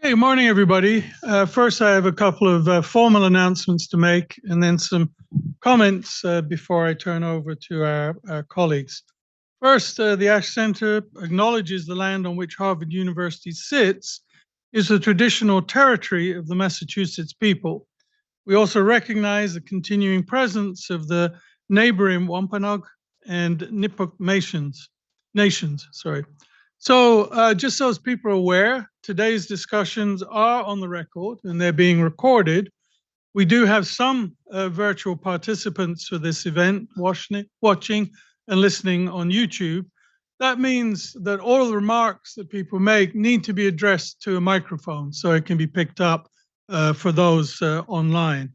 Hey, morning, everybody. First, I have a couple of formal announcements to make and then some comments before I turn over to our colleagues. First, the Ash Center acknowledges the land on which Harvard University sits is the traditional territory of the Massachusetts people. We also recognize the continuing presence of the neighboring Wampanoag and Nipmuc nations. So just so as people are aware, today's discussions are on the record and they're being recorded. We do have some virtual participants for this event watching and listening on YouTube. That means that all of the remarks that people make need to be addressed to a microphone so it can be picked up for those online.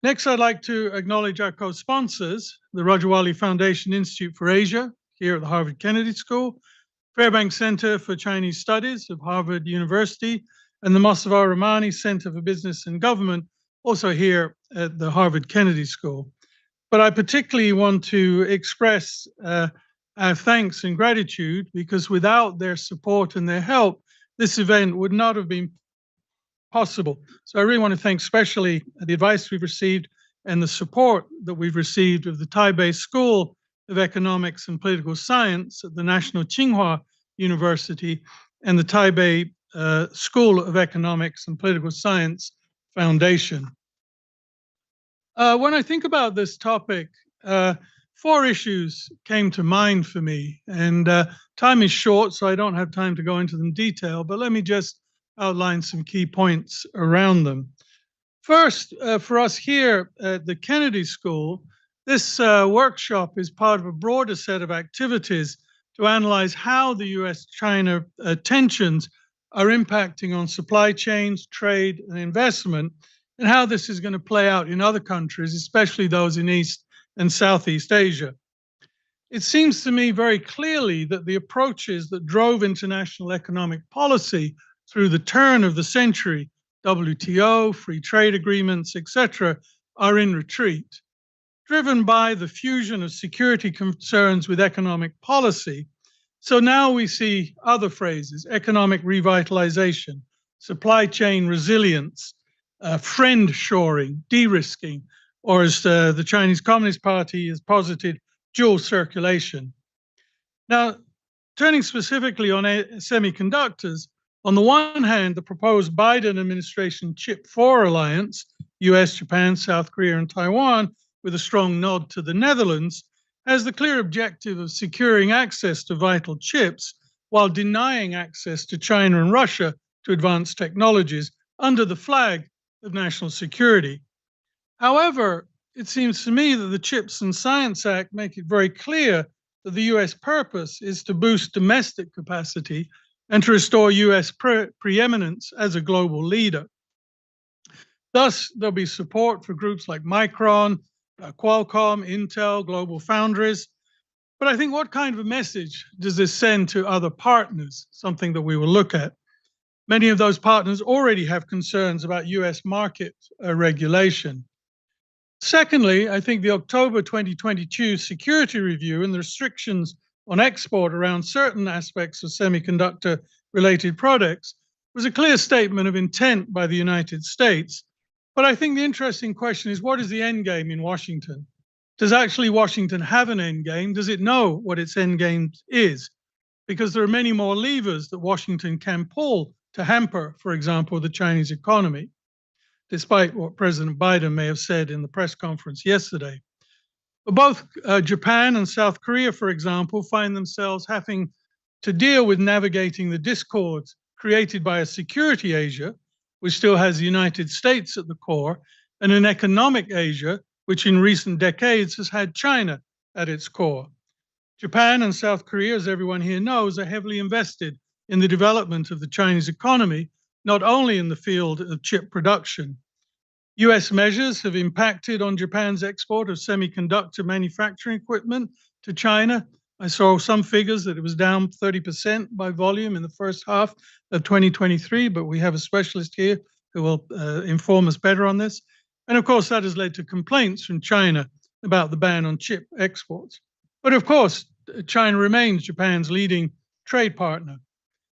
Next, I'd like to acknowledge our co-sponsors, the Rajawali Foundation Institute for Asia here at the Harvard Kennedy School, Fairbanks Center for Chinese Studies of Harvard University, and the Mosavar Rahmani Center for Business and Government, also here at the Harvard Kennedy School. But I particularly want to express our thanks and gratitude because without their support and their help, this event would not have been possible. So I really want to thank especially the advice we've received and the support that we've received of the Taipei School of Economics and Political Science at the National Tsinghua University and the Taipei School of Economics and Political Science Foundation. When I think about this topic, four issues came to mind for me, and time is short, so I don't have time to go into them in detail, but let me just outline some key points around them. First, for us here at the Kennedy School, this workshop is part of a broader set of activities to analyze how the US-China tensions are impacting on supply chains, trade, and investment, and how this is going to play out in other countries, especially those in East and Southeast Asia. It seems to me very clearly that the approaches that drove international economic policy through the turn of the century, WTO, free trade agreements, etc., are in retreat. Driven by the fusion of security concerns with economic policy. So now we see other phrases: economic revitalization, supply chain resilience, friend shoring, de-risking, or as the Chinese Communist Party has posited, dual circulation. Now, turning specifically on semiconductors, on the one hand, the proposed Biden administration Chip 4 alliance, US, Japan, South Korea, and Taiwan, with a strong nod to the Netherlands, has the clear objective of securing access to vital chips while denying access to China and Russia to advanced technologies under the flag of national security. However, it seems to me that the Chips and Science Act make it very clear that the US purpose is to boost domestic capacity and to restore US preeminence as a global leader. Thus, there'll be support for groups like Micron, Qualcomm, Intel, Global Foundries. But I think what kind of a message does this send to other partners? Something that we will look at. Many of those partners already have concerns about US market regulation. Secondly, I think the October 2022 security review and the restrictions on export around certain aspects of semiconductor related products was a clear statement of intent by the United States. But I think the interesting question is, what is the end game in Washington? Does actually Washington have an end game? Does it know what its end game is? Because there are many more levers that Washington can pull to hamper, for example, the Chinese economy, despite what President Biden may have said in the press conference yesterday. But both Japan and South Korea, for example, find themselves having to deal with navigating the discords created by a security Asia, which still has the United States at the core, and an economic Asia, which in recent decades has had China at its core. Japan and South Korea, as everyone here knows, are heavily invested in the development of the Chinese economy, not only in the field of chip production. US measures have impacted on Japan's export of semiconductor manufacturing equipment to China. I saw some figures that it was down 30% by volume in the first half of 2023, but we have a specialist here who will inform us better on this. And of course, that has led to complaints from China about the ban on chip exports. But of course, China remains Japan's leading trade partner.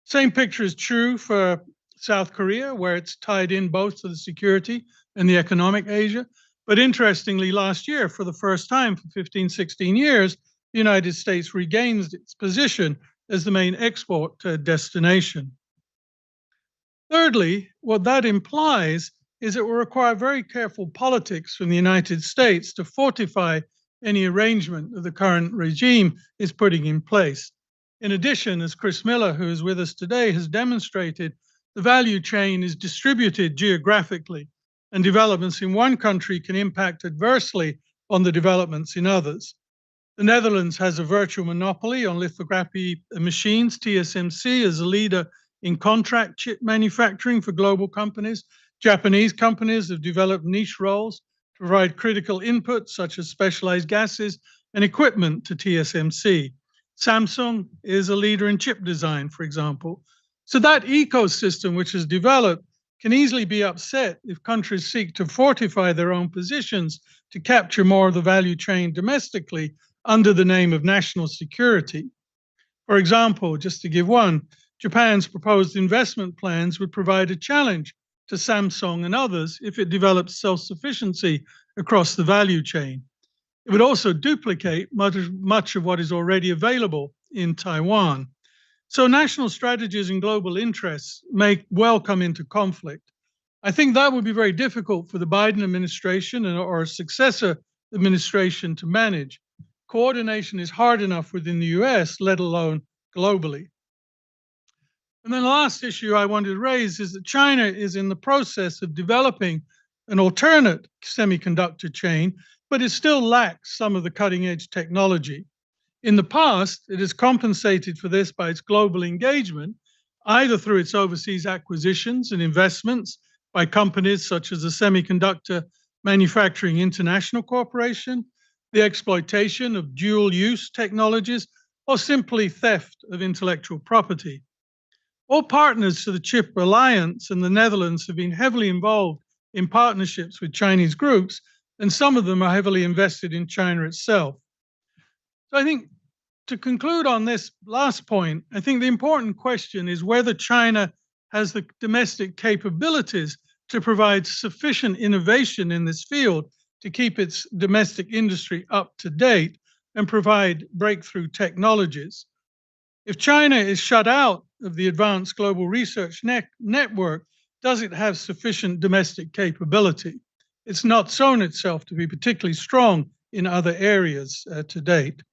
Same picture is true for South Korea, where it's tied in both to the security and the economic Asia. But interestingly, last year, for the first time for 15, 16 years, the United States regains its position as the main export destination. Thirdly, what that implies is it will require very careful politics from the United States to fortify any arrangement that the current regime is putting in place. In addition, as Chris Miller, who is with us today, has demonstrated, the value chain is distributed geographically, and developments in one country can impact adversely on the developments in others. The Netherlands has a virtual monopoly on lithography machines. TSMC is a leader in contract chip manufacturing for global companies. Japanese companies have developed niche roles to provide critical inputs such as specialized gases and equipment to TSMC. Samsung is a leader in chip design, for example. So that ecosystem which is developed can easily be upset if countries seek to fortify their own positions to capture more of the value chain domestically under the name of national security. For example, just to give one, Japan's proposed investment plans would provide a challenge to Samsung and others if it develops self-sufficiency across the value chain. It would also duplicate much of what is already available in Taiwan. So national strategies and global interests may well come into conflict. I think that would be very difficult for the Biden administration or a successor administration to manage. Coordination is hard enough within the US, let alone globally. And then the last issue I wanted to raise is that China is in the process of developing an alternate semiconductor chain, but it still lacks some of the cutting edge technology. In the past, it has compensated for this by its global engagement, either through its overseas acquisitions and investments by companies such as the Semiconductor Manufacturing International Corporation, the exploitation of dual use technologies, or simply theft of intellectual property. All partners to the Chip Alliance and the Netherlands have been heavily involved in partnerships with Chinese groups, and some of them are heavily invested in China itself. So I think to conclude on this last point, I think the important question is whether China has the domestic capabilities to provide sufficient innovation in this field to keep its domestic industry up to date and provide breakthrough technologies. If China is shut out of the advanced global research network, does it have sufficient domestic capability? It's not shown itself to be particularly strong in other areas to date.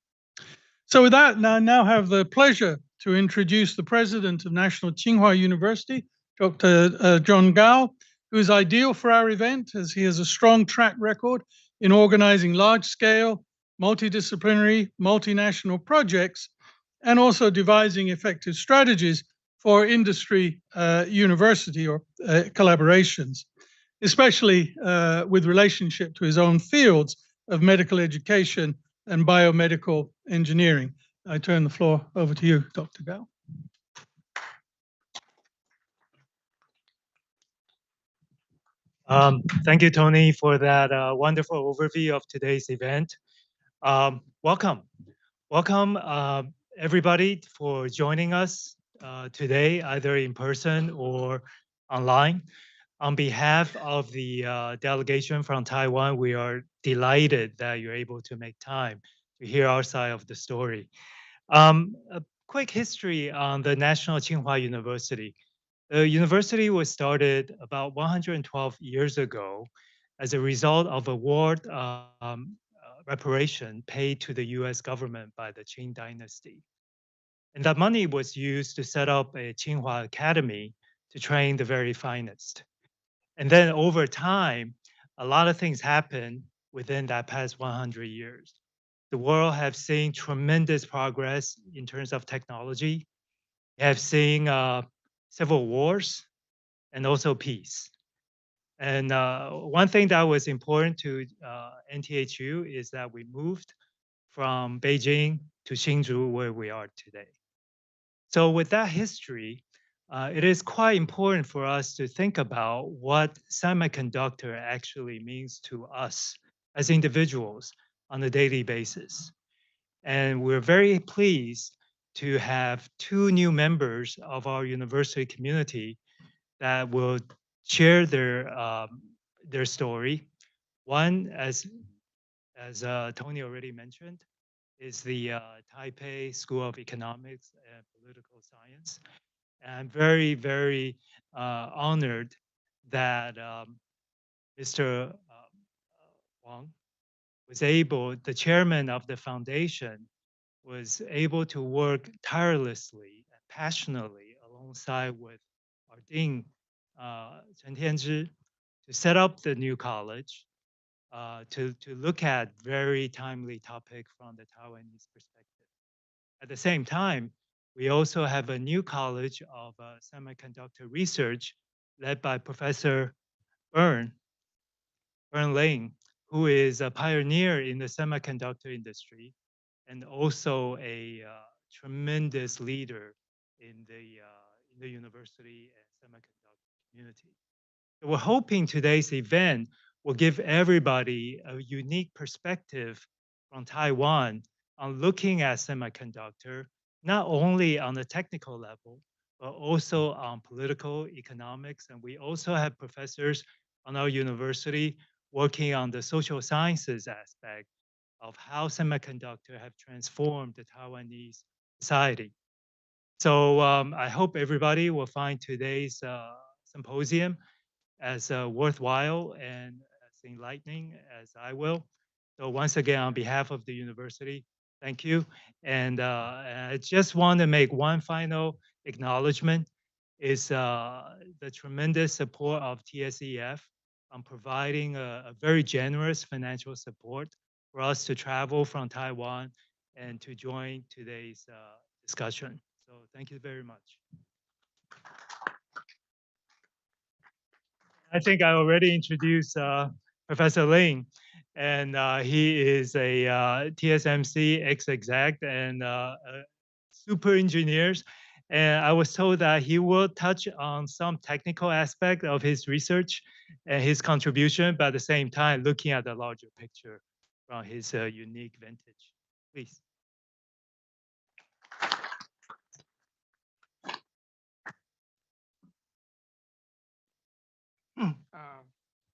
So with that, I now have the pleasure to introduce the president of National Tsinghua University, Dr. John Gao, who is ideal for our event as he has a strong track record in organizing large-scale, multidisciplinary, multinational projects, and also devising effective strategies for industry university or collaborations, especially with relationship to his own fields of medical education and biomedical engineering. I turn the floor over to you, Dr. Gao. Thank you, Tony, for that wonderful overview of today's event. Welcome everybody for joining us today, either in person or online. On behalf of the delegation from Taiwan, we are delighted that you're able to make time to hear our side of the story. A quick history on the National Tsinghua University. The university was started about 112 years ago as a result of a war reparation paid to the US government by the Qing dynasty. And that money was used to set up a Tsinghua Academy to train the very finest. And then over time, a lot of things happened within that past 100 years. The world has seen tremendous progress in terms of technology. We have seen several wars and also peace. And one thing that was important to NTHU is that we moved from Beijing to Hsinchu, where we are today. So with that history, it is quite important for us to think about what semiconductor actually means to us as individuals on a daily basis. And we're very pleased to have two new members of our university community that will share their story. One, as Tony already mentioned, is the Taipei School of Economics and Political Science. And I'm very, very honored that Mr. Wang was able, the chairman of the foundation, was able to work tirelessly and passionately alongside with our dean, Chen Tianzhi, to set up the new college, to look at very timely topic from the Taiwanese perspective. At the same time, we also have a new college of semiconductor research led by Professor Bern, Bern Lane, who is a pioneer in the semiconductor industry and also a tremendous leader in the university and semiconductor community. So we're hoping today's event will give everybody a unique perspective from Taiwan on looking at semiconductor, not only on the technical level, but also on political economics. And we also have professors on our university working on the social sciences aspect of how semiconductor have transformed the Taiwanese society. So I hope everybody will find today's symposium as worthwhile and as enlightening as I will. So once again, on behalf of the university, thank you. And I just want to make one final acknowledgement is the tremendous support of TSEF on providing a very generous financial support for us to travel from Taiwan and to join today's discussion. So thank you very much. I think I already introduced Professor Ling, and he is a TSMC ex-exec and super engineers. And I was told that he will touch on some technical aspect of his research and his contribution, but at the same time, looking at the larger picture from his unique vantage. Please.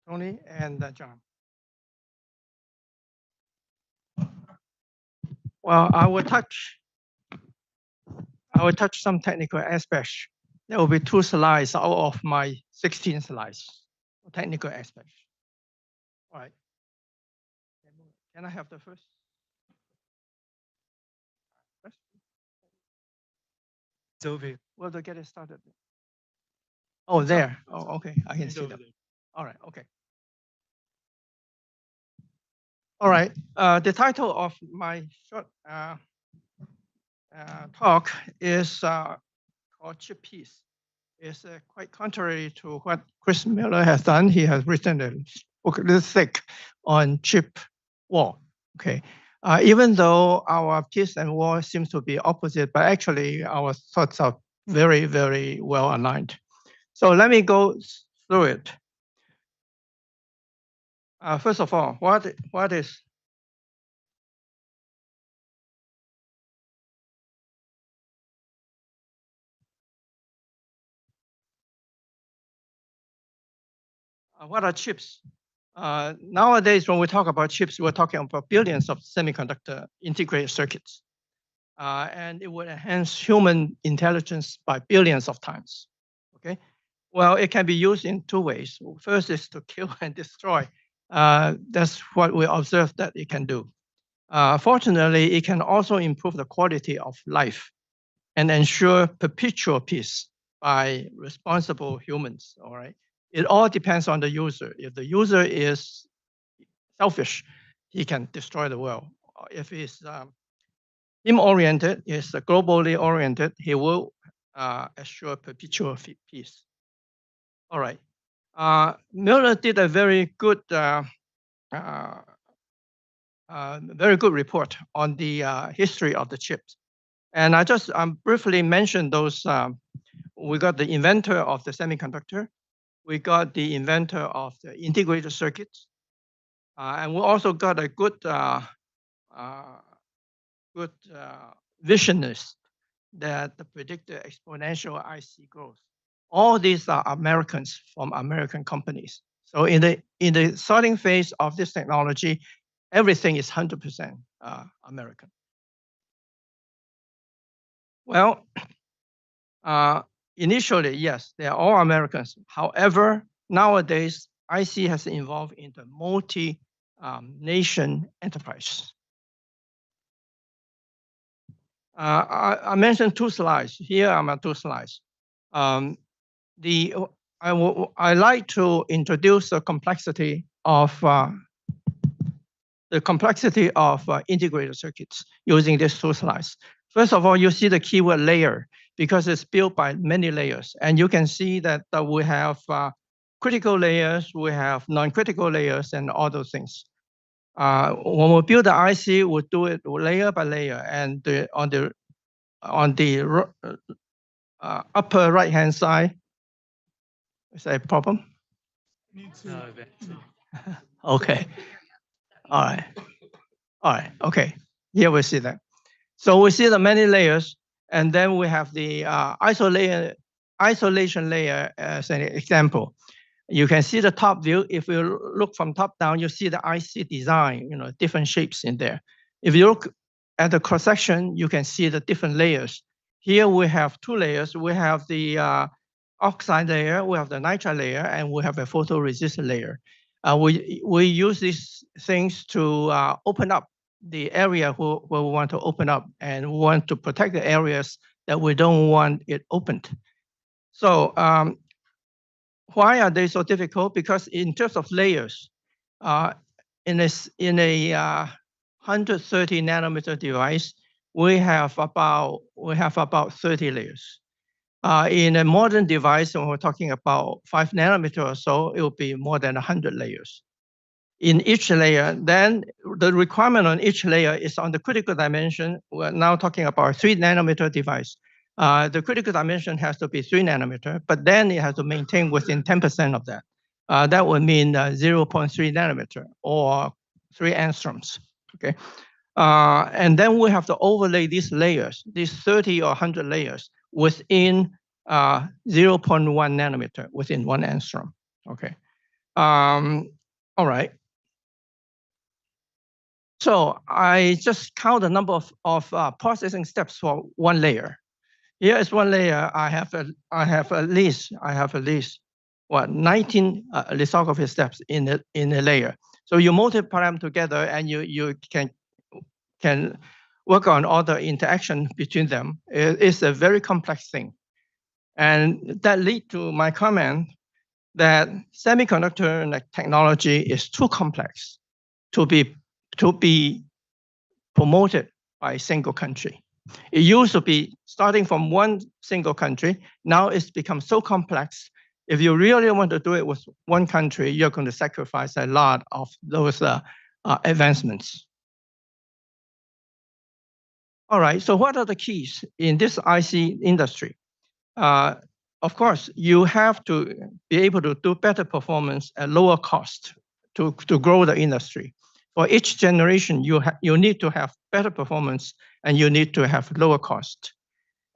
Tony and John. Well, I will touch some technical aspects. There will be 2 slides out of my 16 slides, technical aspects. All right. Can I have the first? It's over here. Well, to get it started. Oh, there. Oh, okay. I can see that. All right. Okay. All right. The title of my short talk is called Chip Peace. It's quite contrary to what Chris Miller has done. He has written a book this thick on chip war. Okay. Even though our peace and war seems to be opposite, but actually our thoughts are very, very well aligned. So let me go through it. First of all, what is what are chips? Nowadays, when we talk about chips, we're talking about billions of semiconductor integrated circuits. And it would enhance human intelligence by billions of times. Okay. Well, it can be used in 2 ways. First is to kill and destroy. That's what we observe that it can do. Fortunately, it can also improve the quality of life and ensure perpetual peace by responsible humans. All right. It all depends on the user. If the user is selfish, he can destroy the world. If he's him-oriented, is globally oriented, he will assure perpetual peace. All right. Miller did a very good report on the history of the chips. And I just briefly mentioned those. We got the inventor of the semiconductor. We got the inventor of the integrated circuits. And we also got a good visionist that predicted exponential IC growth. All these are Americans from American companies. So in the starting phase of this technology, everything is 100% American. Well, initially, yes, they are all Americans. However, nowadays, IC has evolved into multi-nation enterprise. I mentioned 2 slides. Here are my 2 slides. I like to introduce the complexity of integrated circuits using these 2 slides. First of all, you see the keyword layer because it's built by many layers, and you can see that we have critical layers, we have non-critical layers, and all those things. When we build the IC, we do it layer by layer, and on the upper right-hand side, is that a problem? No, Okay. All right. All right. Okay. Here we see that. So we see the many layers, and then we have the isolation layer as an example. You can see the top view. If you look from top down, you see the IC design, different shapes in there. If you look at the cross section, you can see the different layers. Here we have 2 layers. We have the oxide layer, we have the nitride layer, and we have a photoresist layer. We use these things to open up the area where we want to open up, and we want to protect the areas that we don't want it opened. So why are they so difficult? Because in terms of layers, in a 130 nanometer device, we have about 30 layers. In a modern device, when we're talking about 5 nanometer or so, it will be more than 100 layers. In each layer, then the requirement on each layer is on the critical dimension. We're now talking about a 3 nanometer device. The critical dimension has to be 3 nanometer, but then it has to maintain within 10% of that. That would mean 0.3 nanometer or 3 angstroms. Okay, and then we have to overlay these layers, these 30 or 100 layers within 0.1 nanometer, within 1 angstrom. Okay, all right. So I just count the number of processing steps for 1 layer. Here is 1 layer. I have at least 19 lithography steps in a layer. So you multiply them together, and you can work on all the interaction between them. It's a very complex thing, and that leads to my comment that semiconductor technology is too complex to be promoted by a single country. It used to be starting from 1 single country. Now it's become so complex. If you really want to do it with 1 country, you're going to sacrifice a lot of those advancements. All right, so what are the keys in this IC industry? Of course, you have to be able to do better performance at lower cost to grow the industry. For each generation, you need to have better performance, and you need to have lower cost.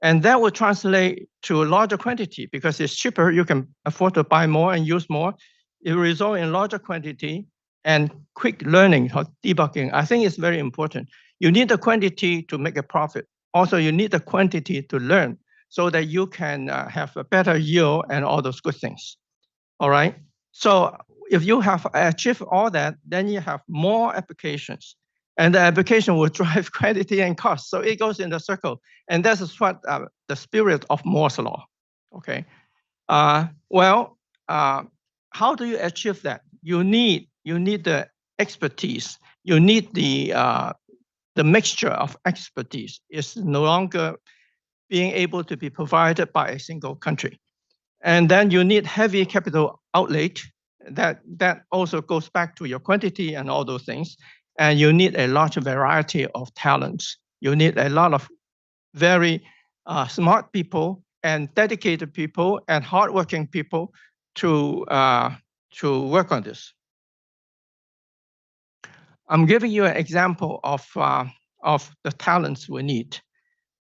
And that will translate to a larger quantity because it's cheaper. You can afford to buy more and use more. It will result in larger quantity and quick learning or debugging. I think it's very important. You need the quantity to make a profit. Also, you need the quantity to learn so that you can have a better yield and all those good things. All right. So if you have achieved all that, then you have more applications, and the application will drive quantity and cost. So it goes in the circle, and this is what the spirit of Moore's law. Okay. Well, how do you achieve that? You need the expertise. You need the mixture of expertise. It's no longer being able to be provided by a single country. And then you need heavy capital outlay. That also goes back to your quantity and all those things. And you need a large variety of talents. You need a lot of very smart people and dedicated people and hardworking people to work on this. I'm giving you an example of the talents we need.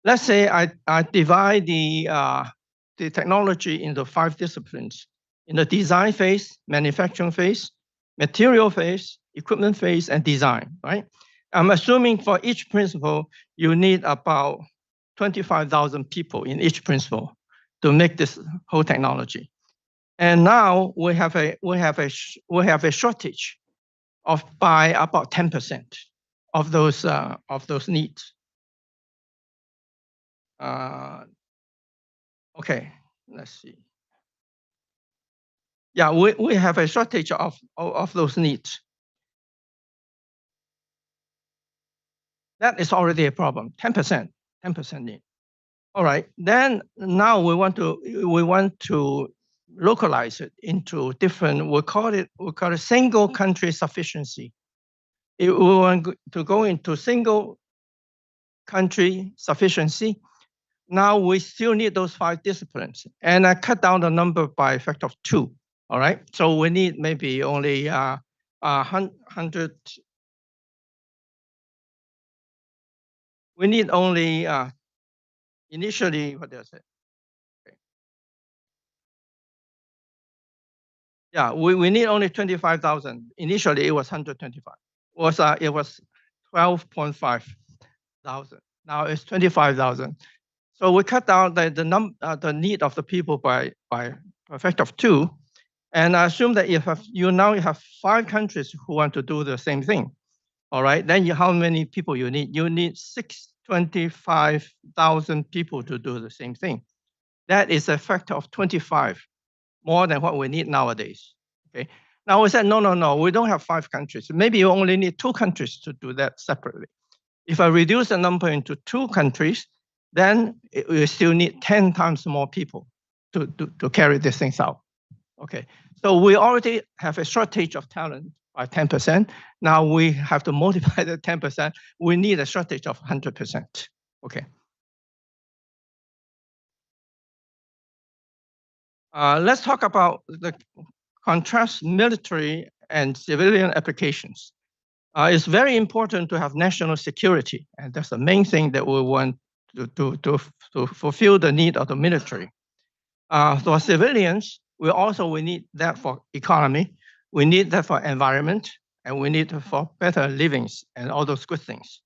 Let's say I divide the the technology into 5 disciplines: in the design phase, manufacturing phase, material phase, equipment phase, and design, right? I'm assuming for each principle, you need about 25,000 people in each principle to make this whole technology. And now we have a shortage of by about 10% of those needs. Okay, let's see. Yeah, we have a shortage of those needs. That is already a problem. 10% need. All right. Then now we want to localize it into different. We call it single country sufficiency. We want to go into single country sufficiency. Now we still need those 5 disciplines, and I cut down the number by a factor of 2. All right. So we need maybe only 100. We need only initially, what did I say? Okay. Yeah, we need only 25,000. Initially, it was 125. It was 12.5 thousand. Now it's 25,000. So we cut down the need of the people by a factor of 2, and I assume that if you have 5 countries who want to do the same thing, all right, then how many people you need? You need 25,000 people to do the same thing. That is a factor of 25, more than what we need nowadays. Okay. Now we said, no, we don't have 5 countries. Maybe you only need 2 countries to do that separately. If I reduce the number into 2 countries, then we still need 10 times more people to carry these things out. Okay. So we already have a shortage of talent by 10%. Now we have to multiply the 10%. We need a shortage of 100%. Okay. Let's talk about the contrast military and civilian applications. It's very important to have national security, and that's the main thing that we want to fulfill the need of the military. For civilians, we need that for economy, we need that for environment, and we need it for better livings and all those good things.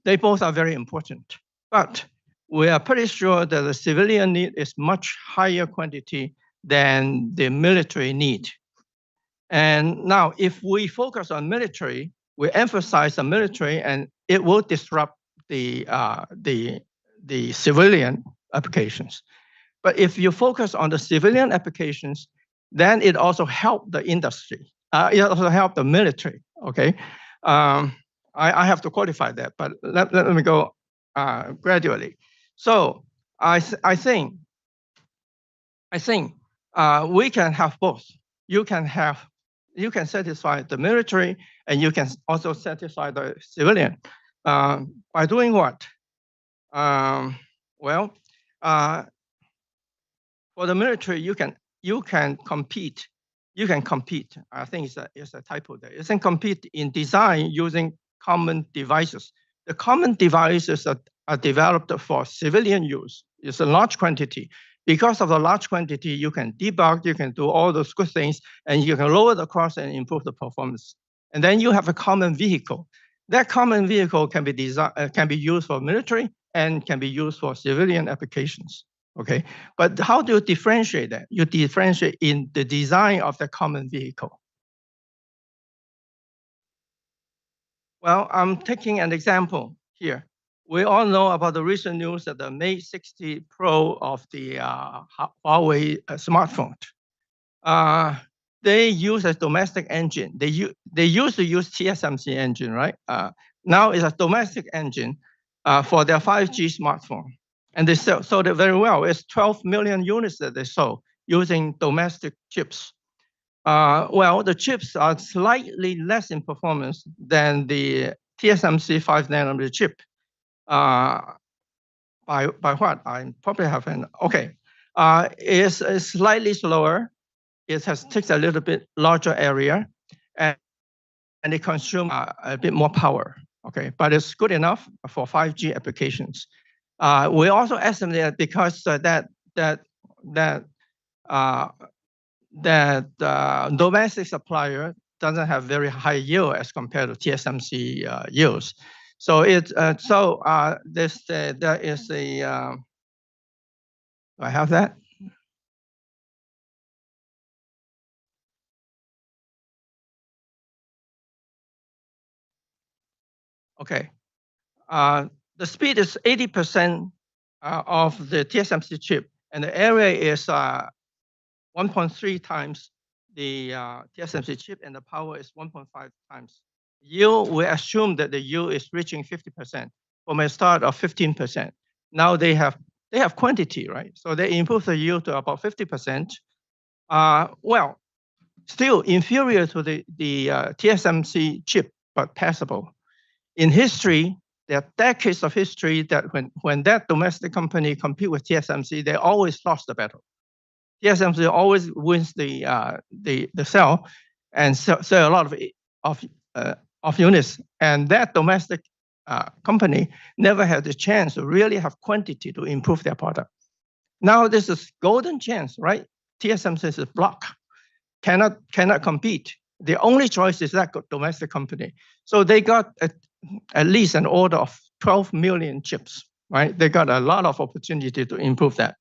They both are very important, but we are pretty sure that the civilian need is much higher quantity than the military need. And now, if we focus on military, we emphasize the military, and it will disrupt the civilian applications. But if you focus on the civilian applications, then it also helps the industry. It also helps the military. Okay, I have to qualify that, but let me go gradually. So I think we can have both. You can satisfy the military, and you can also satisfy the civilian. By doing what? For the military, you can compete. You can compete. I think it's a typo there. You can compete in design using common devices. The common devices are developed for civilian use. It's a large quantity. Because of the large quantity, you can debug, you can do all those good things, and you can lower the cost and improve the performance. And then you have a common vehicle. That common vehicle can be used for military and can be used for civilian applications. Okay, but how do you differentiate that? You differentiate in the design of the common vehicle. Well, I'm taking an example here. We all know about the recent news that the Mate 60 Pro of the Huawei smartphone. They use a domestic engine. They used to use TSMC engine, right? Now it's a domestic engine for their 5G smartphone. And they sold it very well. It's 12 million units that they sold using domestic chips. The chips are slightly less in performance than the TSMC 5nm chip. By what? I probably have an, okay. It's slightly slower. It takes a little bit larger area, and it consumes a bit more power. Okay, but it's good enough for 5G applications. We also estimate that because domestic supplier doesn't have very high yield as compared to TSMC yields. So there is a. Do I have that? Okay. The speed is 80% of the TSMC chip, and the area is 1.3 times the TSMC chip, and the power is 1.5 times. Yield, we assume that the yield is reaching 50% from a start of 15%. Now they have quantity, right? So they improve the yield to about 50%. Well, still inferior to the TSMC chip, but passable. In history, there are decades of history that when that domestic company compete with TSMC, they always lost the battle. TSMC always wins the sell and sell a lot of units, and that domestic company never had the chance to really have quantity to improve their product. Now this is golden chance, right? TSMC is blocked, cannot compete. The only choice is that domestic company. So they got at least an order of 12 million chips, right? They got a lot of opportunity to improve that.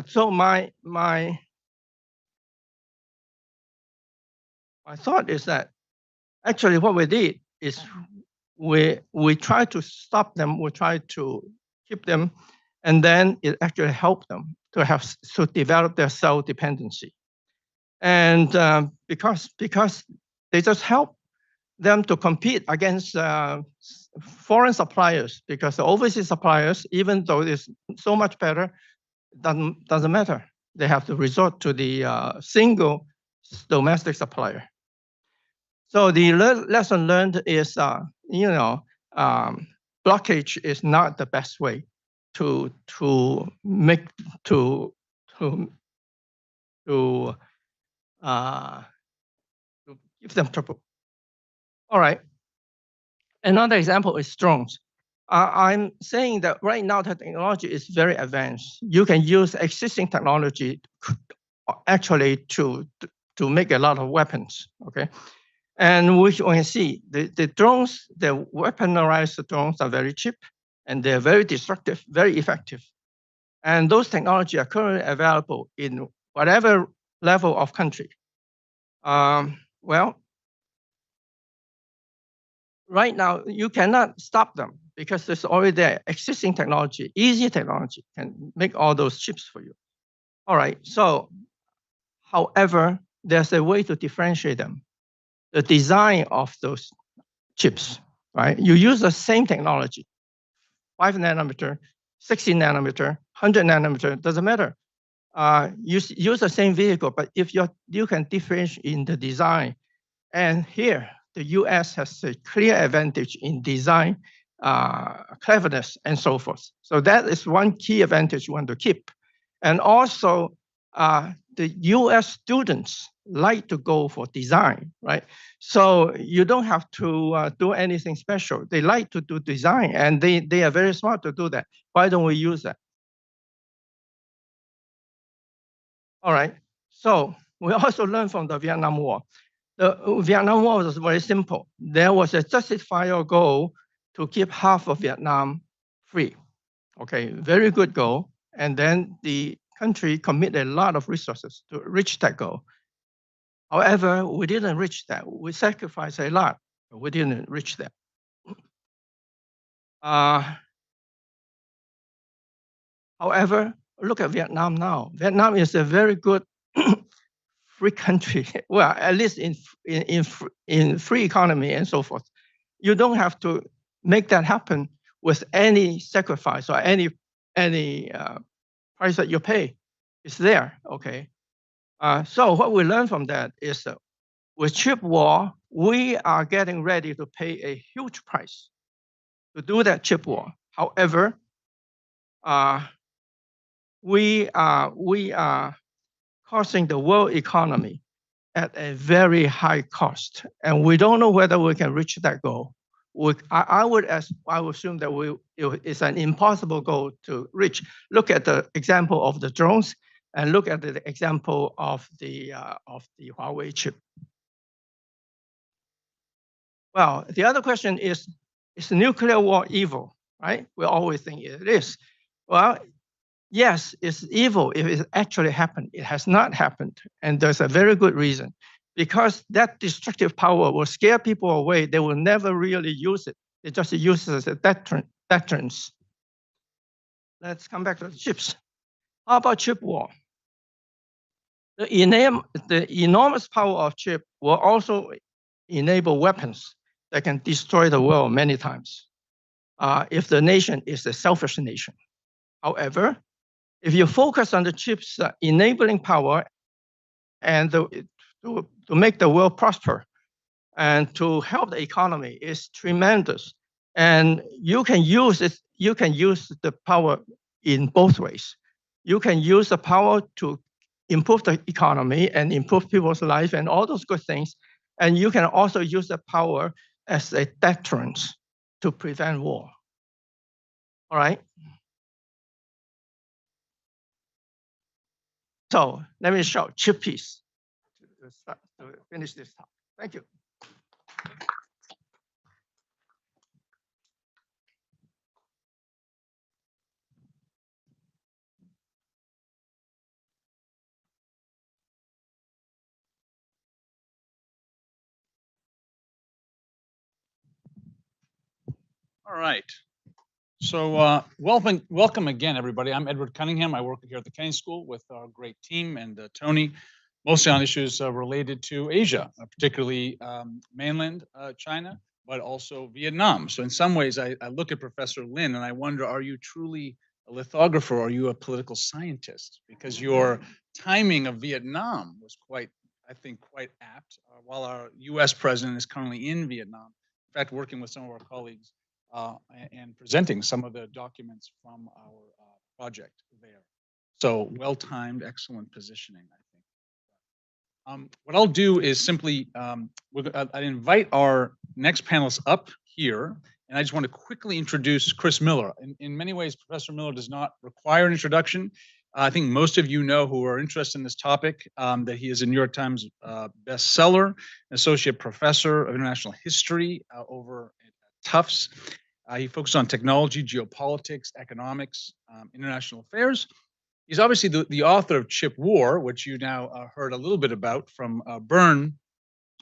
So my thought is that actually what we did is we try to stop them, we try to keep them, and then it actually helped them to develop their cell dependency. And because they just help them to compete against foreign suppliers, because the overseas suppliers, even though it's so much better, doesn't matter. They have to resort to the single domestic supplier. So the lesson learned is, blockage is not the best way to give them trouble. All right. Another example is drones. I'm saying that right now the technology is very advanced. You can use existing technology actually to make a lot of weapons. Okay. And we can see the drones, the weaponized drones are very cheap and they're very destructive, very effective. And those technologies are currently available in whatever level of country. Well, right now you cannot stop them because there's already there existing technology, easy technology can make all those chips for you. All right, so however, there's a way to differentiate them. The design of those chips, right? You use the same technology, 5 nanometer, 16 nanometer, 100 nanometer, doesn't matter. Use the same vehicle, but if you can differentiate in the design, and here the US has a clear advantage in design, cleverness, and so forth. So that is one key advantage you want to keep. And also, the US students like to go for design, right? So you don't have to do anything special. They like to do design, and they are very smart to do that. Why don't we use that? All right, so we also learned from the Vietnam War. The Vietnam War was very simple. There was a justifiable goal to keep half of Vietnam free. Okay, very good goal. And then the country committed a lot of resources to reach that goal. However, we didn't reach that. We sacrificed a lot, but we didn't reach that. However, look at Vietnam now. Vietnam is a very good free country. Well, at least in free economy and so forth. You don't have to make that happen with any sacrifice or any price that you pay. It's there, okay? So what we learned from that is that with chip war, we are getting ready to pay a huge price to do that chip war. However, we are causing the world economy at a very high cost, and we don't know whether we can reach that goal. I would assume that it's an impossible goal to reach. Look at the example of the drones, and look at the example of the Huawei chip. Well, the other question is the nuclear war evil, right? We always think it is. Well, yes, it's evil if it actually happened. It has not happened, and there's a very good reason. Because that destructive power will scare people away. They will never really use it. They just use it as a deterrence. Let's come back to the chips. How about chip war? The enormous power of chip will also enable weapons that can destroy the world many times if the nation is a selfish nation. However, if you focus on the chips enabling power and to make the world prosper and to help the economy is tremendous. And you can use it, you can use the power in both ways. You can use the power to improve the economy and improve people's life and all those good things. And you can also use the power as a deterrent to prevent war. All right. So let me show chip piece to finish this talk. Thank you. All right. So welcome again, everybody. I'm Edward Cunningham. I work here at the Kennedy School with our great team and Tony, mostly on issues related to Asia, particularly mainland China, but also Vietnam. So in some ways, I look at Professor Lin and I wonder, are you truly a lithographer or are you a political scientist? Because your timing of Vietnam was quite, I think, quite apt, while our US president is currently in Vietnam. In fact, working with some of our colleagues and presenting some of the documents from our project there. So well-timed, excellent positioning, I think. What I'll do is simply, I invite our next panelists up here, and I just want to quickly introduce Chris Miller. In many ways, Professor Miller does not require an introduction. I think most of you know who are interested in this topic, that he is a New York Times bestseller, associate professor of international history over at Tufts. He focused on technology, geopolitics, economics, international affairs. He's obviously the author of Chip War, which you now heard a little bit about from Byrne,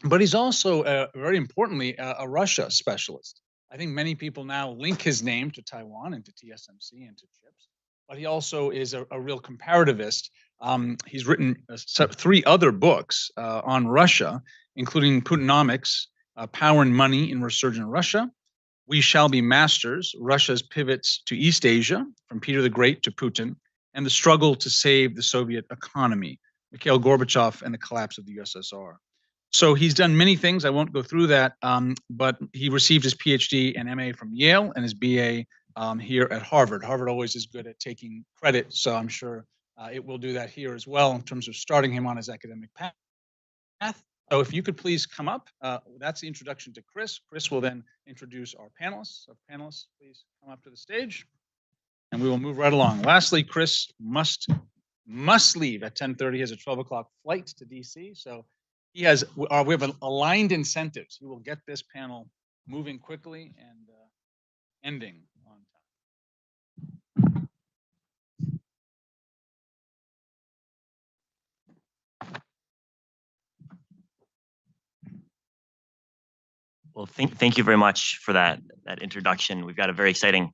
but he's also, very importantly, a Russia specialist. I think many people now link his name to Taiwan and to TSMC and to chips, but he also is a real comparativist. He's written 3 other books on Russia, including Putinomics, Power and Money in Resurgent Russia, We Shall Be Masters, Russia's Pivots to East Asia, from Peter the Great to Putin, and the Struggle to Save the Soviet Economy, Mikhail Gorbachev and the Collapse of the USSR. So he's done many things. I won't go through that, but he received his PhD and MA from Yale and his BA here at Harvard. Harvard always is good at taking credit, so I'm sure it will do that here as well in terms of starting him on his academic path. So if you could please come up, that's the introduction to Chris. Chris will then introduce our panelists. So panelists, please come up to the stage, and we will move right along. Lastly, Chris must leave at 10:30. He has a 12 o'clock flight to DC, so we have aligned incentives. He will get this panel moving quickly and ending on time. Well, thank you very much for that introduction. We've got a very exciting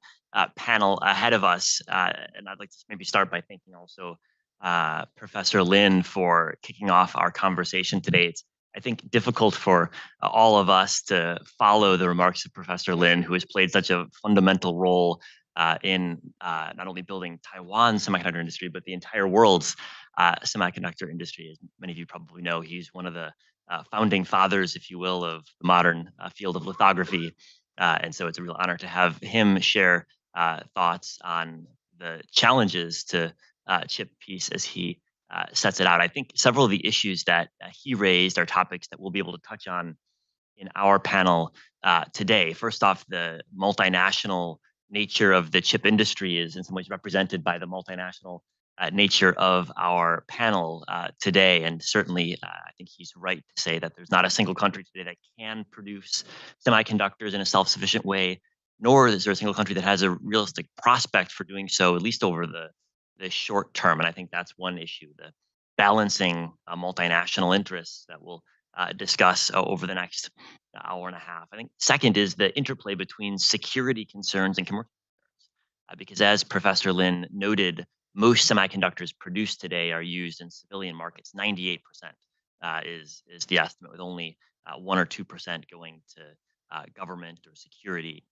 panel ahead of us, and I'd like to maybe start by thanking also Professor Lin for kicking off our conversation today. It's, I think, difficult for all of us to follow the remarks of Professor Lin, who has played such a fundamental role in not only building Taiwan's semiconductor industry, but the entire world's semiconductor industry. As many of you probably know, he's one of the founding fathers, if you will, of the modern field of lithography. And so it's a real honor to have him share thoughts on the challenges to chip piece as he sets it out. I think several of the issues that he raised are topics that we'll be able to touch on in our panel today. First off, the multinational nature of the chip industry is in some ways represented by the multinational nature of our panel today. And certainly, I think he's right to say that there's not a single country today that can produce semiconductors in a self-sufficient way, nor is there a single country that has a realistic prospect for doing so, at least over the short term. And I think that's one issue, the balancing multinational interests that we'll discuss over the next hour and a half. I think second is the interplay between security concerns and commercial concerns. Because as Professor Lin noted, most semiconductors produced today are used in civilian markets. 98% is the estimate, with only 1 or 2% going to government or security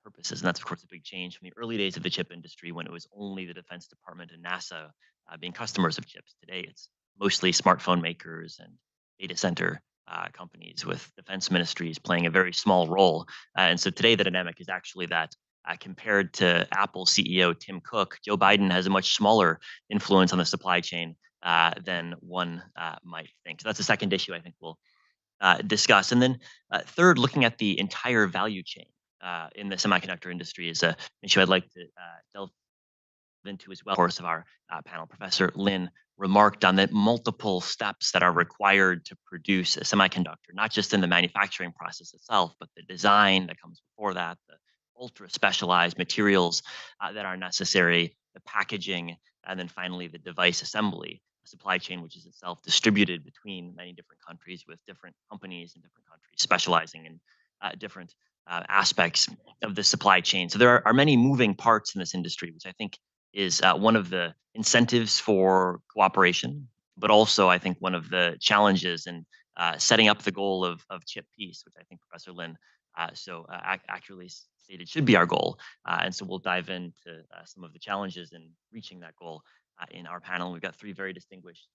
purposes. And that's, of course, a big change from the early days of the chip industry when it was only the Defense Department and NASA being customers of chips. Today, it's mostly smartphone makers and data center companies, with defense ministries playing a very small role. And so today, the dynamic is actually that compared to Apple CEO Tim Cook, Joe Biden has a much smaller influence on the supply chain than one might think. So that's the second issue I think we'll discuss. And then third, looking at the entire value chain in the semiconductor industry is an issue I'd like to delve into as well. Of course, of our panel, Professor Lin remarked on the multiple steps that are required to produce a semiconductor, not just in the manufacturing process itself, but the design that comes before that, the ultra specialized materials that are necessary, the packaging, and then finally the device assembly, a supply chain which is itself distributed between many different countries with different companies in different countries specializing in different aspects of the supply chain. So there are many moving parts in this industry, which I think is one of the incentives for cooperation, but also I think one of the challenges in setting up the goal of chip peace, which I think Professor Lin so accurately stated should be our goal. And so we'll dive into some of the challenges in reaching that goal in our panel. We've got three very distinguished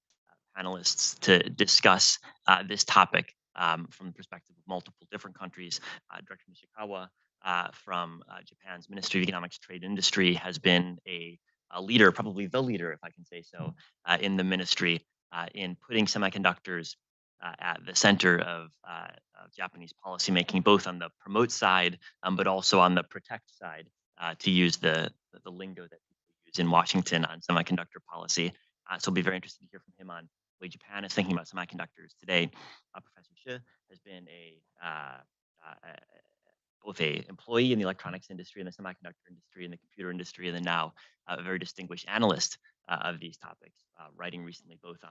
panelists to discuss this topic from the perspective of multiple different countries. Director Nishikawa from Japan's Ministry of Economics, Trade, and Industry has been a leader, probably the leader, if I can say so, in the ministry in putting semiconductors at the center of Japanese policymaking, both on the promote side, but also on the protect side, to use the lingo that people use in Washington on semiconductor policy. So I'll be very interested to hear from him on the way Japan is thinking about semiconductors today. Professor Shi has been both an employee in the electronics industry, and the semiconductor industry, and the computer industry, and then now a very distinguished analyst of these topics, writing recently both on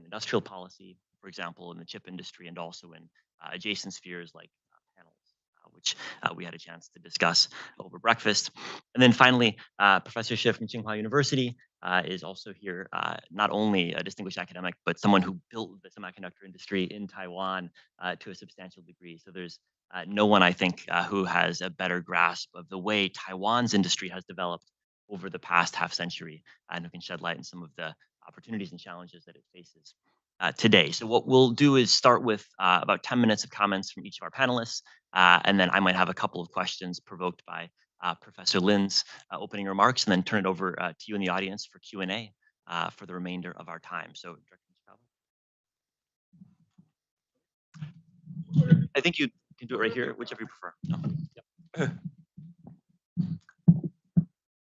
industrial policy, for example, in the chip industry, and also in adjacent spheres like panels, which we had a chance to discuss over breakfast. And then finally, Professor Shi from Tsinghua University is also here, not only a distinguished academic, but someone who built the semiconductor industry in Taiwan to a substantial degree. So there's no one, I think, who has a better grasp of the way Taiwan's industry has developed over the past half century, and who can shed light on some of the opportunities and challenges that it faces today. So what we'll do is start with about 10 minutes of comments from each of our panelists, and then I might have a couple of questions provoked by Professor Lin's opening remarks, and then turn it over to you in the audience for Q&A for the remainder of our time. So, Director, I think you can do it right here, whichever you prefer. No. Yep.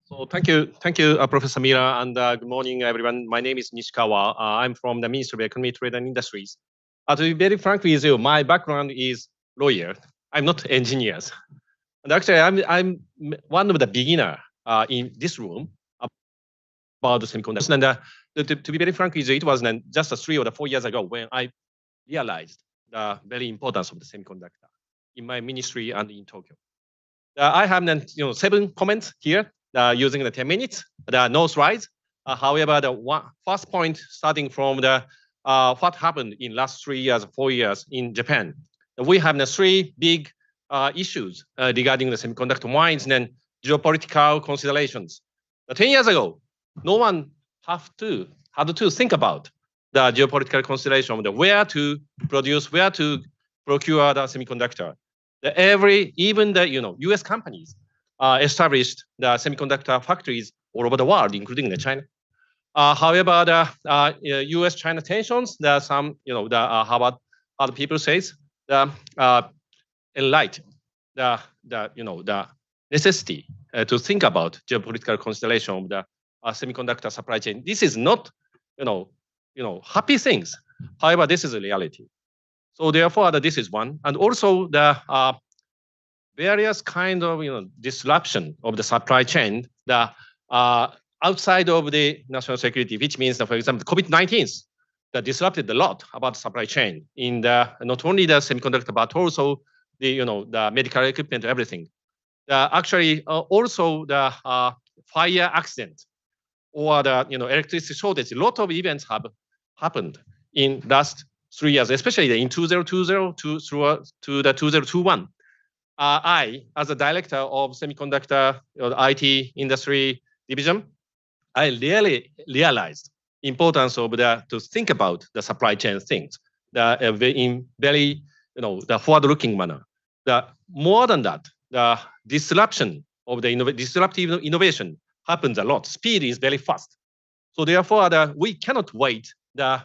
So thank you, Professor Mira, and good morning, everyone. My name is Nishikawa. I'm from the Ministry of Economy, Trade, and Industries. To be very frank with you, my background is lawyer. I'm not engineer. And actually, I'm one of the beginner in this room about the semiconductors. And to be very frank with you, it was just 3 or 4 years ago when I realized the very importance of the semiconductor in my ministry and in Tokyo. I have 7 comments here using the 10 minutes. There are no slides. However, the first point, starting from the what happened in last 3 years, 4 years in Japan. We have 3 big issues regarding the semiconductor mines and geopolitical considerations. 10 years ago, no one had to think about the geopolitical consideration of where to produce, where to procure the semiconductor. Even the U.S. companies established the semiconductor factories all over the world, including China. However, the U.S.-China tensions, there are some, have other people says, the enlighten the necessity to think about geopolitical constellation of the semiconductor supply chain. This is not happy things. However, this is a reality. So therefore, this is one, and also the various kind of disruption of the supply chain, the outside of the national security, which means that, for example, COVID-19 that disrupted a lot about supply chain in the not only the semiconductor but also the medical equipment, everything. Actually, also the fire accident or the electricity shortage. A lot of events have happened in last 3 years, especially in 2020 to the 2021. I, as a director of semiconductor IT industry division, I really realized importance of to think about the supply chain things in very the forward-looking manner. More than that, the disruption of the disruptive innovation happens a lot. Speed is very fast. So therefore, we cannot wait the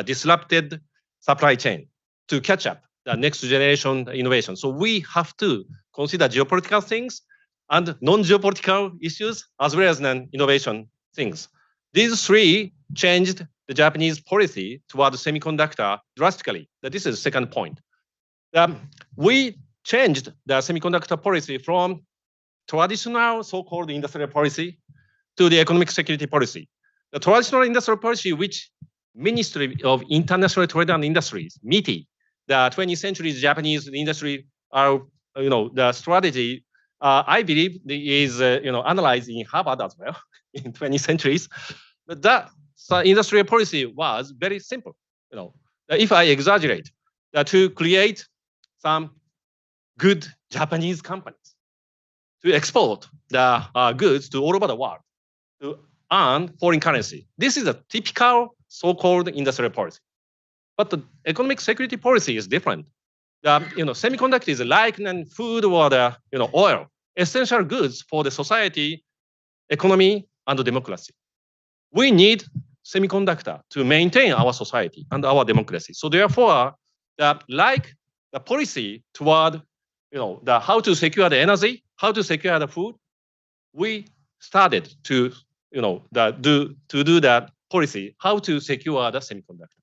disrupted supply chain to catch up the next generation innovation. So we have to consider geopolitical things and non-geopolitical issues as well as non-innovation things. These three changed the Japanese policy toward semiconductor drastically. This is the second point. We changed the semiconductor policy from traditional so-called industrial policy to the economic security policy. The traditional industrial policy, which Ministry of International Trade and Industries, MITI, the 20th century Japanese industry, the strategy, I believe is analyzed in Harvard as well in 20th centuries. But that industrial policy was very simple. If I exaggerate, to create some good Japanese companies to export the goods to all over the world to earn foreign currency. This is a typical so-called industrial policy. But the economic security policy is different. The semiconductor is like food or the oil, essential goods for the society, economy, and democracy. We need semiconductor to maintain our society and our democracy. So therefore, like the policy toward how to secure the energy, how to secure the food, we started to do that policy, how to secure the semiconductor.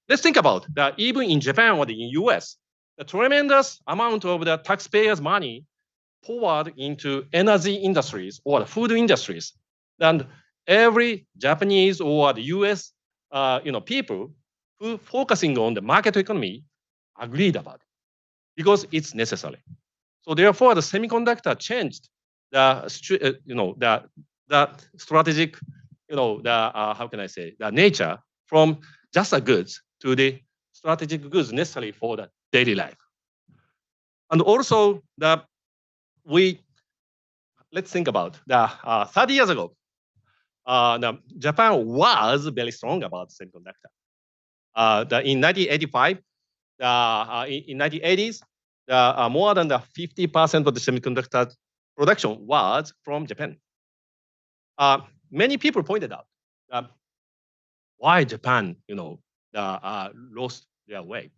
Let's think about that. Even in Japan or in US, the tremendous amount of the taxpayers' money poured into energy industries or the food industries, and every Japanese or the US people who focusing on the market economy agreed about it because it's necessary. So therefore, the semiconductor changed the strategic, how can I say, the nature from just the goods to the strategic goods necessary for the daily life. And also, let's think about 30 years ago, Japan was very strong about semiconductor. In 1985, in 1980s, more than 50% of the semiconductor production was from Japan. Many people pointed out why Japan, lost their way.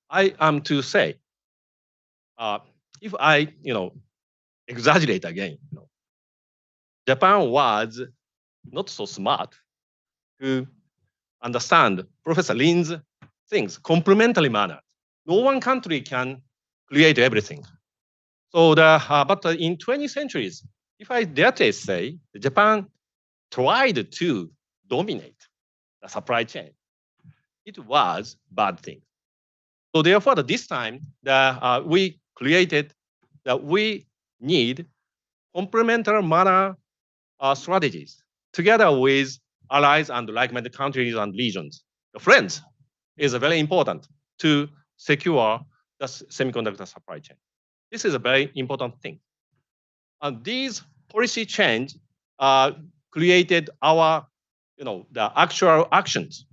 I am to say, if I, exaggerate again, Japan was not so smart to understand Professor Lin's things, complementary manner. No one country can create everything. So but in 20th centuries, if I dare to say, Japan tried to dominate the supply chain. It was bad thing. So therefore, this time, we created that we need complementary manner strategies together with allies and like-minded countries and regions. The friends is very important to secure the semiconductor supply chain. This is a very important thing. And these policy change created our, the actual actions.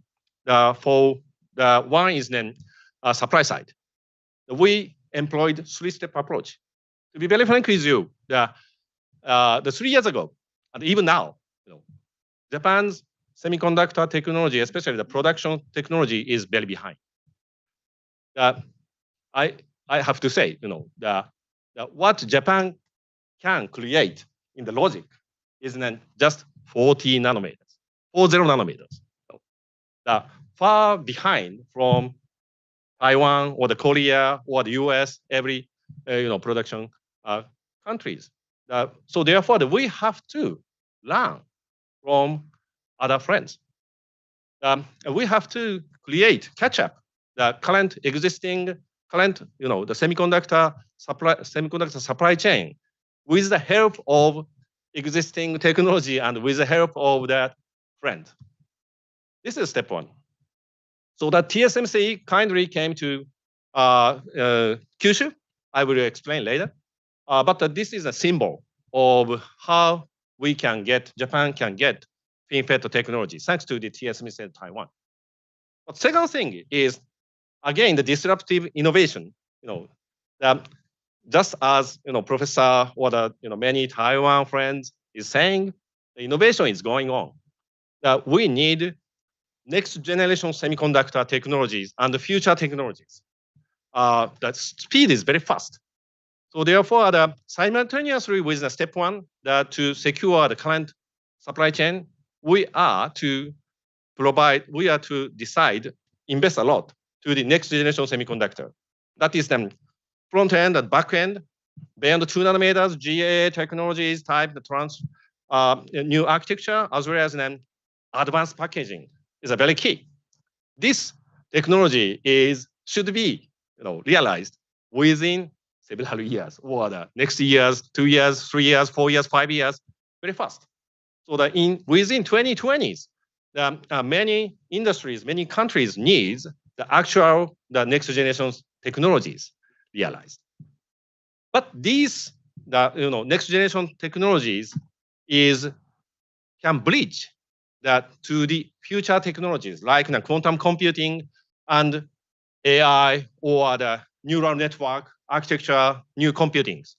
For the one is then supply side. We employed three-step approach. To be very frank with you, the 3 years ago, and even now, Japan's semiconductor technology, especially the production technology, is very behind. I have to say, what Japan can create in the logic is then just 40 nanometers, 40 nanometers. Far behind from Taiwan or the Korea or the US, every production countries. So therefore, we have to learn from other friends. We have to catch up the current the semiconductor supply chain with the help of existing technology and with the help of that friend. This is step one. So that TSMC kindly came to Kyushu. I will explain later. But this is a symbol of how Japan can get FinFET technology thanks to the TSMC in Taiwan. But second thing is, again, the disruptive innovation. Just as Professor or many Taiwan friends is saying, the innovation is going on. We need next generation semiconductor technologies and the future technologies. The speed is very fast. So therefore, simultaneously with the step one, to secure the current supply chain, we are to decide, invest a lot to the next generation semiconductor. That is the front end and back end, beyond 2 nanometers, GAA technologies, type, the new architecture, as well as then advanced packaging is a very key. This technology should be realized within several years, or the next years, 2 years, 3 years, 4 years, 5 years, very fast. So that within 2020s, many industries, many countries needs the next generation technologies realized. But these next generation technologies can bridge to the future technologies like quantum computing and AI or the neural network architecture, new computings.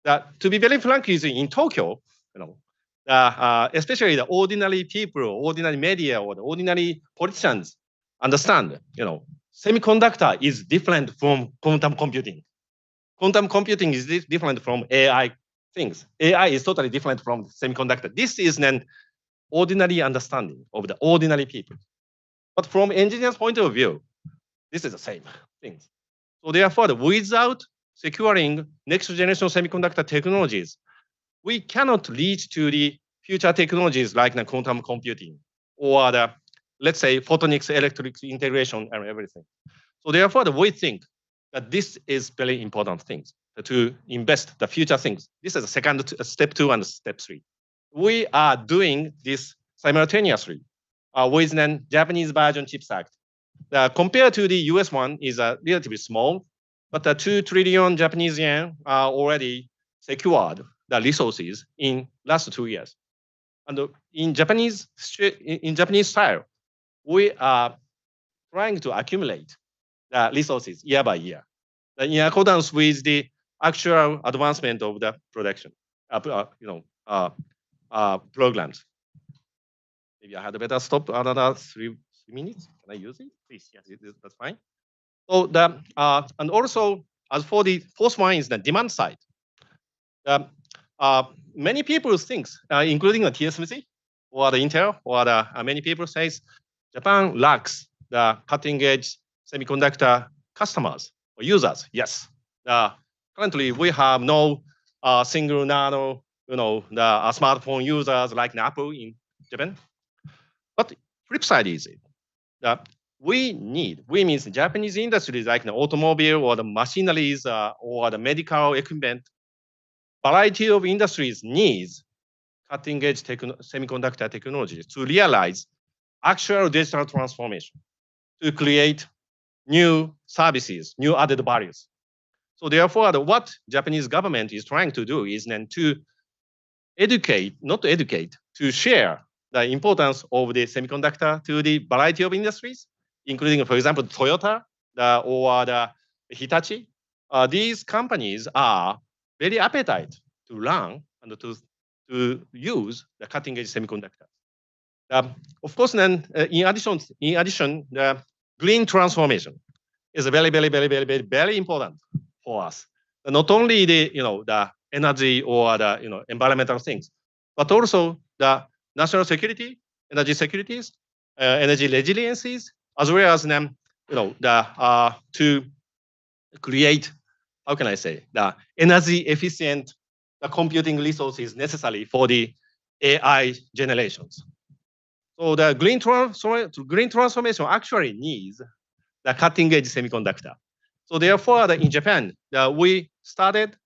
To be very frank, is in Tokyo, especially the ordinary people, ordinary media, or the ordinary politicians understand, semiconductor is different from quantum computing. Quantum computing is different from AI things. AI is totally different from semiconductor. This is an ordinary understanding of the ordinary people. But from engineers' point of view, this is the same things. So therefore, without securing next generation semiconductor technologies, we cannot reach to the future technologies like the quantum computing or the, let's say, photonics, electric integration, and everything. So therefore, we think that this is very important things to invest the future things. This is the second step 2 and step 3. We are doing this simultaneously with the Japanese version CHIPS Act. Compared to the US one is relatively small, but the 2 trillion Japanese yen are already secured the resources in last 2 years. And in Japanese style, we are trying to accumulate the resources year by year in accordance with the actual advancement of the production, programs. Maybe I had better stop another 3 minutes. Can I use it? Please, yes, that's fine. So and also as for the fourth one is the demand side. Many people think, including the TSMC or the Intel, or many people say Japan lacks the cutting edge semiconductor customers or users. Yes, currently we have no single nano, the smartphone users like Apple in Japan. But flip side is it that we means Japanese industries like the automobile or the machineries or the medical equipment. Variety of industries needs cutting edge semiconductor technologies to realize actual digital transformation, to create new services, new added values. So therefore, what Japanese government is trying to do is then to to share the importance of the semiconductor to the variety of industries, including, for example, Toyota or the Hitachi. These companies are very appetite to learn and to use the cutting edge semiconductor. Of course, then in addition, the green transformation. is very important for us. Not only the the energy or the environmental things, but also the national security, energy securities, energy resiliencies, as well as them to create, how can I say, the energy efficient computing resources necessary for the AI generations. So the green transformation actually needs the cutting edge semiconductor. So therefore, in Japan, we started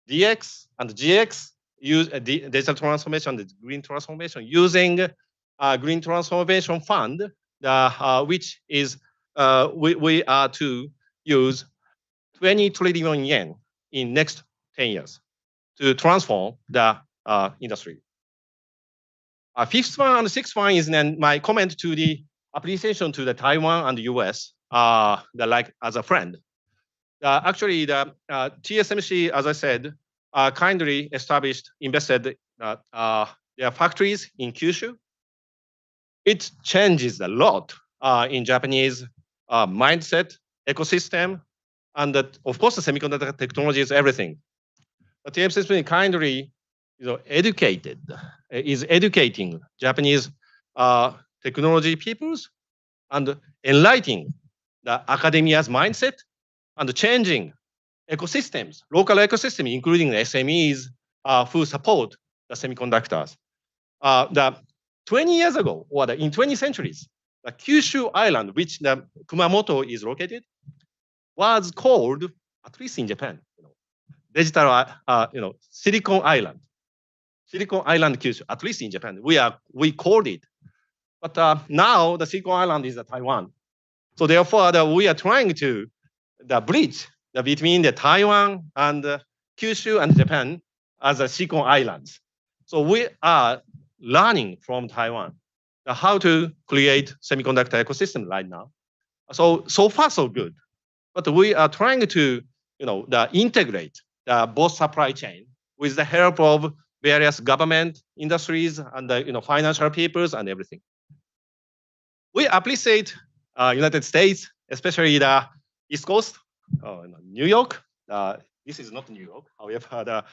DX and GX, use digital transformation, the green transformation, using green transformation fund, which is we are to use 20 trillion yen in next 10 years to transform the industry. Fifth one and sixth one is then my comment to the appreciation to the Taiwan and the US, like as a friend. Actually, the TSMC, as I said, kindly invested their factories in Kyushu. It changes a lot in Japanese mindset, ecosystem, and that, of course, the semiconductor technology is everything. But TSMC kindly is educating Japanese technology peoples and enlightening the academia's mindset and changing ecosystems, local ecosystem, including the SMEs who support the semiconductors. The 20 years ago, or in 20th centuries, the Kyushu Island, which the Kumamoto is located, was called, at least in Japan, digital, Silicon Island. Silicon Island Kyushu, at least in Japan, we called it. But now the Silicon Island is Taiwan. So therefore, we are trying to bridge between the Taiwan and Kyushu and Japan as a Silicon Islands. So we are learning from Taiwan how to create semiconductor ecosystem right now. So far so good, but we are trying to integrate both supply chain with the help of various government industries and financial peoples and everything. We appreciate United States, especially the East Coast, New York. This is not New York, however,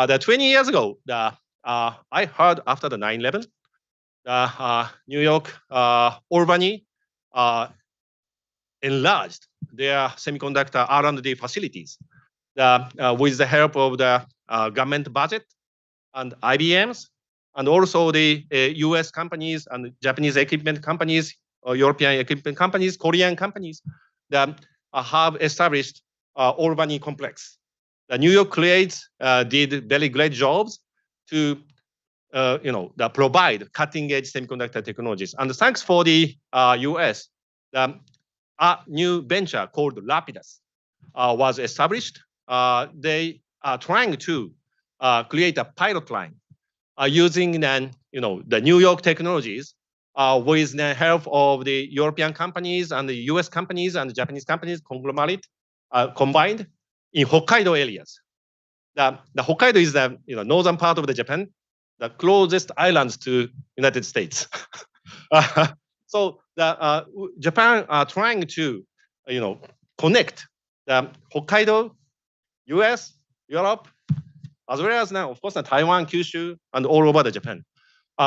the 20 years ago, I heard after the 9/11, New York, Albany enlarged their semiconductor R&D facilities with the help of the government budget and IBMs, and also the US companies and Japanese equipment companies, or European equipment companies, Korean companies that have established Albany complex. The New York creates did very great jobs to provide cutting-edge semiconductor technologies. And thanks for the US, a new venture called Lapidus was established. They are trying to create a pilot line using then the New York technologies with the help of the European companies and the US companies and the Japanese companies conglomerate combined in Hokkaido areas. The Hokkaido is the northern part of the Japan, the closest islands to United States. So Japan are trying to connect the Hokkaido, US, Europe, as well as now, of course, Taiwan, Kyushu, and all over the Japan.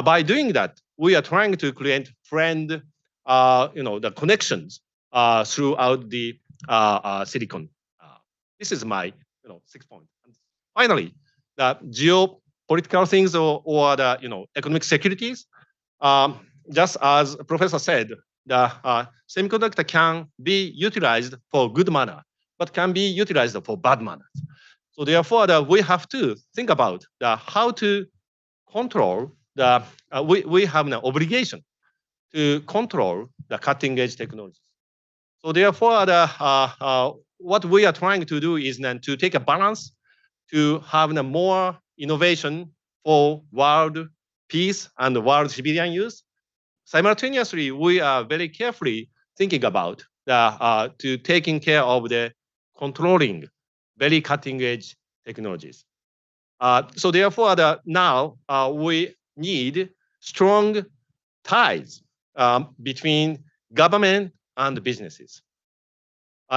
By doing that, we are trying to create the connections throughout the silicon. This is my 6th point. And finally, the geopolitical things or the economic securities. Just as Professor said, the semiconductor can be utilized for good manner, but can be utilized for bad manners. So therefore, we have to think about how to control we have an obligation to control the cutting edge technologies. So therefore, what we are trying to do is then to take a balance to have more innovation for world peace and world civilian use. Simultaneously, we are very carefully thinking about to taking care of the controlling very cutting edge technologies. So therefore, now we need strong ties between government and businesses.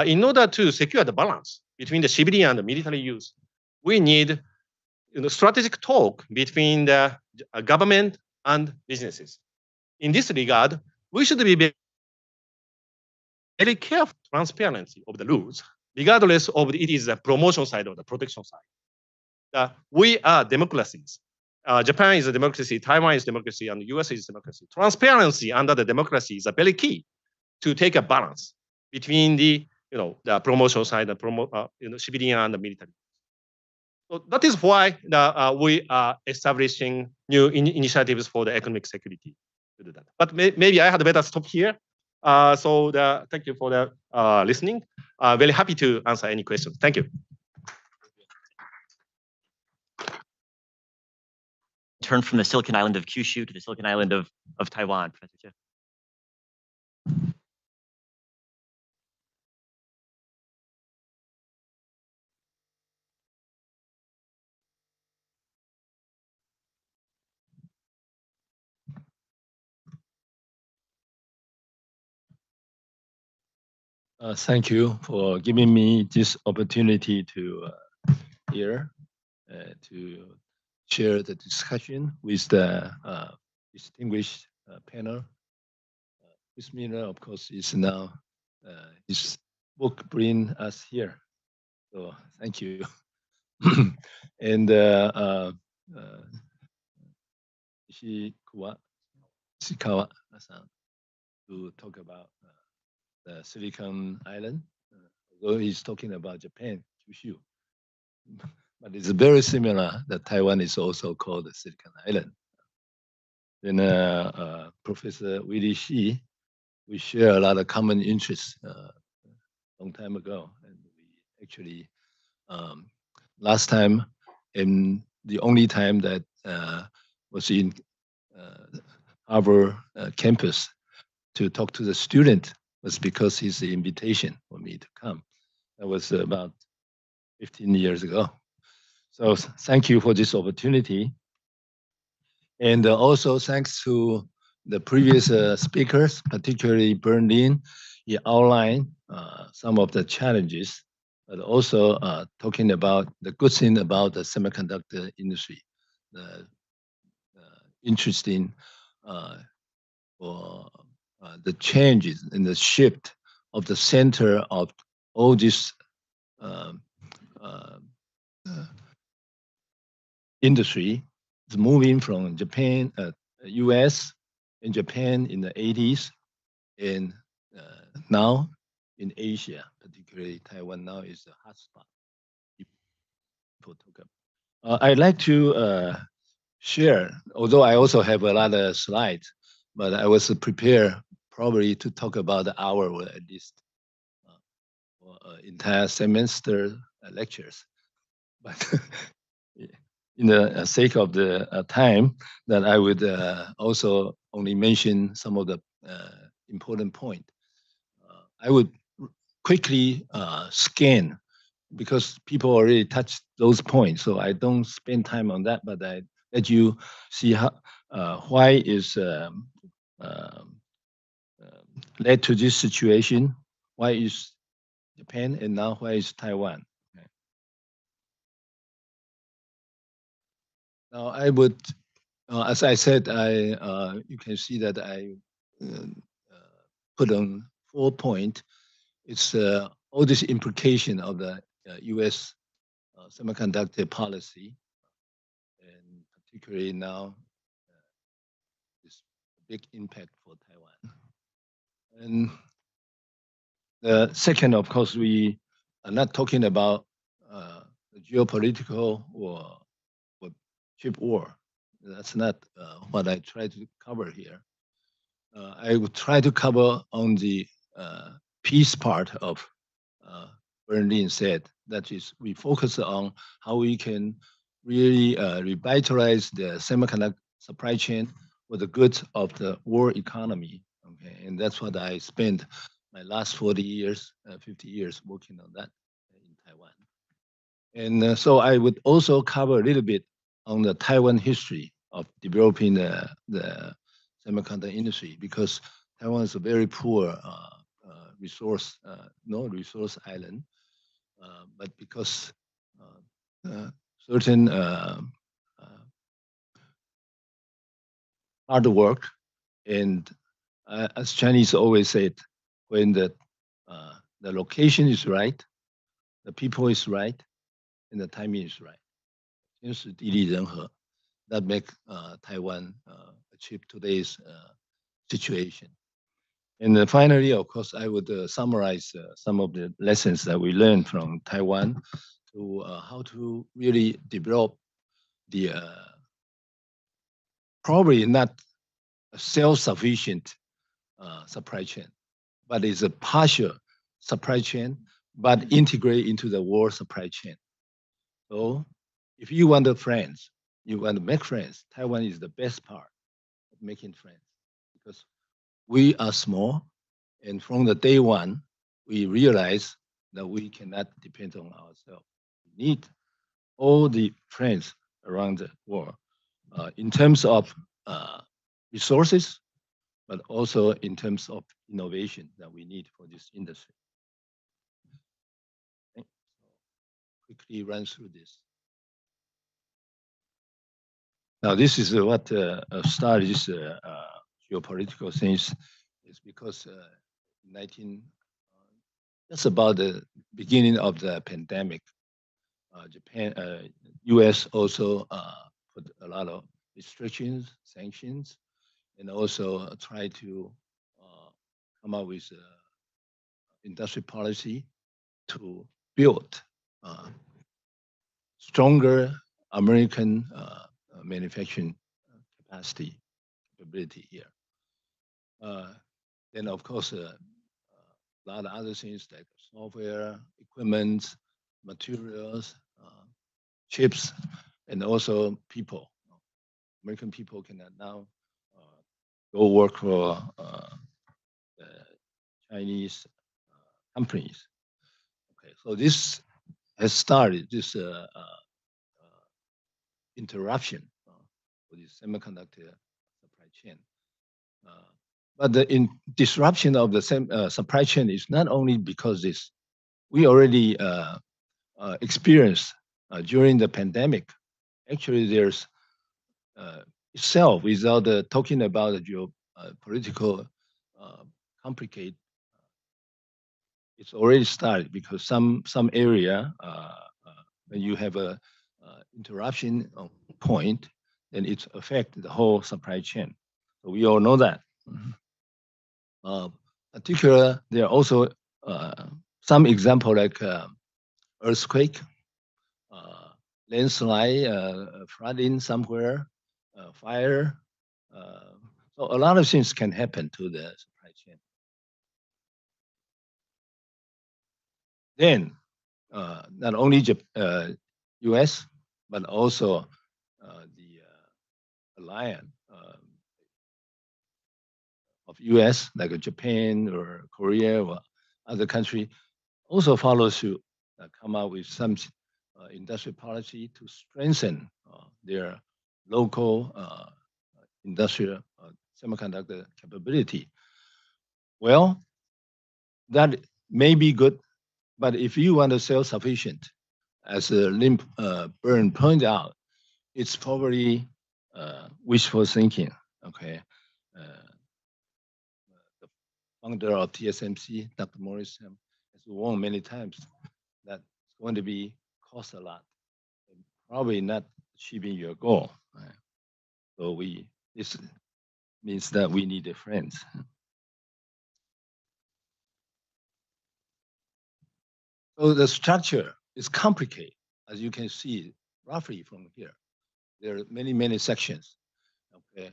in order to secure the balance between the civilian and the military use, we need strategic talk between the government and businesses. In this regard, we should be very careful transparency of the rules, regardless of it is the promotion side or the protection side. We are democracies. Japan is a democracy, Taiwan is a democracy, and the US is a democracy. Transparency under the democracy is a very key to take a balance between the promotion side and civilian and the military. So that is why we are establishing new initiatives for the economic security to do that. But maybe I had better stop here. Thank you for the listening. Very happy to answer any questions. Thank you. Turn from the Silicon Island of Kyushu to the Silicon Island of Taiwan, Professor Chiu. Thank you for giving me this opportunity to to share the discussion with the distinguished panel. Ms. Miller, of course, is now his book bring us here. So thank you. And Ishikawa-san to talk about the Silicon Island, although he's talking about Japan, Kyushu. But it's very similar that Taiwan is also called the Silicon Island. Then Professor Willie Shi, we share a lot of common interests long time ago. And we actually, last time, and the only time that was in Harvard campus to talk to the student was because he's the invitation for me to come. That was about 15 years ago. So thank you for this opportunity. And also thanks to the previous speakers, particularly Bernardine. He outlined some of the challenges, but also talking about the good thing about the semiconductor industry, the interesting for the changes in the shift of the center of all this industry is moving from Japan, US and Japan in the 80s, and now in Asia, particularly Taiwan now is a hotspot. I'd like to share, although I also have a lot of slides, but I was prepared probably to talk about the hour or at least entire semester lectures. But in the sake of the time, that I would also only mention some of the important points. I would quickly scan because people already touched those points, so I don't spend time on that, but I let you see how why is led to this situation, why is Japan, and now why is Taiwan. Okay. Now I would, as I said, you can see that I put on 4 points. It's all this implication of the U.S. Semiconductor policy, and particularly now this big impact for Taiwan. And the second, of course, we are not talking about the geopolitical or chip war. That's not what I try to cover here. I would try to cover on the peace part of Bernardine said, that is, we focus on how we can really revitalize the semiconductor supply chain for the good of the world economy. Okay, and that's what I spent my last 40 years, 50 years working on that in Taiwan. And so I would also cover a little bit on the Taiwan history of developing the semiconductor industry, because Taiwan is a very poor resource, no resource island, but because certain hard work and as Chinese always said, when the location is right, the people is right, and the timing is right. 天时地利人和 that make Taiwan achieve today's situation. And finally, of course, I would summarize some of the lessons that we learned from Taiwan to how to really develop the probably not a self-sufficient supply chain, but it's a partial supply chain, but integrate into the world supply chain. So if you want friends, you want to make friends, Taiwan is the best part of making friends because we are small, and from the day one, we realize that we cannot depend on ourselves. We need all the friends around the world in terms of resources, but also in terms of innovation that we need for this industry. Okay. So quickly run through this. Now, this is what started this geopolitical things is because just about the beginning of the pandemic, Japan, U.S. also put a lot of restrictions, sanctions, and also try to come up with industry policy to build stronger American manufacturing capability here. Then, of course, a lot of other things like software, equipment, materials, chips, and also people. American people can now go work for Chinese companies. Okay, so this has started this interruption for the semiconductor supply chain. But the disruption of the supply chain is not only because this. We already experienced during the pandemic. Actually, there's itself without talking about the geopolitical complicate. It's already started because some area when you have a interruption point, then it affects the whole supply chain. So we all know that. Particular, there are also some example like earthquake, landslide, flooding somewhere, fire. So a lot of things can happen to the supply chain. Then, not only U.S., but also the alliance of U.S., like Japan or Korea or other country, also follow suit, come out with some industrial policy to strengthen their local industrial semiconductor capability. Well, that may be good, but if you want to self-sufficient, as Lim Byrne pointed out, it's probably wishful thinking. Okay, the founder of TSMC, Dr. Morris, has warned many times that it's going to be cost a lot, and probably not achieving your goal. Right? So this means that we need a friend. So the structure is complicated, as you can see roughly from here. There are many sections. Okay,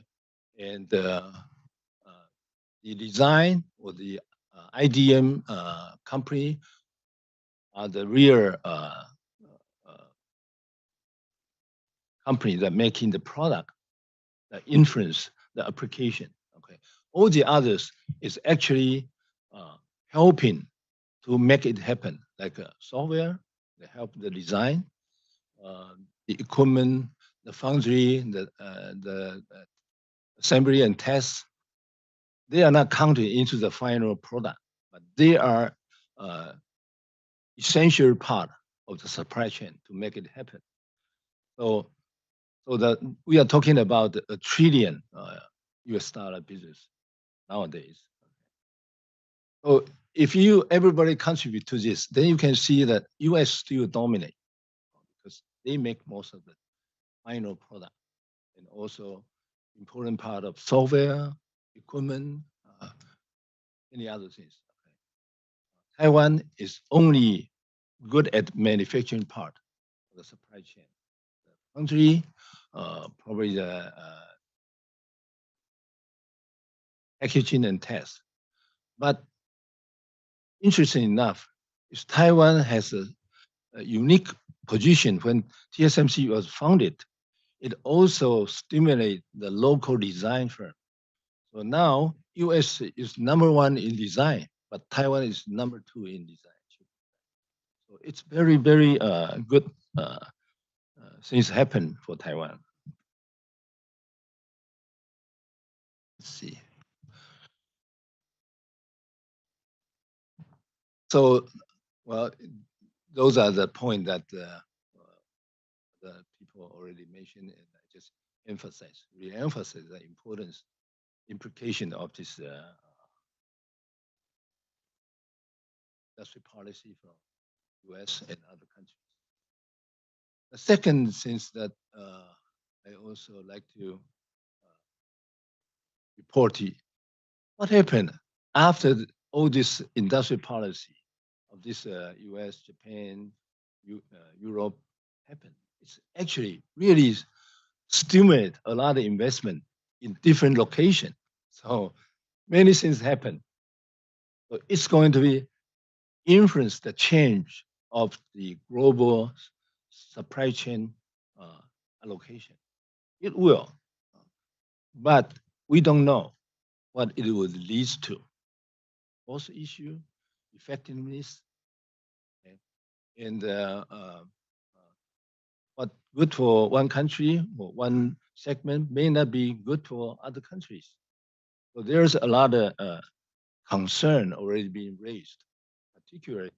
and the design or the IDM company are the real company that making the product that influence the application. Okay, all the others is actually helping to make it happen, like software, they help the design, the equipment, the foundry, the assembly and test. They are not counted into the final product, but they are essential part of the supply chain to make it happen. So that we are talking about $1 trillion US dollar business nowadays. So if everybody contribute to this, then you can see that US still dominate because they make most of the final product and also important part of software, equipment, any other things. Okay. Taiwan is only good at manufacturing part of the supply chain. The country, probably the packaging and test. But interesting enough, is Taiwan has a unique position. When TSMC was founded, it also stimulated the local design firm. So now US is #1 in design, but Taiwan is #2 in design. So it's very, very good things happen for Taiwan. Let's see. So, well, those are the point that the people already mentioned, and I just re-emphasize the importance, implication of this industry policy from US and other countries. The second thing that I also like to report what happened after all this industrial policy of this US, Japan, Europe happened. It's actually really stimulate a lot of investment in different locations. So many things happen. So it's going to be influence the change of the global supply chain allocation. It will, but we don't know what it will lead to. Also issue, effectiveness, okay? And what good for one country or one segment may not be good for other countries. So there's a lot of concern already being raised, particularly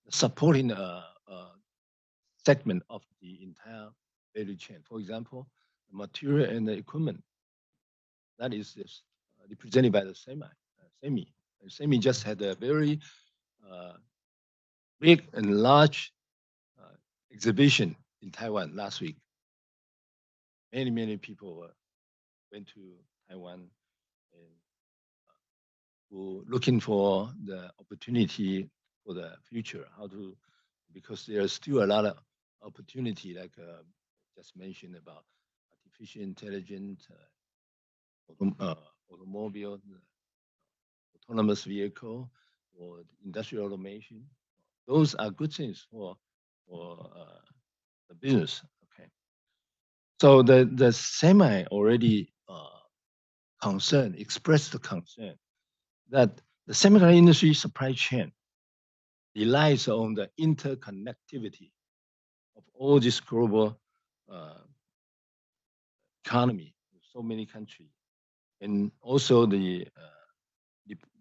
supporting a segment of the entire value chain. For example, the material and the equipment. That is represented by the Semi. Semi just had a very big and large exhibition in Taiwan last week. Many people went to Taiwan and were looking for the opportunity for the future, because there's still a lot of opportunity, like just mentioned about artificial intelligence, automobile, autonomous vehicle, or industrial automation. Those are good things for the business. Okay. So the Semi already expressed the concern that the semiconductor industry supply chain relies on the interconnectivity of all this global economy, so many countries, and also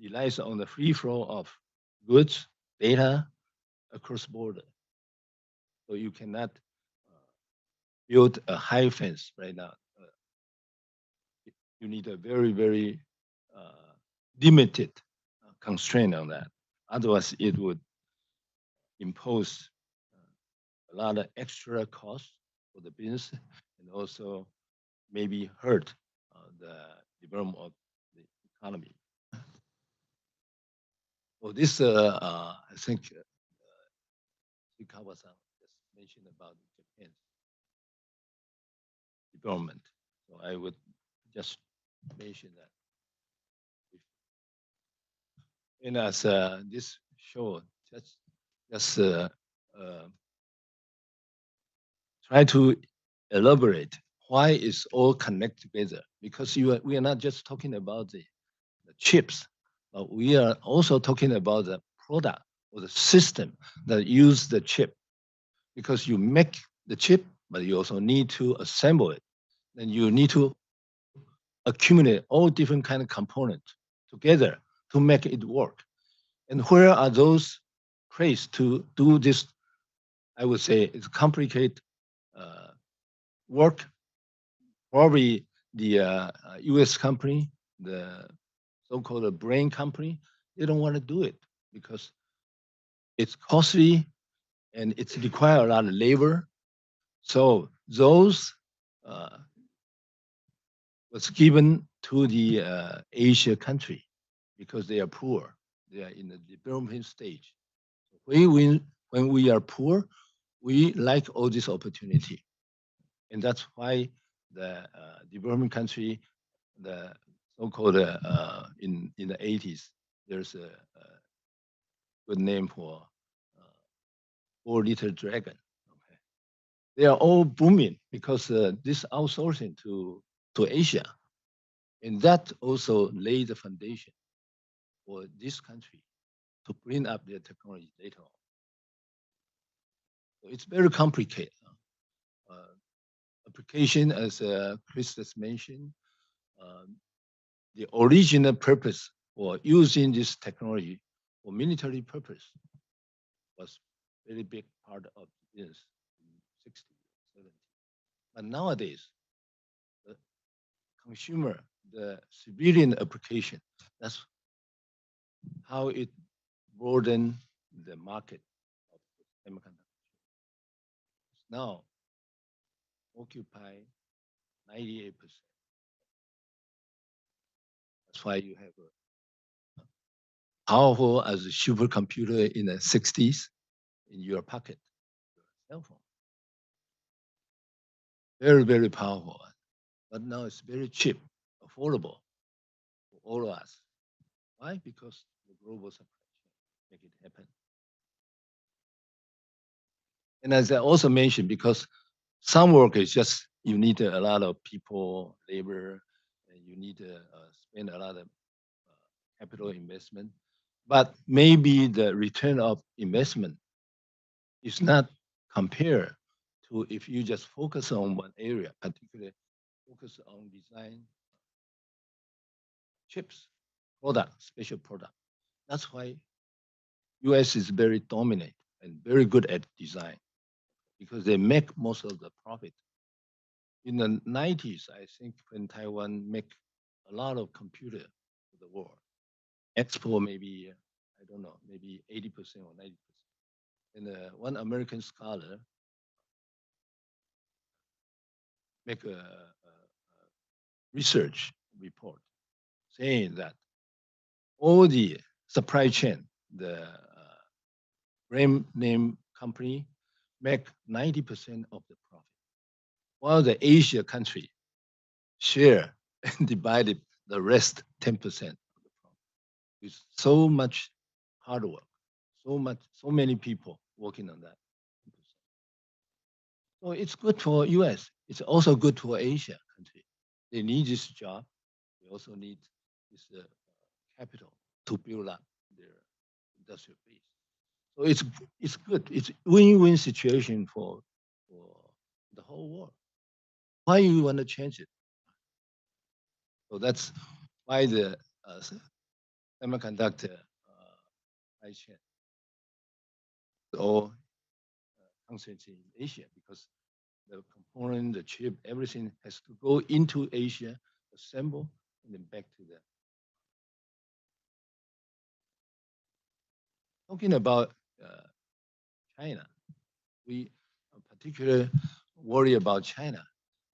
relies on the free flow of goods, data across border. So you cannot build a high fence right now. You need a very, very limited constraint on that. Otherwise, it would impose a lot of extra costs for the business and also maybe hurt the development of the economy. Well, this, I think, Ikawa-san just mentioned about Japan's development. So I would just mention that. And as this show, just try to elaborate why it's all connected together. Because we are not just talking about the chips, but we are also talking about the product or the system that use the chip. Because you make the chip, but you also need to assemble it. Then you need to accumulate all different kind of components together to make it work. And where are those placed to do this? I would say it's complicated work. Probably the U.S. company, the so-called brain company, they don't want to do it because it's costly and it's require a lot of labor. So those was given to the Asia country because they are poor. They are in the development stage. When we are poor, we like all this opportunity. And that's why the development country, the so-called in the 80s, there's a good name for four-liter dragon. Okay. They are all booming because this outsourcing to Asia. And that also laid the foundation for this country to bring up their technology later on. So it's very complicated. Application, as Chris has mentioned, the original purpose for using this technology for military purpose was very big part of this in 60s, 70s. But nowadays, the consumer, the civilian application, that's how it broadened the market of semiconductors. Now occupy 98%. That's why you have a powerful as a supercomputer in the 60s in your pocket, your cell phone. Very, very powerful. But now it's very cheap, affordable for all of us. Why? Because the global supply chain make it happen. And as I also mentioned, because some work is just you need a lot of people, labor, and you need to spend a lot of capital investment. But maybe the return of investment is not compared to if you just focus on one area, particularly focus on design chips, product, special product. That's why US is very dominant and very good at design because they make most of the profit. In the 90s, I think when Taiwan make a lot of computer for the world, export maybe, I don't know, maybe 80% or 90%. And one American scholar make a research report saying that all the supply chain, the brand name company make 90% of the profit, while the Asia country share and divided the rest 10% of the profit. With so much hard work, so many people working on that. So it's good for US. It's also good for Asia country. They need this job. They also need this capital to build up their industrial base. So it's good. It's win-win situation for the whole world. Why you want to change it? So that's why the semiconductor supply chain all concentrated in Asia because the component, the chip, everything has to go into Asia, assemble, and then back to them. Talking about China, we particularly worry about China.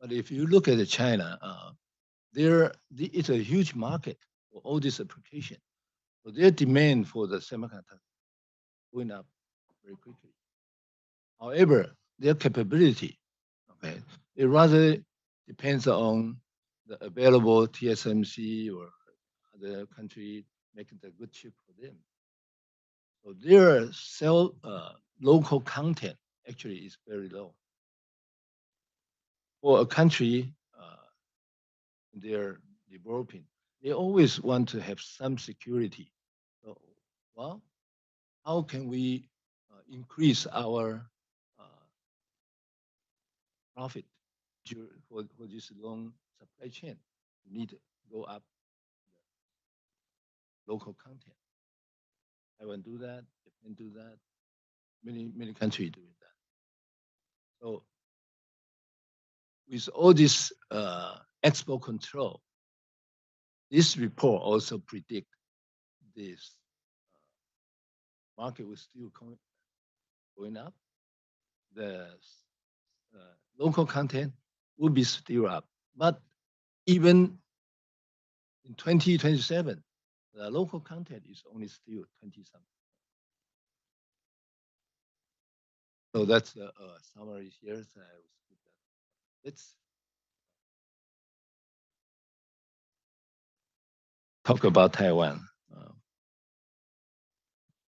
But if you look at China, it's a huge market for all this application. So their demand for the semiconductor going up very quickly. However, their capability, okay, it rather depends on the available TSMC or other country making the good chip for them. So their local content actually is very low. For a country they're developing, they always want to have some security. So, well, how can we increase our profit for this long supply chain? We need to go up the local content. Taiwan do that, Japan do that, many countries doing that. So with all this export control, this report also predict this market will still going up. The local content will be still up, but even in 2027, the local content is only still 20 something. So that's a summary here. So I will skip that. Let's talk about Taiwan.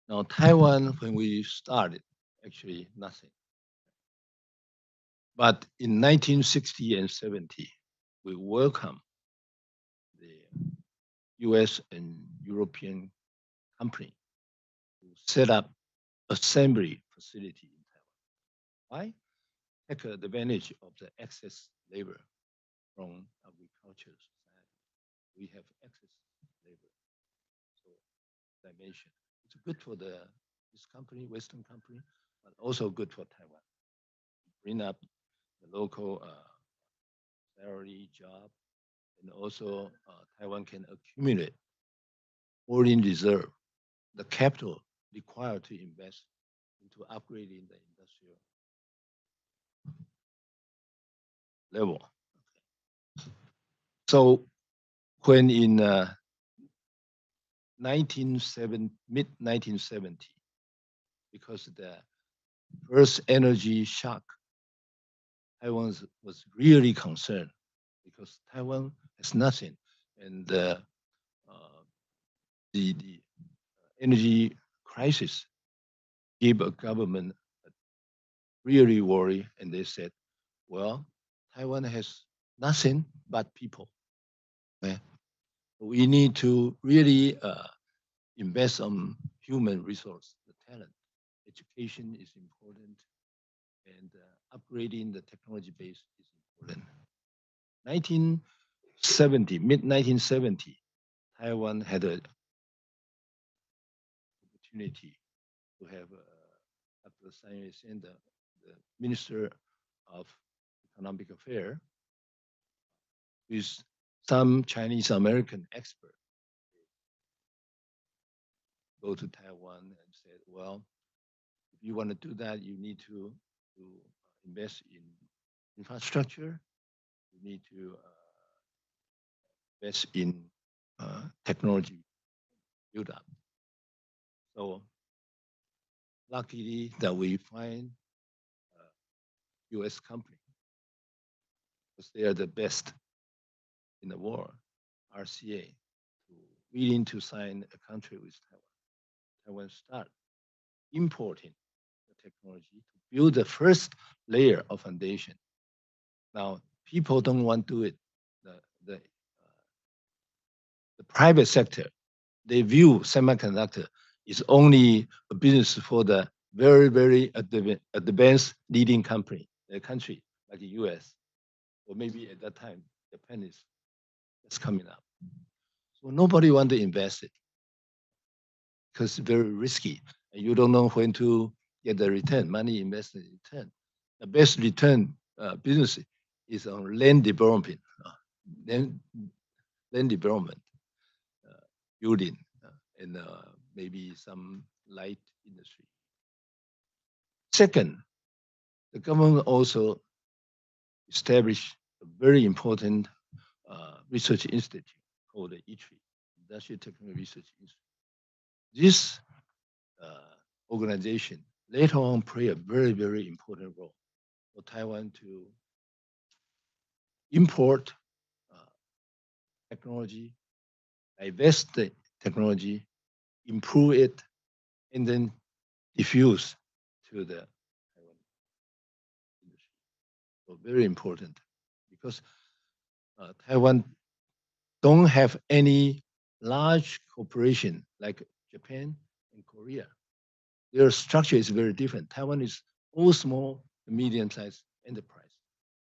Now, Taiwan, when we started, actually nothing. But in 1960 and 70, we welcome the US and European company to set up assembly facility in Taiwan. Why? Take advantage of the excess labor from agriculture society. We have excess labor. So dimension. It's good for this company, Western company, but also good for Taiwan. Bring up the local salary job, and also Taiwan can accumulate foreign reserve, the capital required to invest into upgrading the industrial level. Okay. So when in mid 1970, because the first energy shock, Taiwan was really concerned because Taiwan has nothing, and the energy crisis gave a government really worry, and they said, well, Taiwan has nothing but people. Okay? We need to really invest on human resource, the talent. Education is important, and upgrading the technology base is important. 1970, mid 1970, Taiwan had an opportunity to have Dr. Sun Yat-sen, the Minister of Economic Affairs, with some Chinese American expert go to Taiwan and said, well, if you want to do that, you need to invest in infrastructure, you need to invest in technology build up. So luckily that we find US company, because they are the best in the world, RCA, willing to sign a contract with Taiwan. Taiwan start importing the technology to build the first layer of foundation. Now, people don't want to do it. The private sector, they view semiconductor is only a business for the very, very advanced leading country like the US, or maybe at that time, Japan is just coming up. So nobody want to invest it because it's very risky. And you don't know when to get the return, money invested in return. The best return business is on land development, land development, building, and maybe some light industry. Second, the government also established a very important research institute called the ITRI, Industrial Technology Research Institute. This organization later on played a very, very important role for Taiwan to import technology, divest the technology, improve it, and then diffuse to the Taiwan industry. So very important because Taiwan don't have any large corporation like Japan and Korea. Their structure is very different. Taiwan is all small and medium-sized enterprise.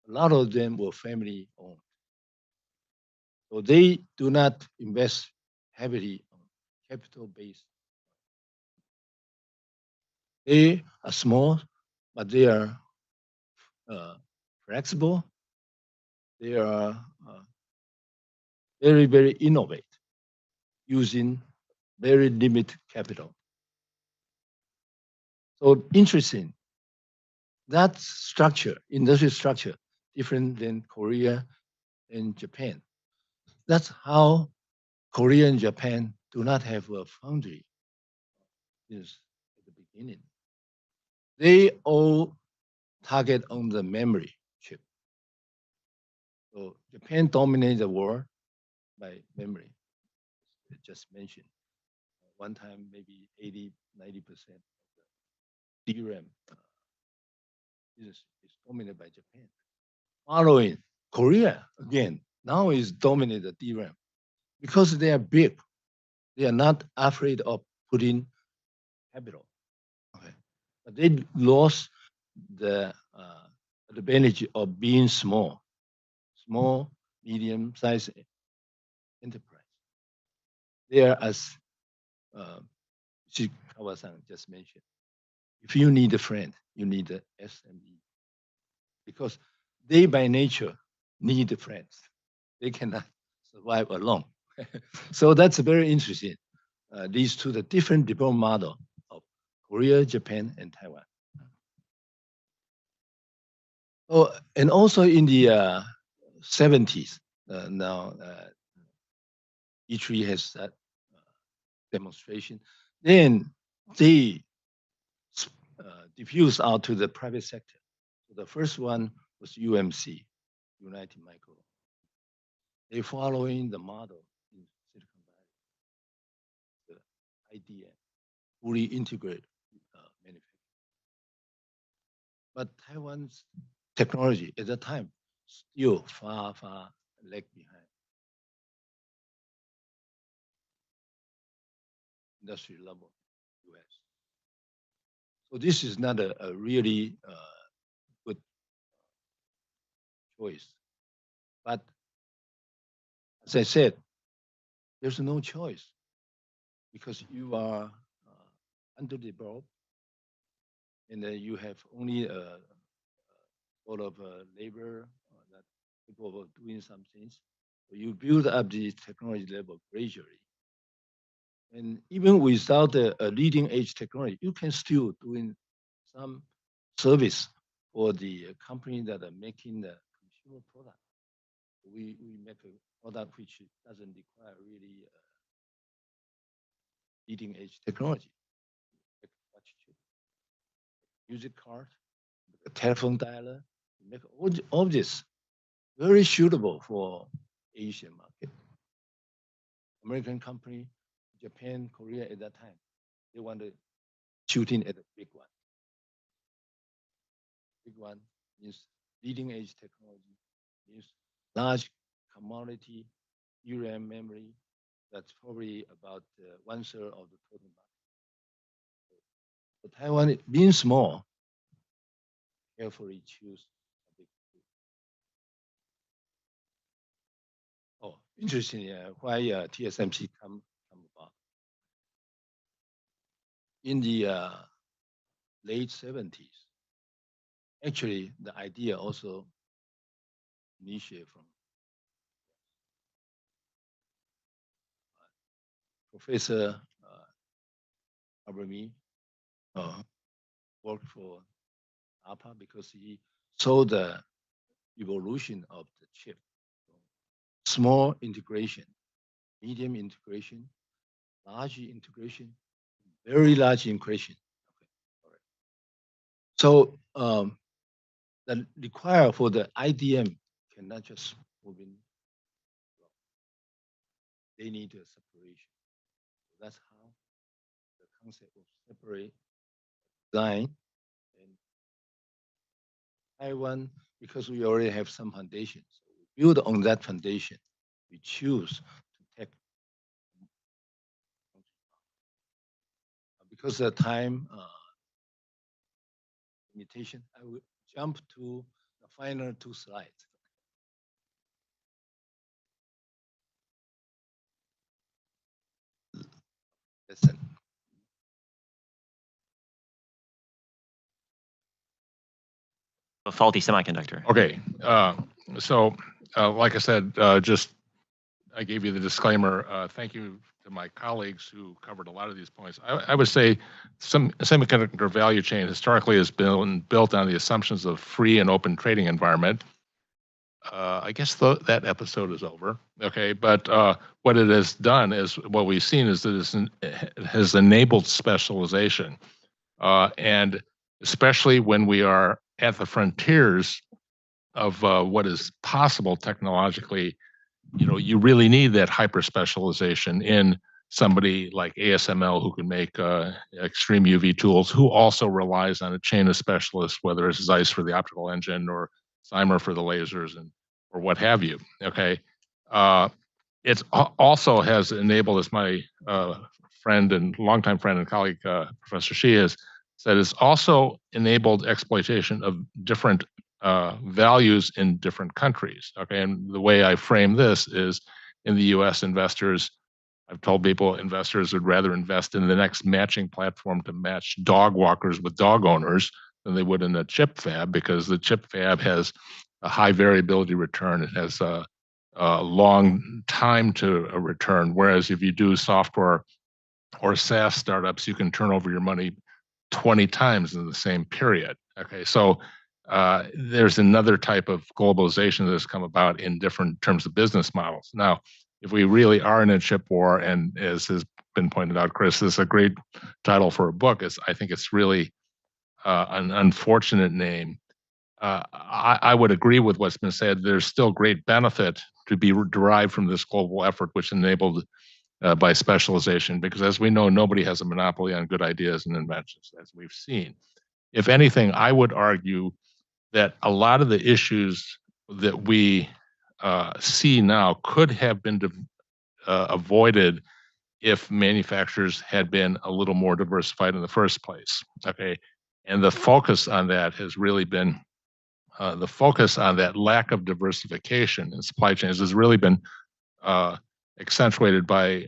A lot of them were family-owned. So they do not invest heavily on capital-based They are small, but they are flexible. They are very, very innovative, using very limited capital. So interesting. That structure, industry structure, different than Korea and Japan. That's how Korea and Japan do not have a foundry since at the beginning. They all target on the memory chip. So Japan dominates the world by memory. I just mentioned one time maybe 80, 90% of the DRAM is dominated by Japan. Following Korea again, now is dominated DRAM because they are big. They are not afraid of putting capital. Okay, but they lost the advantage of being small, medium-sized enterprise. They are as Shikawa-san just mentioned. If you need a friend, you need a SME because they by nature need friends. They cannot survive alone. So that's very interesting. Leads to the different development model of Korea, Japan, and Taiwan. Oh, and also in the 70s, now E3 has that demonstration. Then they diffuse out to the private sector. So the first one was UMC, United Micro. They following the model in Silicon Valley, the IDM, fully integrated manufacturing. But Taiwan's technology at the time still far, far lag behind industry level US. So this is not a really good choice. But as I said, there's no choice because you are underdeveloped and you have only a sort of labor that people are doing some things. So you build up the technology level gradually. And even without a leading edge technology, you can still doing some service for the company that are making the consumer product. We make a product which doesn't require really leading edge technology. Like watch chip, music card, a telephone dialer, make all this very suitable for Asian market. American company, Japan, Korea at that time, they wanted shooting at a big one. Big one means leading edge technology, means large commodity DRAM memory. That's probably about 1/3 of the total market. So Taiwan, being small, carefully choose a big two. Oh, interesting. Why TSMC come about? In the late 70s, actually, the idea also initiated from Professor Abrami, worked for APA because he saw the evolution of the chip. Small integration, medium integration, large integration, very large integration. Okay, all right. So the require for the IDM cannot just move in. They need a separation. So that's how the concept of separate design and Taiwan, because we already have some foundations. So we build on that foundation. We choose to take because of the time limitation, I will jump to the final two slides. Listen. A faulty semiconductor. Okay, like I said, I gave you the disclaimer. Thank you to my colleagues who covered a lot of these points. I would say some semiconductor value chain historically has been built on the assumptions of free and open trading environment. I guess that episode is over. Okay, but what it has done is what we've seen is that it has enabled specialization, and especially when we are at the frontiers of what is possible technologically, you really need that hyper specialization in somebody like ASML who can make extreme UV tools, who also relies on a chain of specialists, whether it's Zeiss for the optical engine or Cymer for the lasers or what have you. Okay, it also has enabled, as my friend and longtime friend and colleague Professor Shi has said, it's also enabled exploitation of different values in different countries. Okay, and the way I frame this is, in the U.S., I've told people investors would rather invest in the next matching platform to match dog walkers with dog owners than they would in a chip fab, because the chip fab has a high variability return. It has a long time to a return, whereas if you do software or SaaS startups, you can turn over your money 20 times in the same period. Okay, so there's another type of globalization that has come about in different terms of business models. Now, if we really are in a chip war, and as has been pointed out, Chris, this is a great title for a book. I think it's really an unfortunate name. I would agree with what's been said. There's still great benefit to be derived from this global effort, which enabled by specialization, because as we know, nobody has a monopoly on good ideas and inventions, as we've seen. If anything, I would argue that a lot of the issues that we see now could have been avoided if manufacturers had been a little more diversified in the first place. Okay, and the focus on that has really been the focus on that lack of diversification in supply chains has really been accentuated by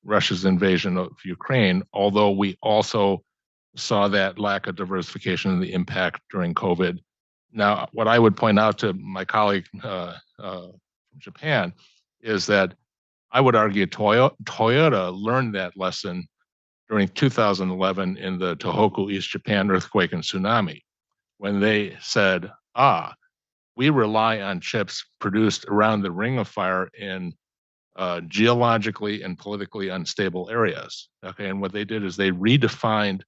Russia's invasion of Ukraine, although we also saw that lack of diversification and the impact during COVID. Now, what I would point out to my colleague from Japan is that I would argue Toyota learned that lesson during 2011 in the Tohoku, East Japan earthquake and tsunami, when they said, we rely on chips produced around the ring of fire in geologically and politically unstable areas. Okay, and what they did is they redefined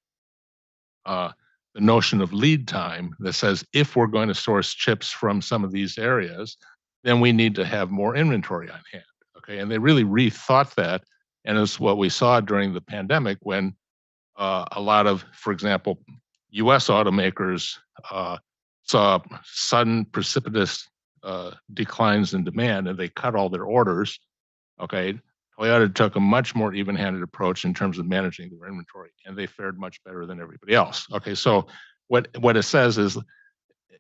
the notion of lead time that says, if we're going to source chips from some of these areas, then we need to have more inventory on hand. Okay, and they really rethought that, and it's what we saw during the pandemic when a lot of, for example, U.S. automakers saw sudden precipitous declines in demand, and they cut all their orders. Okay, Toyota took a much more even-handed approach in terms of managing their inventory, and they fared much better than everybody else. Okay, so what it says is,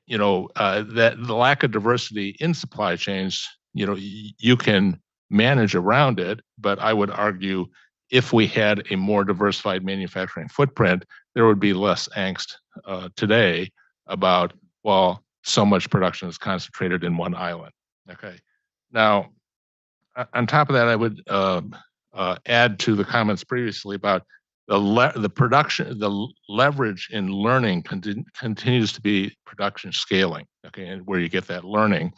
that the lack of diversity in supply chains, you can manage around it, but I would argue if we had a more diversified manufacturing footprint, there would be less angst today about, well, so much production is concentrated in one island. Okay, now, on top of that, I would add to the comments previously about the production, the leverage in learning continues to be production scaling. Okay, and where you get that learning,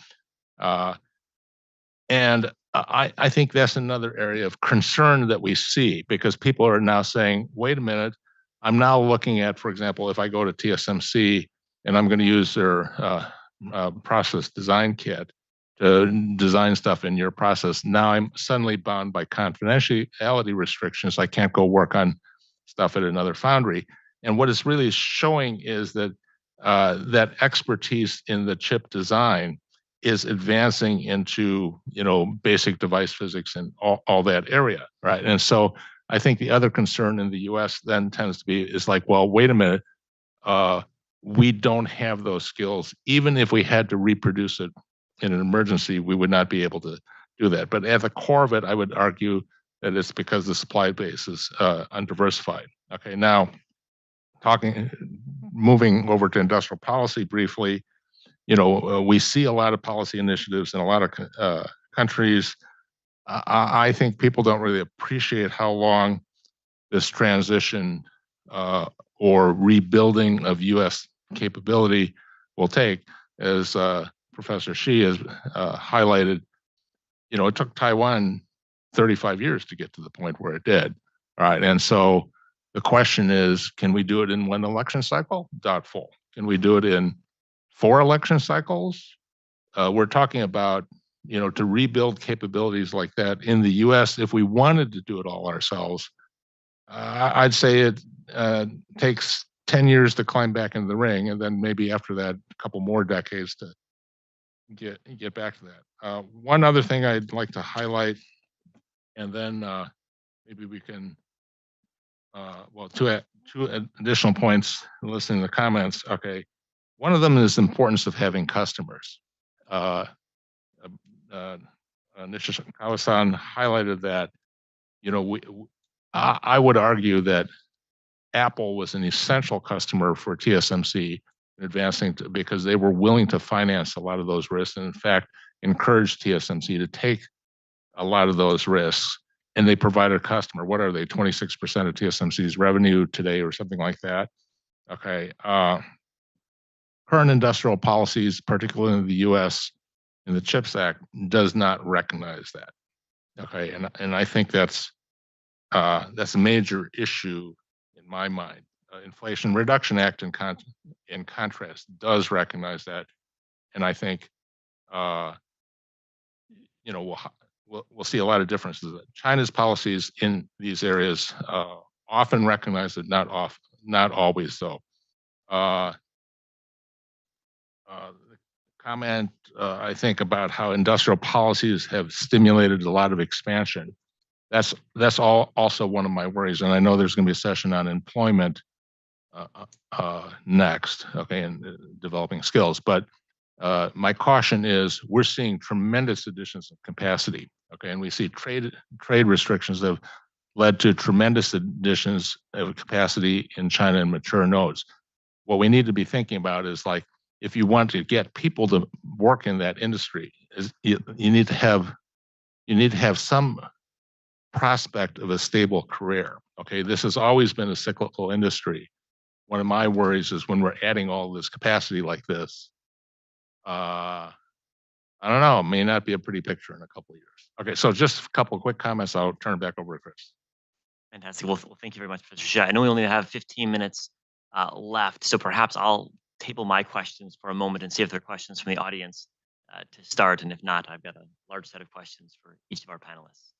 and I think that's another area of concern that we see, because people are now saying, wait a minute, I'm now looking at, for example, if I go to TSMC and I'm going to use their process design kit to design stuff in your process, now I'm suddenly bound by confidentiality restrictions. I can't go work on stuff at another foundry. And what it's really showing is that that expertise in the chip design is advancing into, basic device physics and all that area, right? And so I think the other concern in the U.S. then tends to be is like, well, wait a minute, we don't have those skills. Even if we had to reproduce it in an emergency, we would not be able to do that. But at the core of it, I would argue that it's because the supply base is undiversified. Okay, now moving over to industrial policy briefly, we see a lot of policy initiatives in a lot of countries. I think people don't really appreciate how long this transition or rebuilding of U.S. capability will take. As Professor Shi has highlighted, it took Taiwan 35 years to get to the point where it did. All right, and so the question is, can we do it in one election cycle? Doubtful. Can we do it in 4 election cycles? We're talking about, to rebuild capabilities like that in the U.S. If we wanted to do it all ourselves, I'd say it takes 10 years to climb back into the ring, and then maybe after that, a couple more decades to get back to that. One other thing I'd like to highlight, and then maybe we can, two additional points listening to the comments. Okay, one of them is the importance of having customers. Nishikawa-san highlighted that, I would argue that Apple was an essential customer for TSMC in advancing because they were willing to finance a lot of those risks, and in fact, encouraged TSMC to take a lot of those risks. And they provided a customer. What are they? 26% of TSMC's revenue today, or something like that. Okay. Current industrial policies, particularly in the U.S. in the CHIPS Act, does not recognize that. Okay, and I think that's a major issue in my mind. Inflation Reduction Act, in contrast, does recognize that, and I think we'll see a lot of differences. China's policies in these areas often recognize it, not always so. Comment, I think, about how industrial policies have stimulated a lot of expansion. That's also one of my worries, and I know there's going to be a session on employment next, okay, and developing skills. But my caution is we're seeing tremendous additions of capacity, okay, and we see trade restrictions that have led to tremendous additions of capacity in China and mature nodes. What we need to be thinking about is, like, if you want to get people to work in that industry, you need to have some prospect of a stable career. Okay, this has always been a cyclical industry. One of my worries is when we're adding all this capacity like this, I don't know, it may not be a pretty picture in a couple of years. Okay, so just a couple of quick comments. I'll turn it back over to Chris. Fantastic. Well, thank you very much, Professor Xia. I know we only have 15 minutes left, so perhaps I'll table my questions for a moment and see if there are questions from the audience to start. And if not, I've got a large set of questions for each of our panelists.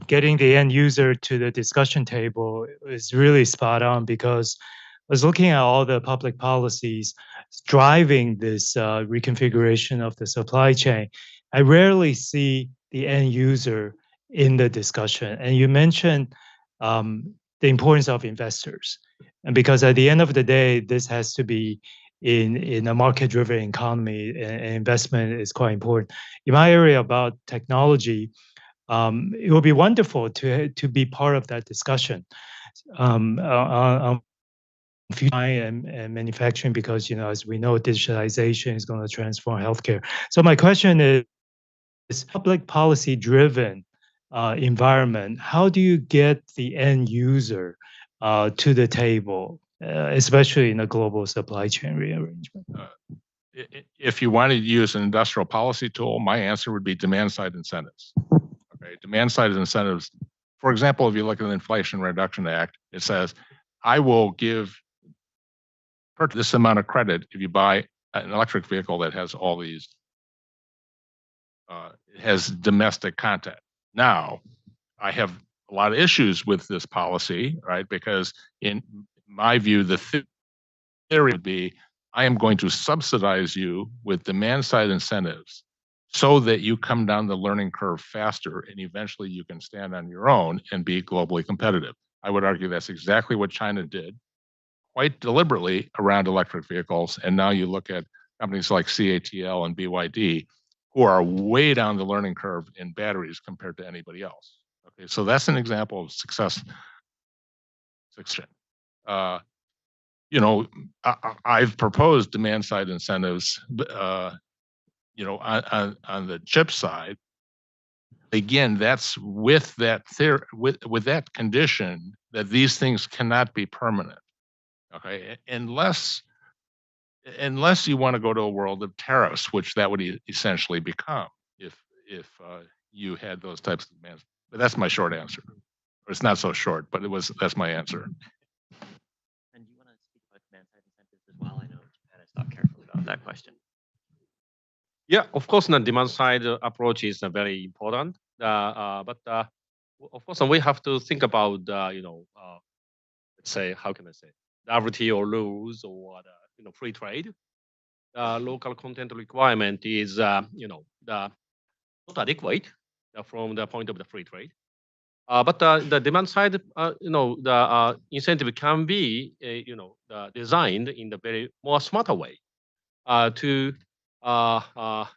Getting the end user to the discussion table is really spot on, because I was looking at all the public policies driving this reconfiguration of the supply chain. I rarely see the end user in the discussion. And you mentioned the importance of investors. And because at the end of the day, this has to be in a market-driven economy, and investment is quite important. In my area about technology, it would be wonderful to be part of that discussion on future and manufacturing, because as we know, digitalization is going to transform healthcare. So my question is public policy driven environment, how do you get the end user to the table, especially in a global supply chain rearrangement? If you wanted to use an industrial policy tool, my answer would be demand-side incentives. Okay, demand-side incentives. For example, if you look at the Inflation Reduction Act, it says, I will give this amount of credit if you buy an electric vehicle that has all these, has domestic content. Now, I have a lot of issues with this policy, right? Because in my view, the theory would be, I am going to subsidize you with demand-side incentives so that you come down the learning curve faster, and eventually you can stand on your own and be globally competitive. I would argue that's exactly what China did quite deliberately around electric vehicles. And now you look at companies like CATL and BYD, who are way down the learning curve in batteries compared to anybody else. Okay, so that's an example of success. You know, I've proposed demand side incentives, you know, on the chip side. Again, that's with that with that condition that these things cannot be permanent. Okay, unless you want to go to a world of tariffs, which that would essentially become if you had those types of demands. But that's my short answer. Or it's not so short, but that's my answer. And do you want to speak about demand side incentives as well? I know Japan has thought carefully about that question. Yeah, of course, the demand side approach is very important. But of course, we have to think about, you know, let's say, how can I say, the WTO rules or the, you know, free trade. Local content requirement is, you know, not adequate from the point of the free trade. But the demand side, you know, the incentive can be, you know, designed in the very more smarter way to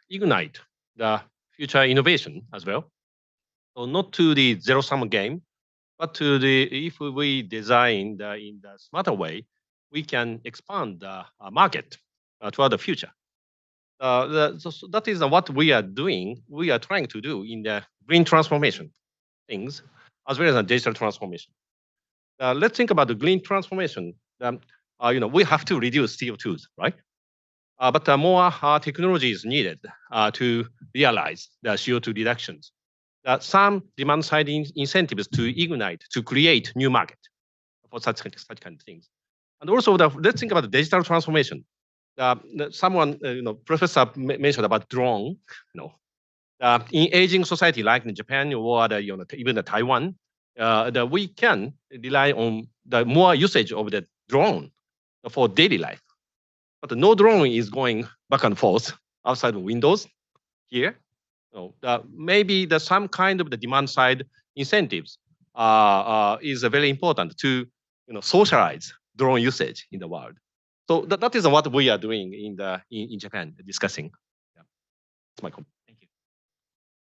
ignite the future innovation as well. So not to the zero-sum game, but to the if we design in the smarter way, we can expand the market toward the future. So that is what we are doing. We are trying to do in the green transformation things, as well as the digital transformation. Let's think about the green transformation. You know, we have to reduce CO2s, right? But more technology is needed to realize the CO2 reductions. Some demand side incentives to ignite, to create new market for such kind of things. And also, let's think about the digital transformation. Someone, you know, professor mentioned about drone. You know, in aging society like in Japan or the, you know, even the Taiwan, we can rely on the more usage of the drone for daily life. But no drone is going back and forth outside the windows here. So maybe some kind of the demand side incentives is very important to, you know, socialize drone usage in the world. So that is what we are doing in Japan, discussing. Yeah. That's my comment. Thank you.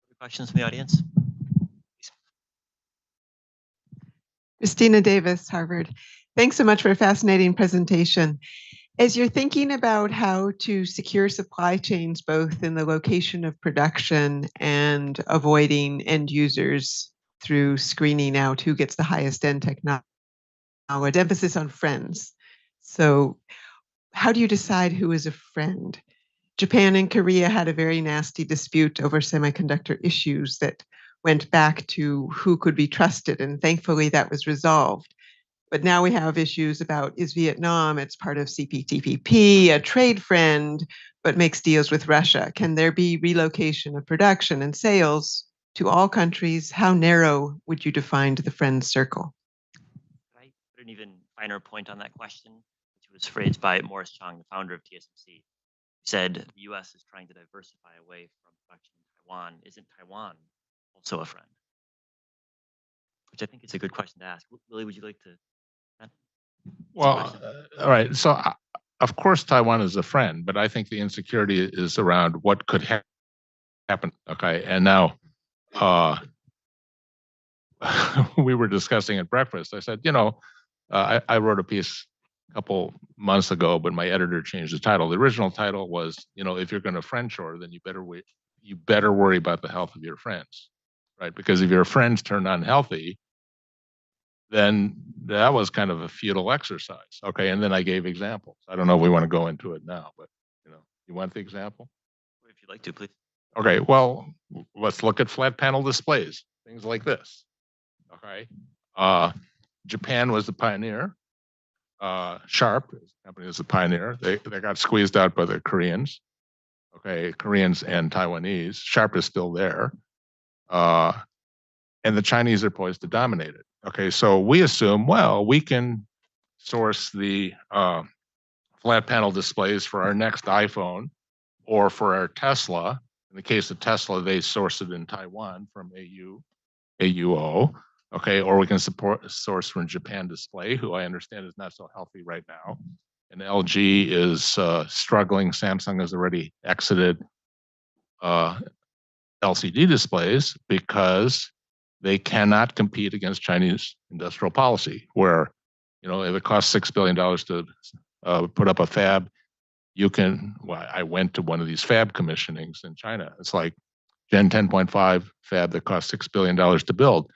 Other questions from the audience? Christina Davis, Harvard. Thanks so much for a fascinating presentation. As you're thinking about how to secure supply chains, both in the location of production and avoiding end users through screening out who gets the highest end technology, with emphasis on friends. So how do you decide who is a friend? Japan and Korea had a very nasty dispute over semiconductor issues that went back to who could be trusted, and thankfully that was resolved. But now we have issues about, is Vietnam, it's part of CPTPP, a trade friend, but makes deals with Russia? Can there be relocation of production and sales to all countries? How narrow would you define the friend circle? Can I put an even finer point on that question, which was phrased by Morris Chang, the founder of TSMC? He said the US is trying to diversify away from production in Taiwan. Isn't Taiwan also a friend? Which I think is a good question to ask. Willie, would you like to? Well, all right. So, of course, Taiwan is a friend, but I think the insecurity is around what could happen. Okay, and now we were discussing at breakfast. I said, you know, I wrote a piece a couple months ago, but my editor changed the title. The original title was, you know, if you're going to friendshore, then you better worry about the health of your friends, right? Because if your friends turn unhealthy, then that was kind of a futile exercise. Okay, and then I gave examples. I don't know if we want to go into it now, but you know, you want the example? If you'd like to, please. Okay, well, let's look at flat panel displays, things like this. Okay, Japan was the pioneer. Sharp, the company was the pioneer. They got squeezed out by the Koreans. Okay, Koreans and Taiwanese. Sharp is still there. And the Chinese are poised to dominate it. Okay, so we assume, well, we can source the flat panel displays for our next iPhone or for our Tesla. In the case of Tesla, they source it in Taiwan from AUO. Okay, or we can source from Japan Display, who I understand is not so healthy right now. And LG is struggling. Samsung has already exited. LCD displays because they cannot compete against Chinese industrial policy, where, if it costs $6 billion to put up a fab, I went to one of these fab commissionings in China. It's like Gen 10.5 fab that cost $6 billion to build.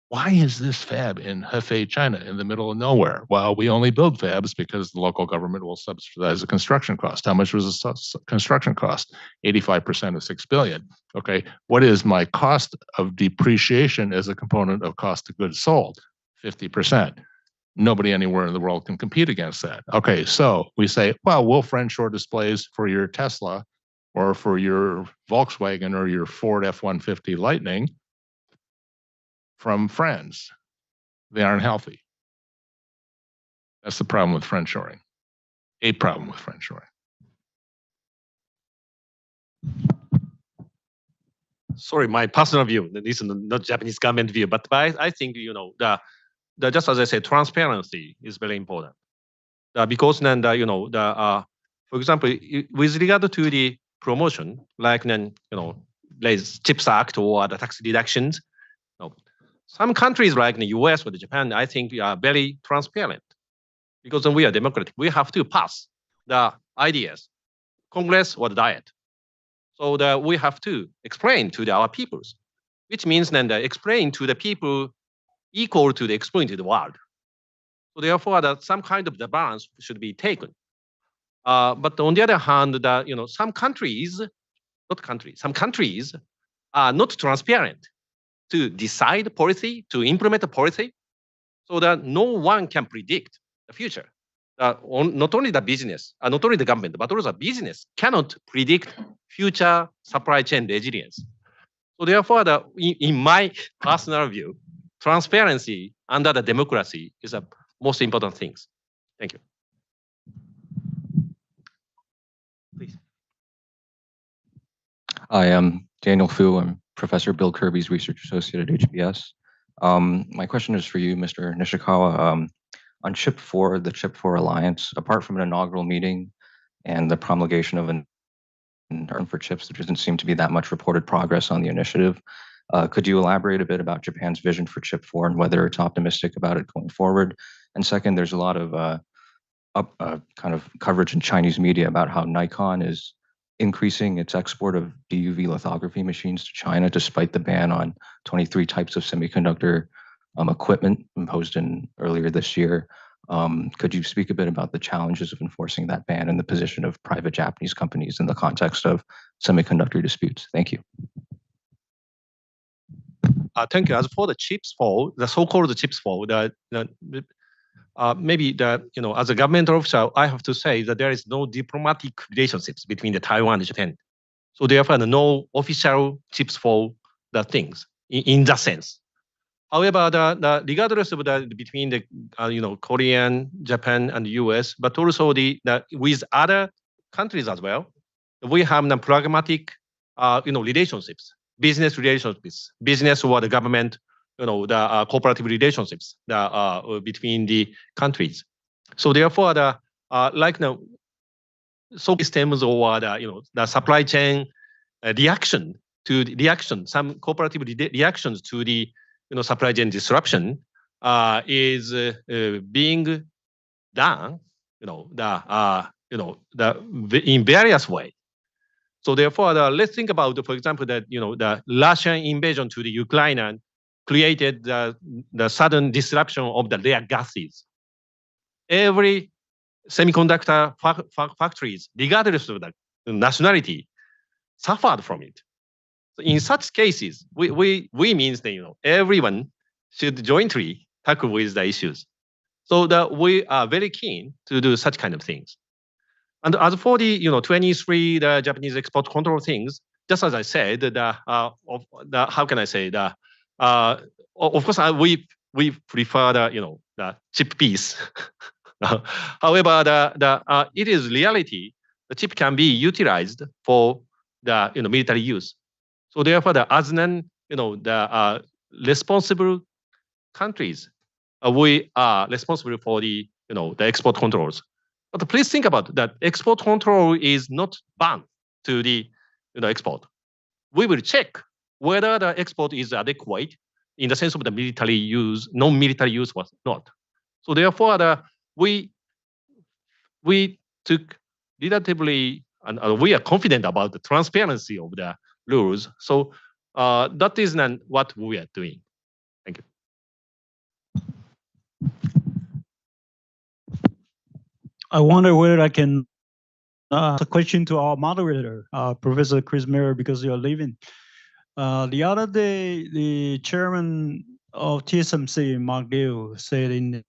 Why is this fab in Hefei, China, in the middle of nowhere? Well, we only build fabs because the local government will subsidize the construction cost. How much was the construction cost? 85% of $6 billion. Okay, what is my cost of depreciation as a component of cost of goods sold? 50%. Nobody anywhere in the world can compete against that. Okay, so we say, well, we'll friendshore displays for your Tesla or for your Volkswagen or your Ford F-150 Lightning from friends. They aren't healthy. That's the problem with friendshoring. A problem with friendshoring. Sorry, my personal view. This is not Japanese government view, but I think just as I said, transparency is very important. Because then for example, with regard to the promotion, like then there's CHIPS Act or the tax deductions. Some countries like the US or Japan, I think, are very transparent because we are democratic. We have to pass the ideas, Congress or the Diet. So that we have to explain to our peoples, which means then explain to the people equal to the explain to the world. So therefore, some kind of the balance should be taken. But on the other hand, some countries are not transparent to decide policy, to implement the policy, so that no one can predict the future. Not only the business, not only the government, but also business cannot predict future supply chain resilience. So therefore, in my personal view, transparency under the democracy is the most important things. Thank you. Please. Hi, I'm Daniel Fu. I'm Professor Bill Kirby's Research Associate at HBS. My question is for you, Mr. Nishikawa. On Chip 4, the Chip 4 Alliance, apart from an inaugural meeting and the promulgation of an for chips, there doesn't seem to be that much reported progress on the initiative. Could you elaborate a bit about Japan's vision for Chip 4 and whether it's optimistic about it going forward? And second, there's a lot of kind of coverage in Chinese media about how Nikon is increasing its export of DUV lithography machines to China, despite the ban on 23 types of semiconductor equipment imposed earlier this year. Could you speak a bit about the challenges of enforcing that ban and the position of private Japanese companies in the context of semiconductor disputes? Thank you. Thank you. As for the chips fall, the so-called chips fall, maybe as a government officer, I have to say that there is no diplomatic relationships between the Taiwan and Japan. So therefore, no official chips fall the things in that sense. However, regardless of between the Korean, Japan, and the US, but also with other countries as well, we have the pragmatic relationships, business relationships, business or the government, the cooperative relationships between the countries. So therefore, like systems or the supply chain some cooperative reactions to the supply chain disruption is being done, in various ways. So therefore, let's think about, for example, that the Russian invasion to the Ukraine created the sudden disruption of the rare gases. Every semiconductor factories, regardless of the nationality, suffered from it. So in such cases, we means that everyone should jointly tackle with the issues. So that we are very keen to do such kind of things. And as for the 23 the Japanese export control things, just as I said, how can I say that? Of course, we prefer the chip piece. However, it is reality. The chip can be utilized for the military use. So therefore, the ASEAN, the responsible countries, we are responsible for the export controls. But please think about that. Export control is not bound to the export. We will check whether the export is adequate in the sense of the military use, non-military use was not. So therefore, we took relatively, and we are confident about the transparency of the rules. So that is what we are doing. Thank you. I wonder whether I can ask a question to our moderator, Professor Chris Miller, because you're leaving. The other day, the chairman of TSMC, Mark Liu, said in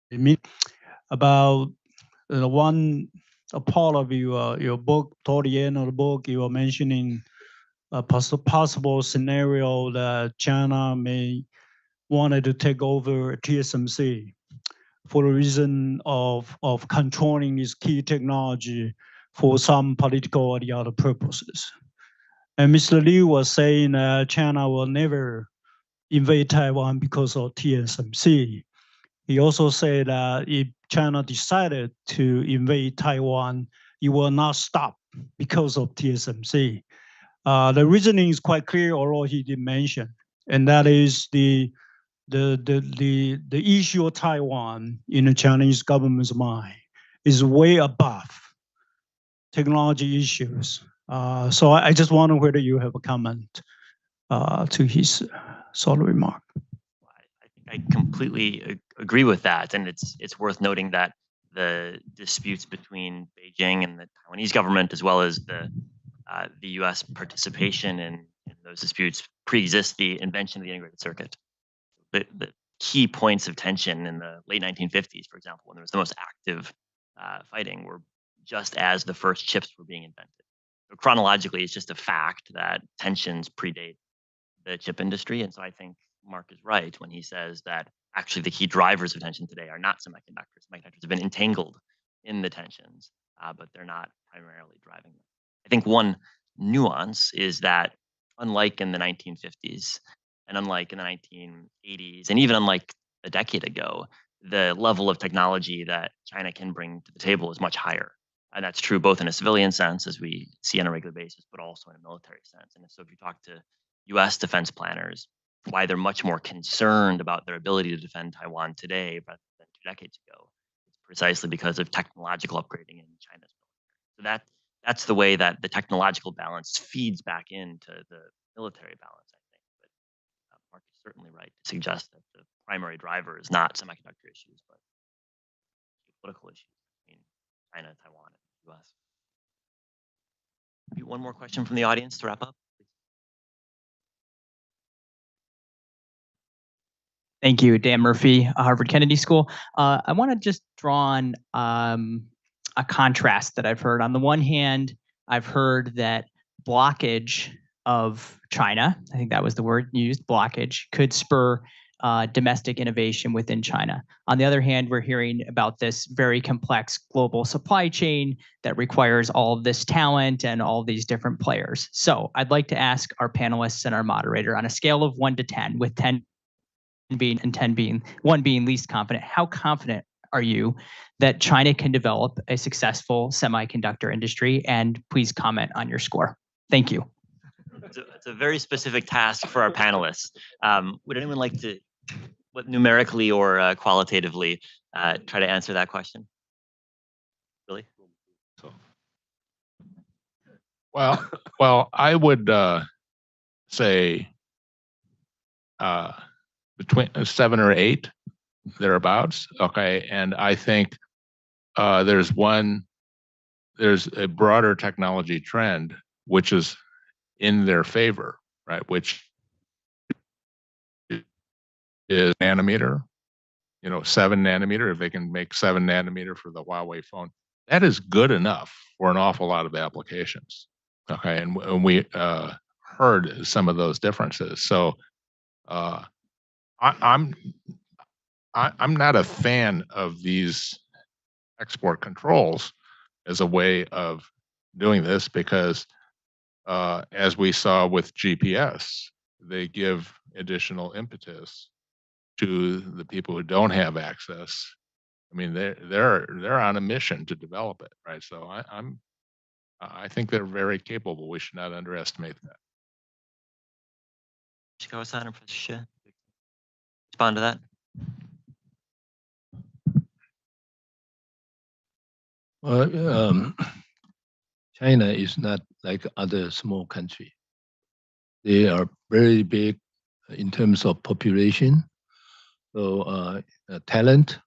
the meeting about a part of your book, toward the end of the book, you were mentioning a possible scenario that China may wanted to take over TSMC for the reason of controlling this key technology for some political or the other purposes. And Mr. Liu was saying that China will never invade Taiwan because of TSMC. He also said that if China decided to invade Taiwan, it will not stop because of TSMC. The reasoning is quite clear, although he didn't mention, and that is the issue of Taiwan in the Chinese government's mind is way above technology issues. So I just wonder whether you have a comment to his sort of remark. I think I completely agree with that, and it's worth noting that the disputes between Beijing and the Taiwanese government, as well as the U.S. participation in those disputes, pre-exist the invention of the integrated circuit. The key points of tension in the late 1950s, for example, when there was the most active fighting, were just as the first chips were being invented. So chronologically, it's just a fact that tensions predate the chip industry, and so I think Mark is right when he says that actually the key drivers of tension today are not semiconductors. Semiconductors have been entangled in the tensions, but they're not primarily driving them. I think one nuance is that unlike in the 1950s and unlike in the 1980s, and even unlike a decade ago, the level of technology that China can bring to the table is much higher. And that's true both in a civilian sense, as we see on a regular basis, but also in a military sense. And so if you talk to US defense planners, why they're much more concerned about their ability to defend Taiwan today rather than 2 decades ago, it's precisely because of technological upgrading in China's military. So that's the way that the technological balance feeds back into the military balance, I think. But Mark is certainly right to suggest that the primary driver is not semiconductor issues, but political issues between China, Taiwan, and the US. Maybe one more question from the audience to wrap up. Thank you, Dan Murphy, Harvard Kennedy School. I want to just draw on a contrast that I've heard. On the one hand, I've heard that blockage of China, I think that was the word used, blockage, could spur domestic innovation within China. On the other hand, we're hearing about this very complex global supply chain that requires all of this talent and all of these different players. So I'd like to ask our panelists and our moderator, on a scale of 1 to 10, with 10 being and 10 being 1 being least confident, how confident are you that China can develop a successful semiconductor industry? And please comment on your score. Thank you. It's a very specific task for our panelists. Would anyone like to, numerically or qualitatively, try to answer that question? Really? Well, I would say between 7 or 8, thereabouts. Okay, and I think there's a broader technology trend which is in their favor, right? Which is nanometer, 7 nanometer. If they can make 7 nanometer for the Huawei phone, that is good enough for an awful lot of applications. Okay, and we heard some of those differences. So I'm not a fan of these export controls as a way of doing this because, as we saw with GPS, they give additional impetus to the people who don't have access. I mean, they're on a mission to develop it, right? So I'm I think they're very capable. We should not underestimate that. Nishikawa-san or Professor Shi, respond to that. Well, China is not like other small country. They are very big in terms of population, so talent,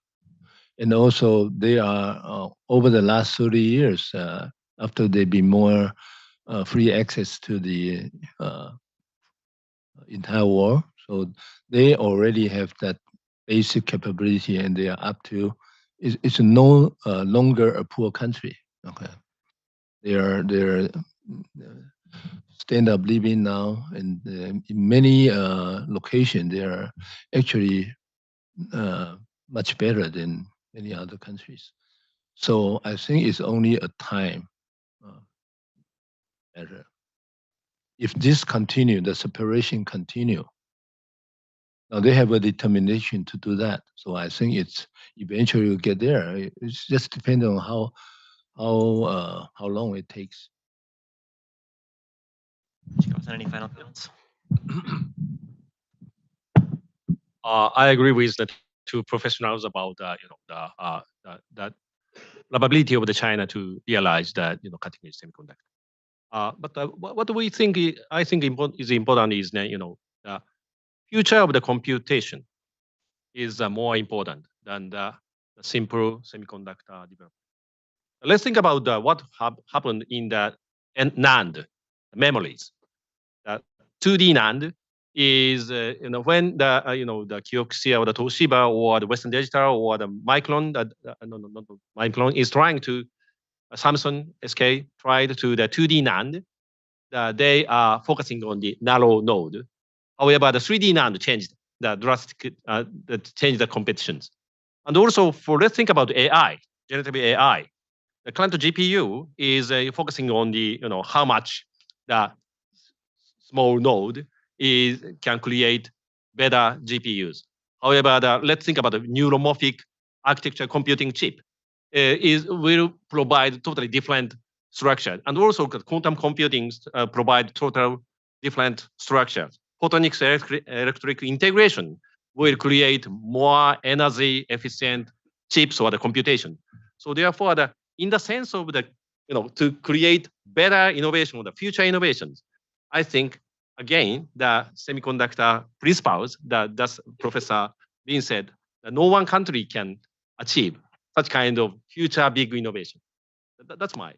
and also they are over the last 30 years after they've been more free access to the entire world. So they already have that basic capability, and they are up to. It's no longer a poor country. Okay, they're stand-up living now, and in many locations they are actually much better than many other countries. So I think it's only a time matter. If this continue, the separation continue. Now they have a determination to do that. So I think it's eventually will get there. It's just depending on how long it takes. Any final comments? I agree with the two professionals about the probability of the China to realize that cutting edge semiconductor. But what we think I think is important is that the future of the computation is more important than the simple semiconductor development. Let's think about what happened in the NAND memories. 2D NAND is when the Kioxia or the Toshiba or the Western Digital or the Micron, Micron is trying to Samsung SK tried to the 2D NAND. They are focusing on the narrow node. However, the 3D NAND changed the drastic changed the competitions. And also let's think about AI, generative AI. The current GPU is focusing on the how much the small node can create better GPUs. However, let's think about the neuromorphic architecture computing chip will provide totally different structure, and also quantum computing provide total different structures. Photonics electric integration will create more energy efficient chips or the computation. So therefore, in the sense of the to create better innovation or the future innovations, I think again the semiconductor principles that Professor Lin said that no one country can achieve such kind of future big innovation. That's my.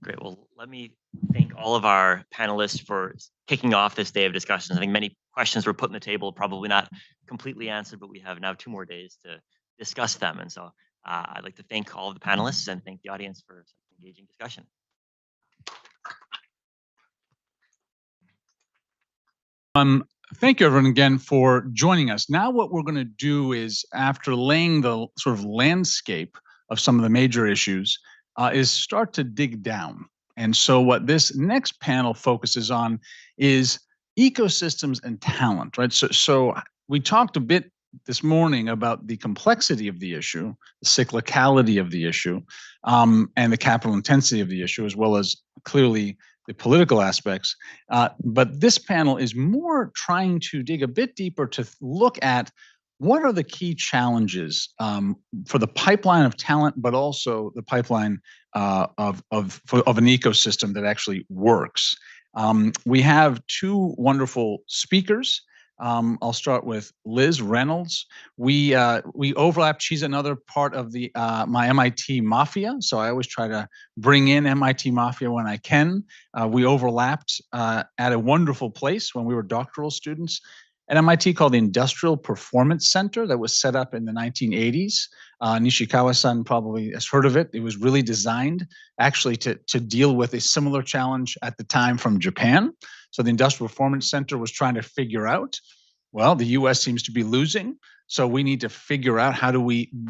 Great. Well, let me thank all of our panelists for kicking off this day of discussions. I think many questions were put on the table, probably not completely answered, but we have now 2 more days to discuss them. And so I'd like to thank all of the panelists and thank the audience for such an engaging discussion. Thank you, everyone, again for joining us. Now what we're going to do is, after laying the sort of landscape of some of the major issues, is start to dig down. And so what this next panel focuses on is ecosystems and talent, right? So we talked a bit this morning about the complexity of the issue, the cyclicality of the issue, and the capital intensity of the issue, as well as clearly the political aspects. But this panel is more trying to dig a bit deeper to look at what are the key challenges for the pipeline of talent, but also the pipeline of an ecosystem that actually works. We have 2 wonderful speakers. I'll start with Liz Reynolds. We overlapped. She's another part of the my MIT Mafia, so I always try to bring in MIT Mafia when I can. We overlapped at a wonderful place when we were doctoral students at MIT called the Industrial Performance Center that was set up in the 1980s. Nishikawa-san probably has heard of it. It was really designed actually to deal with a similar challenge at the time from Japan. So the Industrial Performance Center was trying to figure out, well, the US seems to be losing. So we need to figure out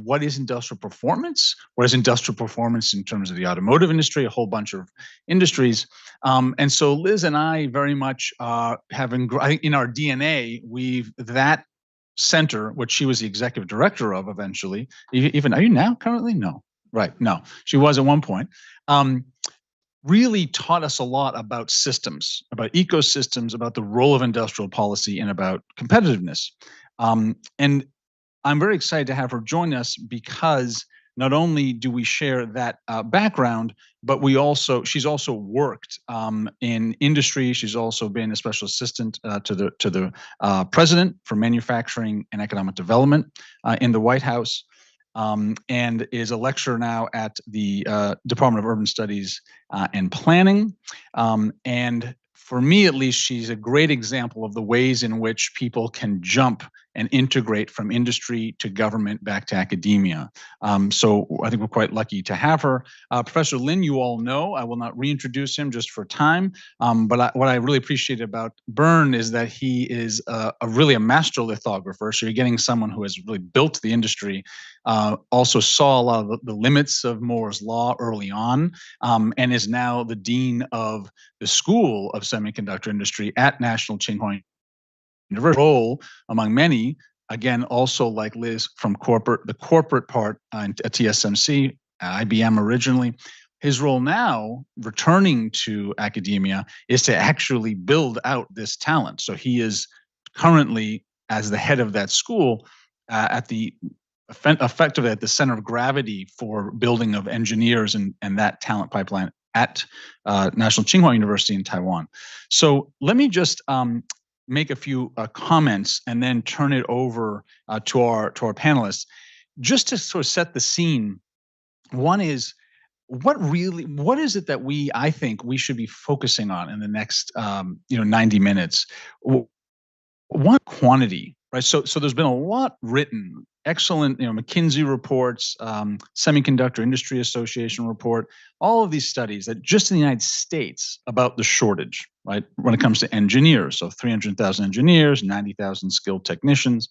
what is industrial performance? What is industrial performance in terms of the automotive industry, a whole bunch of industries. And so Liz and I very much having in our DNA, that center, which she was the executive director of eventually, even, are you now currently? No. Right. No, she was at one point. Really taught us a lot about systems, about ecosystems, about the role of industrial policy, and about competitiveness. And I'm very excited to have her join us because not only do we share that background, but she's also worked in industry. She's also been a special assistant to the president for manufacturing and economic development in the White House. And is a lecturer now at the Department of Urban Studies and Planning. And for me, at least, she's a great example of the ways in which people can jump and integrate from industry to government back to academia. So I think we're quite lucky to have her. Professor Lin, you all know, I will not reintroduce him just for time. But what I really appreciate about Bern is that he is really a master lithographer. So you're getting someone who has really built the industry, also saw a lot of the limits of Moore's law early on, and is now the dean of the School of Semiconductor Industry at National Tsinghua University. Role among many, again, also like Liz from the corporate part at TSMC, IBM originally. His role now, returning to academia, is to actually build out this talent. So he is currently, as the head of that school, effectively at the center of gravity for building of engineers and that talent pipeline at National Tsinghua University in Taiwan. So let me just make a few comments and then turn it over to our panelists. Just to sort of set the scene, one is, what is it that I think we should be focusing on in the next 90 minutes? One, quantity, right? So there's been a lot written, excellent, McKinsey reports, Semiconductor Industry Association report, all of these studies that just in the United States about the shortage, right? When it comes to engineers, so 300,000 engineers, 90,000 skilled technicians.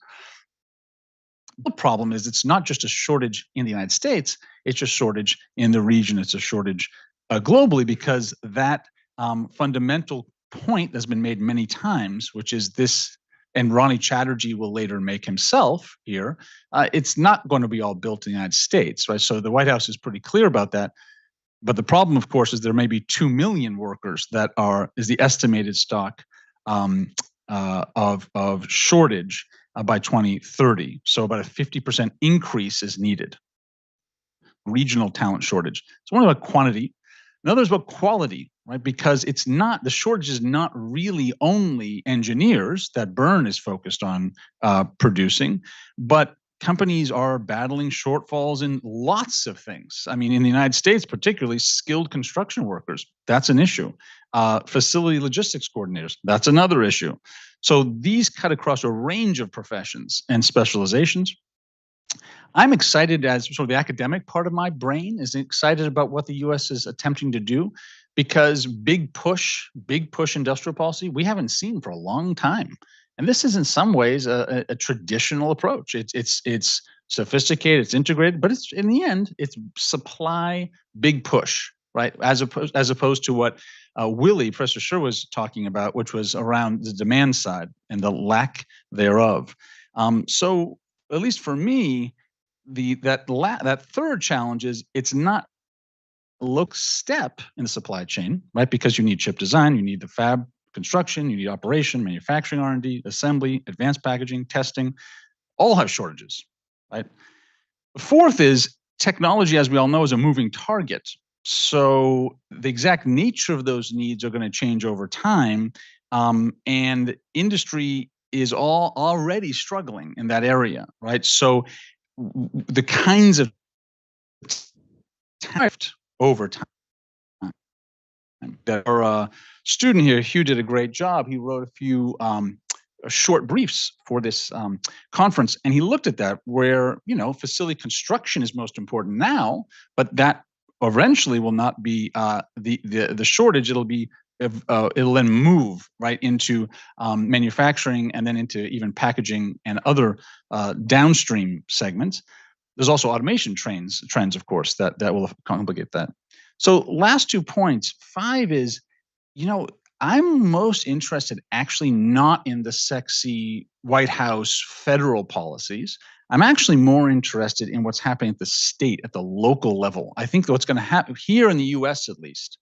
The problem is it's not just a shortage in the United States, it's a shortage in the region, it's a shortage globally, because that fundamental point that's been made many times, which is this, and Ronnie Chatterjee will later make himself here, it's not going to be all built in the United States, right? So the White House is pretty clear about that. But the problem, of course, is there may be 2 million workers that is the estimated stock of shortage by 2030. So about a 50% increase is needed. Regional talent shortage. So one about quantity. Another is about quality, right? Because it's not, the shortage is not really only engineers that Bern is focused on producing, but companies are battling shortfalls in lots of things. I mean, in the United States, particularly skilled construction workers, that's an issue. Facility logistics coordinators, that's another issue. So these cut across a range of professions and specializations. I'm excited, as sort of the academic part of my brain is excited about what the US is attempting to do, because big push industrial policy, we haven't seen for a long time. And this is in some ways a traditional approach. It's sophisticated, it's integrated, but it's in the end, it's supply, big push, right? As opposed to what Professor Scher was talking about, which was around the demand side and the lack thereof. So at least for me, that third challenge is it's not lockstep in the supply chain, right? Because you need chip design, you need the fab construction, you need operation, manufacturing, R&D, assembly, advanced packaging, testing, all have shortages, right? The fourth is technology, as we all know, is a moving target. So the exact nature of those needs are going to change over time, and industry is already struggling in that area, right? So the kinds of shift over time. Our student here, Hugh, did a great job. He wrote a few short briefs for this conference, and he looked at that where, facility construction is most important now, but that eventually will not be the shortage. It'll then move right into manufacturing, and then into even packaging and other downstream segments. There's also automation trends, of course, that will complicate that. So last 2 points. 5 is, I'm most interested actually not in the sexy White House federal policies. I'm actually more interested in what's happening at the state, at the local level. I think what's going to happen here in the US, at least,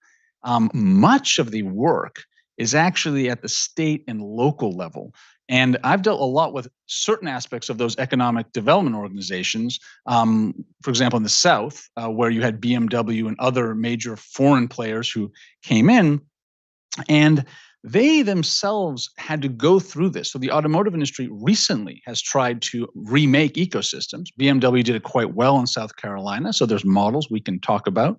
much of the work is actually at the state and local level. And I've dealt a lot with certain aspects of those economic development organizations. For example, in the South, where you had BMW and other major foreign players who came in, and they themselves had to go through this. So the automotive industry recently has tried to remake ecosystems. BMW did it quite well in South Carolina. So there's models we can talk about.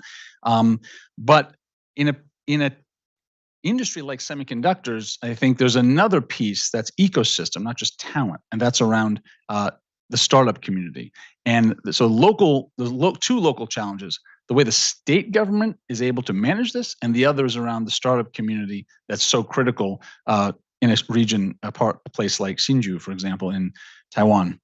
But in a industry like semiconductors, I think there's another piece that's ecosystem, not just talent, and that's around the startup community. And so two local challenges: the way the state government is able to manage this, and the others around the startup community that's so critical in a region, a place like Hsinchu, for example, in Taiwan.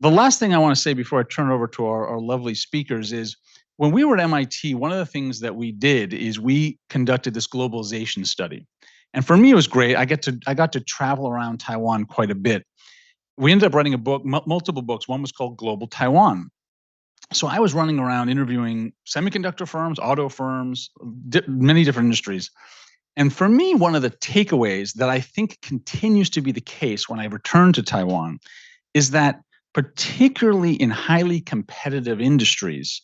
The last thing I want to say before I turn it over to our lovely speakers is, when we were at MIT, one of the things that we did is we conducted this globalization study. And for me, it was great. I got to travel around Taiwan quite a bit. We ended up writing a book, multiple books. One was called Global Taiwan. So I was running around interviewing semiconductor firms, auto firms, many different industries. And for me, one of the takeaways that I think continues to be the case when I return to Taiwan is that, particularly in highly competitive industries,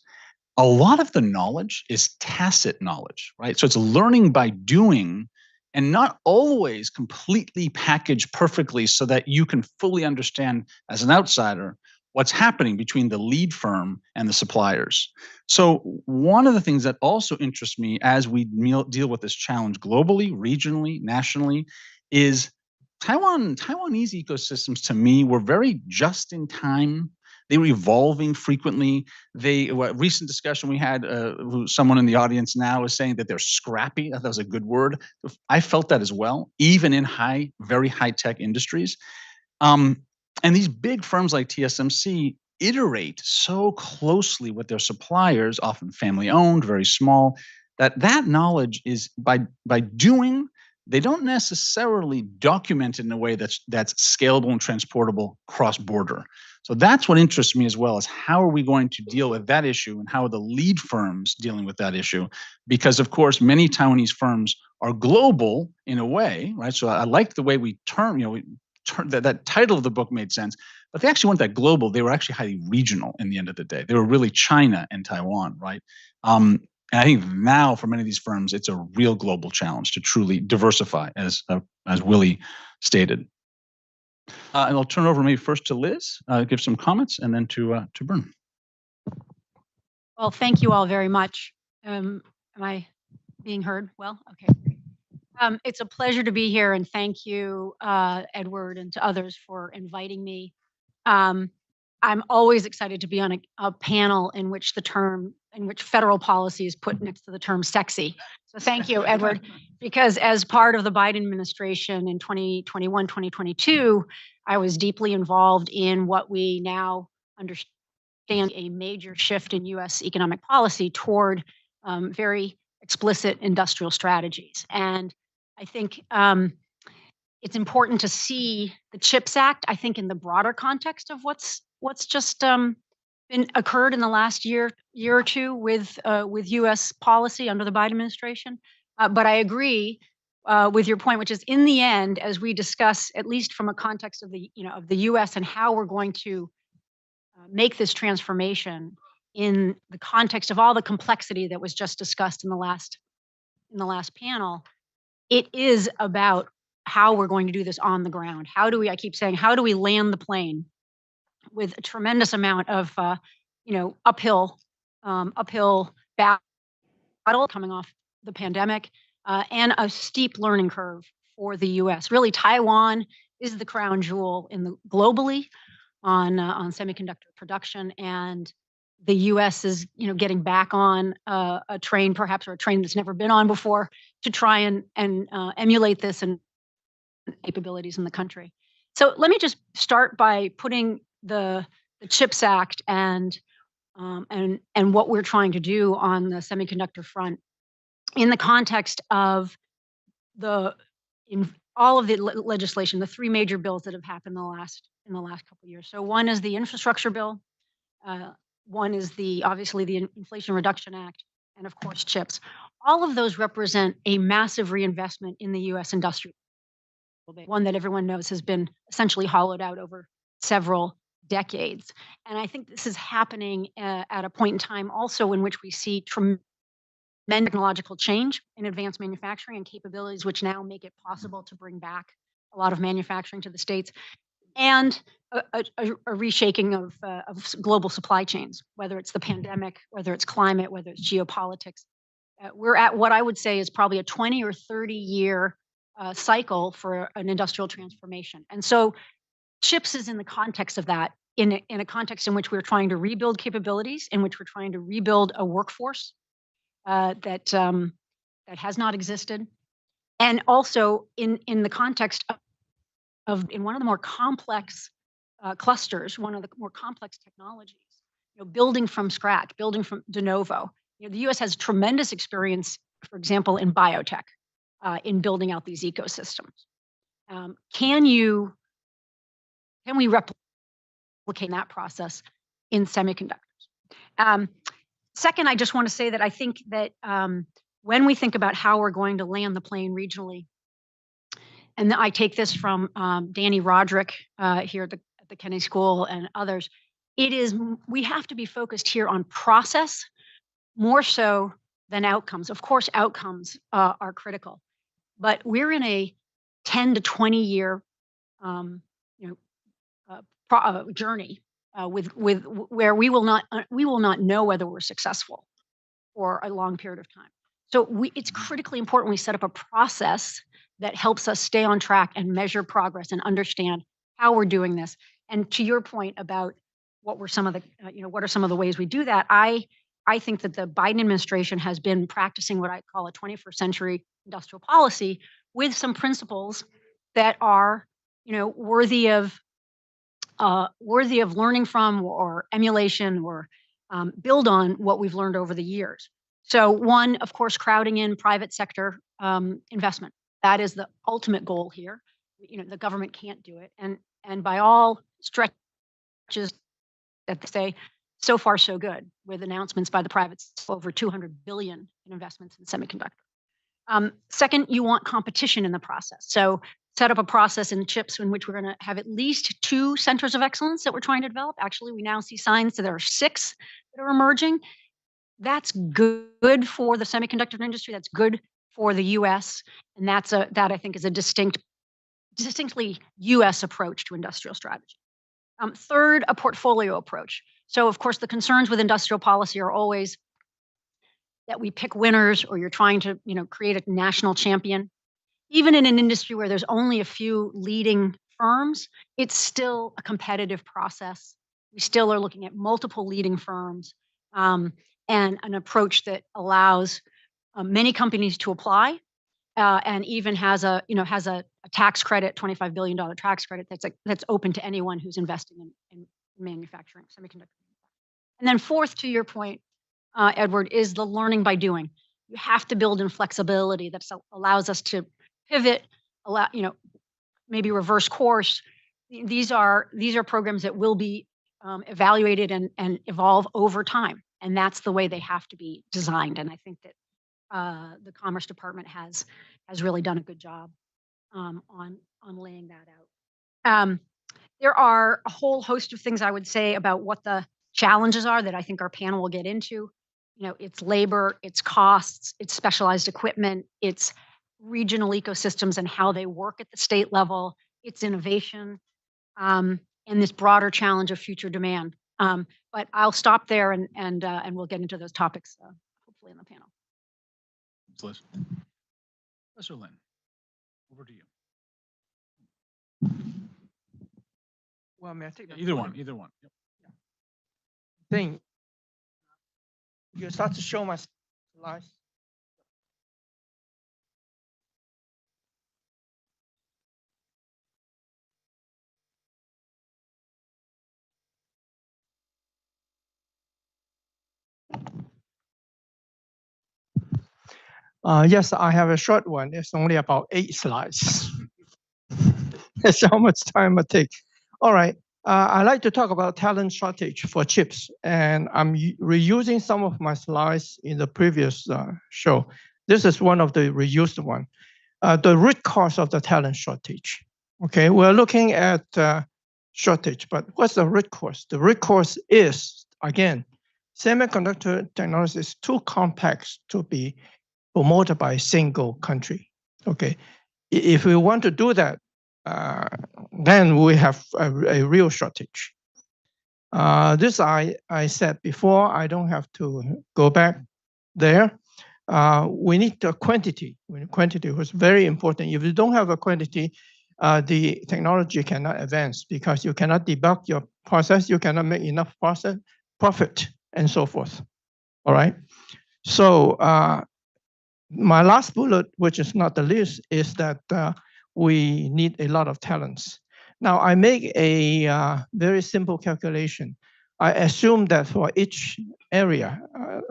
a lot of the knowledge is tacit knowledge, right? So it's learning by doing, and not always completely packaged perfectly so that you can fully understand as an outsider what's happening between the lead firm and the suppliers. So one of the things that also interests me as we deal with this challenge globally, regionally, nationally, is Taiwanese ecosystems, to me, were very just in time. They were evolving frequently. Recent discussion we had, someone in the audience now is saying that they're scrappy. That was a good word. I felt that as well, even in very high-tech industries. And these big firms like TSMC iterate so closely with their suppliers, often family-owned, very small, that knowledge is by doing. They don't necessarily document it in a way that's scalable and transportable cross-border. So that's what interests me as well, is how are we going to deal with that issue, and how are the lead firms dealing with that issue? Because, of course, many Taiwanese firms are global in a way, right? So I like the way we term, that title of the book made sense, but they actually weren't that global. They were actually highly regional in the end of the day. They were really China and Taiwan, right? And I think now for many of these firms, it's a real global challenge to truly diversify, as Willie stated. And I'll turn over maybe first to Liz, give some comments, and then to Bern. Well, thank you all very much. Am I being heard well? Okay. It's a pleasure to be here, and thank you, Edward, and to others for inviting me. I'm always excited to be on a panel in which federal policy is put next to the term sexy. So thank you, Edward, because as part of the Biden administration in 2021, 2022, I was deeply involved in what we now understand a major shift in US economic policy toward very explicit industrial strategies. And I think it's important to see the CHIPS Act, I think, in the broader context of what's just occurred in the last year or two with U.S. policy under the Biden administration. But I agree with your point, which is, in the end, as we discuss, at least from a context of the U.S. and how we're going to make this transformation in the context of all the complexity that was just discussed in the last panel, it is about how we're going to do this on the ground. I keep saying, how do we land the plane with a tremendous amount of, uphill battle coming off the pandemic, and a steep learning curve for the U.S. Really, Taiwan is the crown jewel globally on semiconductor production, and the U.S. is, getting back on a train, perhaps, or a train that's never been on before, to try and emulate this and capabilities in the country. So let me just start by putting the CHIPS Act and what we're trying to do on the semiconductor front in the context of all of the legislation, the three major bills that have happened in the last in the last couple of years. So one is the infrastructure bill. One is obviously the Inflation Reduction Act, and of course CHIPS. All of those represent a massive reinvestment in the U.S. industrial base, one that everyone knows has been essentially hollowed out over several decades. And I think this is happening at a point in time also in which we see tremendous technological change in advanced manufacturing and capabilities, which now make it possible to bring back a lot of manufacturing to the States, and a reshaking of global supply chains, whether it's the pandemic, whether it's climate, whether it's geopolitics. We're at what I would say is probably a 20 or 30-year cycle for an industrial transformation. And so CHIPS is in the context of that, in a context in which we're trying to rebuild capabilities, in which we're trying to rebuild a workforce that has not existed, and also in the context of in one of the more complex clusters, one of the more complex technologies, building from scratch, building from de novo. The U.S. has tremendous experience, for example, in biotech, in building out these ecosystems. Can we replicate that process in semiconductors? Second, I just want to say that I think that when we think about how we're going to land the plane regionally, and I take this from Danny Roderick here at the Kennedy School and others, we have to be focused here on process more so than outcomes. Of course, outcomes are critical, but we're in a 10 to 20 year journey with where we will not know whether we're successful for a long period of time. So it's critically important we set up a process that helps us stay on track and measure progress and understand how we're doing this. And to your point about what are some of the ways we do that, I think that the Biden administration has been practicing what I call a 21st century industrial policy with some principles that are, worthy of learning from or emulation or build on what we've learned over the years. So one, of course, crowding in private sector investment. That is the ultimate goal here. The government can't do it, and by all stretches that they say, so far so good, with announcements by the privates over 200 billion in investments in semiconductor. Second, you want competition in the process. So set up a process in CHIPS in which we're going to have at least 2 centers of excellence that we're trying to develop. Actually, we now see signs that there are 6 that are emerging. That's good for the semiconductor industry. That's good for the U.S. And that I think is a distinctly U.S. approach to industrial strategy. Third, a portfolio approach. So of course, the concerns with industrial policy are always that we pick winners, or you're trying to create a national champion. Even in an industry where there's only a few leading firms, it's still a competitive process. We still are looking at multiple leading firms, and an approach that allows many companies to apply, and even has a tax credit, $25 billion tax credit that's open to anyone who's investing in manufacturing, semiconductor. And then fourth, to your point, Edward, is the learning by doing. You have to build in flexibility that allows us to pivot, maybe reverse course. These are programs that will be evaluated and evolve over time, and that's the way they have to be designed. And I think that the Commerce Department has really done a good job on laying that out. There are a whole host of things I would say about what the challenges are that I think our panel will get into. It's labor, it's costs, it's specialized equipment, it's regional ecosystems and how they work at the state level, it's innovation, and this broader challenge of future demand. But I'll stop there and we'll get into those topics hopefully in the panel. Liz. Professor Lin, over to you. Well, may I take that? Either one. Yep. Thing. You start to show my slides. Yes, I have a short one. It's only about 8 slides. That's how much time it takes. All right. I like to talk about talent shortage for chips, and I'm reusing some of my slides in the previous show. This is one of the reused one. The root cause of the talent shortage. Okay, we're looking at shortage, but what's the root cause? The root cause is, again, semiconductor technology is too complex to be promoted by a single country. Okay, if we want to do that, then we have a real shortage. This I said before, I don't have to go back there. We need a quantity. Quantity was very important. If you don't have a quantity, the technology cannot advance because you cannot debug your process, you cannot make enough profit, and so forth. All right. So my last bullet, which is not the least, is that we need a lot of talents. Now, I make a very simple calculation. I assume that for each area,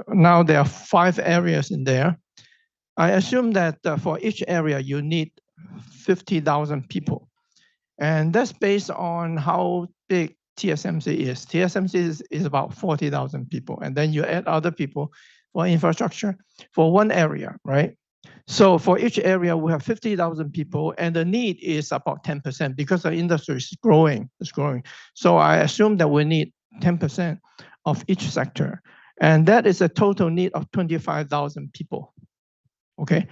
now there are 5 areas in there. I assume that for each area, you need 50,000 people. And that's based on how big TSMC is. TSMC is about 40,000 people. And then you add other people for infrastructure for one area, right? So for each area, we have 50,000 people, and the need is about 10% because the industry is growing. So I assume that we need 10% of each sector. And that is a total need of 25,000 people. Okay.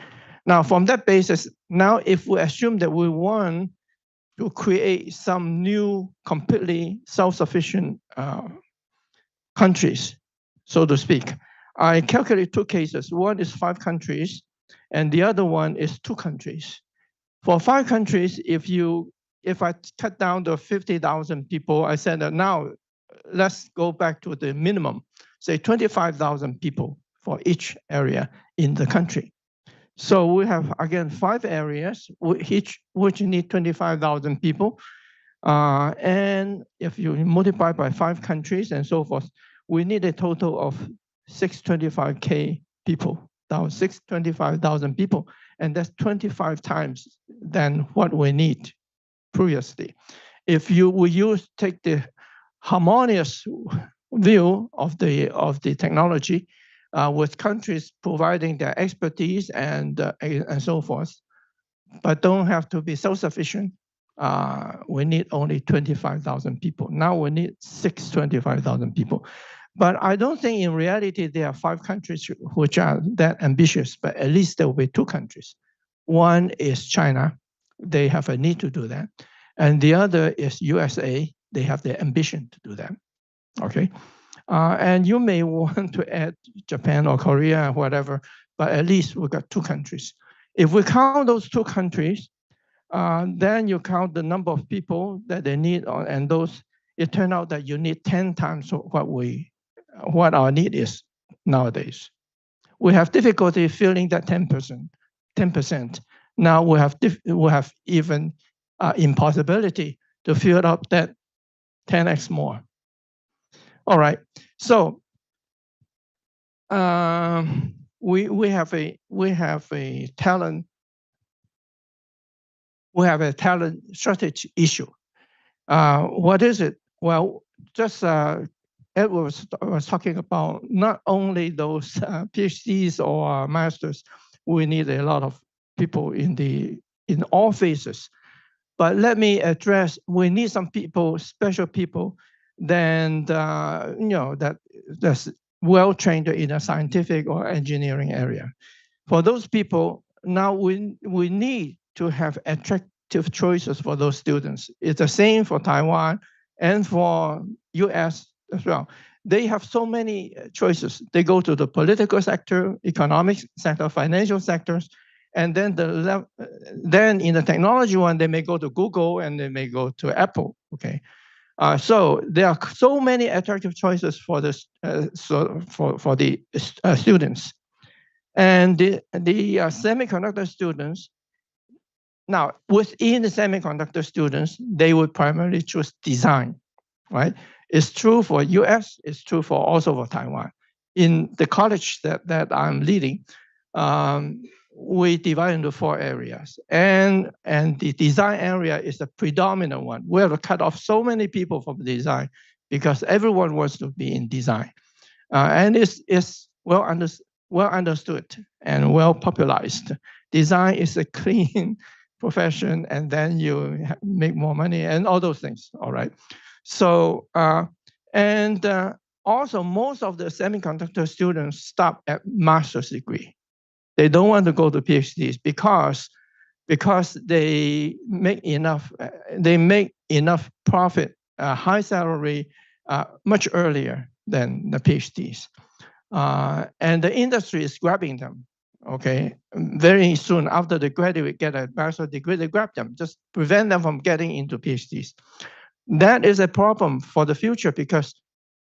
Now, from that basis, now if we assume that we want to create some new, completely self-sufficient countries, so to speak, I calculate 2 cases. One is 5 countries, and the other one is 2 countries. For 5 countries, if I cut down to 50,000 people, I said that now let's go back to the minimum, say 25,000 people for each area in the country. So we have, again, 5 areas, which need 25,000 people. And if you multiply by 5 countries and so forth, we need a total of 625K people, 625,000 people. And that's 25 times than what we need previously. If you take the harmonious view of the technology, with countries providing their expertise and so forth, but don't have to be self-sufficient, we need only 25,000 people. Now we need 625,000 people. But I don't think in reality there are 5 countries which are that ambitious, but at least there will be 2 countries. One is China. They have a need to do that. And the other is USA. They have the ambition to do that. Okay. And you may want to add Japan or Korea or whatever, but at least we've got 2 countries. If we count those 2 countries, then you count the number of people that they need, and those, it turned out that you need 10 times what our need is nowadays. We have difficulty filling that 10%. Now we have even impossibility to fill up that 10x more. All right, so we have a talent shortage issue. What is it? Well, just Edward was talking about not only those PhDs or masters. We need a lot of people in all phases. But let me address, we need some people, special people, then that's well trained in a scientific or engineering area. For those people, now we need to have attractive choices for those students. It's the same for Taiwan and for US as well. They have so many choices. They go to the political sector, economic sector, financial sectors, and then then in the technology one, they may go to Google and they may go to Apple. Okay. So there are so many attractive choices for this for the students, and the semiconductor students. Now, within the semiconductor students, they would primarily choose design, right? It's true for US. It's true for also for Taiwan. In the college that I'm leading, we divide into 4 areas, and the design area is the predominant one. We have to cut off so many people from design because everyone wants to be in design, and it's well understood and well popularized. Design is a clean profession, and then you make more money and all those things. All right, so also most of the semiconductor students stop at master's degree. They don't want to go to PhDs because they make enough profit, high salary, much earlier than the PhDs, and the industry is grabbing them. Okay, very soon after they graduate, get a master's degree, they grab them, just prevent them from getting into PhDs. That is a problem for the future because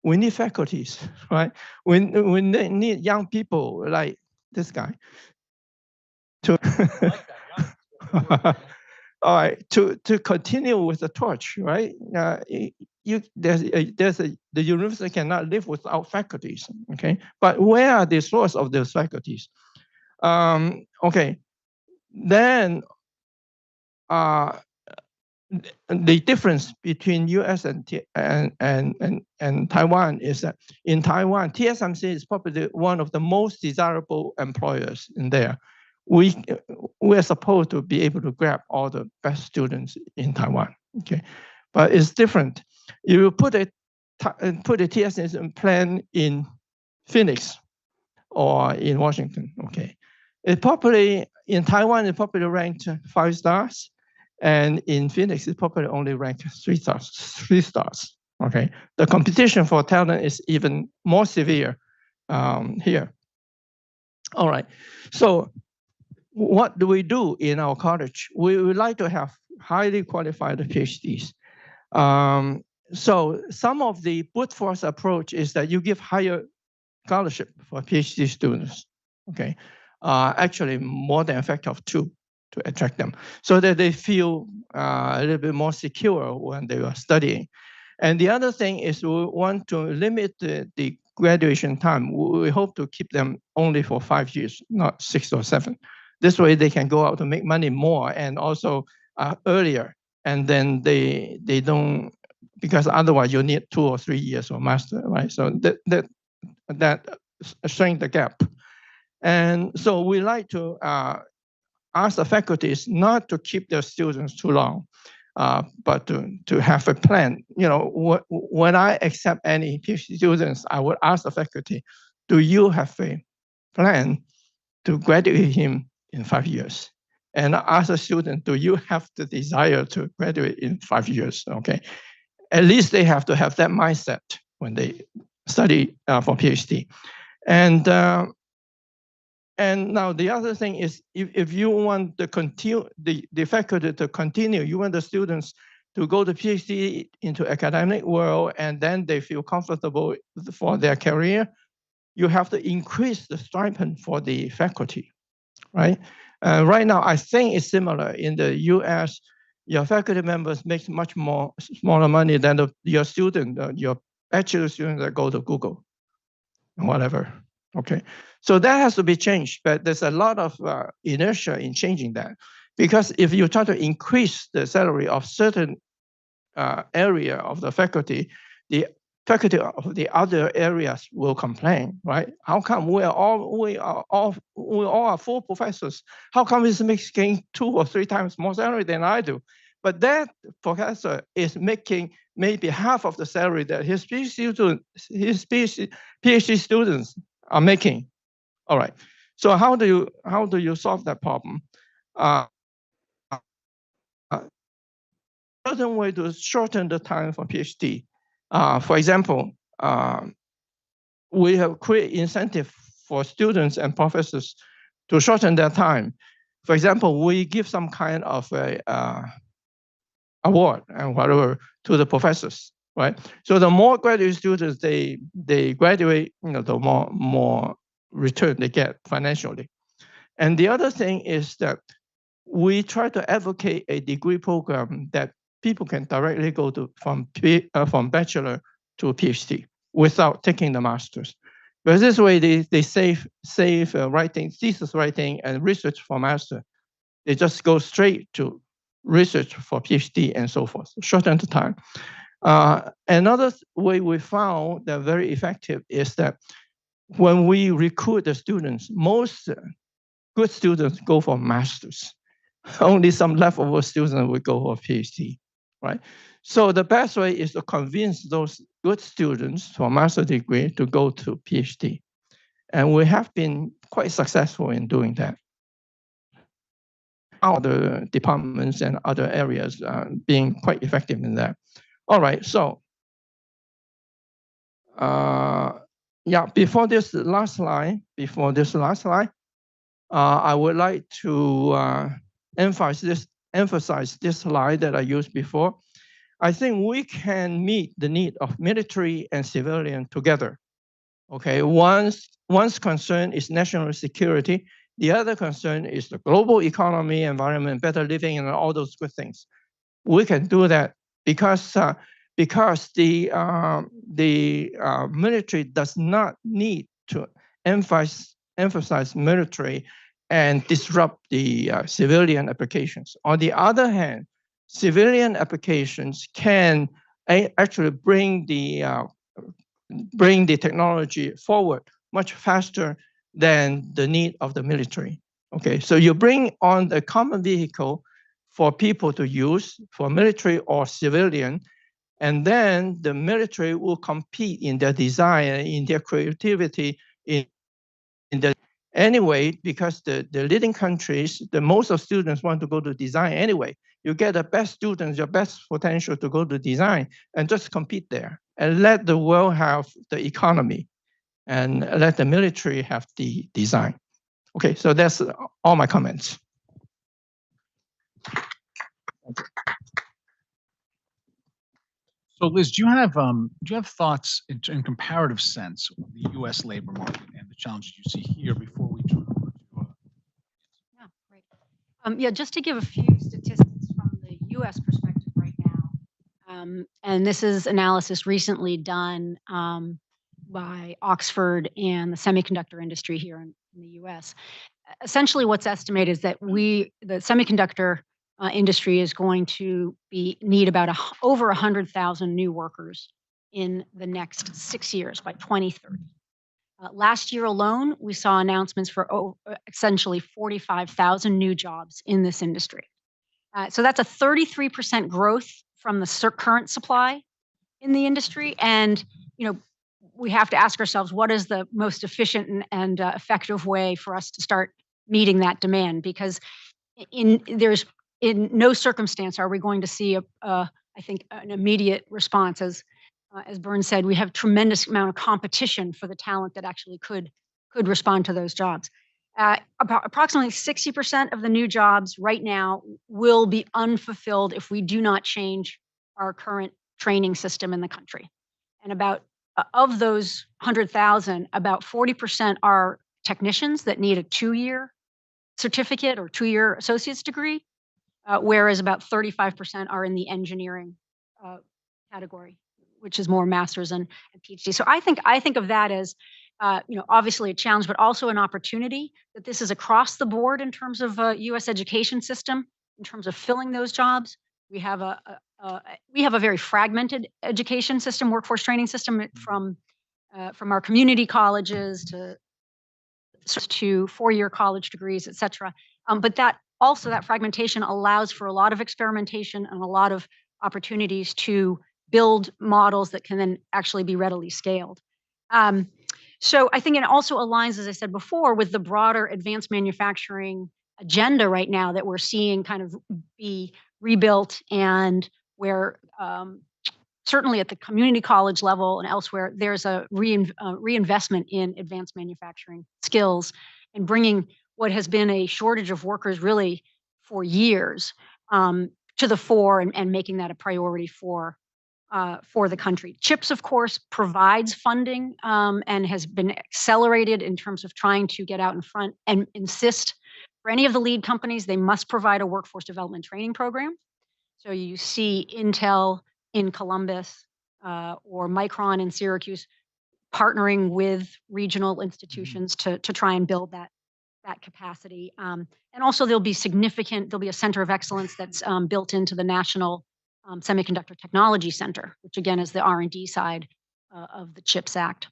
we need faculties, right? We need young people like this guy to all right, to continue with the torch, right? The university cannot live without faculties, okay? But where are the source of those faculties? Okay, then the difference between US and Taiwan is that in Taiwan, TSMC is probably one of the most desirable employers in there. We're supposed to be able to grab all the best students in Taiwan, okay? But it's different. You put a TSMC plant in Phoenix or in Washington, okay? It probably, in Taiwan, it probably ranked 5 stars. And in Phoenix, it probably only ranked 3 stars, okay? The competition for talent is even more severe here. All right, so what do we do in our college? We would like to have highly qualified PhDs. So some of the brute force approach is that you give higher scholarship for PhD students, okay? Actually, more than a factor of 2 to attract them, so that they feel a little bit more secure when they are studying. And the other thing is we want to limit the graduation time. We hope to keep them only for 5 years, not 6 or 7. This way they can go out to make money more and also earlier. And then they don't, because otherwise you need 2 or 3 years for master, right? So that shrink the gap. And so we like to ask the faculties not to keep their students too long, but to have a plan. You know, when I accept any PhD students, I would ask the faculty, do you have a plan to graduate him in 5 years? And ask the student, do you have the desire to graduate in 5 years? Okay, at least they have to have that mindset when they study for PhD. And now the other thing is, if you want the faculty to continue, you want the students to go to PhD into academic world, and then they feel comfortable for their career, you have to increase the stipend for the faculty, right? Right now, I think it's similar in the US. Your faculty members make much more smaller money than your student, your bachelor students that go to Google, whatever. Okay, so that has to be changed, but there's a lot of inertia in changing that, because if you try to increase the salary of certain area of the faculty of the other areas will complain, right? How come we all are full professors? How come he's making 2 or 3 times more salary than I do? But that professor is making maybe half of the salary that his PhD students are making. All right. So how do you solve that problem? Certain way to shorten the time for PhD. For example, we have created incentive for students and professors to shorten their time. For example, we give some kind of a award and whatever to the professors, right? So the more graduate students they graduate, the more return they get financially. And the other thing is that we try to advocate a degree program that people can directly go to from bachelor to PhD without taking the master's. But this way, they save writing, thesis writing, and research for master. They just go straight to research for PhD and so forth, shorten the time. Another way we found that very effective is that when we recruit the students, most good students go for masters. Only some leftover students will go for PhD, right? So the best way is to convince those good students for master degree to go to PhD. And we have been quite successful in doing that. Other departments and other areas being quite effective in that. All right, so yeah, before this last slide, I would like to emphasize this slide that I used before. I think we can meet the need of military and civilian together. Okay, one's concern is national security. The other concern is the global economy, environment, better living, and all those good things. We can do that because the military does not need to emphasize military and disrupt the civilian applications. On the other hand, civilian applications can actually bring the technology forward much faster than the need of the military. Okay, so you bring on the common vehicle for people to use, for military or civilian, and then the military will compete in their design, in their creativity, in the anyway, because the leading countries, the most of students want to go to design anyway. You get the best students, your best potential to go to design and just compete there and let the world have the economy and let the military have the design. Okay, so that's all my comments. So Liz, do you have thoughts in comparative sense on the U.S. labor market and the challenges you see here before we turn over to? Yeah, great. Yeah, just to give a few statistics from the U.S. perspective right now, and this is analysis recently done by Oxford and the semiconductor industry here in the U.S. Essentially, what's estimated is that the semiconductor industry is going to need about over 100,000 new workers in the next 6 years by 2030. Last year alone, we saw announcements for essentially 45,000 new jobs in this industry. So that's a 33% growth from the current supply in the industry. And we have to ask ourselves, what is the most efficient and effective way for us to start meeting that demand? Because there's in no circumstance are we going to see I think an immediate response. As Bern said, we have tremendous amount of competition for the talent that actually could respond to those jobs. About approximately 60% of the new jobs right now will be unfulfilled if we do not change our current training system in the country. And about of those 100,000, about 40% are technicians that need a 2-year certificate or 2-year associate's degree, whereas about 35% are in the engineering category, which is more master's and PhD. So I think of that as obviously a challenge, but also an opportunity. That this is across the board in terms of U.S. education system, in terms of filling those jobs. We have a very fragmented education system, workforce training system, from our community colleges to 4-year college degrees, et cetera. But that fragmentation allows for a lot of experimentation and a lot of opportunities to build models that can then actually be readily scaled. So I think it also aligns, as I said before, with the broader advanced manufacturing agenda right now that we're seeing kind of be rebuilt, and where certainly at the community college level and elsewhere, there's a reinvestment in advanced manufacturing skills and bringing what has been a shortage of workers really for years to the fore, and making that a priority for the country. CHIPS, of course, provides funding and has been accelerated in terms of trying to get out in front and insist for any of the lead companies, they must provide a workforce development training program. So you see Intel in Columbus or Micron in Syracuse partnering with regional institutions to try and build that capacity. And also there'll be a center of excellence that's built into the National Semiconductor Technology Center, which again is the R&D side of the CHIPS Act.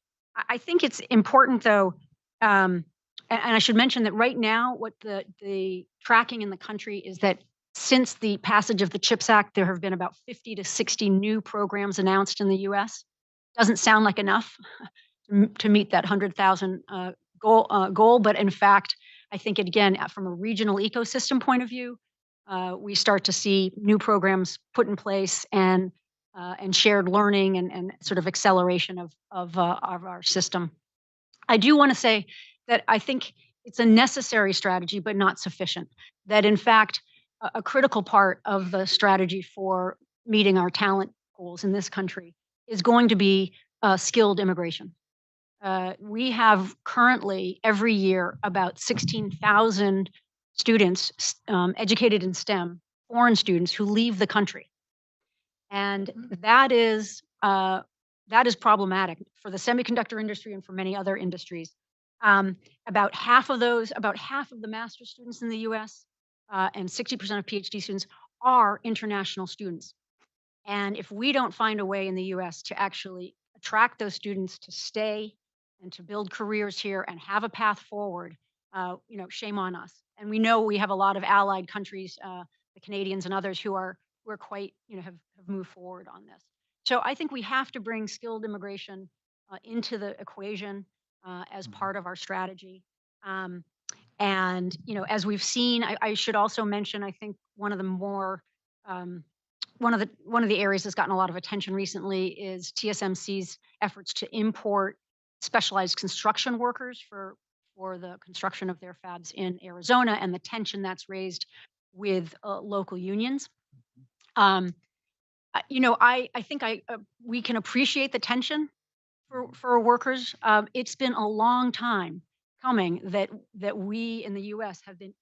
I think it's important though, and I should mention that right now, what the tracking in the country is that since the passage of the CHIPS Act, there have been about 50 to 60 new programs announced in the US. Doesn't sound like enough to meet that 100,000 goal, but in fact, I think again, from a regional ecosystem point of view, we start to see new programs put in place and shared learning and sort of acceleration of our system. I do want to say that I think it's a necessary strategy, but not sufficient. That in fact, a critical part of the strategy for meeting our talent goals in this country is going to be skilled immigration. We have currently every year about 16,000 students educated in STEM, foreign students who leave the country. And that is problematic for the semiconductor industry and for many other industries. About half of the master's students in the US and 60% of PhD students are international students. And if we don't find a way in the US to actually attract those students to stay and to build careers here and have a path forward, shame on us. And we know we have a lot of allied countries, the Canadians and others who are quite, have moved forward on this. So I think we have to bring skilled immigration into the equation as part of our strategy. And as we've seen, I should also mention, I think one of the areas that's gotten a lot of attention recently is TSMC's efforts to import specialized construction workers for the construction of their fabs in Arizona and the tension that's raised with local unions. I think we can appreciate the tension for workers. It's been a long time coming that we in the U.S. have been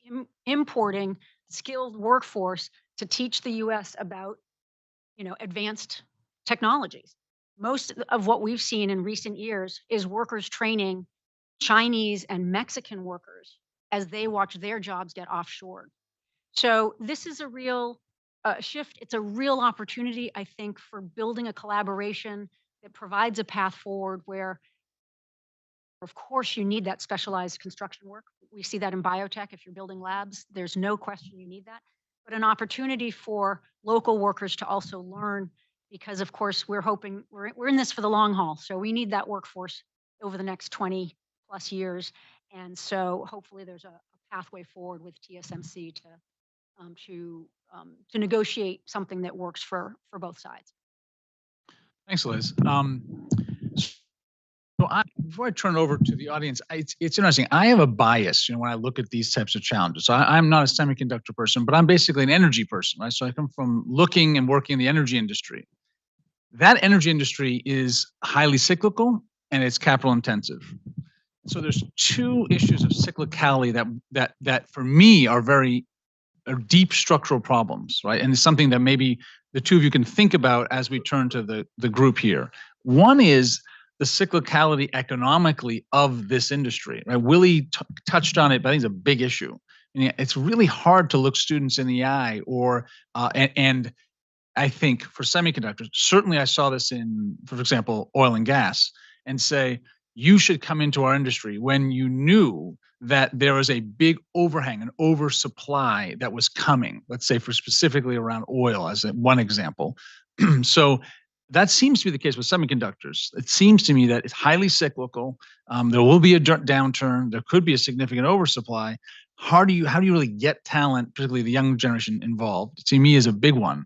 importing skilled workforce to teach the U.S. about advanced technologies. Most of what we've seen in recent years is workers training Chinese and Mexican workers as they watch their jobs get offshored. So this is a real shift. It's a real opportunity, I think, for building a collaboration that provides a path forward where, of course, you need that specialized construction work. We see that in biotech. If you're building labs, there's no question you need that. But an opportunity for local workers to also learn, because of course we're hoping we're in this for the long haul. So we need that workforce over the next 20 plus years. And so hopefully there's a pathway forward with TSMC to negotiate something that works for both sides. Thanks, Liz. Before I turn it over to the audience, it's interesting. I have a bias, when I look at these types of challenges. So I'm not a semiconductor person, but I'm basically an energy person, right? So I come from looking and working in the energy industry. That energy industry is highly cyclical and it's capital intensive. So there's two issues of cyclicality that for me are deep structural problems, right? And it's something that maybe the two of you can think about as we turn to the group here. One is the cyclicality economically of this industry, right? Willie touched on it, but I think it's a big issue. It's really hard to look students in the eye and I think for semiconductors, certainly I saw this in, for example, oil and gas, and say, you should come into our industry when you knew that there was a big overhang, an oversupply that was coming, let's say for specifically around oil as one example. So that seems to be the case with semiconductors. It seems to me that it's highly cyclical. There will be a downturn. There could be a significant oversupply. How do you really get talent, particularly the young generation, involved? To me, is a big one.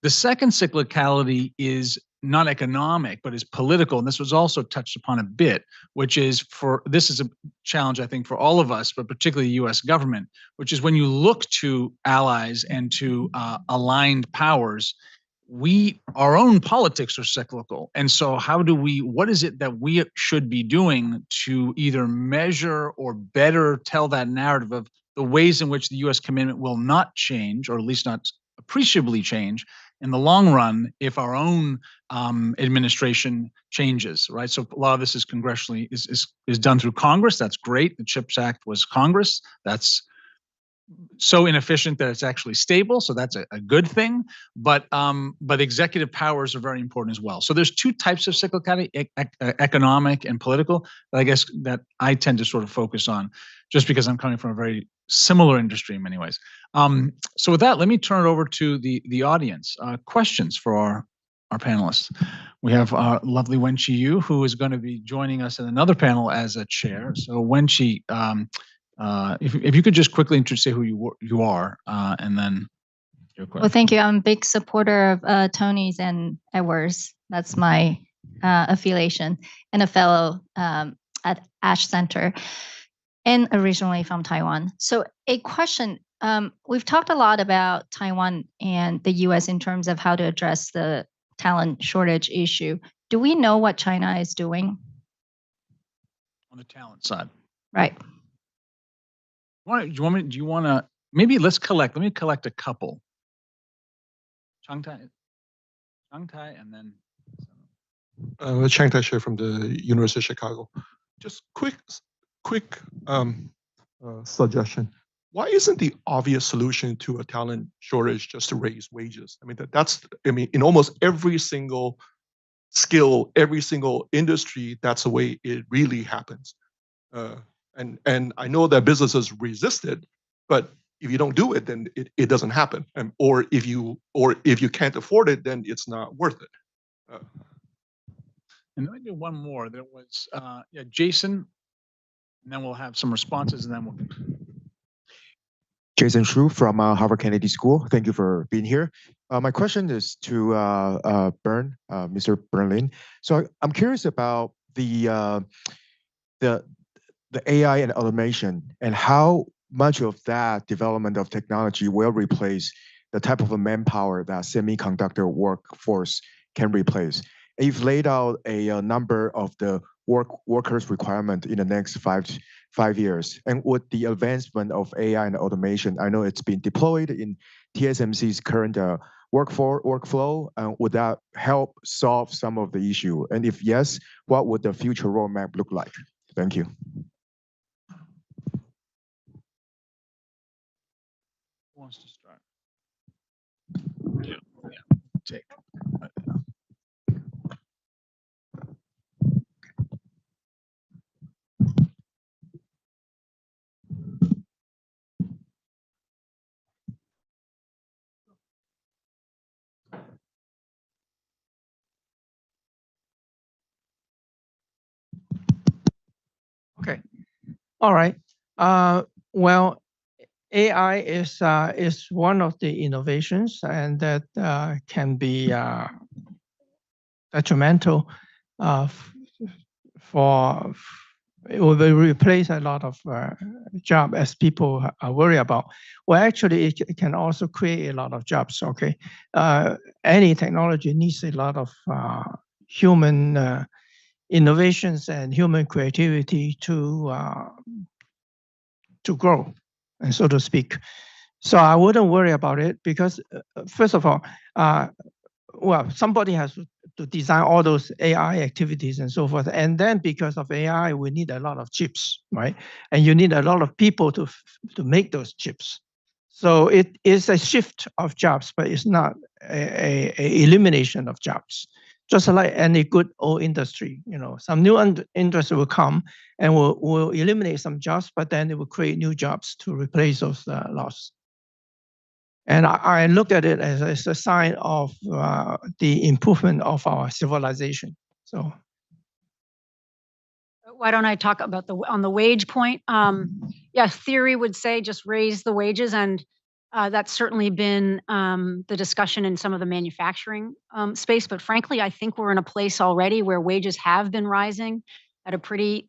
The second cyclicality is not economic, but is political. And this was also touched upon a bit, which is this is a challenge, I think, for all of us, but particularly the US government, which is when you look to allies and to aligned powers, our own politics are cyclical. And so what is it that we should be doing to either measure or better tell that narrative of the ways in which the US commitment will not change, or at least not appreciably change in the long run, if our own administration changes, right? So a lot of this is congressionally is done through Congress. That's great. The CHIPS Act was Congress. That's so inefficient that it's actually stable. So that's a good thing. But executive powers are very important as well. So there's two types of cyclicality, economic and political, that I guess that I tend to sort of focus on, just because I'm coming from a very similar industry in many ways. So with that, let me turn it over to the audience. Questions for our panelists. We have our lovely Wenqi Yu, who is going to be joining us in another panel as a chair. So Wenqi, if you could just quickly introduce who you are, and then your question. Well, thank you. I'm a big supporter of Tony's and Edward's. That's my affiliation, and a fellow at Ash Center, and originally from Taiwan. So a question, we've talked a lot about Taiwan and the US in terms of how to address the talent shortage issue. Do we know what China is doing? On the talent side. Right. Do you want to, maybe let me collect a couple. Changtai, and then. Chang Tai-Shih from the University of Chicago. Just quick suggestion. Why isn't the obvious solution to a talent shortage just to raise wages? I mean, in almost every single skill, every single industry, that's the way it really happens. And I know that businesses resist it, but if you don't do it, then it doesn't happen. Or if you can't afford it, then it's not worth it. And let me do one more. There was Jason, and then we'll have some responses, and then we'll. Jason Shu from Harvard Kennedy School. Thank you for being here. My question is to Mr. Berlin. So I'm curious about the AI and automation, and how much of that development of technology will replace the type of a manpower that semiconductor workforce can replace. And you've laid out a number of the workers' requirement in the next five years. And with the advancement of AI and automation, I know it's been deployed in TSMC's current workflow. Would that help solve some of the issue? And if yes, what would the future roadmap look like? Thank you. Who wants to start? Yeah. Take. Okay. All right. Well, AI is one of the innovations, and that can be detrimental for it will replace a lot of jobs, as people are worried about. Well, actually, it can also create a lot of jobs. Okay, any technology needs a lot of human innovations and human creativity to grow, and so to speak. So I wouldn't worry about it, because first of all, well, somebody has to design all those AI activities and so forth. And then because of AI, we need a lot of chips, right? And you need a lot of people to make those chips. So it is a shift of jobs, but it's not a elimination of jobs. Just like any good old industry, some new industry will come and will eliminate some jobs, but then it will create new jobs to replace those lost. And I look at it as a sign of the improvement of our civilization. So, why don't I talk about on the wage point? Yeah, theory would say just raise the wages, and that's certainly been the discussion in some of the manufacturing space. But frankly, I think we're in a place already where wages have been rising at a pretty,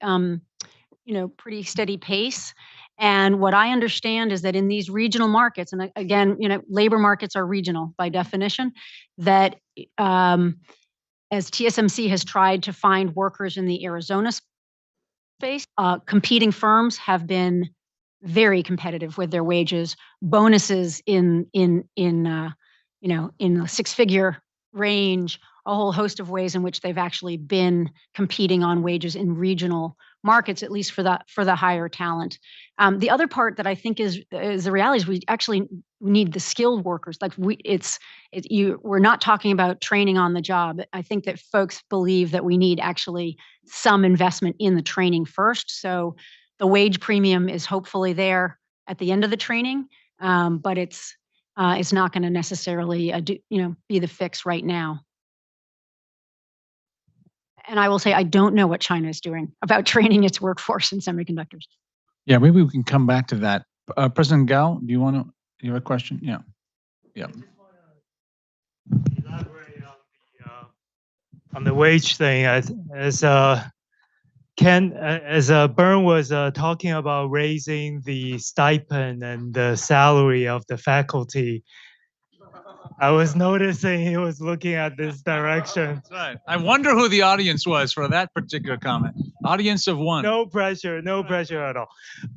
pretty steady pace. And what I understand is that in these regional markets, and again, labor markets are regional by definition, that as TSMC has tried to find workers in the Arizona space, competing firms have been very competitive with their wages, bonuses in the six-figure range a whole host of ways in which they've actually been competing on wages in regional markets, at least for the higher talent. The other part that I think is the reality is we actually need the skilled workers. Like we're not talking about training on the job. I think that folks believe that we need actually some investment in the training first. So the wage premium is hopefully there at the end of the training, but it's not going to necessarily be the fix right now. And I will say I don't know what China is doing about training its workforce in semiconductors. Yeah, maybe we can come back to that. President Gao, do you have a question? Yeah. Yeah. Elaborate on the wage thing as Bern was talking about raising the stipend and the salary of the faculty. I was noticing he was looking at this direction. That's right. I wonder who the audience was for that particular comment. Audience of one. No pressure at all.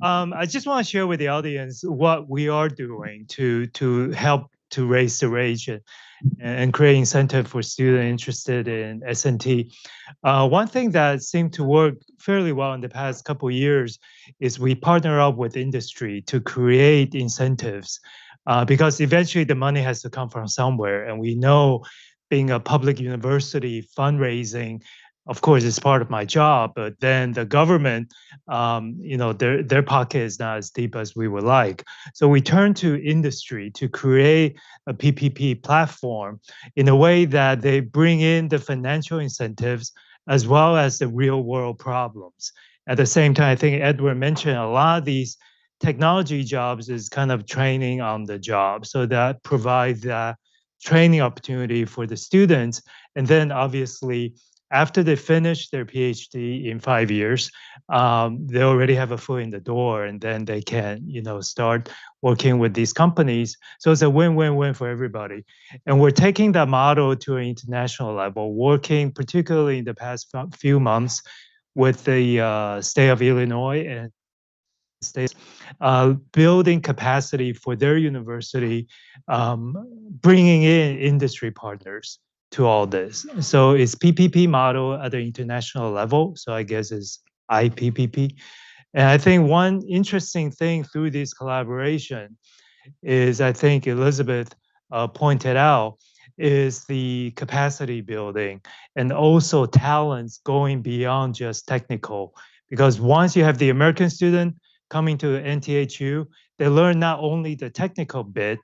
I just want to share with the audience what we are doing to help to raise the wage and create incentive for students interested in S&T. One thing that seemed to work fairly well in the past couple of years is we partner up with industry to create incentives. Because eventually the money has to come from somewhere. And we know being a public university, fundraising, of course, is part of my job, but then the government, their pocket is not as deep as we would like. So we turn to industry to create a PPP platform in a way that they bring in the financial incentives as well as the real world problems. At the same time, I think Edward mentioned a lot of these technology jobs is kind of training on the job. So that provides that training opportunity for the students. And then obviously, after they finish their PhD in 5 years, they already have a foot in the door, and then they can, start working with these companies. So it's a win-win-win for everybody. And we're taking that model to an international level, working particularly in the past few months with the state of Illinois and states, building capacity for their university, bringing in industry partners to all this. So it's PPP model at the international level. So I guess it's IPPP. And I think one interesting thing through this collaboration is, I think Elizabeth pointed out, is the capacity building and also talents going beyond just technical. Because once you have the American student coming to NTHU, they learn not only the technical bit,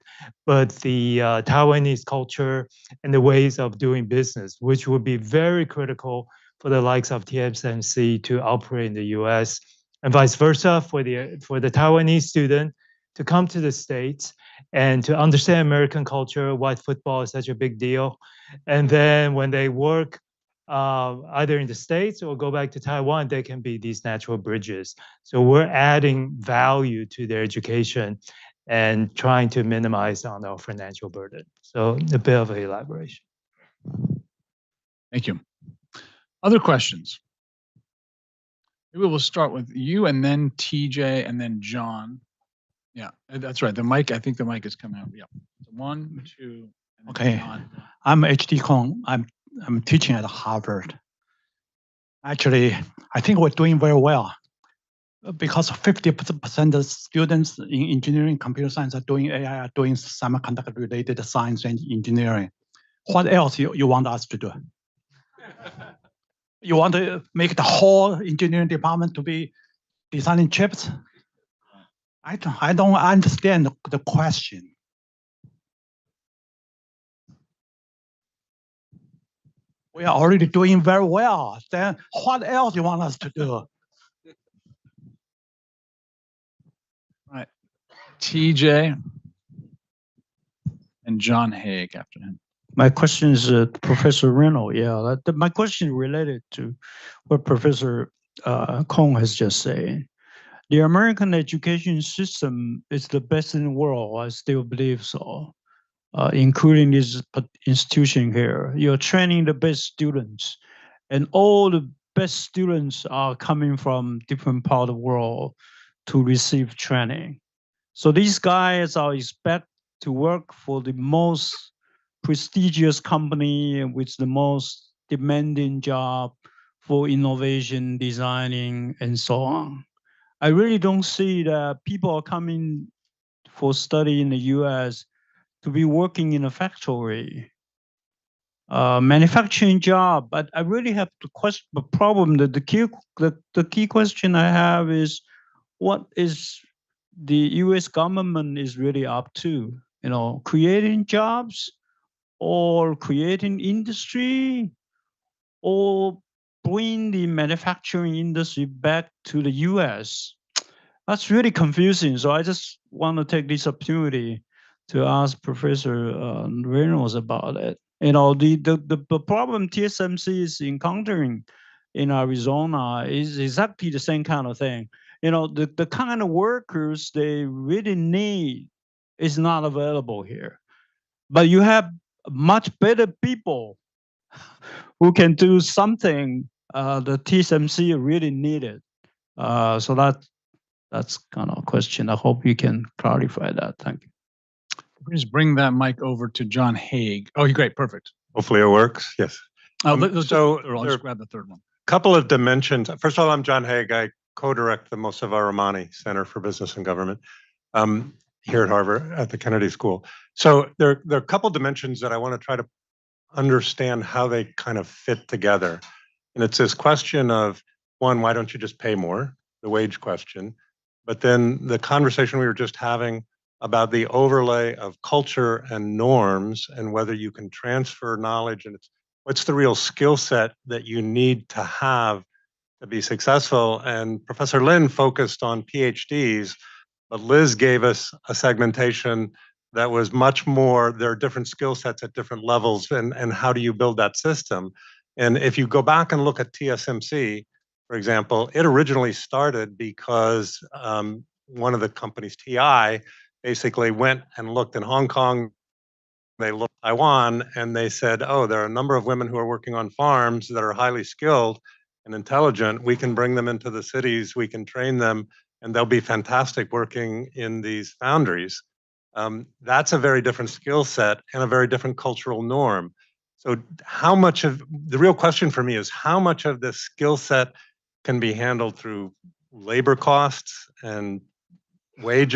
but the Taiwanese culture and the ways of doing business, which would be very critical for the likes of TSMC to operate in the US, and vice versa for the Taiwanese student to come to the States and to understand American culture, why football is such a big deal. And then when they work either in the States or go back to Taiwan, they can be these natural bridges. So we're adding value to their education and trying to minimize on our financial burden. So a bit of an elaboration. Thank you. Other questions? Maybe we'll start with you and then TJ and then John. Yeah, that's right. The mic, I think the mic is coming out. Yeah. So 1, 2, and okay. John. I'm H.D. Kong. I'm teaching at Harvard. Actually, I think we're doing very well because 50% of students in engineering, computer science are doing AI, are doing semiconductor related science and engineering. What else you want us to do? You want to make the whole engineering department to be designing chips? I don't understand the question. We are already doing very well. Then what else you want us to do? All right. TJ and John Haig after him. My question is Professor Reno. Yeah, my question is related to what Professor Kong has just said. The American education system is the best in the world. I still believe so. Including this institution here. You're training the best students, and all the best students are coming from different parts of the world to receive training. So these guys are expected to work for the most prestigious company with the most demanding job for innovation, designing, and so on. I really don't see that people are coming for study in the US to be working in a factory. Manufacturing job, but I really have to question the problem. That the key question I have is, what is the U.S. government is really up to? You know, creating jobs, or creating industry, or bring the manufacturing industry back to the U.S. That's really confusing. So I just want to take this opportunity to ask Professor Reynolds about it. You know, the problem TSMC is encountering in Arizona is exactly the same kind of thing. You know, the kind of workers they really need is not available here. But you have much better people who can do something the TSMC really needed. So that's kind of a question. I hope you can clarify that. Thank you. Just bring that mic over to John Haig. Oh, great, perfect. Hopefully it works. Yes. I'll I'll just grab the third one. Couple of dimensions. First of all, I'm John Haig. I co-direct the Mosava Rahmani Center for Business and Government here at Harvard at the Kennedy School. So there are a couple dimensions that I want to try to understand how they kind of fit together. And it's this question of, one, why don't you just pay more? The wage question. But then the conversation we were just having about the overlay of culture and norms and whether you can transfer knowledge, and what's the real skill set that you need to have to be successful. And Professor Lin focused on PhDs, but Liz gave us a segmentation that was much more, there are different skill sets at different levels, and how do you build that system? And if you go back and look at TSMC, for example, it originally started because one of the companies, TI, basically went and looked in Hong Kong, they looked at Taiwan, and they said, oh, there are a number of women who are working on farms that are highly skilled and intelligent. We can bring them into the cities, we can train them, and they'll be fantastic working in these foundries. That's a very different skill set and a very different cultural norm. So how much of, the real question for me is how much of this skill set can be handled through labor costs and wage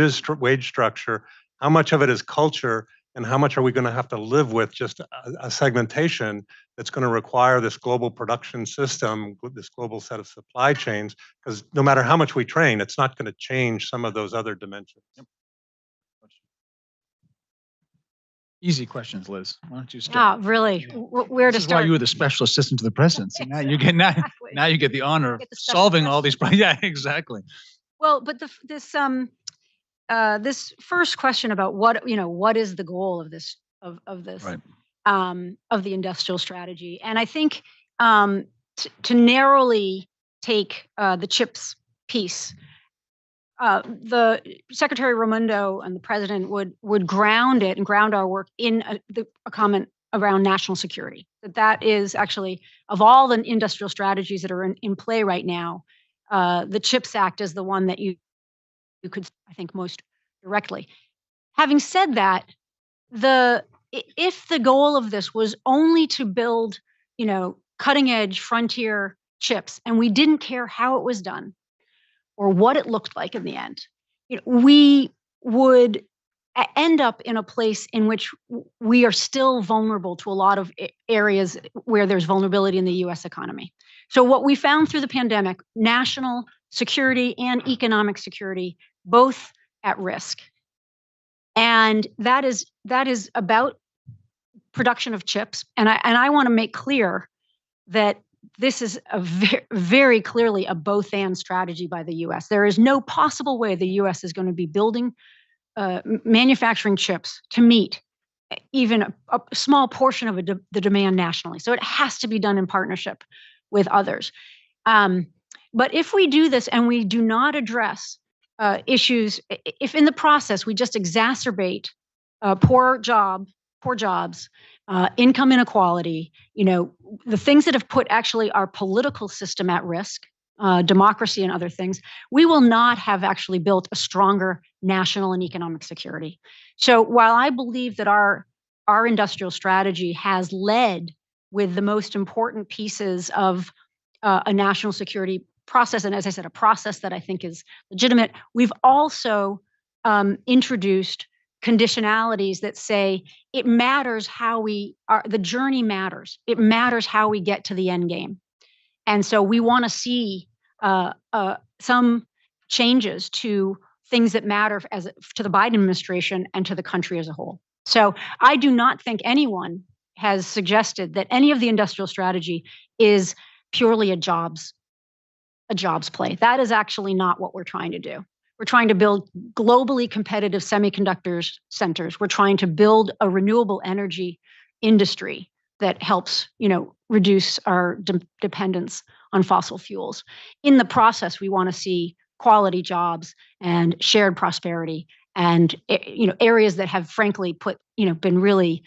structure, how much of it is culture, and how much are we going to have to live with just a segmentation that's going to require this global production system, this global set of supply chains, because no matter how much we train, it's not going to change some of those other dimensions. Yep. Easy questions, Liz. Why don't you Yeah, start? really. Where to This is start? why you were the special assistant to the president. See, now you get now you get the honor of solving all these problems. Yeah, exactly. Well, but this first question about what is the goal of this Right. Of the industrial strategy, and I think to narrowly take the CHIPS piece, the Secretary Raimondo and the President would ground it and ground our work in a comment around national security. That is actually, of all the industrial strategies that are in play right now, the CHIPS Act is the one that you could, I think, most directly. Having said that, if the goal of this was only to build, cutting edge frontier chips, and we didn't care how it was done or what it looked like in the end, we would end up in a place in which we are still vulnerable to a lot of areas where there's vulnerability in the US economy. So what we found through the pandemic, national security and economic security, both at risk. And that is about production of chips. And I want to make clear that this is a very clearly a both-and strategy by the US. There is no possible way the US is going to be building manufacturing chips to meet even a small portion of the demand nationally. So it has to be done in partnership with others. But if we do this and we do not address issues, if in the process we just exacerbate poor jobs, income inequality, the things that have put actually our political system at risk, democracy and other things, we will not have actually built a stronger national and economic security. So while I believe that our our industrial strategy has led with the most important pieces of a national security process. And as I said, a process that I think is legitimate. We've also introduced conditionalities that say it matters how the journey matters. It matters how we get to the end game. And so we want to see some changes to things that matter to the Biden administration and to the country as a whole. So I do not think anyone has suggested that any of the industrial strategy is purely a jobs play. That is actually not what we're trying to do. We're trying to build globally competitive semiconductor centers. We're trying to build a renewable energy industry that helps, reduce our dependence on fossil fuels. In the process, we want to see quality jobs and shared prosperity, and areas that have frankly been really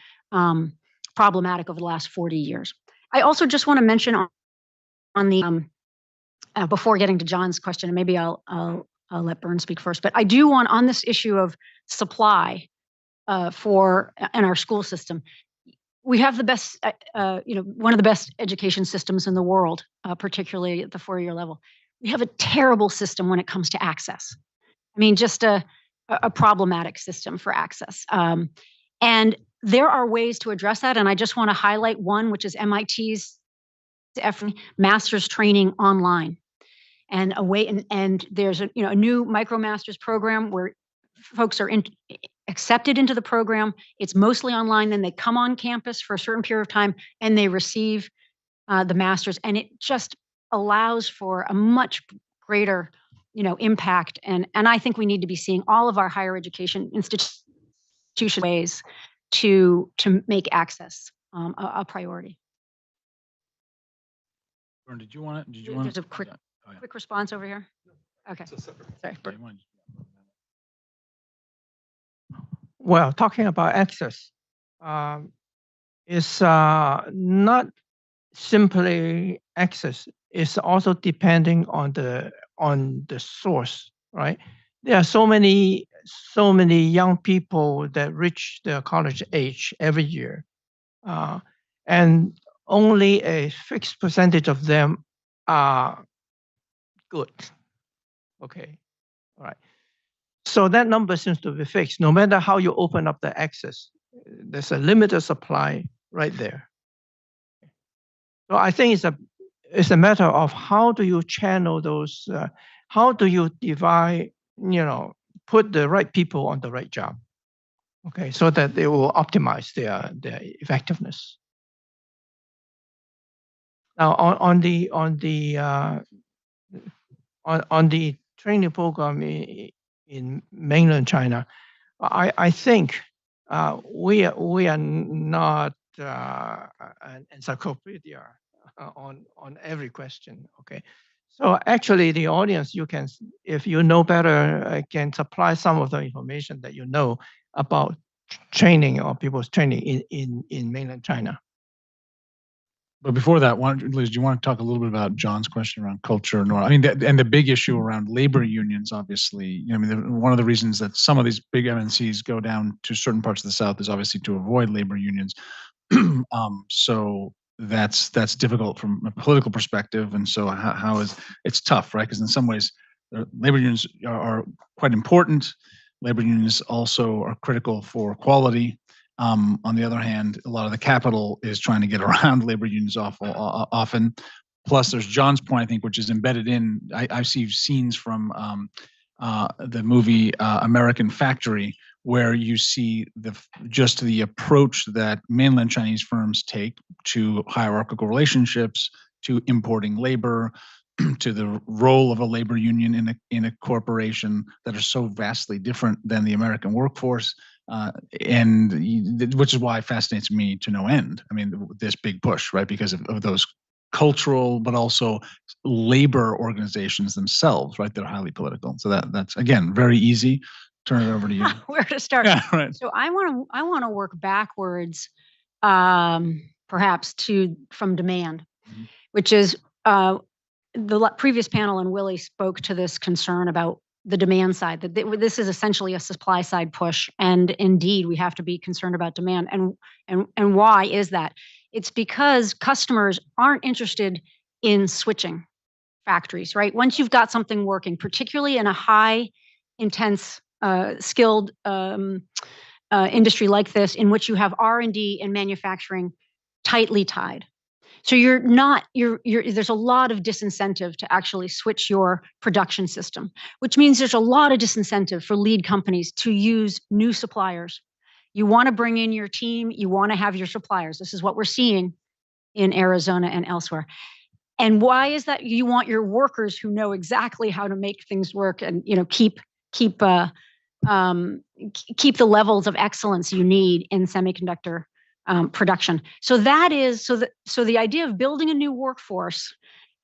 problematic over the last 40 years. I also just want to mention on the before getting to John's question, and maybe I'll let Bern speak first, but I do want on this issue of supply in our school system. We have the best, one of the best education systems in the world, particularly at the 4-year level. We have a terrible system when it comes to access. I mean, just a problematic system for access. And there are ways to address that. And I just want to highlight one, which is MIT's master's training online. And there's a new MicroMasters program where folks are accepted into the program. It's mostly online. Then they come on campus for a certain period of time and they receive the master's. And it just allows for a much greater, impact. And I think we need to be seeing all of our higher education institutions ways to make access a priority. Bern, did you want to? There's a quick response over here. Okay. Sorry. Well, talking about access, it's not simply access. It's also depending on the source, right? There are so many young people that reach their college age every year, and only a fixed percentage of them are good. Okay, all right. So that number seems to be fixed. No matter how you open up the access, there's a limited supply right there. So I think it's a matter of how do you channel those, how do you divide, put the right people on the right job, okay, so that they will optimize their effectiveness. Now on the training program in mainland China, I think we are not an encyclopedia on every question. Okay, so actually the audience, if you know better, can supply some of the information that you know about training or people's training in mainland China. But before that, Liz, do you want to talk a little bit about John's question around culture? I mean, and the big issue around labor unions, obviously. One of the reasons that some of these big MNCs go down to certain parts of the South is obviously to avoid labor unions. So that's difficult from a political perspective. And so it's tough, right? Because in some ways, labor unions are quite important. Labor unions also are critical for quality. On the other hand, a lot of the capital is trying to get around labor unions often. Plus, there's John's point, I think, which is embedded in. I see scenes from the movie American Factory, where you see the approach that mainland Chinese firms take to hierarchical relationships, to importing labor, to the role of a labor union in a corporation that are so vastly different than the American workforce. And which is why it fascinates me to no end. I mean, this big push, right? Because of those cultural, but also labor organizations themselves, right? They're highly political. So that's, again, very easy. Turn it over to you. Where to start? Yeah, right. So I want to work backwards, perhaps from demand, which is the previous panel, and Willie spoke to this concern about the demand side, that this is essentially a supply side push. And indeed, we have to be concerned about demand. And why is that? It's because customers aren't interested in switching factories, right? Once you've got something working, particularly in a high intense skilled industry like this, in which you have R&D and manufacturing tightly tied. So there's a lot of disincentive to actually switch your production system, which means there's a lot of disincentive for lead companies to use new suppliers. You want to bring in your team, you want to have your suppliers. This is what we're seeing in Arizona and elsewhere. And why is that? You want your workers who know exactly how to make things work and keep the levels of excellence you need in semiconductor production. So the idea of building a new workforce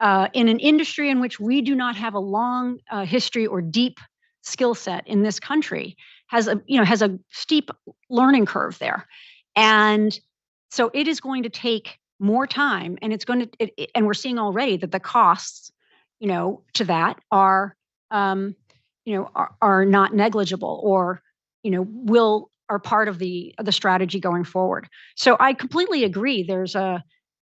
in an industry in which we do not have a long history or deep skill set in this country has a steep learning curve there, and so it is going to take more time, and and we're seeing already that the costs, to that are not negligible, or are part of the strategy going forward. So I completely agree. There's I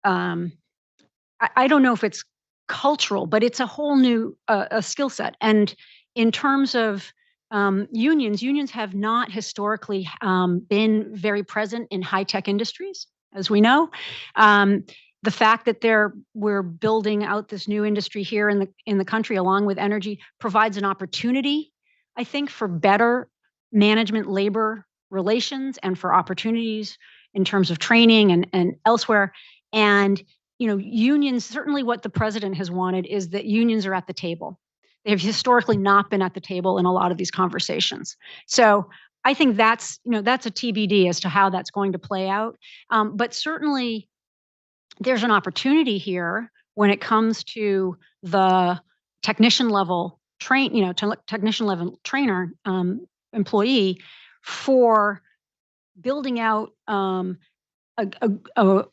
don't know if it's cultural, but it's a whole new skill set. And in terms of unions have not historically been very present in high-tech industries, as we know. The fact that we're building out this new industry here in the country, along with energy, provides an opportunity, I think, for better management labor relations and for opportunities in terms of training and elsewhere. And unions, certainly what the president has wanted is that unions are at the table. They have historically not been at the table in a lot of these conversations. So I think that's a TBD as to how that's going to play out. But certainly there's an opportunity here when it comes to the technician level technician level trainer employee, for building out a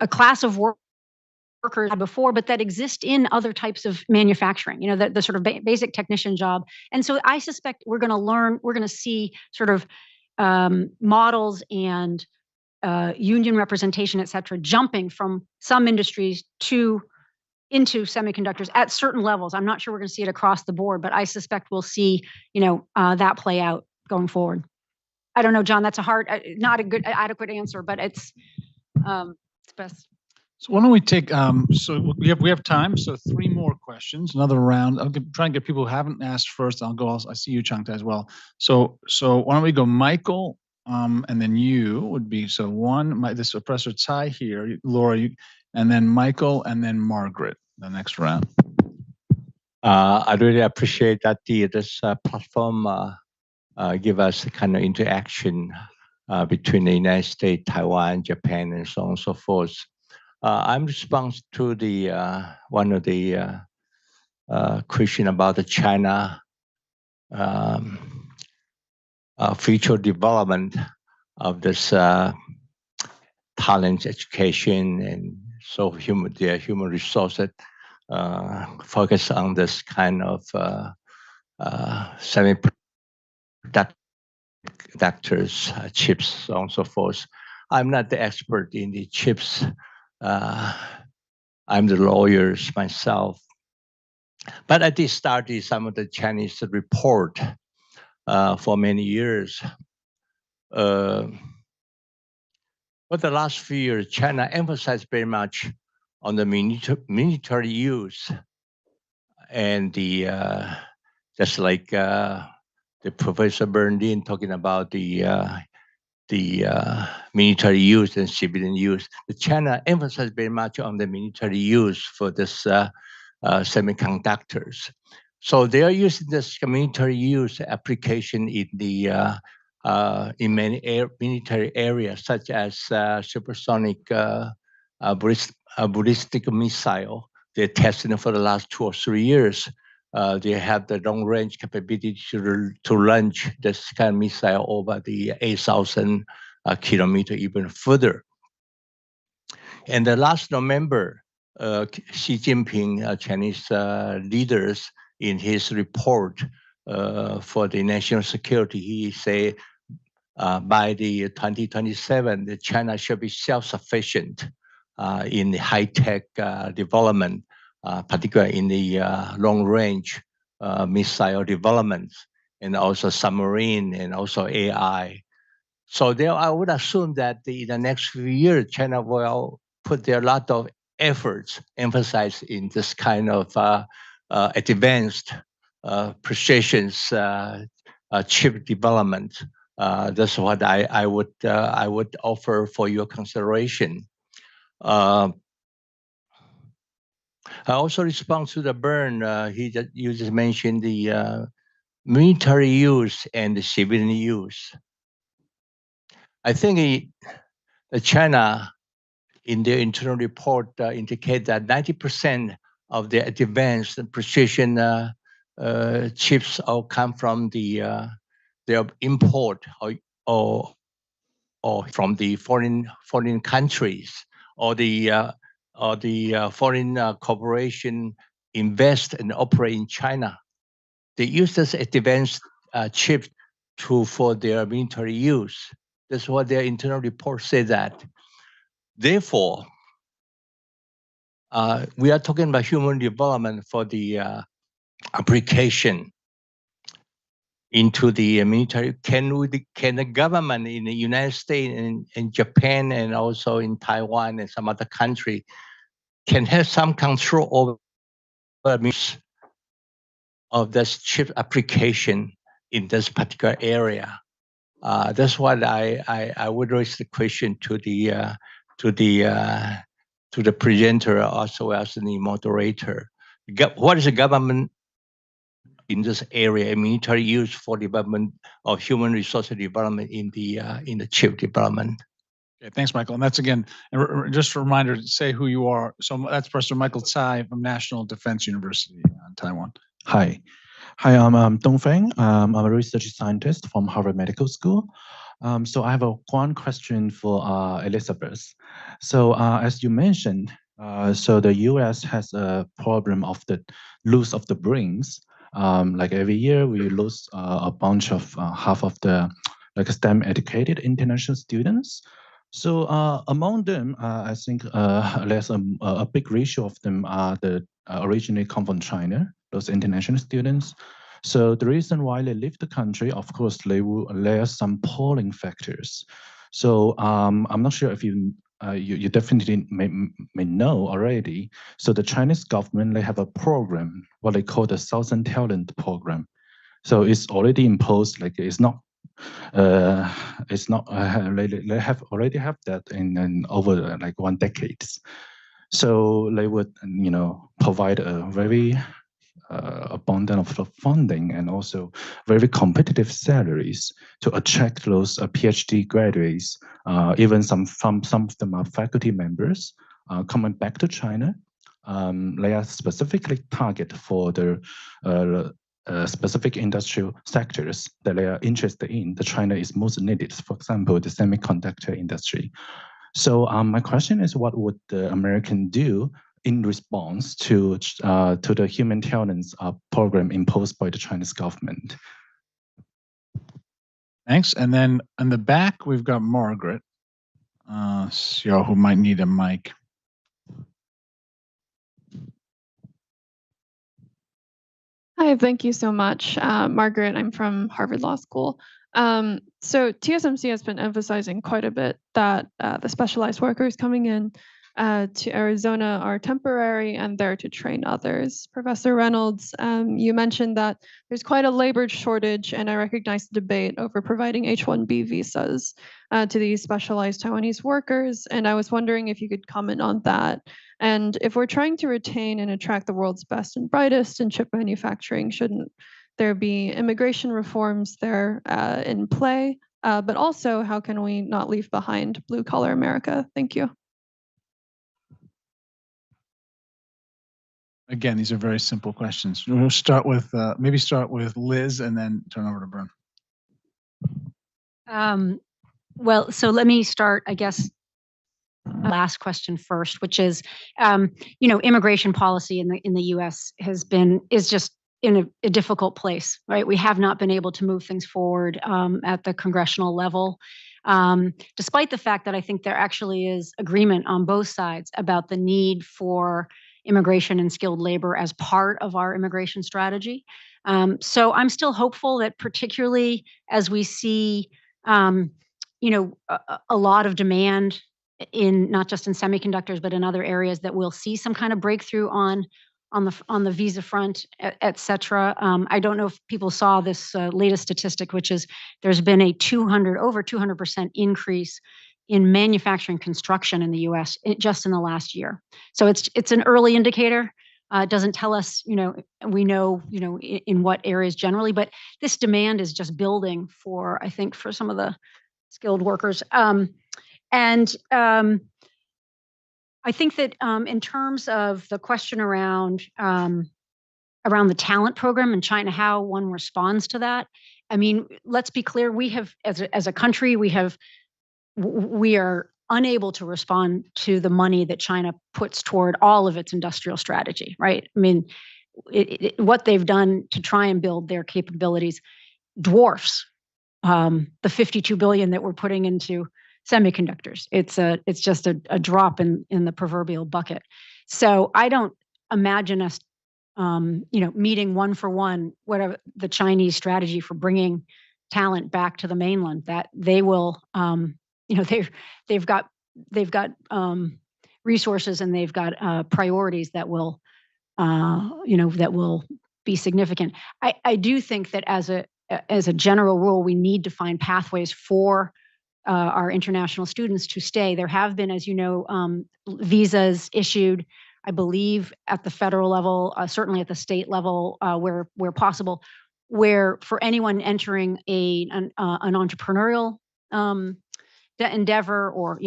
class of workers before, but that exist in other types of manufacturing, the sort of basic technician job. And so I suspect we're going to see sort of models and union representation, et cetera, jumping from some industries into semiconductors at certain levels. I'm not sure we're going to see it across the board, but I suspect we'll see, that play out going forward. I don't know, John, that's not a good, adequate answer, but it's best. So why don't we take, so we have time, so 3 more questions, another round. I'll try and get people who haven't asked first. I see you, Changtai, as well. So why don't we go Michael, and then you would be, so this is Professor Tsai here, Laura, and then Michael, and then Margaret, the next round. I really appreciate that this platform give us a kind of interaction between the United States, Taiwan, Japan, and so on and so forth. I'm response to the one of the question about the China future development of this talent education and so their human resources focus on this kind of semiconductors, chips, so on and so forth. I'm not the expert in the chips. I'm the lawyers myself. But I did study some of the Chinese report for many years. For the last few years, China emphasized very much on the military use, and just like the Professor Bernstein talking about the military use and civilian use. The China emphasized very much on the military use for this semiconductors. So they are using this military use application in the in many military areas, such as supersonic ballistic missile. They're testing it for the last 2 or 3 years. They have the long range capability to launch this kind of missile over the 8,000 kilometer, even further. And the last November, Xi Jinping, Chinese leaders, in his report, for the national security. He say by the 2027, China should be self-sufficient in the high-tech development, particularly in the long-range missile developments, and also submarine, and also AI. So there, I would assume that in the next few years, China will put their lot of efforts, emphasize in this kind of advanced precision chip development. That's what I would offer for your consideration. I also respond to the Bern. You just mentioned the military use and the civilian use. I think China, in their internal report, indicate that 90% of their advanced precision chips all come from their import or from the foreign countries, or the foreign corporation invest and operate in China. They use this advanced chip for their military use. That's what their internal report said that. Therefore, we are talking about human development for the application into the military. Can the government in the United States and Japan and also in Taiwan and some other country can have some control over of this chip application in this particular area? That's what I would raise the question to the presenter, also as the moderator. What is the government in this area, military use for development of human resource development in the chip development? Okay, thanks, Michael. And that's again, just a reminder to say who you are. So that's Professor Michael Tsai from National Defense University in Taiwan. Hi, I'm Dong Feng. I'm a research scientist from Harvard Medical School. So I have one question for Elizabeth. So as you mentioned, so the U.S. has a problem of the loss of the brains. Like every year, we lose a bunch of half of the like STEM educated international students. So among them, I think there's a big ratio of them are originally come from China, those international students. So the reason why they leave the country, of course, there are some polling factors. So I'm not sure if you definitely may know already. So the Chinese government, they have a program, what they call the Southern Talent Program. So it's already imposed, like they have already have that in over like 1 decade. So they would, provide a very abundant of funding and also very competitive salaries to attract those PhD graduates. Even some of them are faculty members coming back to China. They are specifically targeted for the specific industrial sectors that they are interested in. The China is most needed, for example, the semiconductor industry. So my question is, what would the American do in response to the human talents program imposed by the Chinese government? Thanks. And then in the back, we've got Margaret, who might need a mic. Hi, thank you so much. Margaret, I'm from Harvard Law School. So TSMC has been emphasizing quite a bit that the specialized workers coming in to Arizona are temporary and there to train others. Professor Reynolds, you mentioned that there's quite a labor shortage, and I recognize the debate over providing H-1B visas to these specialized Taiwanese workers. And I was wondering if you could comment on that. And if we're trying to retain and attract the world's best and brightest in chip manufacturing, shouldn't there be immigration reforms there in play? But also, how can we not leave behind blue-collar America? Thank you. Again, these are very simple questions. We'll start with maybe start with Liz and then turn over to Bern. Well, so let me start, I guess, last question first, which is, immigration policy in the U.S. is just in a difficult place, right? We have not been able to move things forward at the congressional level, despite the fact that I think there actually is agreement on both sides about the need for immigration and skilled labor as part of our immigration strategy. So I'm still hopeful that, particularly as we see, a lot of demand in not just in semiconductors but in other areas, that we'll see some kind of breakthrough on the visa front, et cetera. I don't know if people saw this latest statistic, which is there's been a over 200% increase in manufacturing construction in the U.S. Just in the last year. So it's an early indicator. It doesn't tell us, we know, in what areas generally, but this demand is just building for, I think, for some of the skilled workers. I think that in terms of the question around the talent program in China, how one responds to that. I mean, let's be clear. We have, as a country, we are unable to respond to the money that China puts toward all of its industrial strategy, right? I mean, what they've done to try and build their capabilities dwarfs the $52 billion that we're putting into semiconductors. It's just a drop in the proverbial bucket. So I don't imagine us, meeting one for one whatever the Chinese strategy for bringing talent back to the mainland. That they will, they've got resources and they've got priorities that will, that will be significant. I do think that as a general rule, we need to find pathways for our international students to stay. There have been, as you know, visas issued, I believe, at the federal level, certainly at the state level, where possible, where for anyone entering an entrepreneurial endeavor, or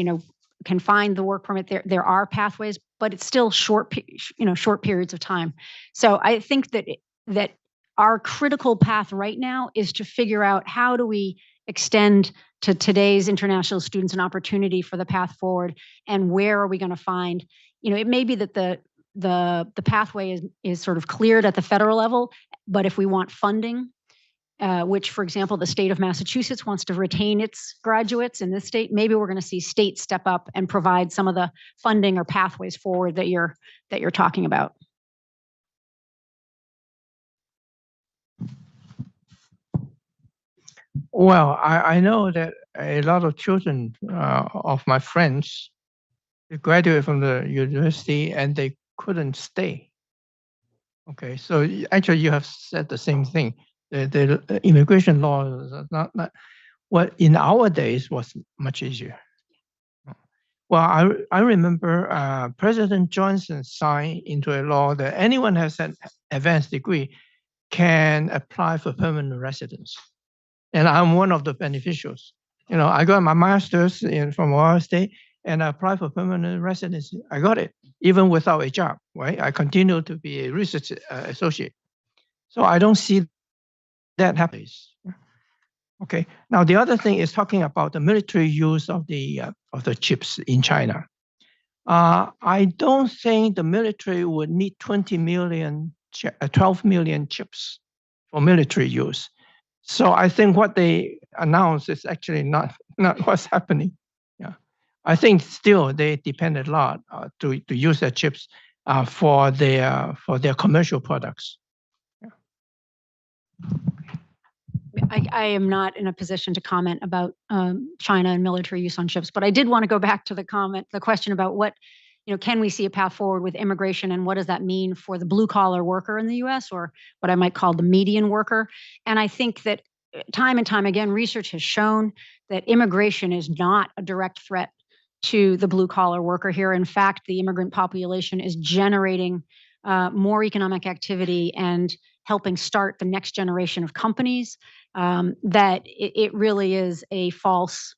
can find the work permit. There are pathways, but it's still short periods of time. So I think that our critical path right now is to figure out how do we extend to today's international students an opportunity for the path forward, and where are we going to find, it may be that the pathway is sort of cleared at the federal level, but if we want funding, which, for example, the state of Massachusetts wants to retain its graduates in this state, maybe we're going to see states step up and provide some of the funding or pathways forward that you're talking about. Well, I know that a lot of children of my friends, they graduated from the university and they couldn't stay. Okay, so actually you have said the same thing. The immigration law is not what in our days was much easier. Well, I remember President Johnson signed into a law that anyone has an advanced degree can apply for permanent residence. And I'm one of the beneficiaries. I got my master's from Ohio State and I applied for permanent residency. I got it, even without a job, right? I continue to be a research associate. So I don't see that happen. Okay. Now the other thing is talking about the military use of the chips in China. I don't think the military would need 12 million chips for military use. So I think what they announced is actually not what's happening. Yeah, I think still they depend a lot to use their chips for their commercial products. I am not in a position to comment about China and military use on chips, but I did want to go back to the question about what, can we see a path forward with immigration, and what does that mean for the blue collar worker in the U.S., or what I might call the median worker? And I think that time and time again, research has shown that immigration is not a direct threat to the blue collar worker here. In fact, the immigrant population is generating more economic activity and helping start the next generation of companies, that it really is a false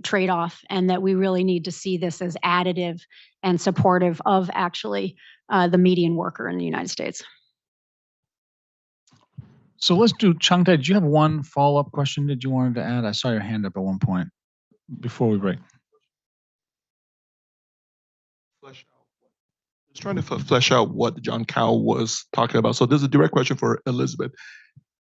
trade-off, and that we really need to see this as additive and supportive of actually the median worker in the United States. So let's do, Changtai, do you have one follow-up question that you wanted to add? I saw your hand up at one point before we break. Just trying to flesh out what John Cow was talking about. So this is a direct question for Elizabeth.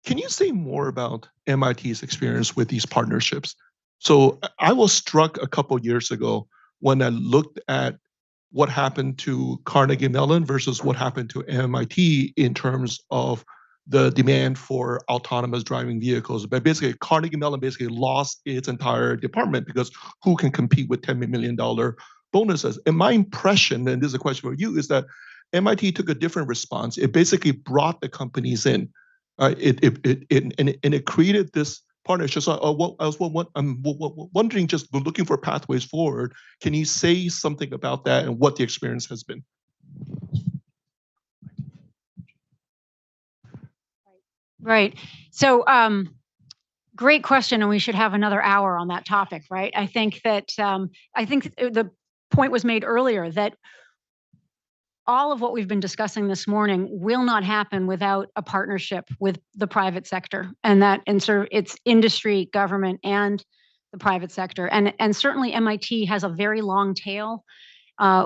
Can you say more about MIT's experience with these partnerships? So I was struck a couple years ago when I looked at what happened to Carnegie Mellon versus what happened to MIT in terms of the demand for autonomous driving vehicles. But basically, Carnegie Mellon basically lost its entire department because who can compete with $10 million bonuses? And my impression, and this is a question for you, is that MIT took a different response. It basically brought the companies in. It created this partnership. So I'm wondering, just looking for pathways forward, can you say something about that and what the experience has been? Right. So great question, and we should have another hour on that topic, right? I think that the point was made earlier that all of what we've been discussing this morning will not happen without a partnership with the private sector, and sort of it's industry, government, and the private sector. And certainly MIT has a very long tail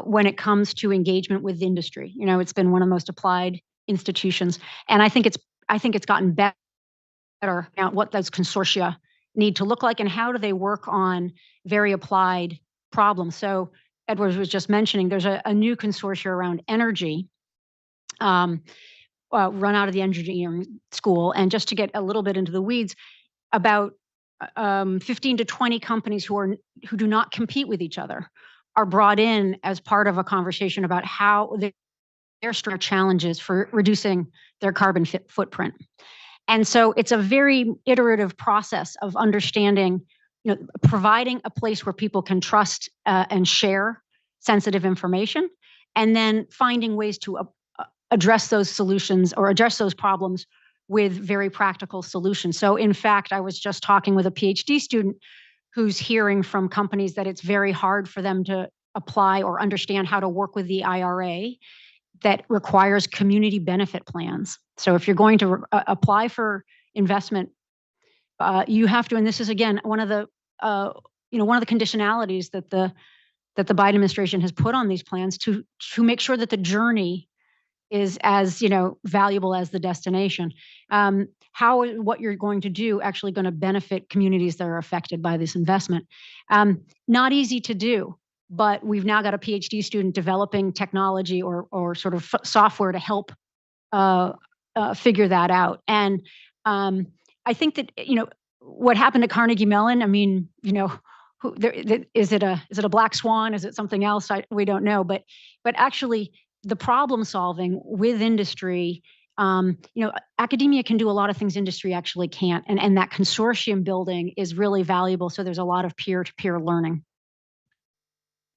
when it comes to engagement with industry. You know, it's been one of the most applied institutions, and I think it's gotten better at what those consortia need to look like and how do they work on very applied problems. So Edward was just mentioning there's a new consortia around energy run out of the engineering school. And just to get a little bit into the weeds, about 15 to 20 companies who do not compete with each other are brought in as part of a conversation about how their challenges for reducing their carbon footprint. And so it's a very iterative process of understanding, you know, providing a place where people can trust and share sensitive information, and then finding ways to address those solutions or address those problems with very practical solutions. So in fact, I was just talking with a PhD student who's hearing from companies that it's very hard for them to apply or understand how to work with the IRA that requires community benefit plans. So if you're going to apply for investment, you have to, and this is again one of the conditionalities that the Biden administration has put on these plans to make sure that the journey is as valuable as the destination. How what you're going to do actually going to benefit communities that are affected by this investment? Not easy to do. But we've now got a PhD student developing technology or sort of software to help figure that out. And I think that what happened to Carnegie Mellon. I mean, is it a black swan? Is it something else? We don't know. But actually, the problem solving with industry. Academia can do a lot of things industry actually can't, and that consortium building is really valuable. So there's a lot of peer-to-peer learning.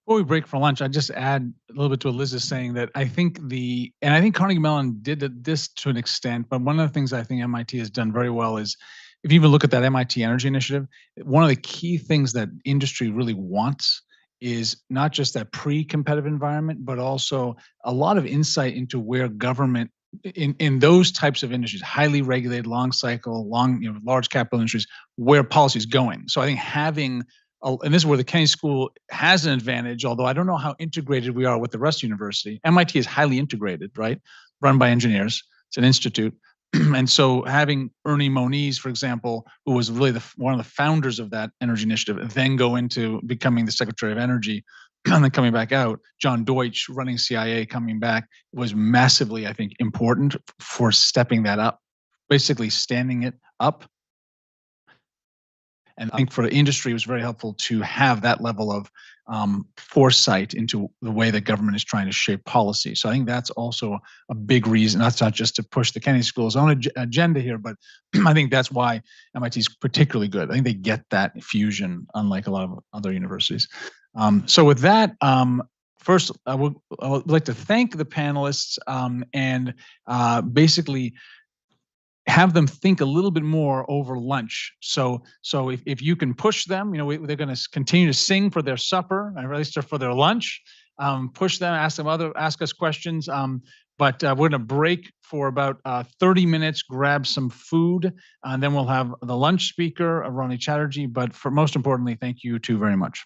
Before we break for lunch, I just add a little bit to what Liz is saying that I think Carnegie Mellon did this to an extent, but one of the things I think MIT has done very well is, if you even look at that MIT Energy Initiative, one of the key things that industry really wants is not just that pre-competitive environment, but also a lot of insight into where government in those types of industries, highly regulated, long cycle, large capital industries, where policy is going. So I think having and this is where the Kennedy School has an advantage, although I don't know how integrated we are with the rest of the university. MIT is highly integrated, right? Run by engineers. It's an institute. And so having Ernie Moniz, for example, who was really one of the founders of that energy initiative, then go into becoming the Secretary of Energy and then coming back out, John Deutsch running CIA coming back, was massively, I think, important for stepping that up, basically standing it up. And I think for the industry, it was very helpful to have that level of foresight into the way that government is trying to shape policy. So I think that's also a big reason. That's not just to push the Kennedy School's own agenda here, but I think that's why MIT is particularly good. I think they get that fusion, unlike a lot of other universities. So with that, first, I would like to thank the panelists and basically have them think a little bit more over lunch. So if you can push them, they're going to continue to sing for their supper, or at least for their lunch. Push them, ask us questions. But we're going to break for about 30 minutes, grab some food, and then we'll have the lunch speaker, Ronnie Chatterjee. But most importantly, thank you two very much.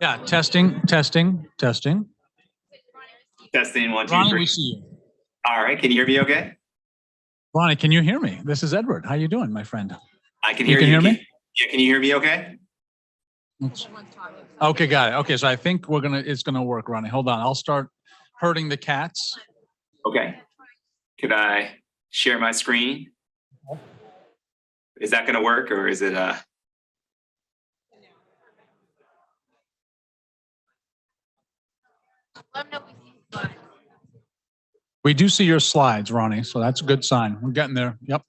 Yeah, testing. Testing, 1, 2, Ronnie, 3. we see you. All right, can you hear me okay? Ronnie, can you hear me? This is Edward. How you doing, my friend? I can You hear can you. hear me? Yeah, can you hear me okay? Okay, got it. Okay, so I think it's gonna work, Ronnie. Hold on. I'll start herding the cats. Okay. Could I share my screen? Is that gonna work or is it We do see your slides, Ronnie, so that's a good sign. We're getting there. Yep.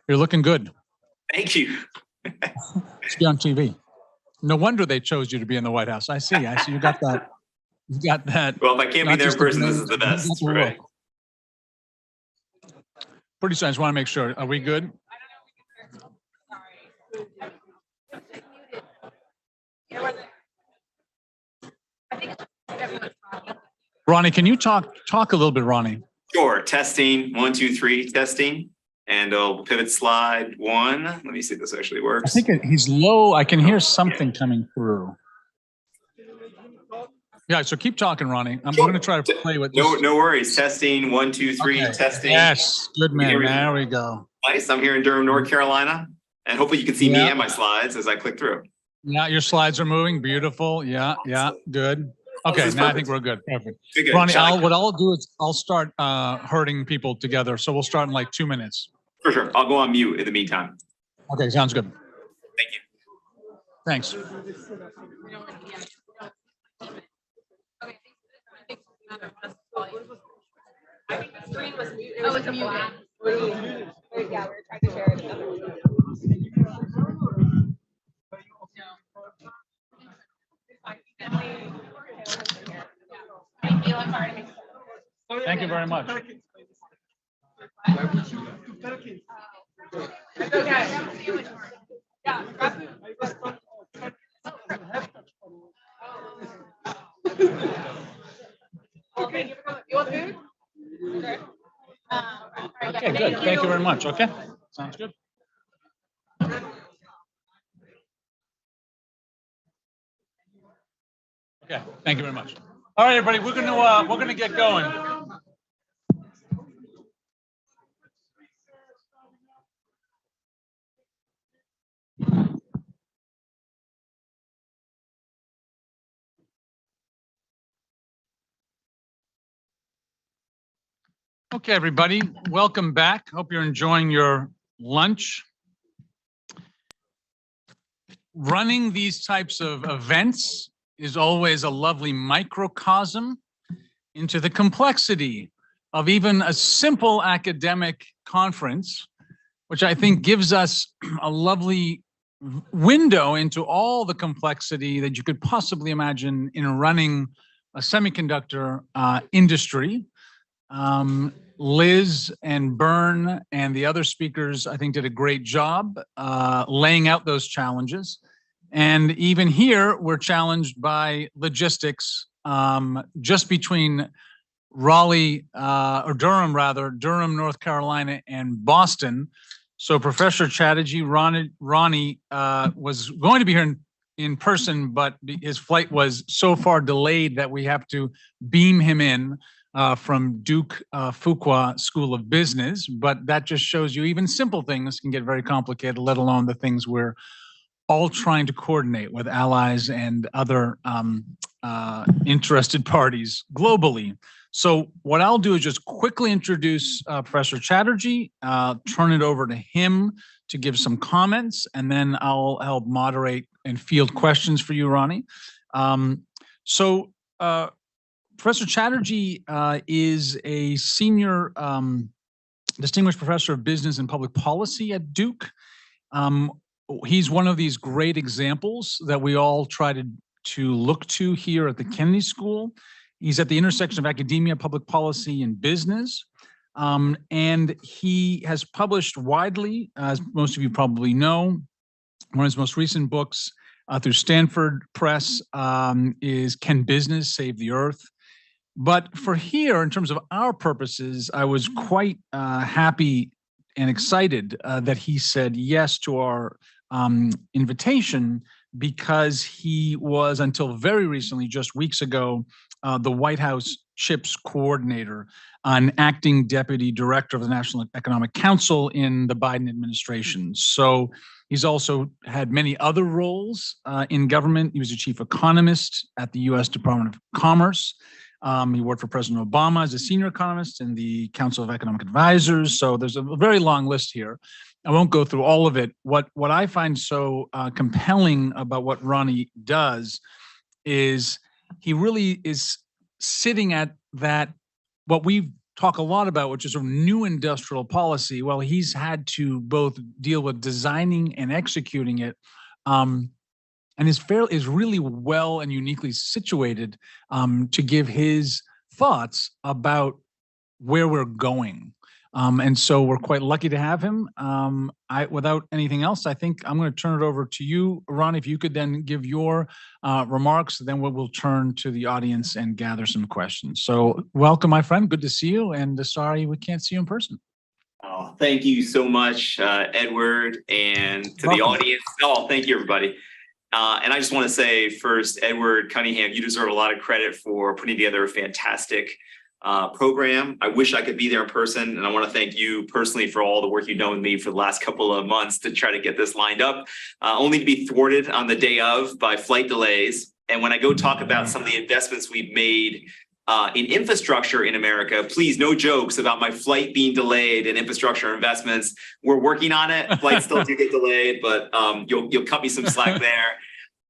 You're looking good. Thank you. To be on TV. No wonder they chose you to be in the White House. I see. You got that. You got that. Well, if I can't be not there in just the person, this name, is the you got best, the right? look. Pretty soon, I just want to make sure. Are we good? Ronnie, can you talk a little bit, Ronnie? Sure. Testing, 1, 2, 3, testing. And I'll pivot slide 1. Let me see if this actually I works. think he's low. I can hear something coming through. Yeah, so keep talking, Ronnie. I'm going to try to play with this. No worries. Testing, 1, 2, 3, Okay. testing. Yes, good man. Here we There we go. Nice. I'm here in Durham, North Carolina. And hopefully you can see me Yeah. and my slides as I click through. Yeah, your slides are moving. Beautiful. Yeah, good. Okay, this is now I perfect. think we're good. Perfect. Good. Ronnie, Shall I- what I'll do is I'll start herding people together. So we'll start in like 2 minutes. For sure. I'll go on mute in the meantime. Okay, sounds good. Thank you. Thanks. I think the screen was muted. Oh, it's a black screen. Yeah, we're trying to share it. Thank you very much. Okay, good. Thank you very much. Okay, sounds good. Okay, thank you very much. All right, everybody, we're gonna get going. Okay, everybody, welcome back. Hope you're enjoying your lunch. Running these types of events is always a lovely microcosm into the complexity of even a simple academic conference, which I think gives us a lovely window into all the complexity that you could possibly imagine in running a semiconductor industry. Liz and Bern and the other speakers, I think, did a great job laying out those challenges. And even here, we're challenged by logistics just between Durham, North Carolina, and Boston. So Professor Chatterjee, Ronnie was going to be here in person, but his flight was so far delayed that we have to beam him in from Duke Fuqua School of Business. But that just shows you even simple things can get very complicated, let alone the things we're all trying to coordinate with allies and other interested parties globally. So what I'll do is just quickly introduce Professor Chatterjee, turn it over to him to give some comments, and then I'll help moderate and field questions for you, Ronnie. Professor Chatterjee is a senior distinguished professor of business and public policy at Duke. He's one of these great examples that we all try to look to here at the Kennedy School. He's at the intersection of academia, public policy, and business. And he has published widely, as most of you probably know. One of his most recent books through Stanford Press is Can Business Save the Earth? But for here, in terms of our purposes, I was quite happy and excited that he said yes to our invitation, because he was, until very recently, just weeks ago, the White House CHIPS coordinator, an acting deputy director of the National Economic Council in the Biden administration. So he's also had many other roles in government. He was a chief economist at the U.S. Department of Commerce. He worked for President Obama as a senior economist in the Council of Economic Advisors. So there's a very long list here. I won't go through all of it. What I find so compelling about what Ronnie does is he really is sitting at that, what we talk a lot about, which is a new industrial policy. Well, he's had to both deal with designing and executing it, and is really well and uniquely situated to give his thoughts about where we're going. And so we're quite lucky to have him. Without anything else, I think I'm going to turn it over to you, Ron, if you could then give your remarks, then we'll turn to the audience and gather some questions. So welcome, my friend. Good to see you. And sorry we can't see you in person. Oh, thank you so much, Edward, and to the audience. Oh, thank you, everybody. And I just want to say first, Edward Cunningham, you deserve a lot of credit for putting together a fantastic program. I wish I could be there in person, and I want to thank you personally for all the work you've done with me for the last couple of months to try to get this lined up, only to be thwarted on the day of by flight delays. And when I go talk about some of the investments we've made in infrastructure in America, please, no jokes about my flight being delayed in infrastructure investments. We're working on it. Flights still do get delayed, but you'll cut me some slack there.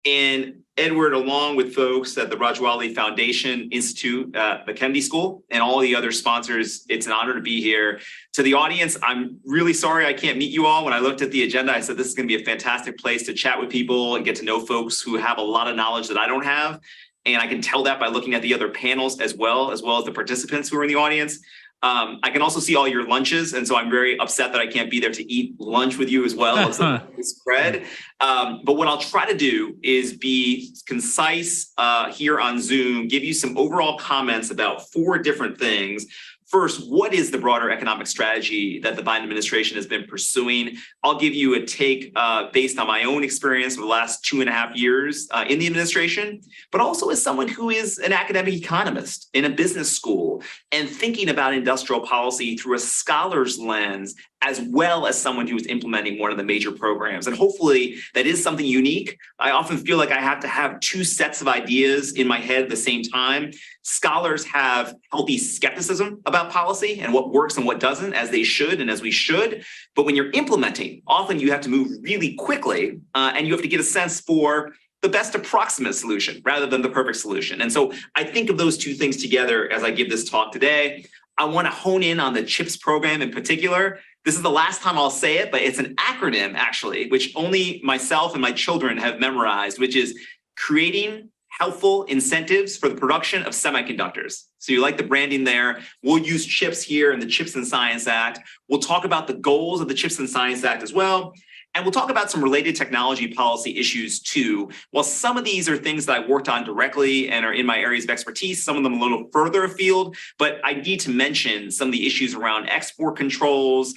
And Edward, along with folks at the Rajawali Foundation Institute, the Kennedy School, and all the other sponsors, it's an honor to be here. To the audience, I'm really sorry I can't meet you all. When I looked at the agenda, I said this is going to be a fantastic place to chat with people and get to know folks who have a lot of knowledge that I don't have. And I can tell that by looking at the other panels as well as the participants who are in the audience. I can also see all your lunches, and so I'm very upset that I can't be there to eat lunch with you as well. It's a spread. But what I'll try to do is be concise here on Zoom, give you some overall comments about 4 different things. First, what is the broader economic strategy that the Biden administration has been pursuing? I'll give you a take based on my own experience over the last 2.5 years in the administration, but also as someone who is an academic economist in a business school and thinking about industrial policy through a scholar's lens, as well as someone who is implementing one of the major programs. And hopefully that is something unique. I often feel like I have to have 2 sets of ideas in my head at the same time. Scholars have healthy skepticism about policy and what works and what doesn't, as they should and as we should. But when you're implementing, often you have to move really quickly and you have to get a sense for the best approximate solution rather than the perfect solution. And so I think of those 2 things together as I give this talk today. I want to hone in on the CHIPS program in particular. This is the last time I'll say it, but it's an acronym actually, which only myself and my children have memorized, which is creating helpful incentives for the production of semiconductors. So you like the branding there. We'll use CHIPS here in the CHIPS and Science Act. We'll talk about the goals of the CHIPS and Science Act as well. And we'll talk about some related technology policy issues too. While some of these are things that I worked on directly and are in my areas of expertise, some of them a little further afield, but I need to mention some of the issues around export controls,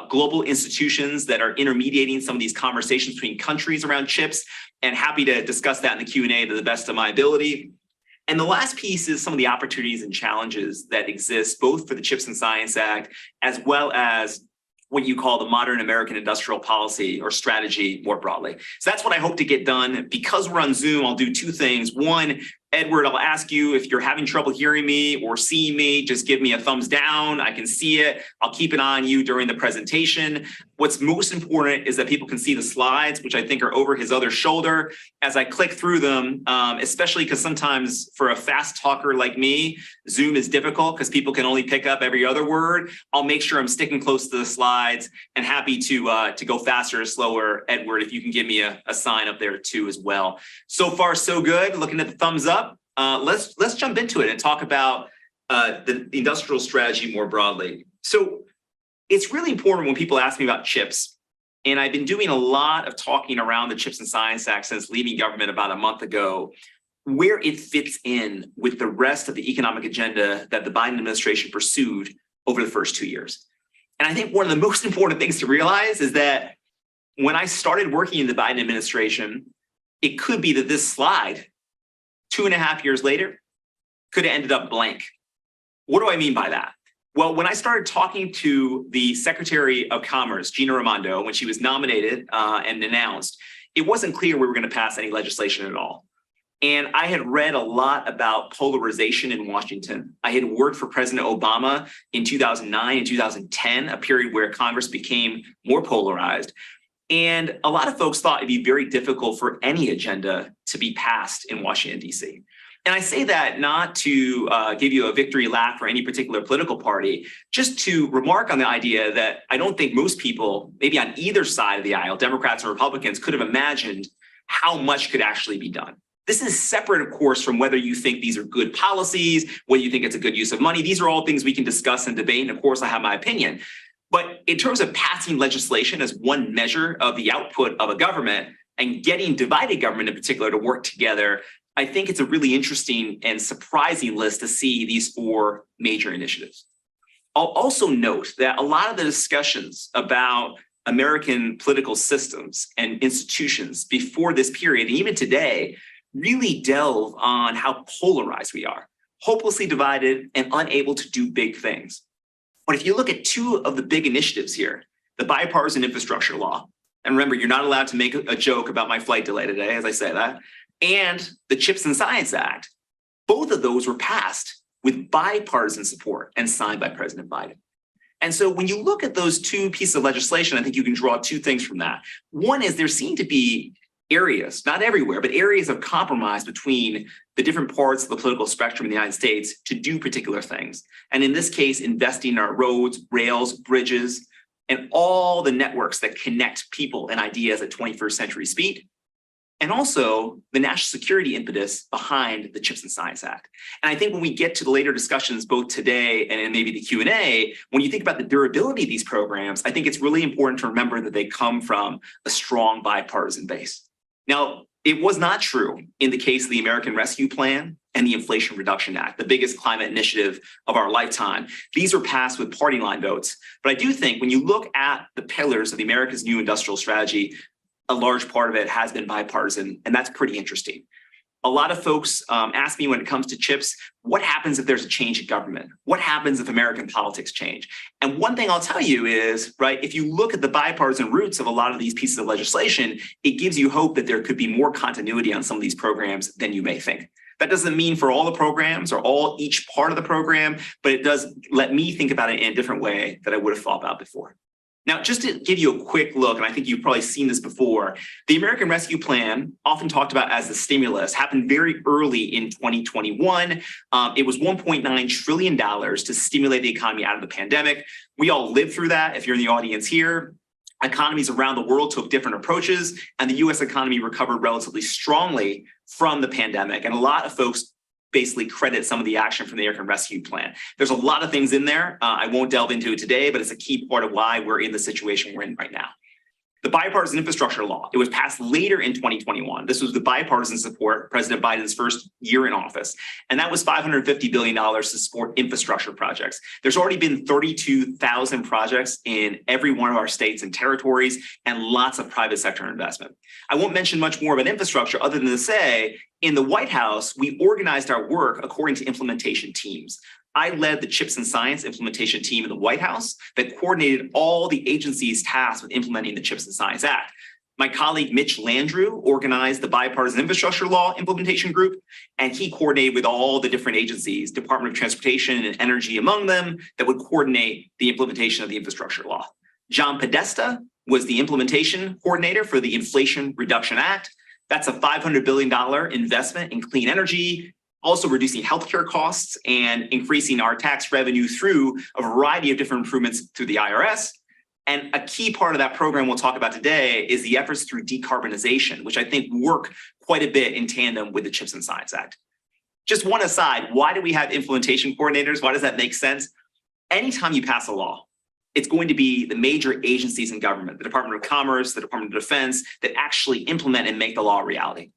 global institutions that are intermediating some of these conversations between countries around chips, and happy to discuss that in the Q&A to the best of my ability. And the last piece is some of the opportunities and challenges that exist both for the CHIPS and Science Act, as well as what you call the modern American industrial policy or strategy more broadly. So that's what I hope to get done. Because we're on Zoom, I'll do 2 things. One, Edward, I'll ask you if you're having trouble hearing me or seeing me, just give me a thumbs down. I can see it. I'll keep an eye on you during the presentation. What's most important is that people can see the slides, which I think are over his other shoulder as I click through them, especially because sometimes for a fast talker like me, Zoom is difficult because people can only pick up every other word. I'll make sure I'm sticking close to the slides and happy to go faster or slower. Edward, if you can give me a sign up there too as well. So far, so good. Looking at the thumbs up. Let's jump into it and talk about the industrial strategy more broadly. So it's really important when people ask me about chips, and I've been doing a lot of talking around the CHIPS and Science Act since leaving government about a month ago, where it fits in with the rest of the economic agenda that the Biden administration pursued over the first 2 years. And I think one of the most important things to realize is that when I started working in the Biden administration, it could be that this slide 2.5 years later could have ended up blank. What do I mean by that? Well, when I started talking to the Secretary of Commerce, Gina Raimondo, when she was nominated and announced, it wasn't clear we were going to pass any legislation at all. And I had read a lot about polarization in Washington. I had worked for President Obama in 2009 and 2010, a period where Congress became more polarized. And a lot of folks thought it'd be very difficult for any agenda to be passed in Washington, D.C. And I say that not to give you a victory lap for any particular political party, just to remark on the idea that I don't think most people, maybe on either side of the aisle, Democrats or Republicans, could have imagined how much could actually be done. This is separate, of course, from whether you think these are good policies, whether you think it's a good use of money. These are all things we can discuss and debate. And of course, I have my opinion. But in terms of passing legislation as one measure of the output of a government and getting divided government in particular to work together, I think it's a really interesting and surprising list to see these 4 major initiatives. I'll also note that a lot of the discussions about American political systems and institutions before this period, and even today, really delve on how polarized we are, hopelessly divided and unable to do big things. But if you look at 2 of the big initiatives here, the bipartisan infrastructure law, and remember, you're not allowed to make a joke about my flight delay today, as I say that, and the CHIPS and Science Act, both of those were passed with bipartisan support and signed by President Biden. And so when you look at those 2 pieces of legislation, I think you can draw 2 things from that. One is there seem to be areas, not everywhere, but areas of compromise between the different parts of the political spectrum in the United States to do particular things. And in this case, investing in our roads, rails, bridges, and all the networks that connect people and ideas at 21st century speed. And also the national security impetus behind the CHIPS and Science Act. And I think when we get to the later discussions, both today and in maybe the Q&A, when you think about the durability of these programs, I think it's really important to remember that they come from a strong bipartisan base. Now, it was not true in the case of the American Rescue Plan and the Inflation Reduction Act, the biggest climate initiative of our lifetime. These were passed with party line votes. But I do think when you look at the pillars of the America's New Industrial Strategy, a large part of it has been bipartisan, and that's pretty interesting. A lot of folks ask me when it comes to CHIPS, what happens if there's a change in government? What happens if American politics change? And one thing I'll tell you is, right, if you look at the bipartisan roots of a lot of these pieces of legislation, it gives you hope that there could be more continuity on some of these programs than you may think. That doesn't mean for all the programs or each part of the program, but it does let me think about it in a different way that I would have thought about before. Now, just to give you a quick look, and I think you've probably seen this before, the American Rescue Plan, often talked about as the stimulus, happened very early in 2021. It was $1.9 trillion to stimulate the economy out of the pandemic. We all lived through that. If you're in the audience here, economies around the world took different approaches, and the US economy recovered relatively strongly from the pandemic. And a lot of folks basically credit some of the action from the American Rescue Plan. There's a lot of things in there. I won't delve into it today, but it's a key part of why we're in the situation we're in right now. The bipartisan infrastructure law, it was passed later in 2021. This was the bipartisan support, President Biden's first year in office. And that was $550 billion to support infrastructure projects. There's already been 32,000 projects in every one of our states and territories, and lots of private sector investment. I won't mention much more about infrastructure other than to say, in the White House, we organized our work according to implementation teams. I led the CHIPS and Science implementation team in the White House that coordinated all the agencies tasked with implementing the CHIPS and Science Act. My colleague Mitch Landrieu organized the bipartisan infrastructure law implementation group, and he coordinated with all the different agencies, Department of Transportation and Energy among them, that would coordinate the implementation of the infrastructure law. John Podesta was the implementation coordinator for the Inflation Reduction Act. That's a $500 billion investment in clean energy, also reducing healthcare costs and increasing our tax revenue through a variety of different improvements through the IRS. And a key part of that program we'll talk about today is the efforts through decarbonization, which I think work quite a bit in tandem with the CHIPS and Science Act. Just one aside, why do we have implementation coordinators? Why does that make sense? Anytime you pass a law, it's going to be the major agencies in government, the Department of Commerce, the Department of Defense, that actually implement and make the law a reality.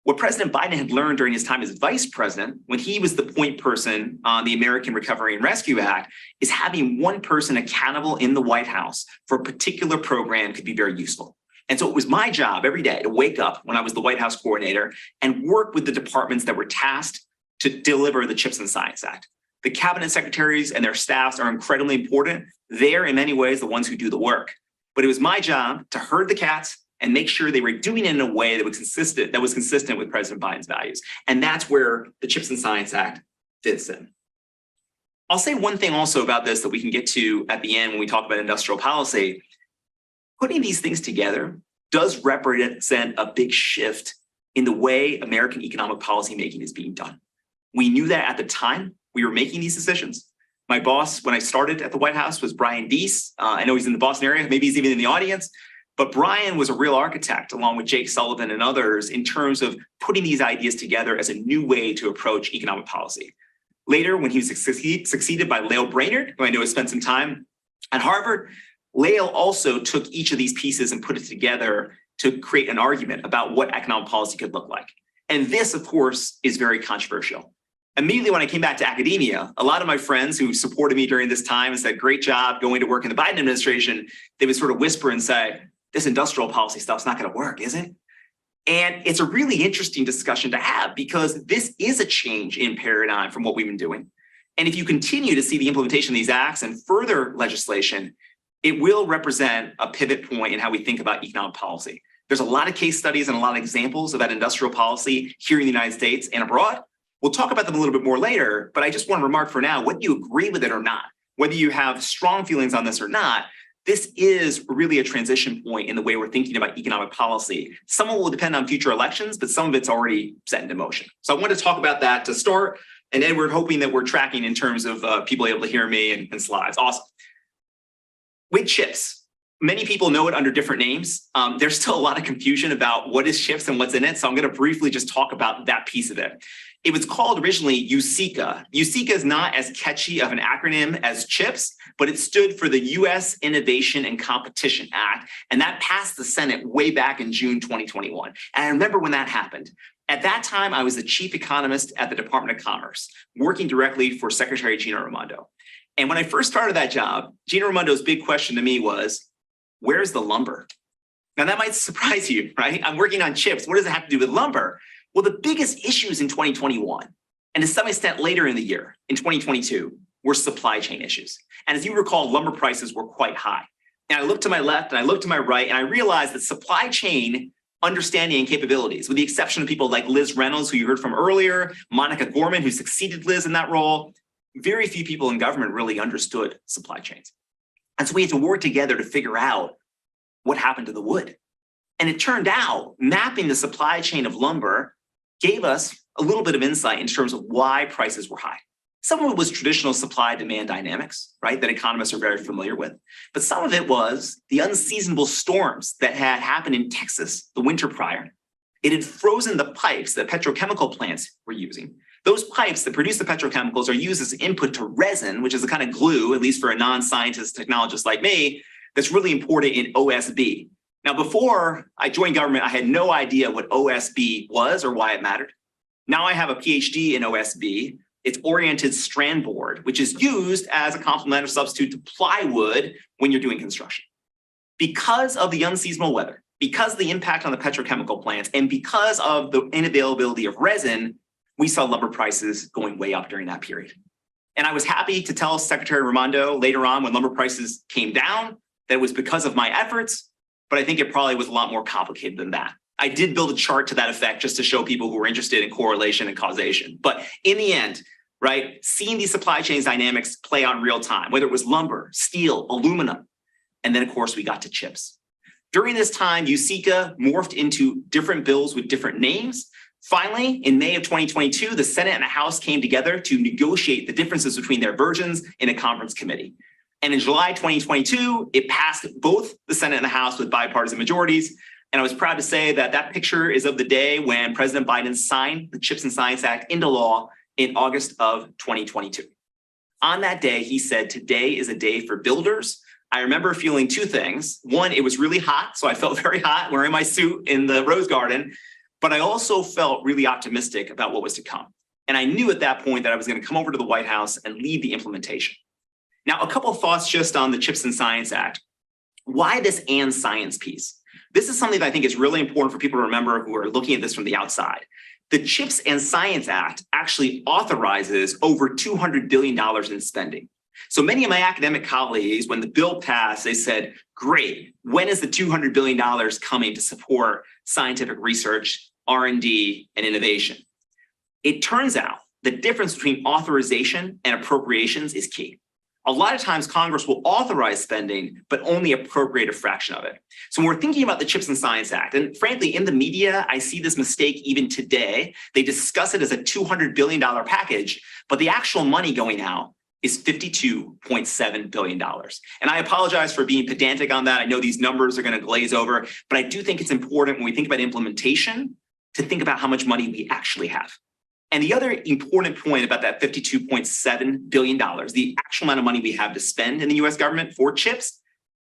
What President Biden had learned during his time as vice president, when he was the point person on the American Recovery and Rescue Act, is having one person accountable in the White House for a particular program could be very useful. And so it was my job every day to wake up when I was the White House coordinator and work with the departments that were tasked to deliver the CHIPS and Science Act. The cabinet secretaries and their staffs are incredibly important. They're in many ways the ones who do the work. But it was my job to herd the cats and make sure they were doing it in a way that was consistent with President Biden's values. And that's where the CHIPS and Science Act fits in. I'll say one thing also about this that we can get to at the end when we talk about industrial policy. Putting these things together does represent a big shift in the way American economic policy making is being done. We knew that at the time we were making these decisions. My boss, when I started at the White House, was Brian Deese. I know he's in the Boston area, maybe he's even in the audience. But Brian was a real architect, along with Jake Sullivan and others, in terms of putting these ideas together as a new way to approach economic policy. Later, when he was succeeded by Lael Brainerd, who I know has spent some time at Harvard, Lael also took each of these pieces and put it together to create an argument about what economic policy could look like. And this, of course, is very controversial. Immediately when I came back to academia, a lot of my friends who supported me during this time and said, great job going to work in the Biden administration, they would sort of whisper and say, this industrial policy stuff's not going to work, is it? And it's a really interesting discussion to have because this is a change in paradigm from what we've been doing. And if you continue to see the implementation of these acts and further legislation, it will represent a pivot point in how we think about economic policy. There's a lot of case studies and a lot of examples of that industrial policy here in the United States and abroad. We'll talk about them a little bit more later, but I just want to remark for now, whether you agree with it or not, whether you have strong feelings on this or not, this is really a transition point in the way we're thinking about economic policy. Some of it will depend on future elections, but some of it's already set into motion. So I want to talk about that to start. And Edward, hoping that we're tracking in terms of people able to hear me and slides. Awesome. With chips, many people know it under different names. There's still a lot of confusion about what is chips and what's in it. So I'm going to briefly just talk about that piece of it. It was called originally USICA. USICA is not as catchy of an acronym as CHIPS, but it stood for the U.S. Innovation and Competition Act, and that passed the Senate way back in June 2021. And I remember when that happened. At that time, I was the chief economist at the Department of Commerce, working directly for Secretary Gina Raimondo. And when I first started that job, Gina Raimondo's big question to me was, where's the lumber? Now that might surprise you, right? I'm working on chips. What does it have to do with lumber? Well, the biggest issues in 2021, and to some extent later in the year, in 2022, were supply chain issues. And as you recall, lumber prices were quite high. And I looked to my left and I looked to my right, and I realized that supply chain understanding and capabilities, with the exception of people like Liz Reynolds, who you heard from earlier, Monica Gorman, who succeeded Liz in that role, very few people in government really understood supply chains. And so we had to work together to figure out what happened to the wood. And it turned out mapping the supply chain of lumber gave us a little bit of insight in terms of why prices were high. Some of it was traditional supply-demand dynamics, right, that economists are very familiar with. But some of it was the unseasonable storms that had happened in Texas the winter prior. It had frozen the pipes that petrochemical plants were using. Those pipes that produce the petrochemicals are used as input to resin, which is a kind of glue, at least for a non-scientist technologist like me, that's really important in OSB. Now, before I joined government, I had no idea what OSB was or why it mattered. Now I have a PhD in OSB. It's oriented strand board, which is used as a complement or substitute to plywood when you're doing construction. Because of the unseasonal weather, because of the impact on the petrochemical plants, and because of the inavailability of resin, we saw lumber prices going way up during that period. And I was happy to tell Secretary Raimondo later on when lumber prices came down that it was because of my efforts, but I think it probably was a lot more complicated than that. I did build a chart to that effect just to show people who were interested in correlation and causation. But in the end, right, seeing these supply chain dynamics play out in real time, whether it was lumber, steel, aluminum, and then of course we got to chips. During this time, USICA morphed into different bills with different names. Finally, in May of 2022, the Senate and the House came together to negotiate the differences between their versions in a conference committee. And in July 2022, it passed both the Senate and the House with bipartisan majorities. And I was proud to say that that picture is of the day when President Biden signed the CHIPS and Science Act into law in August of 2022. On that day, he said, today is a day for builders. I remember feeling two things. One, it was really hot, so I felt very hot wearing my suit in the Rose Garden. but I also felt really optimistic about what was to come. And I knew at that point that I was going to come over to the White House and lead the implementation. Now, a couple of thoughts just on the CHIPS and Science Act. Why this and science piece? This is something that I think is really important for people to remember who are looking at this from the outside. The CHIPS and Science Act actually authorizes over $200 billion in spending. So many of my academic colleagues, when the bill passed, they said, great, when is the $200 billion coming to support scientific research, R&D, and innovation? It turns out the difference between authorization and appropriations is key. A lot of times Congress will authorize spending, but only appropriate a fraction of it. So when we're thinking about the CHIPS and Science Act, and frankly, in the media, I see this mistake even today. They discuss it as a $200 billion package, but the actual money going out is $52.7 billion. And I apologize for being pedantic on that. I know these numbers are going to glaze over, but I do think it's important when we think about implementation to think about how much money we actually have. And the other important point about that $52.7 billion, the actual amount of money we have to spend in the US government for CHIPS,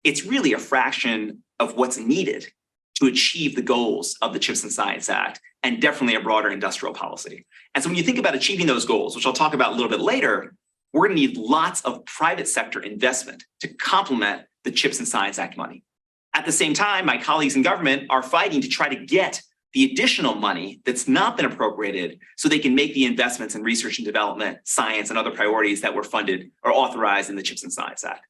it's really a fraction of what's needed to achieve the goals of the CHIPS and Science Act and definitely a broader industrial policy. And so when you think about achieving those goals, which I'll talk about a little bit later, we're going to need lots of private sector investment to complement the CHIPS and Science Act money. At the same time, my colleagues in government are fighting to try to get the additional money that's not been appropriated so they can make the investments in research and development, science, and other priorities that were funded or authorized in the CHIPS and Science Act.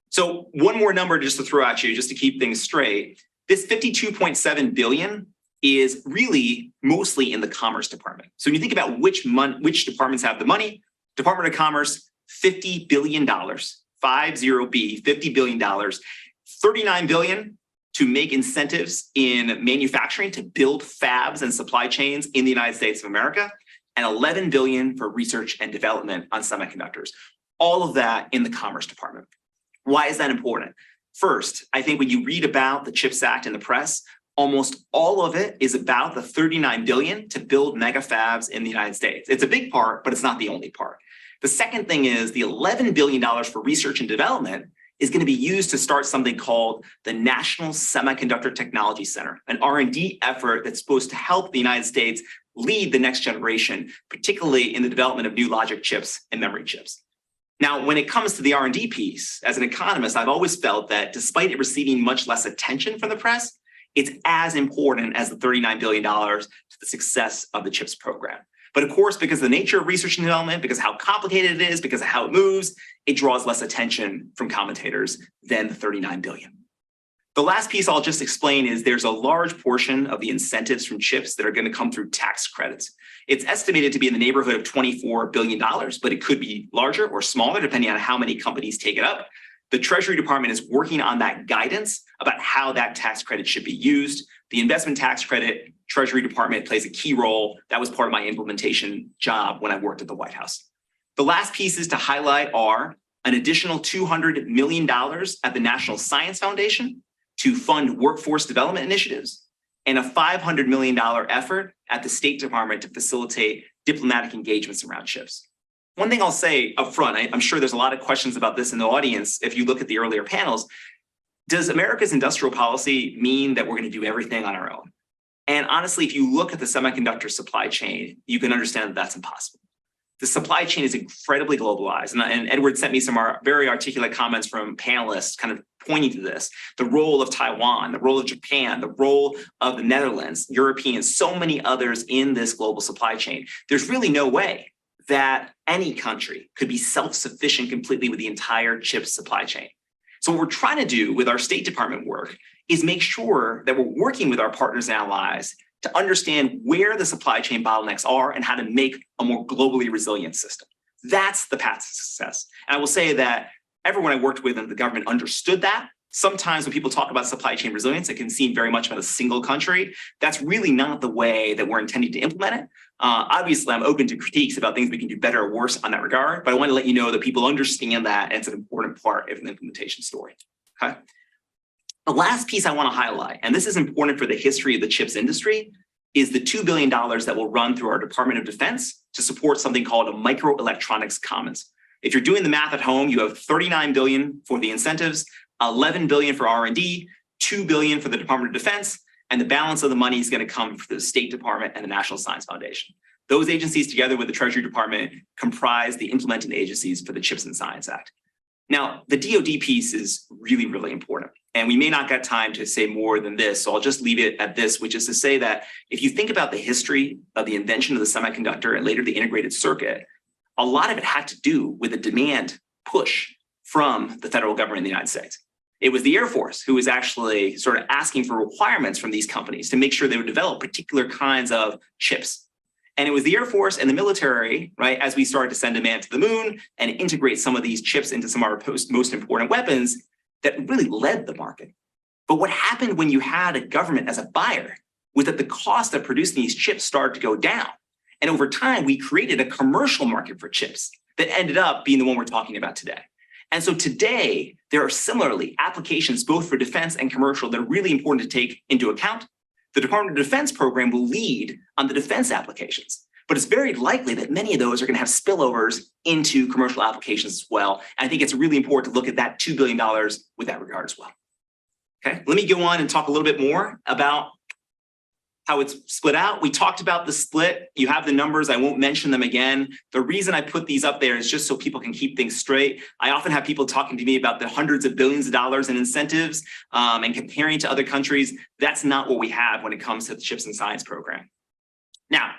So one more number just to throw at you, just to keep things straight. This $52.7 billion is really mostly in the Commerce Department. So when you think about which departments have the money, Department of Commerce, $50 billion, 50B, $50 billion, $39 billion to make incentives in manufacturing to build fabs and supply chains in the United States of America, and $11 billion for research and development on semiconductors. All of that in the Commerce Department. Why is that important? First, I think when you read about the CHIPS Act in the press, almost all of it is about the $39 billion to build mega fabs in the United States. It's a big part, but it's not the only part. The second thing is the $11 billion for research and development is going to be used to start something called the National Semiconductor Technology Center, an R&D effort that's supposed to help the United States lead the next generation, particularly in the development of new logic chips and memory chips. Now, when it comes to the R&D piece, as an economist, I've always felt that despite it receiving much less attention from the press, it's as important as the $39 billion to the success of the CHIPS program. But of course, because of the nature of research and development, because of how complicated it is, because of how it moves, it draws less attention from commentators than the $39 billion. The last piece I'll just explain is there's a large portion of the incentives from CHIPS that are going to come through tax credits. It's estimated to be in the neighborhood of $24 billion, but it could be larger or smaller depending on how many companies take it up. The Treasury Department is working on that guidance about how that tax credit should be used. The investment tax credit, Treasury Department plays a key role. That was part of my implementation job when I worked at the White House. The last pieces to highlight are an additional $200 million at the National Science Foundation to fund workforce development initiatives, and a $500 million effort at the State Department to facilitate diplomatic engagements around CHIPS. One thing I'll say up front, I'm sure there's a lot of questions about this in the audience if you look at the earlier panels. Does America's industrial policy mean that we're going to do everything on our own? And honestly, if you look at the semiconductor supply chain, you can understand that that's impossible. The supply chain is incredibly globalized. And Edward sent me some very articulate comments from panelists kind of pointing to this. The role of Taiwan, the role of Japan, the role of the Netherlands, Europeans, so many others in this global supply chain. There's really no way that any country could be self-sufficient completely with the entire CHIPS supply chain. So what we're trying to do with our State Department work is make sure that we're working with our partners and allies to understand where the supply chain bottlenecks are and how to make a more globally resilient system. That's the path to success. And I will say that everyone I worked with in the government understood that. Sometimes when people talk about supply chain resilience, it can seem very much about a single country. That's really not the way that we're intending to implement it. Obviously, I'm open to critiques about things we can do better or worse on that regard, but I want to let you know that people understand that, and it's an important part of an implementation story. Okay. The last piece I want to highlight, and this is important for the history of the CHIPS industry, is the $2 billion that will run through our Department of Defense to support something called a microelectronics commons. If you're doing the math at home, you have $39 billion for the incentives, $11 billion for R&D, $2 billion for the Department of Defense. and the balance of the money is going to come from the State Department and the National Science Foundation. Those agencies, together with the Treasury Department, comprise the implementing agencies for the CHIPS and Science Act. Now, the DoD piece is really, really important. And we may not get time to say more than this, so I'll just leave it at this, which is to say that if you think about the history of the invention of the semiconductor and later the integrated circuit, a lot of it had to do with a demand push from the federal government in the United States. It was the Air Force who was actually sort of asking for requirements from these companies to make sure they would develop particular kinds of chips. And it was the Air Force and the military, right, as we started to send a man to the moon and integrate some of these chips into some of our most important weapons, that really led the market. But what happened when you had a government as a buyer was that the cost of producing these chips started to go down. And over time, we created a commercial market for chips that ended up being the one we're talking about today. And so today, there are similarly applications both for defense and commercial that are really important to take into account. The Department of Defense program will lead on the defense applications, but it's very likely that many of those are going to have spillovers into commercial applications as well. And I think it's really important to look at that $2 billion with that regard as well. Okay, let me go on and talk a little bit more about how it's split out. We talked about the split. You have the numbers. I won't mention them again. The reason I put these up there is just so people can keep things straight. I often have people talking to me about the hundreds of billions of dollars in incentives and comparing to other countries. That's not what we have when it comes to the CHIPS and Science program. Now,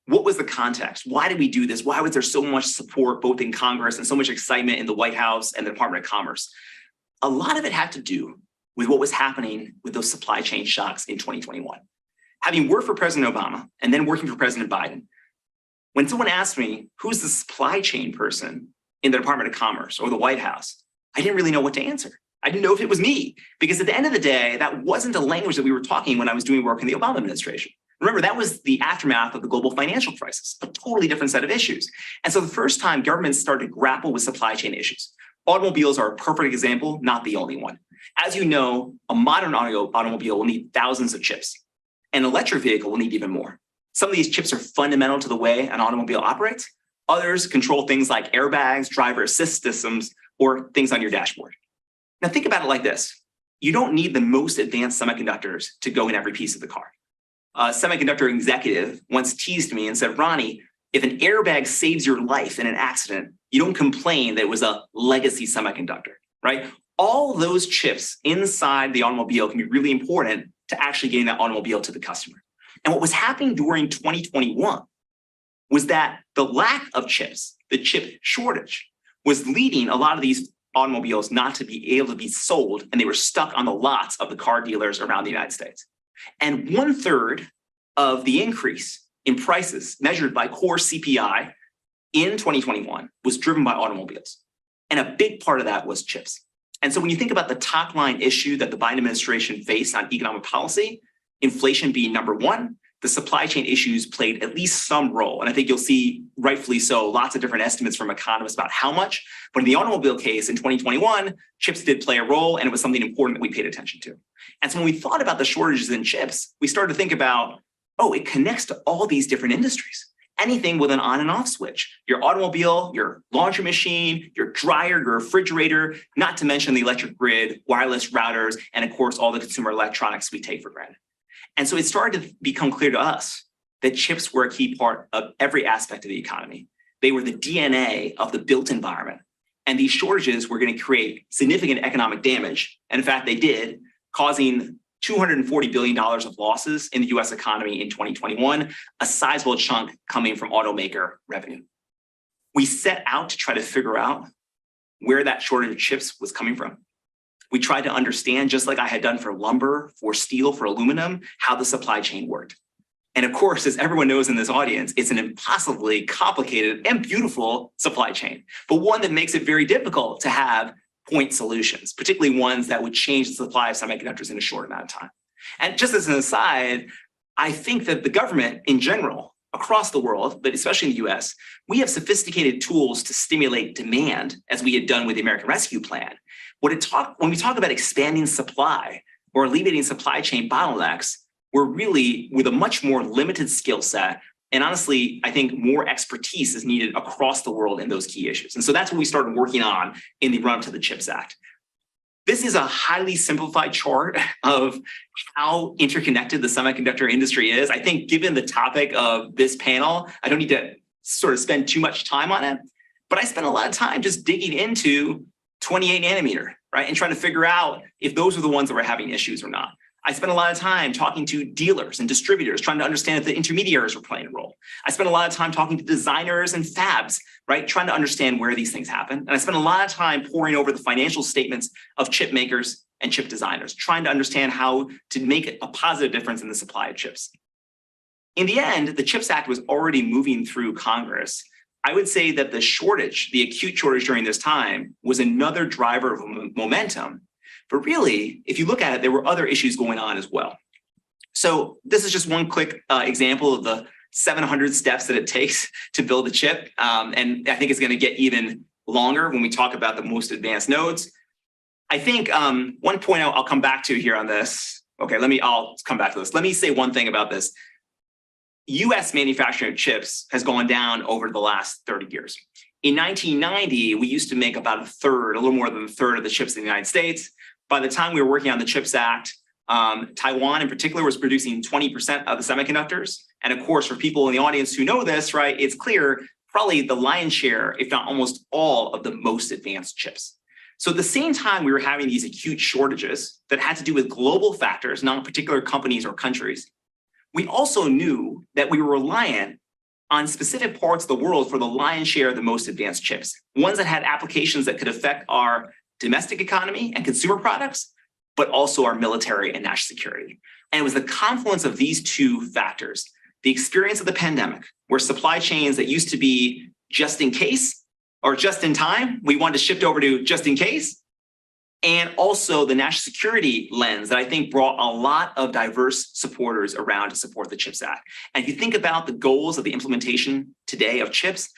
what was the context? Why did we do this? Why was there so much support both in Congress and so much excitement in the White House and the Department of Commerce? A lot of it had to do with what was happening with those supply chain shocks in 2021. Having worked for President Obama and then working for President Biden, when someone asked me, who's the supply chain person in the Department of Commerce or the White House, I didn't really know what to answer. I didn't know if it was me, because at the end of the day, that wasn't a language that we were talking when I was doing work in the Obama administration. Remember, that was the aftermath of the global financial crisis, a totally different set of issues. And so the first time governments started to grapple with supply chain issues, automobiles are a perfect example, not the only one. As you know, a modern automobile will need thousands of chips. An electric vehicle will need even more. Some of these chips are fundamental to the way an automobile operates. Others control things like airbags, driver assist systems, or things on your dashboard. Now think about it like this. You don't need the most advanced semiconductors to go in every piece of the car. A semiconductor executive once teased me and said, Ronnie, if an airbag saves your life in an accident, you don't complain that it was a legacy semiconductor, right? All those chips inside the automobile can be really important to actually getting that automobile to the customer. And what was happening during 2021 was that the lack of chips, the chip shortage, was leading a lot of these automobiles not to be able to be sold, and they were stuck on the lots of the car dealers around the United States. And 1/3 of the increase in prices measured by core CPI in 2021 was driven by automobiles. And a big part of that was chips. And so when you think about the top line issue that the Biden administration faced on economic policy, inflation being number one, the supply chain issues played at least some role. And I think you'll see, rightfully so, lots of different estimates from economists about how much. But in the automobile case in 2021, chips did play a role, and it was something important that we paid attention to. And so when we thought about the shortages in chips, we started to think about, oh, it connects to all these different industries. Anything with an on and off switch, your automobile, your laundry machine, your dryer, your refrigerator, not to mention the electric grid, wireless routers, and of course, all the consumer electronics we take for granted. And so it started to become clear to us that chips were a key part of every aspect of the economy. They were the DNA of the built environment. And these shortages were going to create significant economic damage. And in fact, they did, causing $240 billion of losses in the US economy in 2021, a sizable chunk coming from automaker revenue. We set out to try to figure out where that shortage of chips was coming from. We tried to understand, just like I had done for lumber, for steel, for aluminum, how the supply chain worked. And of course, as everyone knows in this audience, it's an impossibly complicated and beautiful supply chain, but one that makes it very difficult to have point solutions, particularly ones that would change the supply of semiconductors in a short amount of time. And just as an aside, I think that the government in general, across the world, but especially in the US, we have sophisticated tools to stimulate demand, as we had done with the American Rescue Plan. When we talk about expanding supply or alleviating supply chain bottlenecks, we're really with a much more limited skill set. And honestly, I think more expertise is needed across the world in those key issues. And so that's what we started working on in the run-up to the CHIPS Act. This is a highly simplified chart of how interconnected the semiconductor industry is. I think given the topic of this panel, I don't need to sort of spend too much time on it, but I spent a lot of time just digging into 28 nanometer, right? And trying to figure out if those are the ones that were having issues or not. I spent a lot of time talking to dealers and distributors, trying to understand if the intermediaries were playing a role. I spent a lot of time talking to designers and fabs, right? Trying to understand where these things happen. And I spent a lot of time poring over the financial statements of chip makers and chip designers, trying to understand how to make a positive difference in the supply of chips. In the end, the CHIPS Act was already moving through Congress. I would say that the shortage, the acute shortage during this time, was another driver of momentum. But really, if you look at it, there were other issues going on as well. So this is just one quick example of the 700 steps that it takes to build a chip. And I think it's going to get even longer when we talk about the most advanced nodes. I think one point I'll come back to here on this. Okay, I'll come back to this. Let me say one thing about this. US manufacturing of chips has gone down over the last 30 years. In 1990, we used to make about a little more than a third of the chips in the United States. By the time we were working on the CHIPS Act, Taiwan in particular was producing 20% of the semiconductors. And of course, for people in the audience who know this, right, it's clear probably the lion's share, if not almost all of the most advanced chips. So at the same time, we were having these acute shortages that had to do with global factors, not particular companies or countries. We also knew that we were reliant on specific parts of the world for the lion's share of the most advanced chips, ones that had applications that could affect our domestic economy and consumer products, but also our military and national security. And it was the confluence of these two factors, the experience of the pandemic, where supply chains that used to be just in case or just in time, we wanted to shift over to just in case, and also the national security lens that I think brought a lot of diverse supporters around to support the CHIPS Act. And if you think about the goals of the implementation today of chips,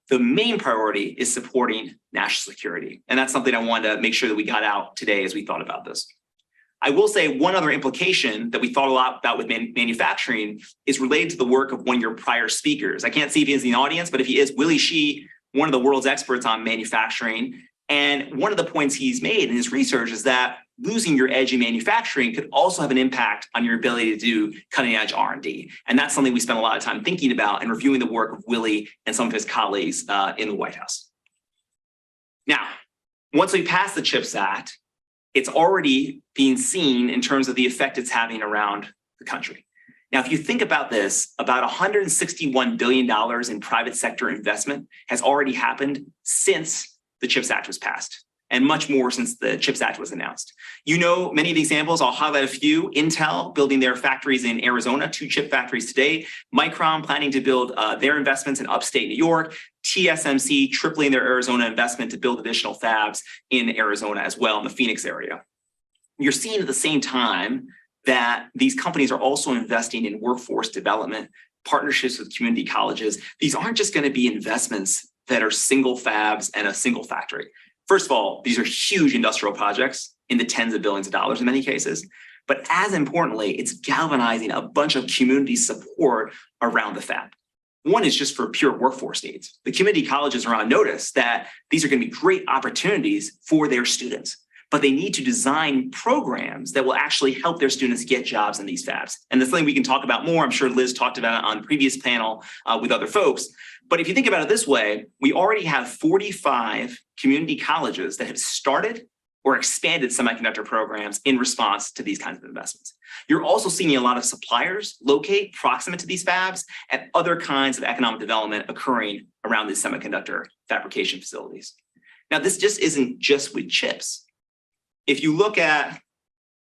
the main priority is supporting national security. And that's something I wanted to make sure that we got out today as we thought about this. I will say one other implication that we thought a lot about with manufacturing is related to the work of one of your prior speakers. I can't see if he is in the audience, but if he is, Willie Shih, one of the world's experts on manufacturing. And one of the points he's made in his research is that losing your edge in manufacturing could also have an impact on your ability to do cutting edge R&D. And that's something we spent a lot of time thinking about and reviewing the work of Willie and some of his colleagues in the White House. Now, once we pass the CHIPS Act, it's already being seen in terms of the effect it's having around the country. Now, if you think about this, about $161 billion in private sector investment has already happened since the CHIPS Act was passed, and much more since the CHIPS Act was announced. You know many of the examples, I'll highlight a few. Intel building their factories in Arizona, 2 chip factories today. Micron planning to build their investments in upstate New York. TSMC tripling their Arizona investment to build additional fabs in Arizona as well in the Phoenix area. You're seeing at the same time that these companies are also investing in workforce development, partnerships with community colleges. These aren't just going to be investments that are single fabs and a single factory. First of all, these are huge industrial projects in the tens of billions of dollars in many cases. But as importantly, it's galvanizing a bunch of community support around the fab. One is just for pure workforce needs. The community colleges are on notice that these are going to be great opportunities for their students, but they need to design programs that will actually help their students get jobs in these fabs. And that's something we can talk about more. I'm sure Liz talked about it on the previous panel with other folks. But if you think about it this way, we already have 45 community colleges that have started or expanded semiconductor programs in response to these kinds of investments. You're also seeing a lot of suppliers locate proximate to these fabs and other kinds of economic development occurring around these semiconductor fabrication facilities. Now, this just isn't just with chips. If you look at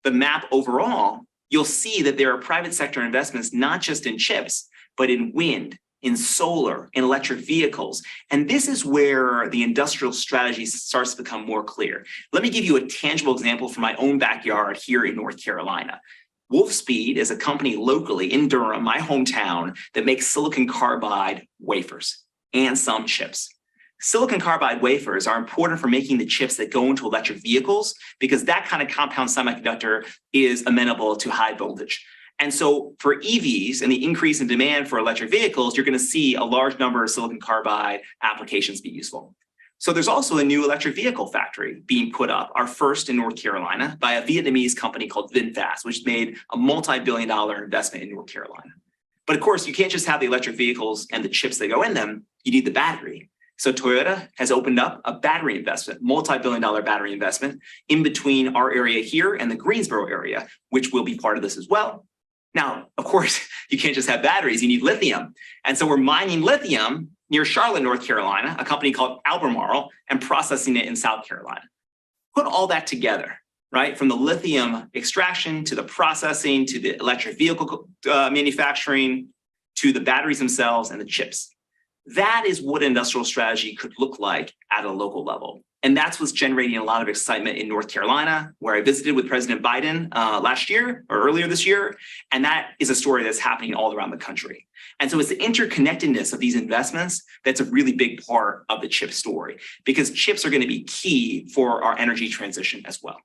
the map overall, you'll see that there are private sector investments, not just in chips, but in wind, in solar, in electric vehicles. And this is where the industrial strategy starts to become more clear. Let me give you a tangible example from my own backyard here in North Carolina. Wolfspeed is a company locally in Durham, my hometown, that makes silicon carbide wafers and some chips. Silicon carbide wafers are important for making the chips that go into electric vehicles because that kind of compound semiconductor is amenable to high voltage. And so for EVs and the increase in demand for electric vehicles, you're going to see a large number of silicon carbide applications be useful. So there's also a new electric vehicle factory being put up, our first in North Carolina, by a Vietnamese company called VinFast, which made a multi-billion-dollar investment in North Carolina. But of course, you can't just have the electric vehicles and the chips that go in them, you need the battery. So Toyota has opened up a battery investment, multi-billion-dollar battery investment in between our area here and the Greensboro area, which will be part of this as well. Now, of course, you can't just have batteries, you need lithium. And so we're mining lithium near Charlotte, North Carolina, a company called Albemarle, and processing it in South Carolina. Put all that together, right? From the lithium extraction to the processing, to the electric vehicle manufacturing, to the batteries themselves and the chips. That is what industrial strategy could look like at a local level. And that's what's generating a lot of excitement in North Carolina, where I visited with President Biden last year or earlier this year. And that is a story that's happening all around the country. And so it's the interconnectedness of these investments that's a really big part of the chip story, because chips are going to be key for our energy transition as well.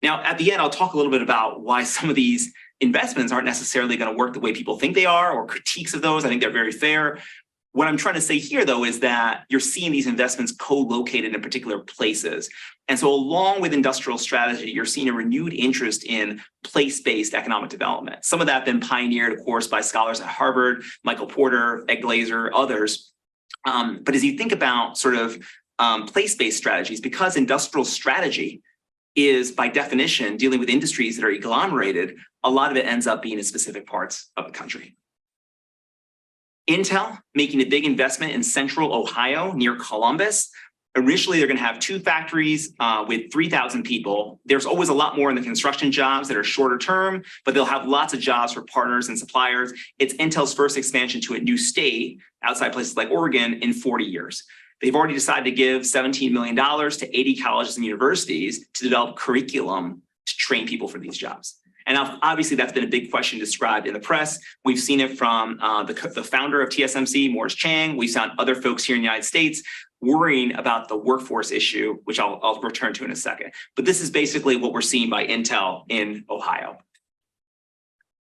Now, at the end, I'll talk a little bit about why some of these investments aren't necessarily going to work the way people think they are, or critiques of those. I think they're very fair. What I'm trying to say here, though, is that you're seeing these investments co-located in particular places. And so along with industrial strategy, you're seeing a renewed interest in place-based economic development. Some of that been pioneered, of course, by scholars at Harvard, Michael Porter, Ed Glazer, others. But as you think about sort of place-based strategies, because industrial strategy is by definition dealing with industries that are agglomerated, a lot of it ends up being in specific parts of the country. Intel making a big investment in central Ohio near Columbus. Initially, they're going to have 2 factories with 3,000 people. There's always a lot more in the construction jobs that are shorter term, but they'll have lots of jobs for partners and suppliers. It's Intel's first expansion to a new state outside places like Oregon in 40 years. They've already decided to give $17 million to 80 colleges and universities to develop curriculum to train people for these jobs. And obviously, that's been a big question described in the press. We've seen it from the founder of TSMC, Morris Chang. We've found other folks here in the United States worrying about the workforce issue, which I'll return to in a second. But this is basically what we're seeing by Intel in Ohio.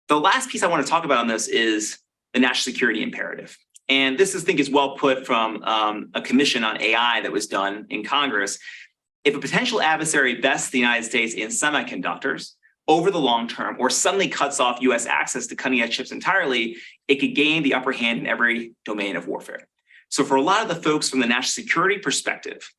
The last piece I want to talk about on this is the national security imperative. And this, I think, is well put from a commission on AI that was done in Congress. If a potential adversary bests the United States in semiconductors over the long term, or suddenly cuts off US access to cutting edge chips entirely, it could gain the upper hand in every domain of warfare. So for a lot of the folks from the national security perspective,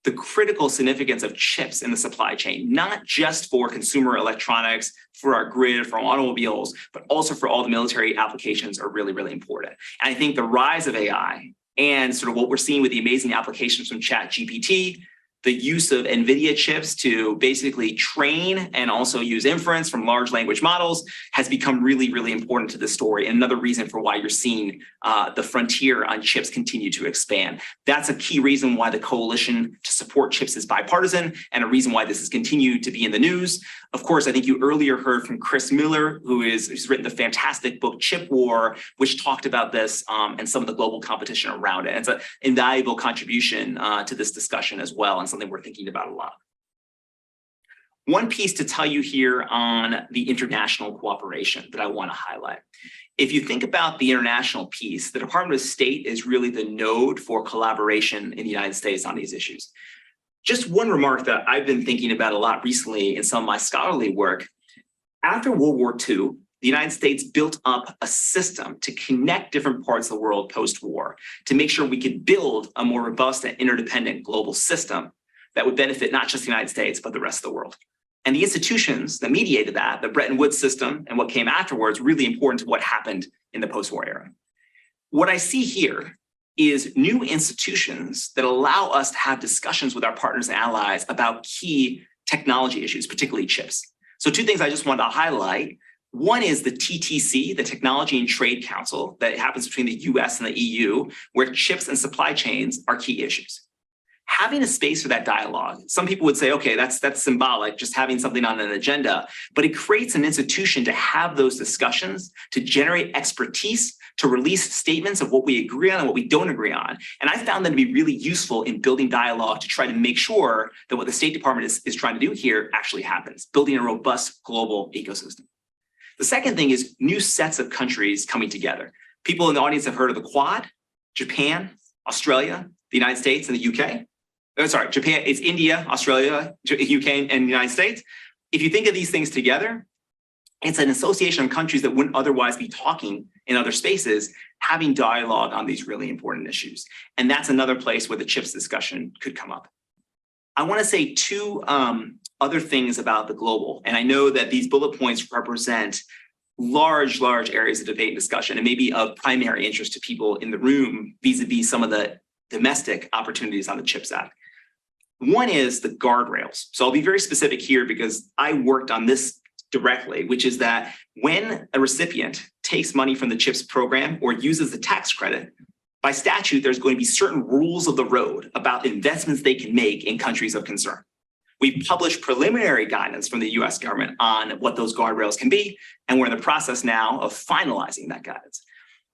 the critical significance of chips in the supply chain, not just for consumer electronics, for our grid, for automobiles, but also for all the military applications are really, really important. And I think the rise of AI and sort of what we're seeing with the amazing applications from ChatGPT, the use of NVIDIA chips to basically train and also use inference from large language models has become really, really important to this story. And another reason for why you're seeing the frontier on chips continue to expand. That's a key reason why the coalition to support chips is bipartisan, and a reason why this has continued to be in the news. Of course, I think you earlier heard from Chris Miller, who's written the fantastic book Chip War, which talked about this and some of the global competition around it. It's an invaluable contribution to this discussion as well, and something we're thinking about a lot. One piece to tell you here on the international cooperation that I want to highlight. If you think about the international piece, the Department of State is really the node for collaboration in the United States on these issues. Just one remark that I've been thinking about a lot recently in some of my scholarly work. After World War II, the United States built up a system to connect different parts of the world post-war to make sure we could build a more robust and interdependent global system that would benefit not just the United States, but the rest of the world. And the institutions that mediated that, the Bretton Woods system and what came afterwards, really important to what happened in the post-war era. What I see here is new institutions that allow us to have discussions with our partners and allies about key technology issues, particularly chips. So 2 things I just wanted to highlight. One is the TTC, the Technology and Trade Council, that happens between the US and the EU, where chips and supply chains are key issues. Having a space for that dialogue, some people would say, okay, that's symbolic, just having something on an agenda, but it creates an institution to have those discussions, to generate expertise, to release statements of what we agree on and what we don't agree on. And I found them to be really useful in building dialogue to try to make sure that what the State Department is trying to do here actually happens, building a robust global ecosystem. The second thing is new sets of countries coming together. People in the audience have heard of the Quad, Japan, Australia, the United States, and the UK. sorry, Japan, it's India, Australia, UK, and the United States. If you think of these things together, it's an association of countries that wouldn't otherwise be talking in other spaces, having dialogue on these really important issues. And that's another place where the CHIPS discussion could come up. I want to say two other things about the global, and I know that these bullet points represent large areas of debate and discussion, and maybe of primary interest to people in the room vis-a-vis some of the domestic opportunities on the CHIPS Act. One is the guardrails. So I'll be very specific here because I worked on this directly, which is that when a recipient takes money from the CHIPS program or uses the tax credit, by statute, there's going to be certain rules of the road about investments they can make in countries of concern. We've published preliminary guidance from the US government on what those guardrails can be, and we're in the process now of finalizing that guidance.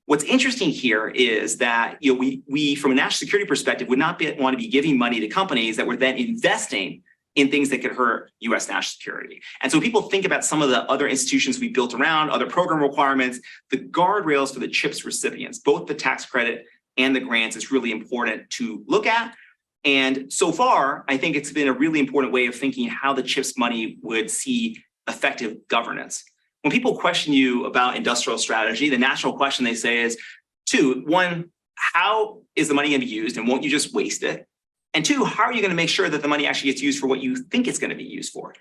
What's interesting here is that we from a national security perspective, would not want to be giving money to companies that were then investing in things that could hurt US national security. And so people think about some of the other institutions we built around, other program requirements, the guardrails for the CHIPS recipients, both the tax credit and the grants is really important to look at. And so far, I think it's been a really important way of thinking how the CHIPS money would see effective governance. When people question you about industrial strategy, the natural question they say is two: one, how is the money going to be used and won't you just waste it? And two, how are you going to make sure that the money actually gets used for what you think it's going to be used for?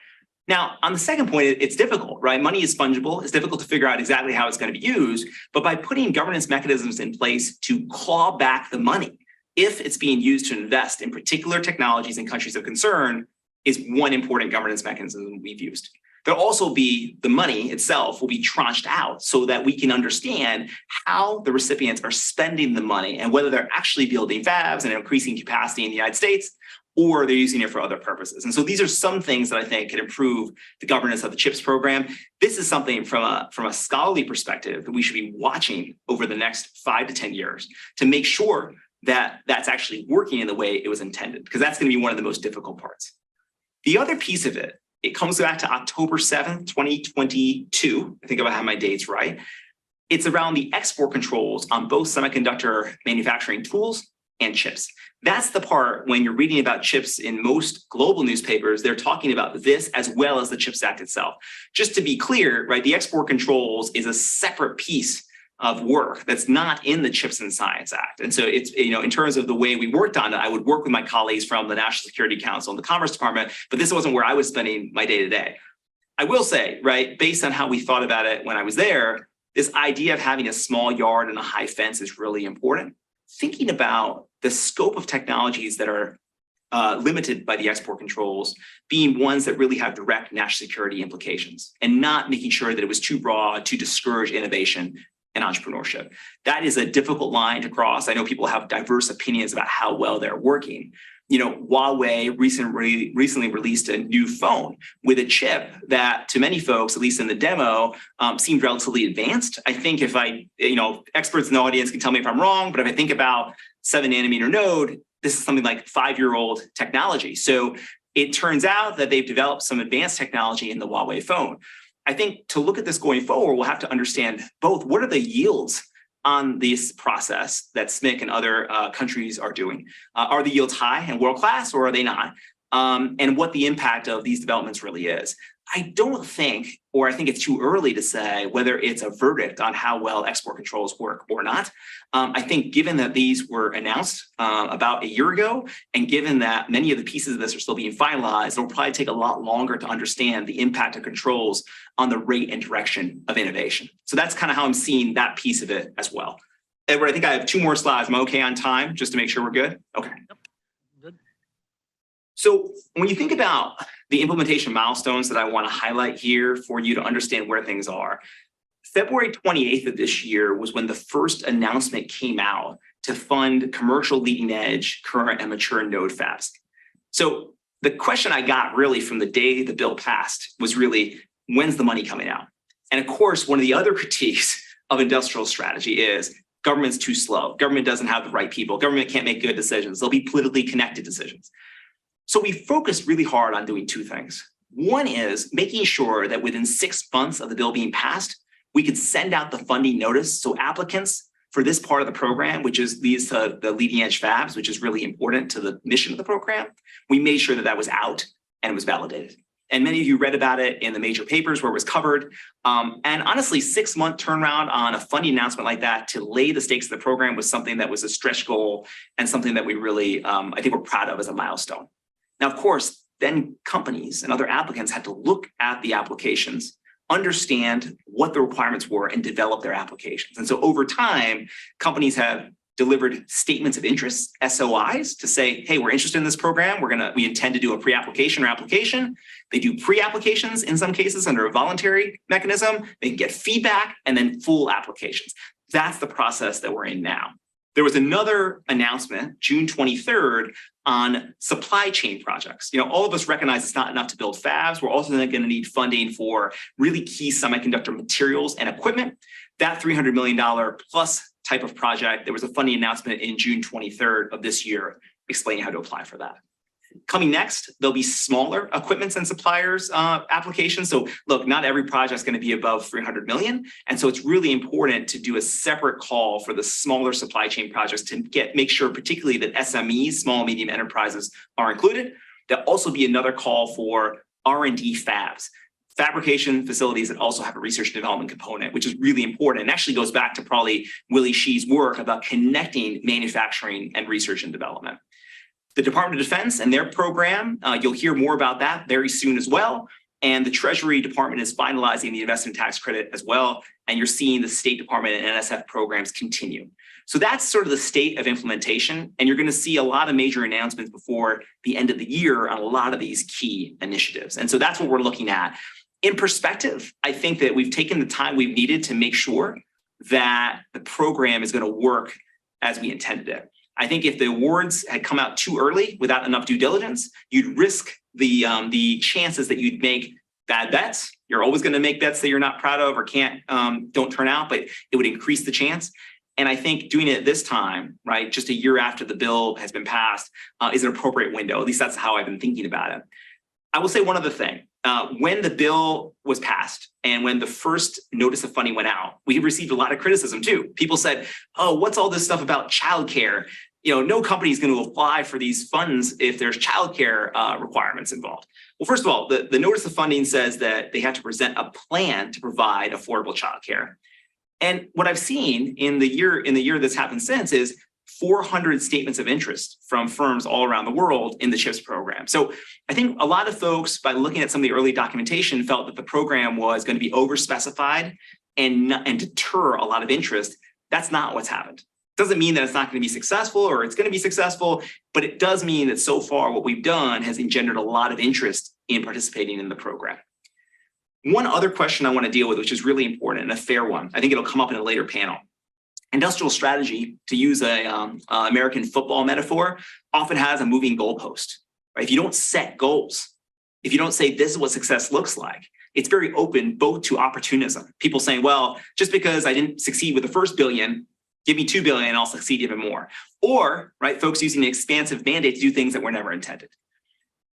Now, on the second point, it's difficult, right? Money is fungible. It's difficult to figure out exactly how it's going to be used. But by putting governance mechanisms in place to claw back the money, if it's being used to invest in particular technologies in countries of concern, is one important governance mechanism we've used. There'll also be the money itself will be tranched out so that we can understand how the recipients are spending the money and whether they're actually building fabs and increasing capacity in the United States, or they're using it for other purposes. And so these are some things that I think can improve the governance of the CHIPS program. This is something from a scholarly perspective that we should be watching over the next 5 to 10 years to make sure that that's actually working in the way it was intended, because that's going to be one of the most difficult parts. The other piece of it, it comes back to October 7th, 2022. I think if I have my dates right. It's around the export controls on both semiconductor manufacturing tools and chips. That's the part when you're reading about chips in most global newspapers, they're talking about this as well as the CHIPS Act itself. Just to be clear, right, the export controls is a separate piece of work that's not in the CHIPS and Science Act. And so it's, in terms of the way we worked on it, I would work with my colleagues from the National Security Council and the Commerce Department, but this wasn't where I was spending my day to day. I will say, right, based on how we thought about it when I was there, this idea of having a small yard and a high fence is really important. Thinking about the scope of technologies that are limited by the export controls being ones that really have direct national security implications, and not making sure that it was too broad to discourage innovation and entrepreneurship. That is a difficult line to cross. I know people have diverse opinions about how well they're working. Huawei recently released a new phone with a chip that to many folks, at least in the demo, seemed relatively advanced. I think if experts in the audience can tell me if I'm wrong, but if I think about 7-nanometer node, this is something like 5-year-old technology. So it turns out that they've developed some advanced technology in the Huawei phone. I think to look at this going forward, we'll have to understand both what are the yields on this process that SMIC and other countries are doing. Are the yields high and world-class, or are they not? And what the impact of these developments really is. I don't think, or I think it's too early to say whether it's a verdict on how well export controls work or not. I think given that these were announced about a year ago, and given that many of the pieces of this are still being finalized, it'll probably take a lot longer to understand the impact of controls on the rate and direction of innovation. So that's kind of how I'm seeing that piece of it as well. Edward, I think I have 2 more slides. Am I okay on time, just to make sure we're good? Okay. So when you think about the implementation milestones that I want to highlight here for you to understand where things are, February 28th of this year was when the first announcement came out to fund commercial leading edge, current and mature node fabs. So the question I got really from the day the bill passed was really, when's the money coming out? And of course, one of the other critiques of industrial strategy is government's too slow. Government doesn't have the right people. Government can't make good decisions. They'll be politically connected decisions. So we focused really hard on doing 2 things. One is making sure that within 6 months of the bill being passed, we could send out the funding notice so applicants for this part of the program, which leads to the leading edge fabs, which is really important to the mission of the program, we made sure that that was out and it was validated. And many of you read about it in the major papers where it was covered. And honestly, 6-month turnaround on a funding announcement like that to lay the stakes of the program was something that was a stretch goal and something that we really, I think we're proud of as a milestone. Now, of course, then companies and other applicants had to look at the applications, understand what the requirements were, and develop their applications. And so over time, companies have delivered statements of interest, SOIs, to say, hey, we're interested in this program. We intend to do a pre-application or application. They do pre-applications in some cases under a voluntary mechanism. They can get feedback and then full applications. That's the process that we're in now. There was another announcement, June 23rd, on supply chain projects. All of us recognize it's not enough to build fabs. We're also going to need funding for really key semiconductor materials and equipment. That $300 million plus type of project, there was a funding announcement in June 23rd of this year explaining how to apply for that. Coming next, there'll be smaller equipments and suppliers applications. So look, not every project is going to be above 300 million. And so it's really important to do a separate call for the smaller supply chain projects to make sure particularly that SMEs, small and medium enterprises, are included. There'll also be another call for R&D fabs, fabrication facilities that also have a research and development component, which is really important and actually goes back to probably Willie Shee's work about connecting manufacturing and research and development. The Department of Defense and their program, you'll hear more about that very soon as well. And the Treasury Department is finalizing the investment tax credit as well. And you're seeing the State Department and NSF programs continue. So that's sort of the state of implementation. And you're going to see a lot of major announcements before the end of the year on a lot of these key initiatives. And so that's what we're looking at. In perspective, I think that we've taken the time we've needed to make sure that the program is going to work as we intended it. I think if the awards had come out too early without enough due diligence, you'd risk the chances that you'd make bad bets. You're always going to make bets that you're not proud of or don't turn out, but it would increase the chance. And I think doing it this time, right, just a year after the bill has been passed, is an appropriate window. At least that's how I've been thinking about it. I will say one other thing. When the bill was passed and when the first notice of funding went out, we received a lot of criticism too. People said, oh, what's all this stuff about childcare? No company is going to apply for these funds if there's childcare requirements involved. Well, first of all, the notice of funding says that they have to present a plan to provide affordable childcare. And what I've seen in the year that's happened since is 400 statements of interest from firms all around the world in the CHIPS program. So I think a lot of folks, by looking at some of the early documentation, felt that the program was going to be overspecified and deter a lot of interest. That's not what's happened. Doesn't mean that it's not going to be successful or it's going to be successful, but it does mean that so far what we've done has engendered a lot of interest in participating in the program. One other question I want to deal with, which is really important and a fair one, I think it'll come up in a later panel. Industrial strategy, to use a American football metaphor, often has a moving goalpost. Right? If you don't set goals, if you don't say this is what success looks like, it's very open both to opportunism. People saying, well, just because I didn't succeed with the first billion, give me 2 billion and I'll succeed even more. Or, right, folks using an expansive mandate to do things that were never intended.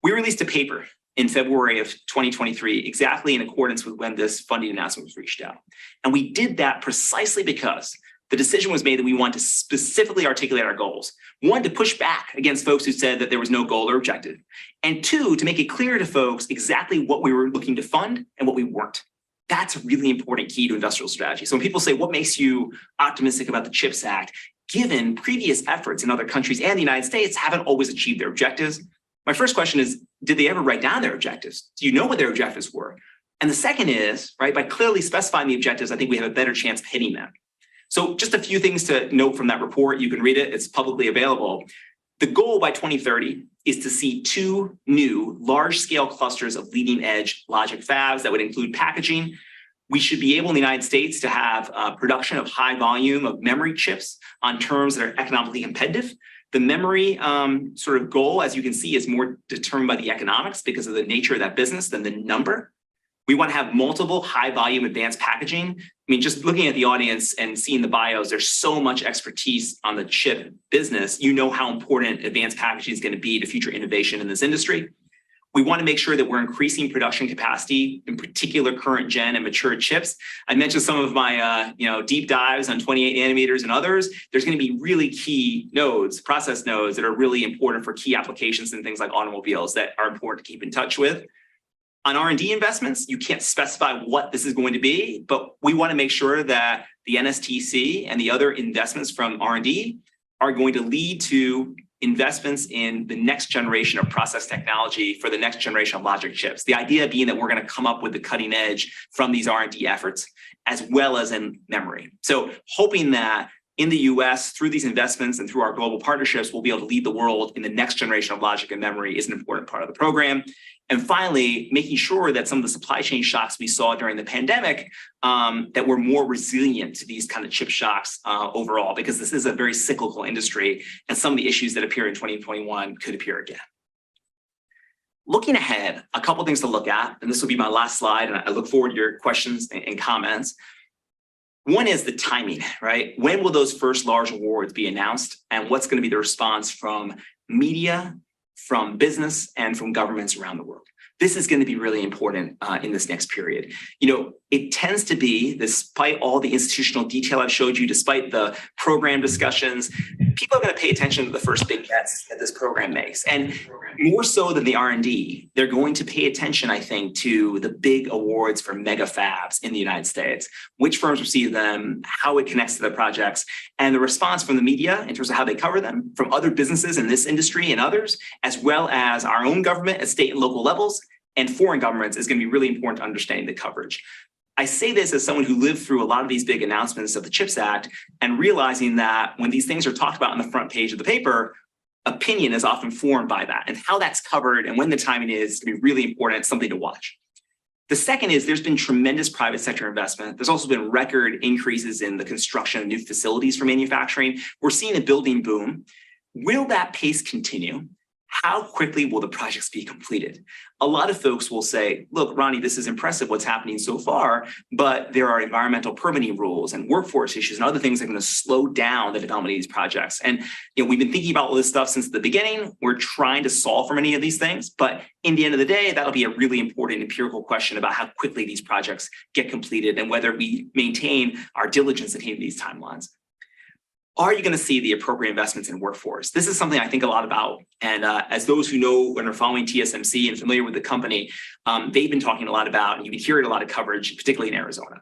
We released a paper in February of 2023, exactly in accordance with when this funding announcement was reached out. And we did that precisely because the decision was made that we want to specifically articulate our goals. One, to push back against folks who said that there was no goal or objective. And two, to make it clear to folks exactly what we were looking to fund and what we weren't. That's a really important key to industrial strategy. So when people say, what makes you optimistic about the CHIPS Act, given previous efforts in other countries and the United States haven't always achieved their objectives? My first question is, did they ever write down their objectives? Do you know what their objectives were? And the second is, right, by clearly specifying the objectives, I think we have a better chance of hitting them. So just a few things to note from that report. You can read it. It's publicly available. The goal by 2030 is to see 2 new large-scale clusters of leading-edge logic fabs that would include packaging. We should be able in the United States to have production of high volume of memory chips on terms that are economically competitive. The memory sort of goal, as you can see, is more determined by the economics because of the nature of that business than the number. We want to have multiple high volume advanced packaging. I mean, just looking at the audience and seeing the bios, there's so much expertise on the chip business. You know how important advanced packaging is going to be to future innovation in this industry. We want to make sure that we're increasing production capacity, in particular current gen and mature chips. I mentioned some of my deep dives on 28 nanometers and others. There's going to be really key nodes, process nodes that are really important for key applications and things like automobiles that are important to keep in touch with. On R&D investments, you can't specify what this is going to be, but we want to make sure that the NSTC and the other investments from R&D are going to lead to investments in the next generation of process technology for the next generation of logic chips. The idea being that we're going to come up with the cutting edge from these R&D efforts, as well as in memory. So hoping that in the US, through these investments and through our global partnerships, we'll be able to lead the world in the next generation of logic and memory is an important part of the program. And finally, making sure that some of the supply chain shocks we saw during the pandemic, that we're more resilient to these kind of chip shocks overall, because this is a very cyclical industry, and some of the issues that appear in 2021 could appear again. Looking ahead, a couple things to look at, and this will be my last slide, and I look forward to your questions and comments. One is the timing, right? When will those first large awards be announced, and what's going to be the response from media, from business, and from governments around the world? This is going to be really important in this next period. It tends to be, despite all the institutional detail I've showed you, despite the program discussions, people are going to pay attention to the first big bets that this program makes. And more so than the R&D, they're going to pay attention, I think, to the big awards for mega fabs in the United States, which firms receive them, how it connects to their projects, and the response from the media in terms of how they cover them, from other businesses in this industry and others, as well as our own government at state and local levels, and foreign governments is going to be really important to understanding the coverage. I say this as someone who lived through a lot of these big announcements of the CHIPS Act and realizing that when these things are talked about on the front page of the paper, opinion is often formed by that, and how that's covered and when the timing is to be really important. It's something to watch. The second is there's been tremendous private sector investment. There's also been record increases in the construction of new facilities for manufacturing. We're seeing a building boom. Will that pace continue? How quickly will the projects be completed? A lot of folks will say, look, Ronnie, this is impressive what's happening so far, but there are environmental permitting rules and workforce issues and other things that are going to slow down the development of these projects. And we've been thinking about all this stuff since the beginning. We're trying to solve for many of these things, but in the end of the day, that'll be a really important empirical question about how quickly these projects get completed and whether we maintain our diligence in hitting these timelines. Are you going to see the appropriate investments in workforce? This is something I think a lot about. And as those who know and are following TSMC and familiar with the company, they've been talking a lot about, and you've been hearing a lot of coverage, particularly in Arizona.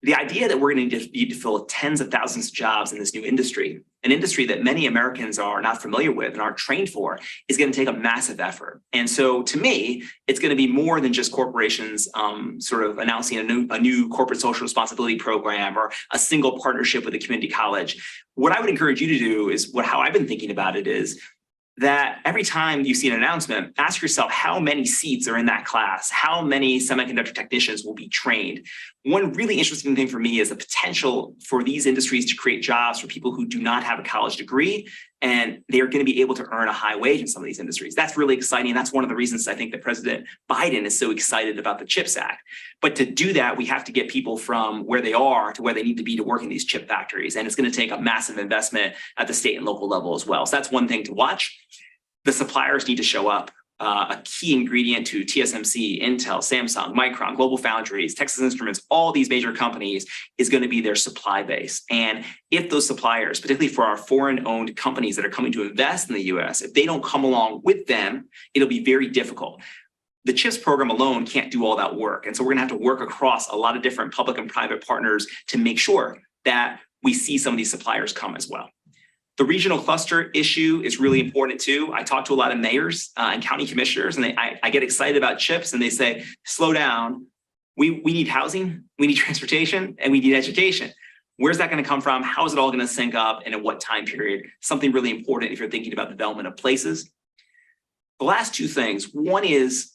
The idea that we're going to need to fill tens of thousands of jobs in this new industry, an industry that many Americans are not familiar with and aren't trained for, is going to take a massive effort. And so to me, it's going to be more than just corporations sort of announcing a new corporate social responsibility program or a single partnership with a community college. What I would encourage you to do is how I've been thinking about it is that every time you see an announcement, ask yourself how many seats are in that class, how many semiconductor technicians will be trained. One really interesting thing for me is the potential for these industries to create jobs for people who do not have a college degree, and they're going to be able to earn a high wage in some of these industries. That's really exciting. That's one of the reasons I think that President Biden is so excited about the CHIPS Act. But to do that, we have to get people from where they are to where they need to be to work in these chip factories. And it's going to take a massive investment at the state and local level as well. So that's one thing to watch. The suppliers need to show up. A key ingredient to TSMC, Intel, Samsung, Micron, Global Foundries, Texas Instruments, all these major companies is going to be their supply base. And if those suppliers, particularly for our foreign-owned companies that are coming to invest in the US, if they don't come along with them, it'll be very difficult. The CHIPS program alone can't do all that work. And so we're going to have to work across a lot of different public and private partners to make sure that we see some of these suppliers come as well. The regional cluster issue is really important too. I talk to a lot of mayors and county commissioners, and I get excited about chips, and they say, slow down. We need housing, we need transportation, and we need education. Where's that going to come from? How is it all going to sync up, and at what time period? Something really important if you're thinking about development of places. The last two things. One is,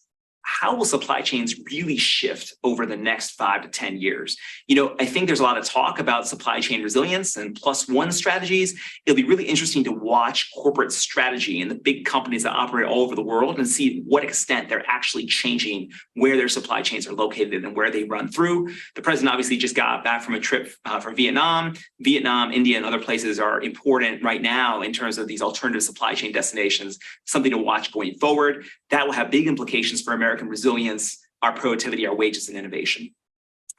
how will supply chains really shift over the next 5 to 10 years? You know, I think there's a lot of talk about supply chain resilience and +1 strategies. It'll be really interesting to watch corporate strategy and the big companies that operate all over the world and see to what extent they're actually changing where their supply chains are located and where they run through. The president obviously just got back from a trip from Vietnam. Vietnam, India, and other places are important right now in terms of these alternative supply chain destinations, something to watch going forward. That will have big implications for American resilience, our productivity, our wages, and innovation.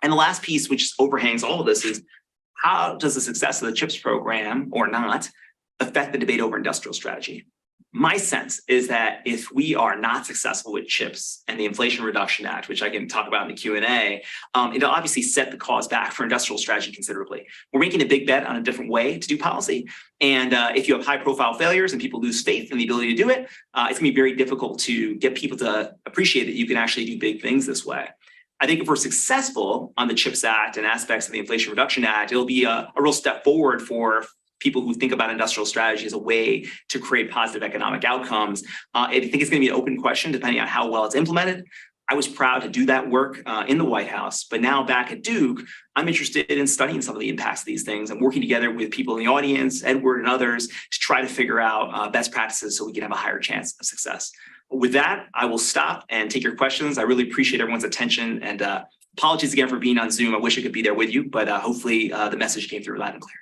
And the last piece, which overhangs all of this, is how does the success of the CHIPS program or not affect the debate over industrial strategy? My sense is that if we are not successful with CHIPS and the Inflation Reduction Act, which I can talk about in the Q&A, it'll obviously set the cause back for industrial strategy considerably. We're making a big bet on a different way to do policy. And if you have high profile failures and people lose faith in the ability to do it, it's gonna be very difficult to get people to appreciate that you can actually do big things this way. I think if we're successful on the CHIPS Act and aspects of the Inflation Reduction Act, it'll be a real step forward for people who think about industrial strategy as a way to create positive economic outcomes. I think it's going to be an open question depending on how well it's implemented. I was proud to do that work in the White House, but now back at Duke, I'm interested in studying some of the impacts of these things and working together with people in the audience, Edward and others, to try to figure out best practices so we can have a higher chance of success. With that, I will stop and take your questions. I really appreciate everyone's attention, and apologies again for being on Zoom. I wish I could be there with you, but hopefully the message came through loud and clear.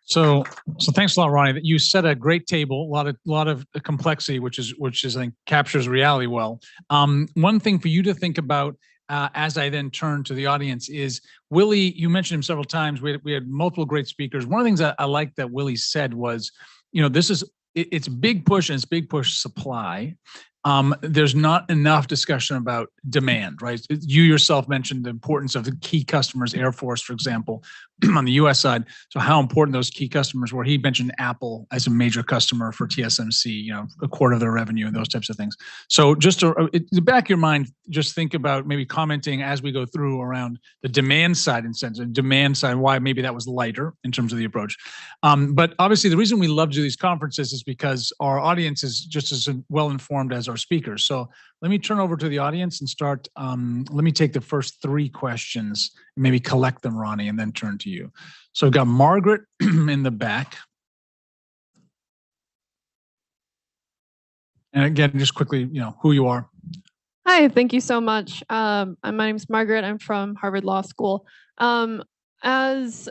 So thanks a lot, Ronnie. You set a great table, a lot of complexity, which is I think captures reality well. One thing for you to think about as I then turn to the audience is Willie. You mentioned him several times. We had multiple great speakers. One of the things I liked that Willie said was, you know, it's big push and it's big push supply. There's not enough discussion about demand, right? You yourself mentioned the importance of the key customers, Air Force, for example, on the US side. So how important those key customers were. He mentioned Apple as a major customer for TSMC, you know, a quarter of their revenue and those types of things. So just to the back of your mind, just think about maybe commenting as we go through around the demand side incentive, demand side, why maybe that was lighter in terms of the approach. But obviously the reason we love to do these conferences is because our audience is just as well informed as our speakers. So let me turn over to the audience and start. Let me take the first 3 questions, maybe collect them, Ronnie, and then turn to you. So I've got Margaret in the back. And again, just quickly, you know, who you are. Hi, thank you so much. My name is Margaret. I'm from Harvard Law School. As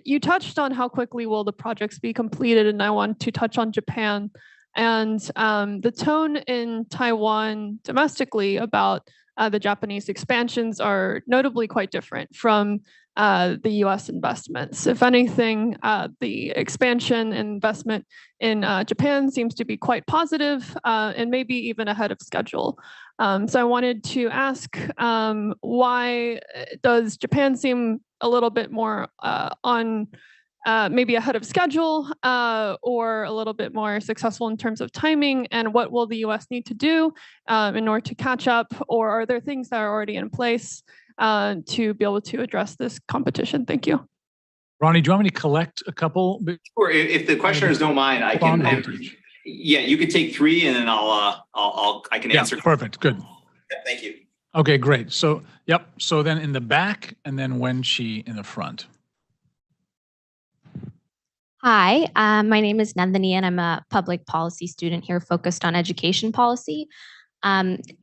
you touched on how quickly will the projects be completed, and I want to touch on Japan. And the tone in Taiwan domestically about the Japanese expansions are notably quite different from the US investments. If anything, the expansion and investment in Japan seems to be quite positive and maybe even ahead of schedule. So I wanted to ask, why does Japan seem a little bit more on maybe ahead of schedule or a little bit more successful in terms of timing, and what will the US need to do in order to catch up, or are there things that are already in place to be able to address this competition? Thank you. Ronnie, do you want me to collect a couple? Sure, if the questioners don't mind, I can. Yeah, you could take 3 and then I can answer. Perfect, good. Yeah, thank you. Okay, great. So, yep. So then in the back and then Wenqi in the front. Hi, my name is Nandini and I'm a public policy student here focused on education policy.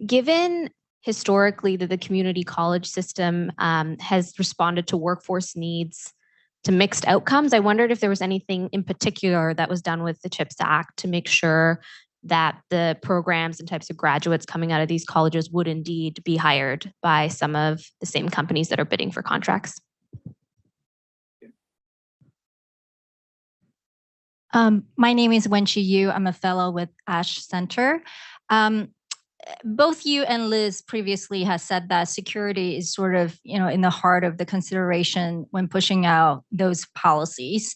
Given historically that the community college system has responded to workforce needs to mixed outcomes, I wondered if there was anything in particular that was done with the CHIPS Act to make sure that the programs and types of graduates coming out of these colleges would indeed be hired by some of the same companies that are bidding for contracts. My name is Wenqi Yu. I'm a fellow with Ash Center. Both you and Liz previously has said that security is sort of, you know, in the heart of the consideration when pushing out those policies.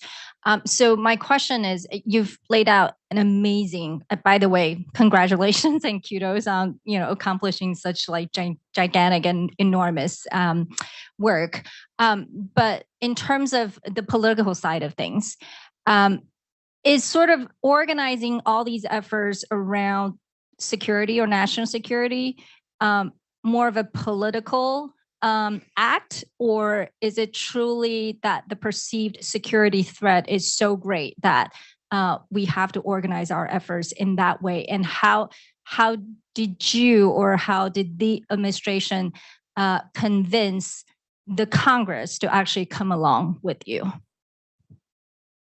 So my question is, you've laid out an amazing, by the way, congratulations and kudos on, you know, accomplishing such like gigantic and enormous work. But in terms of the political side of things, is sort of organizing all these efforts around security or national security more of a political act, or is it truly that the perceived security threat is so great that we have to organize our efforts in that way? And how did you, or how did the administration convince the Congress to actually come along with you?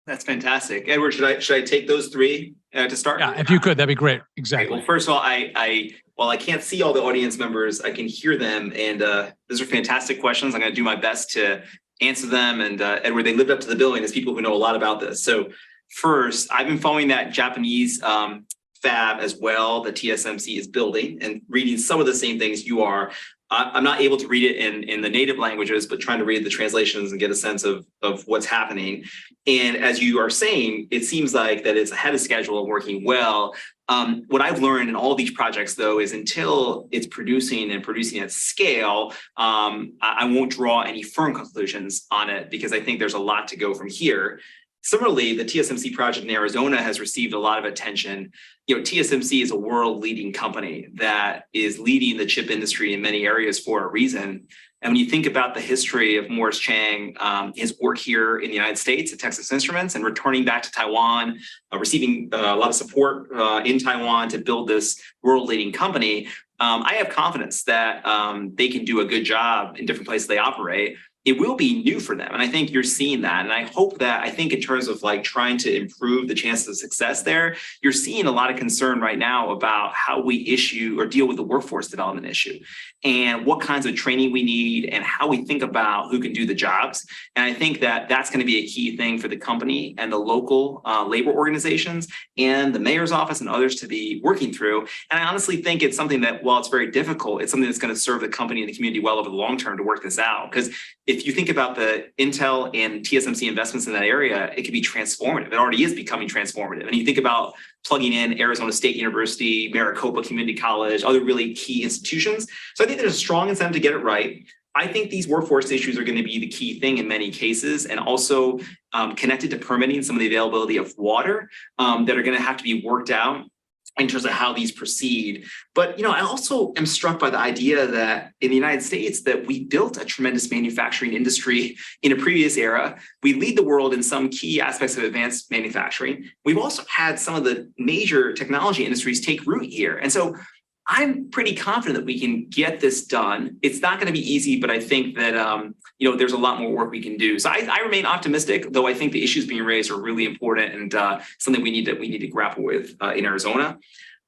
That's fantastic. Edward, should I take those three to start? Yeah, if you could, that'd be great. Exactly. Well, first of all, while I can't see all the audience members, I can hear them, and those are fantastic questions. I'm going to do my best to answer them. And Edward, they lived up to the billing as people who know a lot about this. So first, I've been following that Japanese fab as well that TSMC is building and reading some of the same things you are. I'm not able to read it in the native languages, but trying to read the translations and get a sense of what's happening. And as you are saying, it seems like that it's ahead of schedule and working well. What I've learned in all these projects, though, is until it's producing at scale, I won't draw any firm conclusions on it because I think there's a lot to go from here. Similarly, the TSMC project in Arizona has received a lot of attention. You know, TSMC is a world-leading company that is leading the chip industry in many areas for a reason. And when you think about the history of Morris Chang, his work here in the United States at Texas Instruments and returning back to Taiwan, receiving a lot of support in Taiwan to build this world-leading company, I have confidence that they can do a good job in different places they operate. It will be new for them. And I think you're seeing that. And I hope that, I think in terms of like trying to improve the chances of success there, you're seeing a lot of concern right now about how we issue or deal with the workforce development issue and what kinds of training we need and how we think about who can do the jobs. And I think that that's going to be a key thing for the company and the local labor organizations and the mayor's office and others to be working through. And I honestly think it's something that, while it's very difficult, it's something that's going to serve the company and the community well over the long term to work this out. Because if you think about the Intel and TSMC investments in that area, it could be transformative. It already is becoming transformative. And you think about plugging in Arizona State University, Maricopa Community College, other really key institutions. So I think there's a strong incentive to get it right. I think these workforce issues are going to be the key thing in many cases, and also connected to permitting, some of the availability of water that are going to have to be worked out in terms of how these proceed. But, you know, I also am struck by the idea that in the United States that we built a tremendous manufacturing industry in a previous era. We lead the world in some key aspects of advanced manufacturing. We've also had some of the major technology industries take root here. And so I'm pretty confident that we can get this done. It's not going to be easy, but I think that you know, there's a lot more work we can do. So I remain optimistic, though I think the issues being raised are really important and something we need to grapple with in Arizona.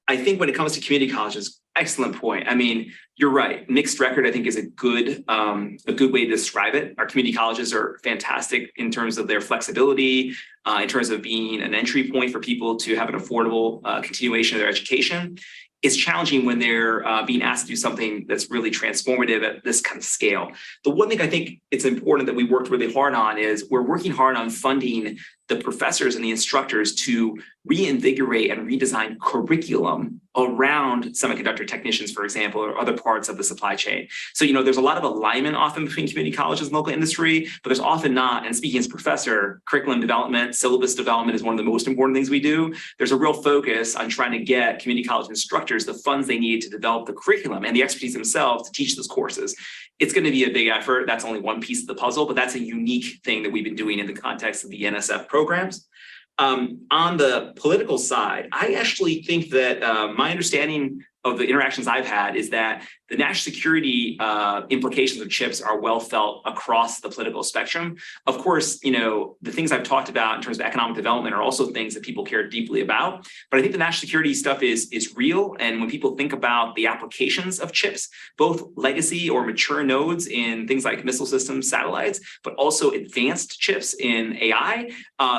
I think when it comes to community colleges, excellent point. I mean, you're right. Mixed record, I think, is a good way to describe it. Our community colleges are fantastic in terms of their flexibility, in terms of being an entry point for people to have an affordable continuation of their education. It's challenging when they're being asked to do something that's really transformative at this kind of scale. The one thing I think it's important that we worked really hard on is we're working hard on funding the professors and the instructors to reinvigorate and redesign curriculum around semiconductor technicians, for example, or other parts of the supply chain. So, you know, there's a lot of alignment often between community colleges and local industry, but there's often not. And speaking as a professor, curriculum development, syllabus development is one of the most important things we do. There's a real focus on trying to get community college instructors the funds they need to develop the curriculum and the expertise themselves to teach those courses. It's going to be a big effort. That's only one piece of the puzzle, but that's a unique thing that we've been doing in the context of the NSF programs. On the political side, I actually think that my understanding of the interactions I've had is that the national security implications of chips are well felt across the political spectrum. Of course, you know, the things I've talked about in terms of economic development are also things that people care deeply about. But I think the national security stuff is real. And when people think about the applications of chips, both legacy or mature nodes in things like missile systems, satellites, but also advanced chips in AI,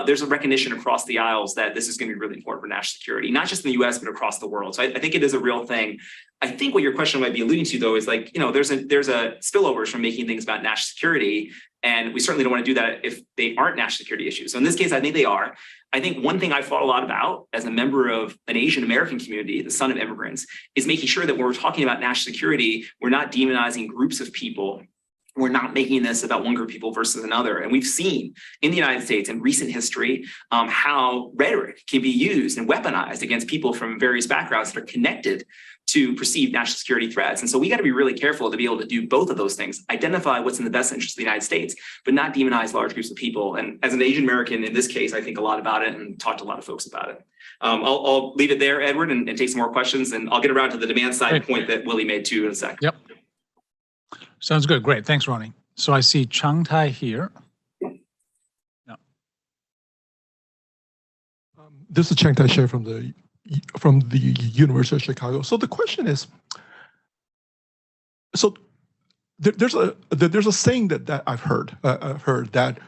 there's a recognition across the aisles that this is going to be really important for national security, not just in the US, but across the world. So I think it is a real thing. I think what your question might be alluding to, though, is like, you know, there's a spillovers from making things about national security, and we certainly don't want to do that if they aren't national security issues. So in this case, I think they are. I think one thing I thought a lot about as a member of an Asian American community, the son of immigrants, is making sure that when we're talking about national security, we're not demonizing groups of people. We're not making this about one group of people versus another. And we've seen in the United States in recent history how rhetoric can be used and weaponized against people from various backgrounds that are connected to perceived national security threats. And so we got to be really careful to be able to do both of those things, identify what's in the best interest of the United States, but not demonize large groups of people. And as an Asian American in this case, I think a lot about it and talked to a lot of folks about it. I'll leave it there, Edward, and take some more questions, and I'll get around to the demand side point that Willie made too in a sec. Yep. Sounds good. Great. Thanks, Ronnie. So I see Chang Tai here. No. This is Chang Tai Share from the University of Chicago. So the question is, so there's a saying that I've heard that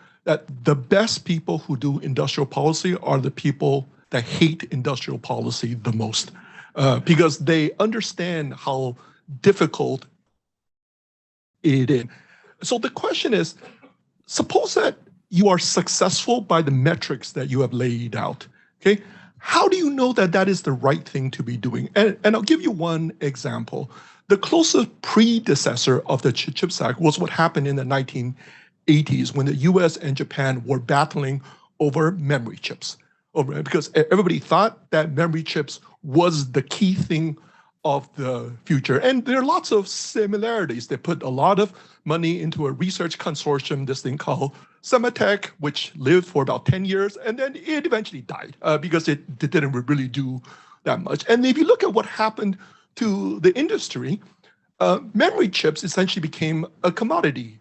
the best people who do industrial policy are the people that hate industrial policy the most, because they understand how difficult it is. So the question is, suppose that you are successful by the metrics that you have laid out, okay? How do you know that that is the right thing to be doing? And I'll give you one example. The closest predecessor of the CHIPS Act was what happened in the 1980s when the US and Japan were battling over memory chips. Because everybody thought that memory chips was the key thing of the future. And there are lots of similarities. They put a lot of money into a research consortium, this thing called Semitech, which lived for about 10 years, and then it eventually died because it didn't really do that much. And if you look at what happened to the industry, memory chips essentially became a commodity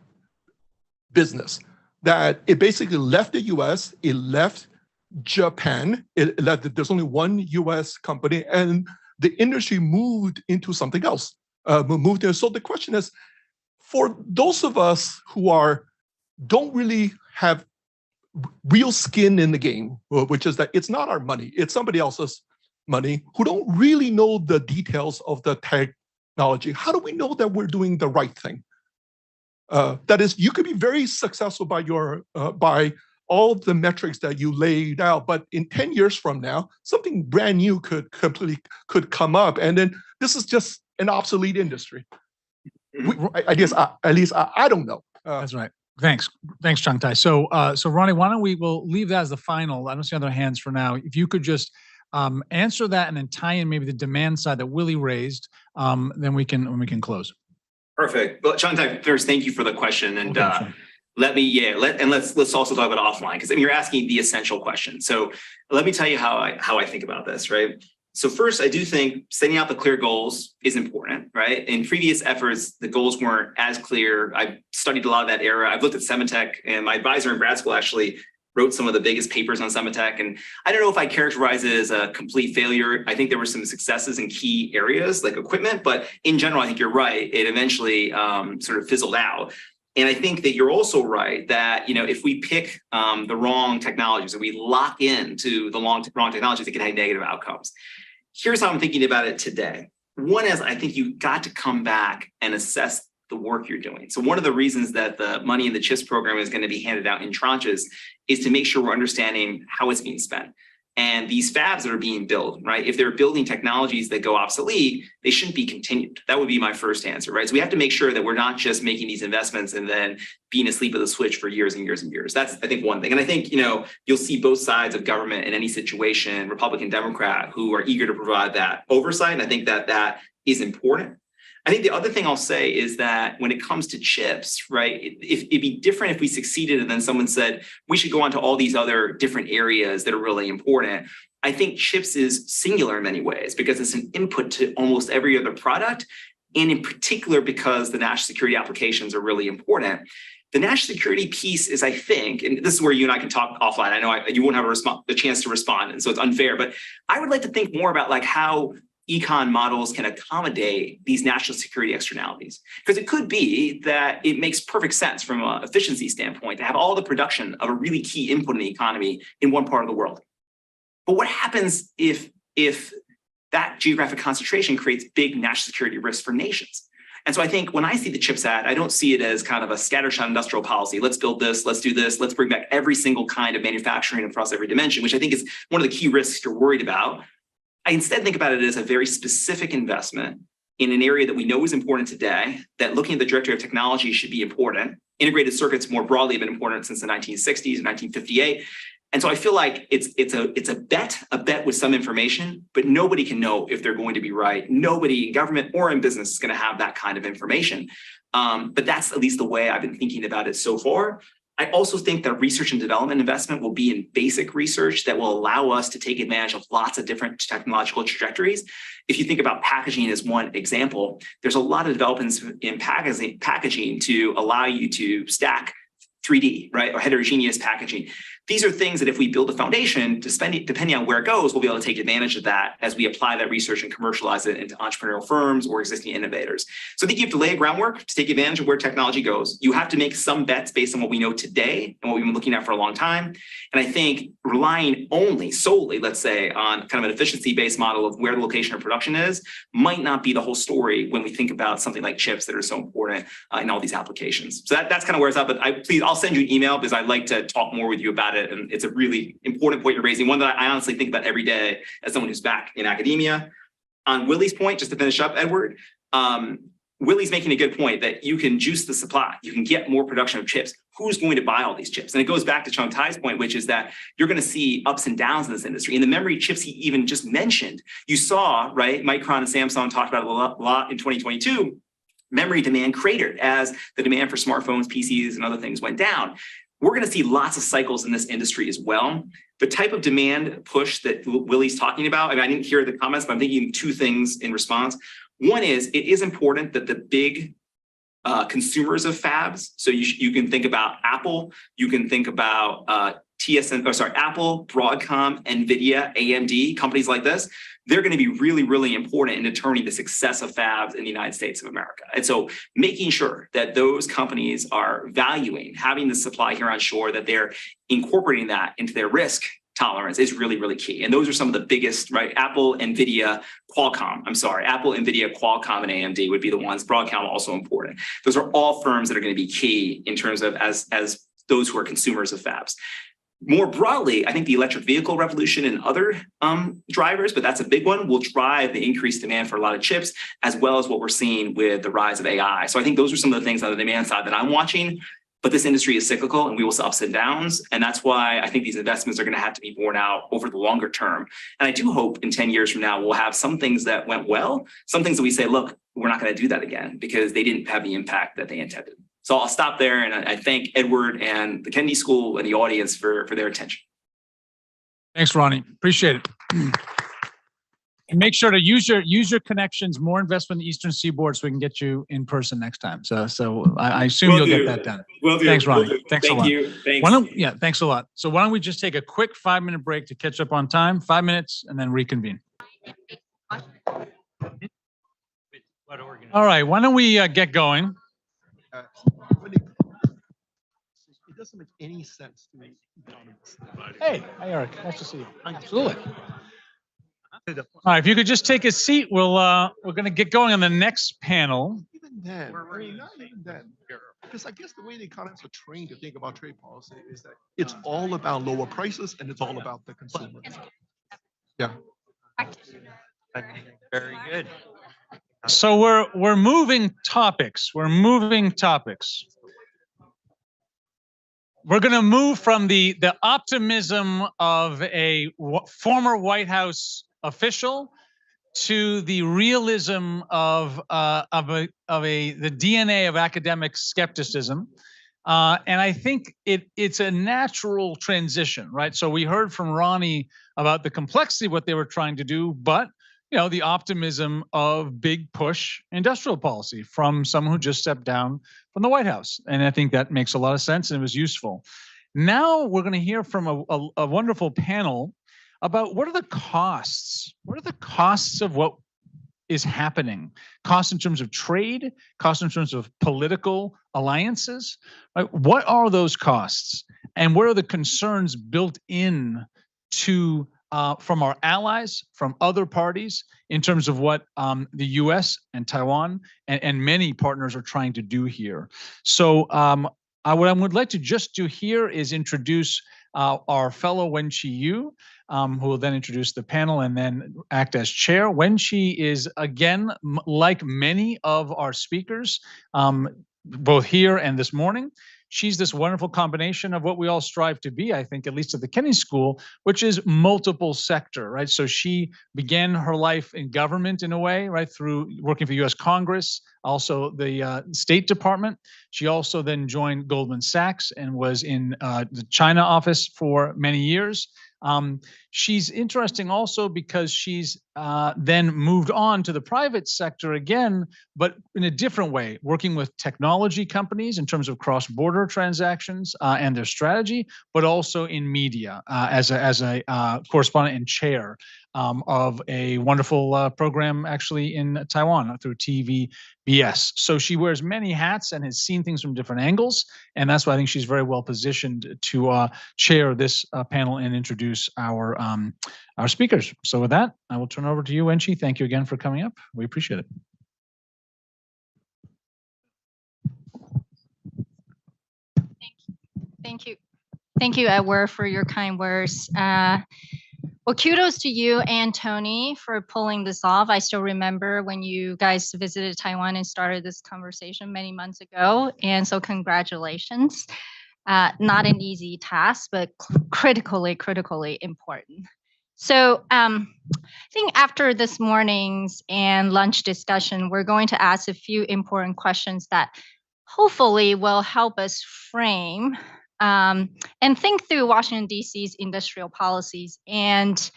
business, that it basically left the US, it left Japan, it left, there's only one US company, and the industry moved into something else. So the question is, for those of us who don't really have real skin in the game, which is that it's not our money, it's somebody else's money, who don't really know the details of the technology, how do we know that we're doing the right thing? That is, you could be very successful by all the metrics that you laid out, but in 10 years from now, something brand new could come up, and then this is just an obsolete industry. I guess, at least I don't know. That's right. Thanks, Chang Tai. So Ronnie, why don't we'll leave that as the final. I don't see other hands for now. If you could just answer that and then tie in maybe the demand side that Willie raised, then we can close. Perfect. Well, Chang Tai, first, thank you for the question, and let's also talk about offline, because I mean, you're asking the essential question. So let me tell you how I think about this, right? So first, I do think setting out the clear goals is important, right? In previous efforts, the goals weren't as clear. I've studied a lot of that era. I've looked at Semitech, and my advisor in grad school actually wrote some of the biggest papers on Semitech. And I don't know if I characterize it as a complete failure. I think there were some successes in key areas like equipment, but in general, I think you're right. It eventually sort of fizzled out. And I think that you're also right that, you know, if we pick the wrong technologies and we lock into the wrong technologies, it can have negative outcomes. Here's how I'm thinking about it today. One is, I think you got to come back and assess the work you're doing. So one of the reasons that the money in the CHIPS program is going to be handed out in tranches is to make sure we're understanding how it's being spent. And these fabs that are being built, right? If they're building technologies that go obsolete, they shouldn't be continued. That would be my first answer, right? So we have to make sure that we're not just making these investments and then being asleep at the switch for years and years and years. That's, I think, one thing. And I think, you know, you'll see both sides of government in any situation, Republican, Democrat, who are eager to provide that oversight. And I think that that is important. I think the other thing I'll say is that when it comes to chips, right, it'd be different if we succeeded and then someone said, we should go on to all these other different areas that are really important. I think chips is singular in many ways because it's an input to almost every other product. And in particular, because the national security applications are really important. The national security piece is, I think, and this is where you and I can talk offline. I know you won't have a chance to respond, and so it's unfair, but I would like to think more about like how econ models can accommodate these national security externalities. Because it could be that it makes perfect sense from an efficiency standpoint to have all the production of a really key input in the economy in one part of the world. But what happens if that geographic concentration creates big national security risks for nations? And so I think when I see the CHIPS Act, I don't see it as kind of a scattershot industrial policy. Let's build this, let's do this, let's bring back every single kind of manufacturing across every dimension, which I think is one of the key risks you're worried about. I instead think about it as a very specific investment in an area that we know is important today, that looking at the trajectory of technology should be important. Integrated circuits more broadly have been important since the 1960s and 1958. And so I feel like it's a bet with some information, but nobody can know if they're going to be right. Nobody in government or in business is going to have that kind of information. But that's at least the way I've been thinking about it so far. I also think that research and development investment will be in basic research that will allow us to take advantage of lots of different technological trajectories. If you think about packaging as one example, there's a lot of developments in packaging to allow you to stack 3D, right, or heterogeneous packaging. These are things that if we build a foundation, depending on where it goes, we'll be able to take advantage of that as we apply that research and commercialize it into entrepreneurial firms or existing innovators. So I think you have to lay a groundwork to take advantage of where technology goes. You have to make some bets based on what we know today and what we've been looking at for a long time. And I think relying solely, let's say, on kind of an efficiency-based model of where the location of production is might not be the whole story when we think about something like chips that are so important in all these applications. So that's kind of where it's at. But I'll send you an email because I'd like to talk more with you about it. And it's a really important point you're raising, one that I honestly think about every day as someone who's back in academia. On Willie's point, just to finish up, Edward, Willie's making a good point that you can juice the supply. You can get more production of chips. Who's going to buy all these chips? And it goes back to Chung Tai's point, which is that you're going to see ups and downs in this industry. And the memory chips he even just mentioned, you saw, right? Micron and Samsung talked about it a lot in 2022. Memory demand cratered as the demand for smartphones, PCs, and other things went down. We're going to see lots of cycles in this industry as well. The type of demand push that Willie's talking about, I mean, I didn't hear the comments, but I'm thinking two things in response. One is, it is important that the big consumers of fabs, so you can think about Apple, you can think about Apple, Broadcom, NVIDIA, AMD, companies like this, they're going to be really, really important in determining the success of fabs in the United States of America. And so making sure that those companies are valuing having the supply here on shore, that they're incorporating that into their risk tolerance is really, really key. And those are some of the biggest, right? Apple, NVIDIA, Qualcomm, and AMD would be the ones. Broadcom also important. Those are all firms that are going to be key in terms of as those who are consumers of fabs. More broadly, I think the electric vehicle revolution and other drivers, but that's a big one, will drive the increased demand for a lot of chips, as well as what we're seeing with the rise of AI. So I think those are some of the things on the demand side that I'm watching, but this industry is cyclical and we will see ups and downs. And that's why I think these investments are going to have to be borne out over the longer term. And I do hope in 10 years from now, we'll have some things that went well, some things that we say, look, we're not going to do that again because they didn't have the impact that they intended. So I'll stop there, and I thank Edward and the Kennedy School and the audience for their attention. Thanks, Ronnie. Appreciate it. And make sure to use your connections, more investment in the Eastern Seaboard, so we can get you in person next time. So I assume you'll get that done. Will do. Thanks, Ronnie. Thanks a lot. Thank you. Thanks. Yeah, thanks a lot. So why don't we just take a quick 5-minute break to catch up on time, 5 minutes, and then reconvene. All right, why don't we get going? It doesn't make any sense to me. Hey, hi Eric. Nice to see you. Absolutely. All right, if you could just take a seat, we're going to get going on the next panel. Even then, I mean, not even then, because I guess the way the economists are trained to think about trade policy is that it's all about lower prices and it's all about the consumer. Yeah. Very good. So we're moving topics. We're going to move from the optimism of a former White House official to the realism of the DNA of academic skepticism. And I think it's a natural transition, right? So we heard from Ronnie about the complexity of what they were trying to do, but the optimism of big push industrial policy from someone who just stepped down from the White House. And I think that makes a lot of sense and it was useful. Now we're going to hear from a wonderful panel about what are the costs? What are the costs of what is happening? Costs in terms of trade, costs in terms of political alliances, right? What are those costs? And what are the concerns built in to from our allies, from other parties, in terms of what the US and Taiwan and many partners are trying to do here. So what I would like to just do here is introduce our fellow Wen-Chi Yu, who will then introduce the panel and then act as chair. Wen-Chi is, again, like many of our speakers, both here and this morning, she's this wonderful combination of what we all strive to be, I think, at least at the Kennedy School, which is multiple sector, right? So she began her life in government in a way, right, through working for US Congress, also the State Department. She also then joined Goldman Sachs and was in the China office for many years. She's interesting also because she's then moved on to the private sector again, but in a different way, working with technology companies in terms of cross-border transactions and their strategy, but also in media as a correspondent and chair of a wonderful program actually in Taiwan through TVBS. So she wears many hats and has seen things from different angles. And that's why I think she's very well positioned to chair this panel and introduce our speakers. So with that, I will turn over to you, Wen-Chi. Thank you again for coming up. We appreciate it. Thank you, Edward, for your kind words. Well, kudos to you and Tony for pulling this off. I still remember when you guys visited Taiwan and started this conversation many months ago. And so congratulations. Not an easy task, but critically important. So I think after this morning's and lunch discussion, we're going to ask a few important questions that hopefully will help us frame and think through Washington, D.C.'s industrial policies and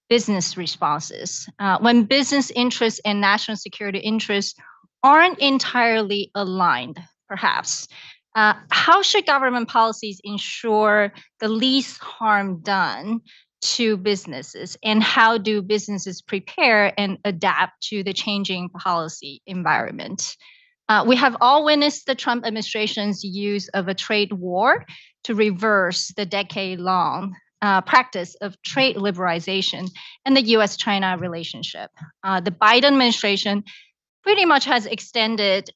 business responses. When business interests and national security interests aren't entirely aligned, perhaps, how should government policies ensure the least harm done to businesses? And how do businesses prepare and adapt to the changing policy environment? We have all witnessed the Trump administration's use of a trade war to reverse the decade-long practice of trade liberalization and the US-China relationship. The Biden administration pretty much has extended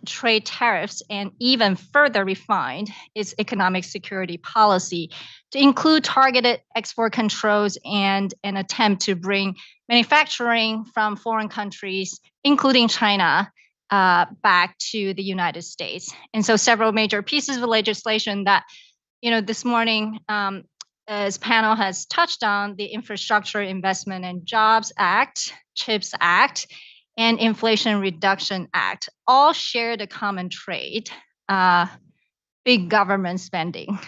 trade tariffs and even further refined its economic security policy to include targeted export controls and an attempt to bring manufacturing from foreign countries, including China, back to the United States. And so several major pieces of legislation that, this morning, as panel has touched on, the Infrastructure Investment and Jobs Act, CHIPS Act, and Inflation Reduction Act all share the common trait, big government spending.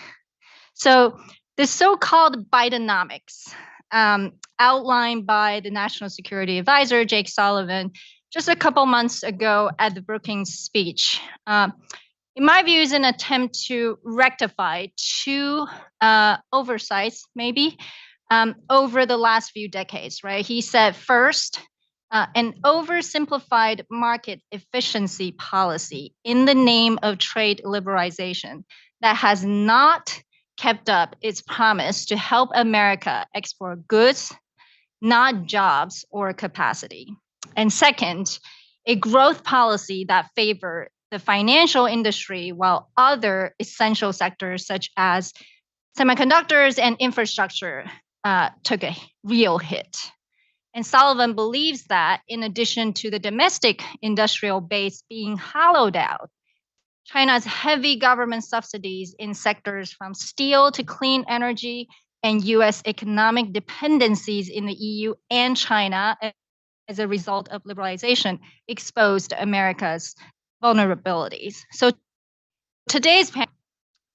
So the so-called Bidenomics, outlined by the National Security Advisor, Jake Sullivan, just a couple months ago at the Brookings speech, in my view, is an attempt to rectify two oversights, maybe, over the last few decades, right? He said, first, an oversimplified market efficiency policy in the name of trade liberalization that has not kept up its promise to help America export goods, not jobs or capacity. And second, a growth policy that favored the financial industry while other essential sectors such as semiconductors and infrastructure took a real hit. And Sullivan believes that in addition to the domestic industrial base being hollowed out, China's heavy government subsidies in sectors from steel to clean energy and US economic dependencies in the EU and China as a result of liberalization exposed America's vulnerabilities. So today's panel,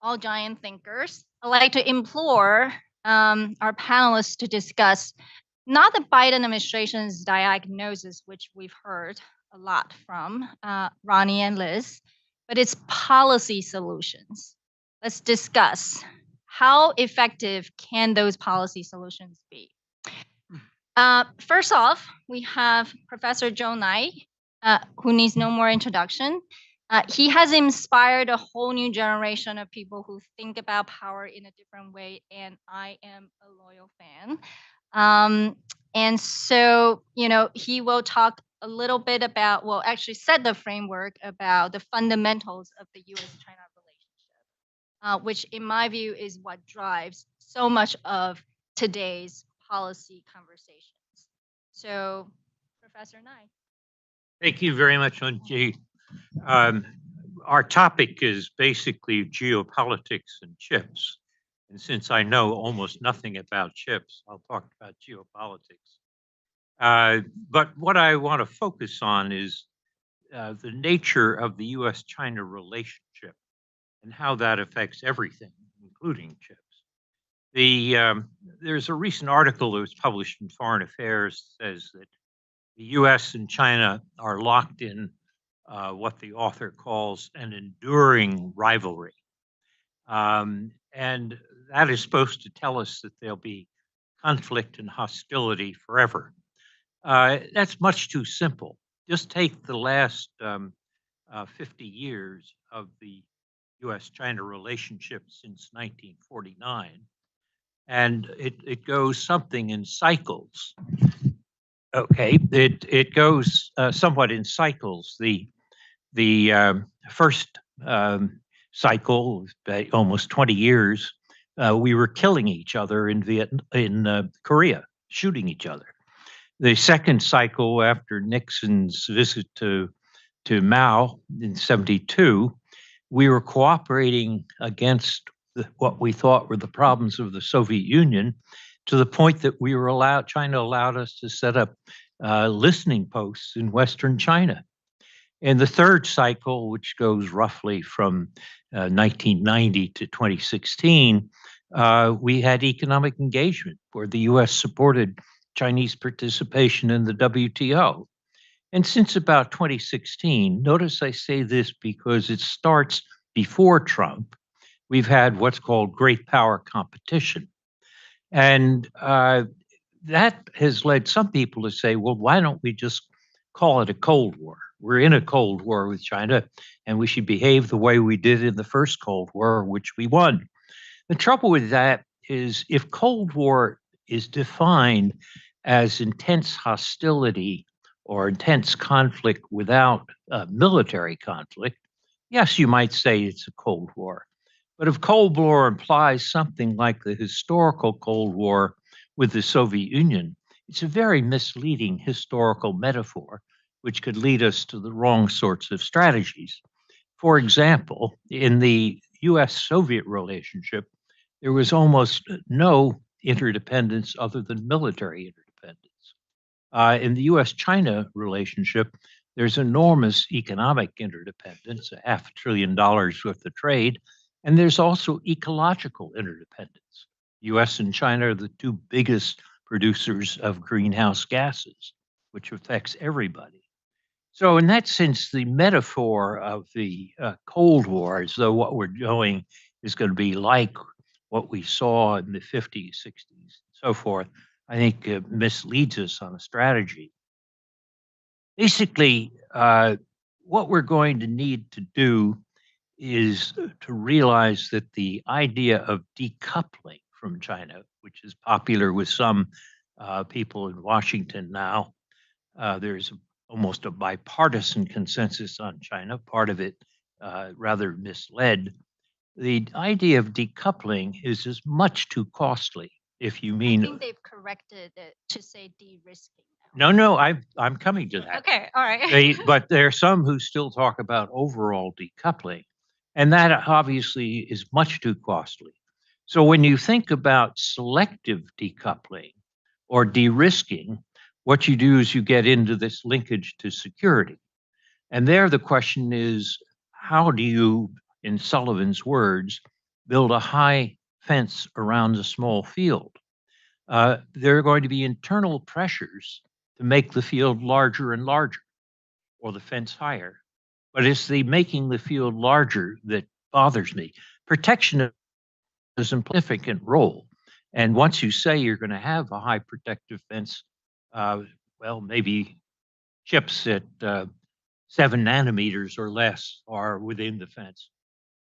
all giant thinkers, I'd like to implore our panelists to discuss not the Biden administration's diagnosis, which we've heard a lot from Ronnie and Liz, but its policy solutions. Let's discuss how effective can those policy solutions be. First off, we have Professor Joe Nye, who needs no more introduction. He has inspired a whole new generation of people who think about power in a different way, and I am a loyal fan. And so, he will talk a little bit about, actually set the framework about the fundamentals of the US-China relationship, which in my view is what drives so much of today's policy conversations. So, Professor Nye. Thank you very much, Unji. Our topic is basically geopolitics and chips. And since I know almost nothing about chips, I'll talk about geopolitics. But what I want to focus on is the nature of the US-China relationship and how that affects everything, including chips. There's a recent article that was published in Foreign Affairs that says that the US and China are locked in what the author calls an enduring rivalry. And that is supposed to tell us that there'll be conflict and hostility forever. That's much too simple. Just take the last 50 years of the US-China relationship since 1949, and it goes something in cycles. Okay, it goes somewhat in cycles. The first cycle, almost 20 years, we were killing each other in Korea, shooting each other. The second cycle, after Nixon's visit to Mao in '72, we were cooperating against what we thought were the problems of the Soviet Union, to the point that China allowed us to set up listening posts in Western China. In the third cycle, which goes roughly from 1990 to 2016, we had economic engagement where the US supported Chinese participation in the WTO. And since about 2016, notice I say this because it starts before Trump, we've had what's called great power competition. And that has led some people to say, well, why don't we just call it a Cold War? We're in a Cold War with China, and we should behave the way we did in the first Cold War, which we won. The trouble with that is if Cold War is defined as intense hostility or intense conflict without military conflict, yes, you might say it's a Cold War. But if Cold War implies something like the historical Cold War with the Soviet Union, it's a very misleading historical metaphor, which could lead us to the wrong sorts of strategies. For example, in the US-Soviet relationship, there was almost no interdependence other than military interdependence. In the US-China relationship, there's enormous economic interdependence, $500 billion worth of trade, and there's also ecological interdependence. US and China are the two biggest producers of greenhouse gases, which affects everybody. So in that sense, the metaphor of the Cold War, as though what we're doing is going to be like what we saw in the 50s, 60s, and so forth, I think misleads us on a strategy. Basically, what we're going to need to do is to realize that the idea of decoupling from China, which is popular with some people in Washington now, there's almost a bipartisan consensus on China, part of it rather misled. The idea of decoupling is just much too costly. If you mean, I think they've corrected it to say de-risking. no, I'm coming to that. Okay, all right. But there are some who still talk about overall decoupling, and that obviously is much too costly. So when you think about selective decoupling or de-risking, what you do is you get into this linkage to security. And there the question is, how do you, in Sullivan's words, build a high fence around a small field? There are going to be internal pressures to make the field larger and larger, or the fence higher. But it's the making the field larger that bothers me. Protection is a significant role. And once you say you're going to have a high protective fence, well, maybe chips at 7 nanometers or less are within the fence.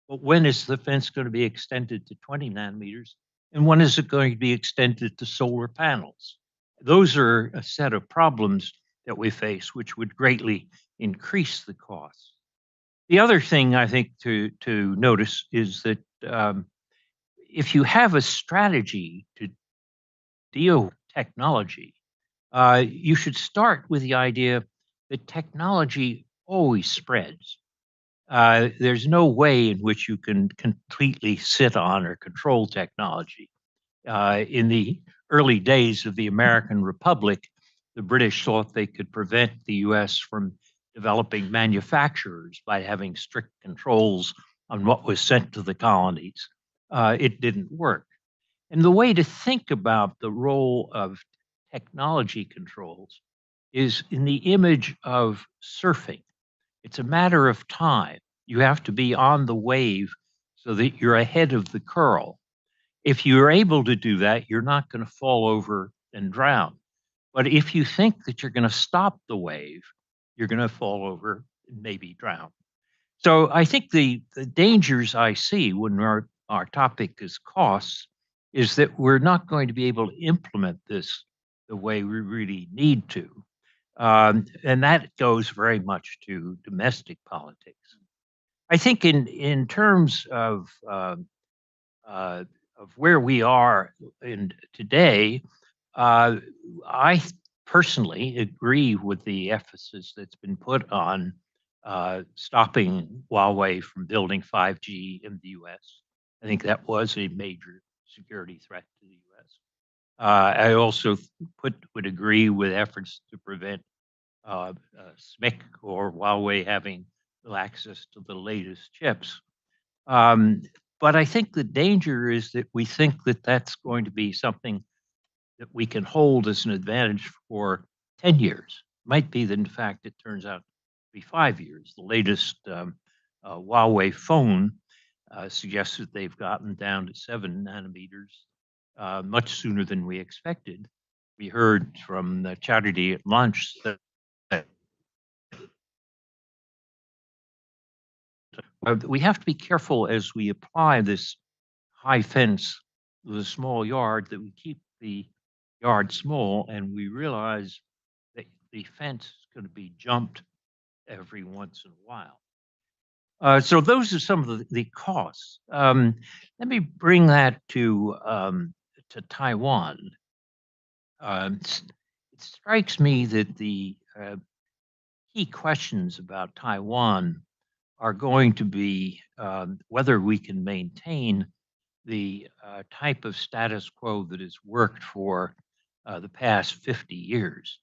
But when is the fence going to be extended to 20 nanometers? And when is it going to be extended to solar panels? Those are a set of problems that we face, which would greatly increase the cost. The other thing I think to notice is that if you have a strategy to deal with technology, you should start with the idea that technology always spreads. There's no way in which you can completely sit on or control technology. In the early days of the American Republic, the British thought they could prevent the US from developing manufacturers by having strict controls on what was sent to the colonies. It didn't work. And the way to think about the role of technology controls is in the image of surfing. It's a matter of time. You have to be on the wave so that you're ahead of the curl. If you're able to do that, you're not going to fall over and drown. But if you think that you're going to stop the wave, you're going to fall over and maybe drown. So I think the dangers I see when our topic is costs is that we're not going to be able to implement this the way we really need to. And that goes very much to domestic politics. I think in terms of where we are today, I personally agree with the emphasis that's been put on stopping Huawei from building 5G in the U.S. I think that was a major security threat to the U.S. I also would agree with efforts to prevent SMIC or Huawei having access to the latest chips. But I think the danger is that we think that that's going to be something that we can hold as an advantage for 10 years. Might be that, in fact, it turns out to be 5 years. The latest Huawei phone suggests that they've gotten down to 7 nanometers much sooner than we expected. We heard from Chatterjee at lunch that we have to be careful as we apply this high fence with a small yard that we keep the yard small and we realize that the fence is going to be jumped every once in a while. So those are some of the costs. Let me bring that to Taiwan. It strikes me that the key questions about Taiwan are going to be whether we can maintain the type of status quo that has worked for the past 50 years.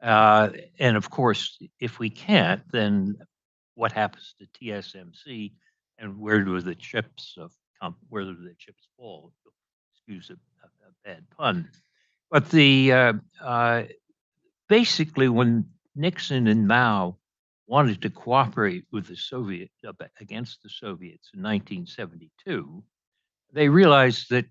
And of course, if we can't, then what happens to TSMC and where do the chips fall? Excuse a bad pun. But basically, when Nixon and Mao wanted to cooperate with the Soviet against the Soviets in 1972, they realized that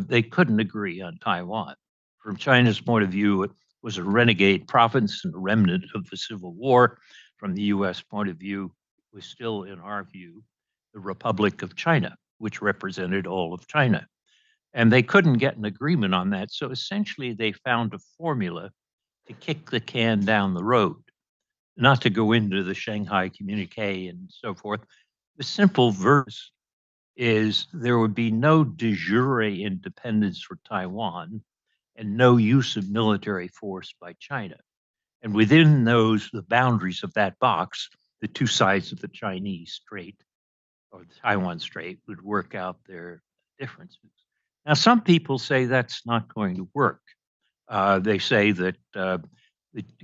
they couldn't agree on Taiwan. From China's point of view, it was a renegade province and a remnant of the Civil War. From the US point of view, it was still, in our view, the Republic of China, which represented all of China. And they couldn't get an agreement on that. So essentially, they found a formula to kick the can down the road, not to go into the Shanghai Communique and so forth. The simple verse is there would be no de jure independence for Taiwan and no use of military force by China. And within the boundaries of that box, the two sides of the Chinese Strait or the Taiwan Strait would work out their differences. Now, some people say that's not going to work. They say that the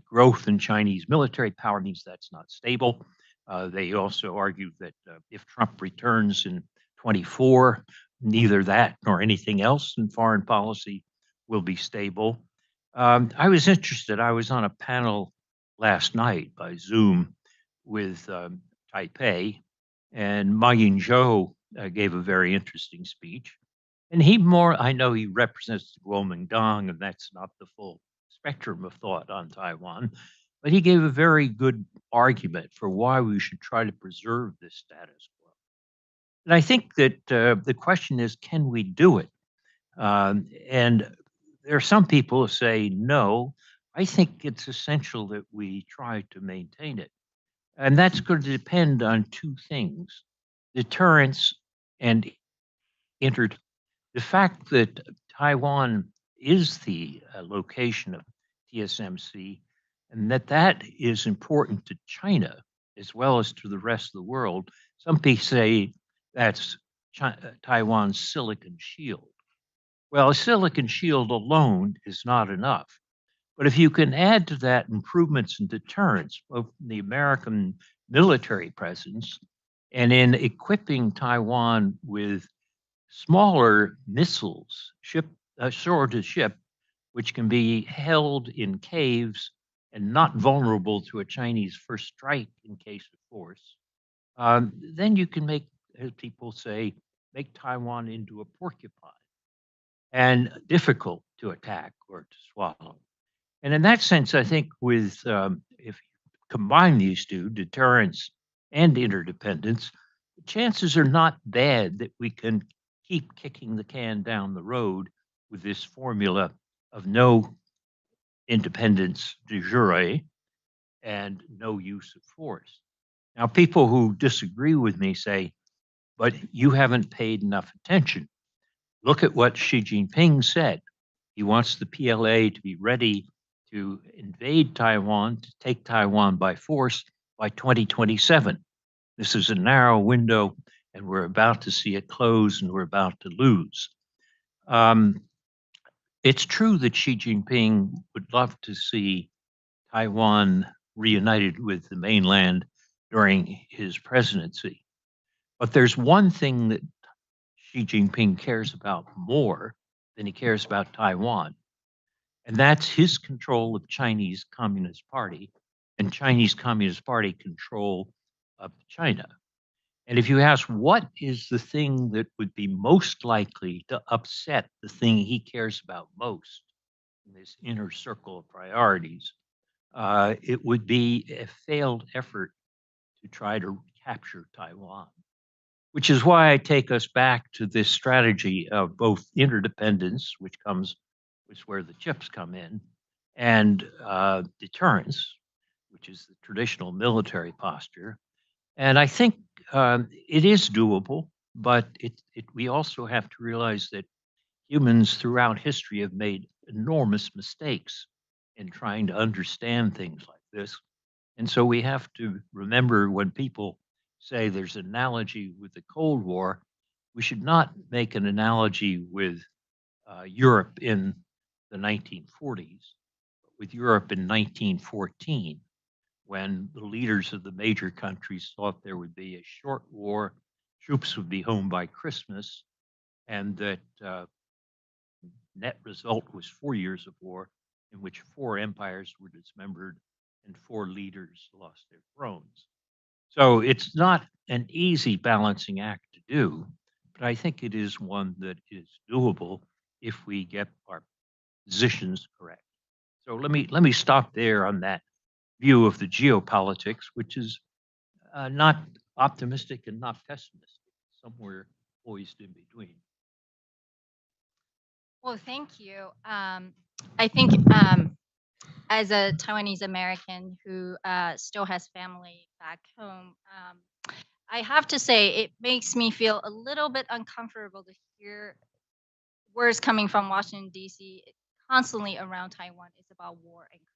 growth in Chinese military power means that's not stable. They also argue that if Trump returns in 24, neither that nor anything else in foreign policy will be stable. I was interested. I was on a panel last night by Zoom with Taipei, and Ma Ying-jeou gave a very interesting speech. And I know he represents the Kuomintang, and that's not the full spectrum of thought on Taiwan, but he gave a very good argument for why we should try to preserve this status quo. And I think that the question is, can we do it? And there are some people who say no. I think it's essential that we try to maintain it. And that's going to depend on two things: deterrence and the fact that Taiwan is the location of TSMC, and that is important to China as well as to the rest of the world. Some people say that's Taiwan's silicon shield. Well, a silicon shield alone is not enough. But if you can add to that improvements in deterrence, both the American military presence and in equipping Taiwan with smaller missiles, shore to ship, which can be held in caves and not vulnerable to a Chinese first strike in case of force, then you can make, as people say, make Taiwan into a porcupine and difficult to attack or to swallow. And in that sense, I think with if you combine these two, deterrence and interdependence, the chances are not bad that we can keep kicking the can down the road with this formula of no independence de jure and no use of force. Now, people who disagree with me say, but you haven't paid enough attention. Look at what Xi Jinping said. He wants the PLA to be ready to invade Taiwan, to take Taiwan by force by 2027. This is a narrow window, and we're about to see it close, and we're about to lose. It's true that Xi Jinping would love to see Taiwan reunited with the mainland during his presidency. But there's one thing that Xi Jinping cares about more than he cares about Taiwan, and that's his control of Chinese Communist Party and Chinese Communist Party control of China. And if you ask what is the thing that would be most likely to upset the thing he cares about most in this inner circle of priorities, it would be a failed effort to try to capture Taiwan, which is why I take us back to this strategy of both interdependence, which is where the chips come in, and deterrence, which is the traditional military posture. And I think it is doable, but we also have to realize that humans throughout history have made enormous mistakes in trying to understand things like this. And so we have to remember when people say there's an analogy with the Cold War, we should not make an analogy with Europe in the 1940s, but with Europe in 1914, when the leaders of the major countries thought there would be a short war, troops would be home by Christmas, and that net result was 4 years of war in which 4 empires were dismembered and 4 leaders lost their thrones. So it's not an easy balancing act to do, but I think it is one that is doable if we get our positions correct. So let me stop there on that view of the geopolitics, which is not optimistic and not pessimistic, somewhere poised in between. Well, thank you. I think as a Taiwanese American who still has family back home, I have to say it makes me feel a little bit uncomfortable to hear words coming from Washington, D.C. constantly around Taiwan is about war and conflict.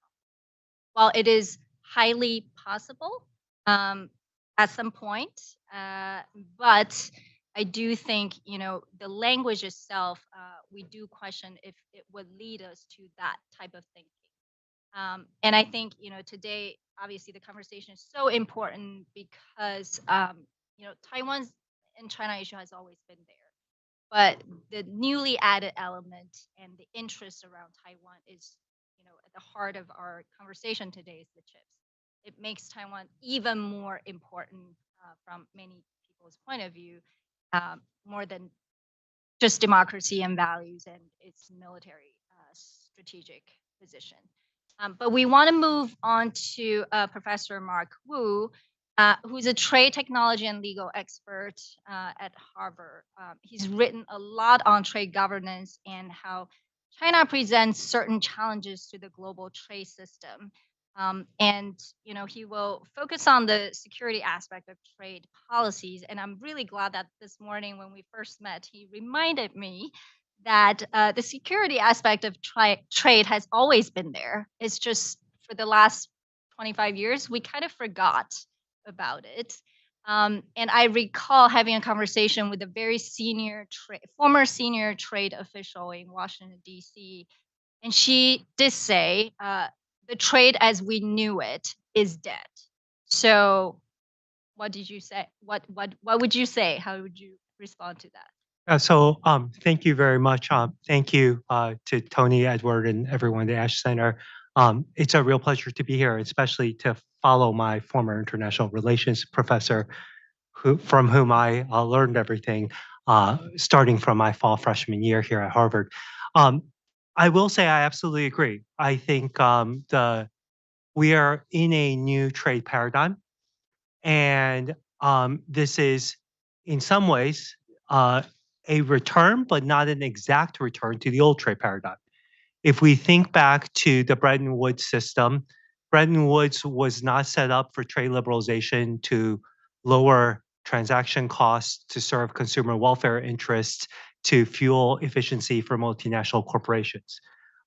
While it is highly possible at some point, but I do think, the language itself, we do question if it would lead us to that type of thinking. And I think, today, obviously, the conversation is so important because, Taiwan's and China issue has always been there. But the newly added element and the interest around Taiwan is, at the heart of our conversation today is the chips. It makes Taiwan even more important from many people's point of view, more than just democracy and values and its military strategic position. But we want to move on to Professor Mark Wu, who's a trade technology and legal expert at Harvard. He's written a lot on trade governance and how China presents certain challenges to the global trade system. And he will focus on the security aspect of trade policies. And I'm really glad that this morning when we first met, he reminded me that the security aspect of trade has always been there. It's just for the last 25 years, we kind of forgot about it. And I recall having a conversation with a very former senior trade official in Washington, D.C., and she did say the trade as we knew it is dead. So what did you say? What would you say? How would you respond to that? Thank you very much. Thank you to Tony, Edward, and everyone at the Ash Center. It's a real pleasure to be here, especially to follow my former international relations professor, from whom I learned everything, starting from my fall freshman year here at Harvard. I will say I absolutely agree. I think we are in a new trade paradigm, and this is, in some ways, a return, but not an exact return to the old trade paradigm. If we think back to the Bretton Woods system, Bretton Woods was not set up for trade liberalization to lower transaction costs, to serve consumer welfare interests, to fuel efficiency for multinational corporations.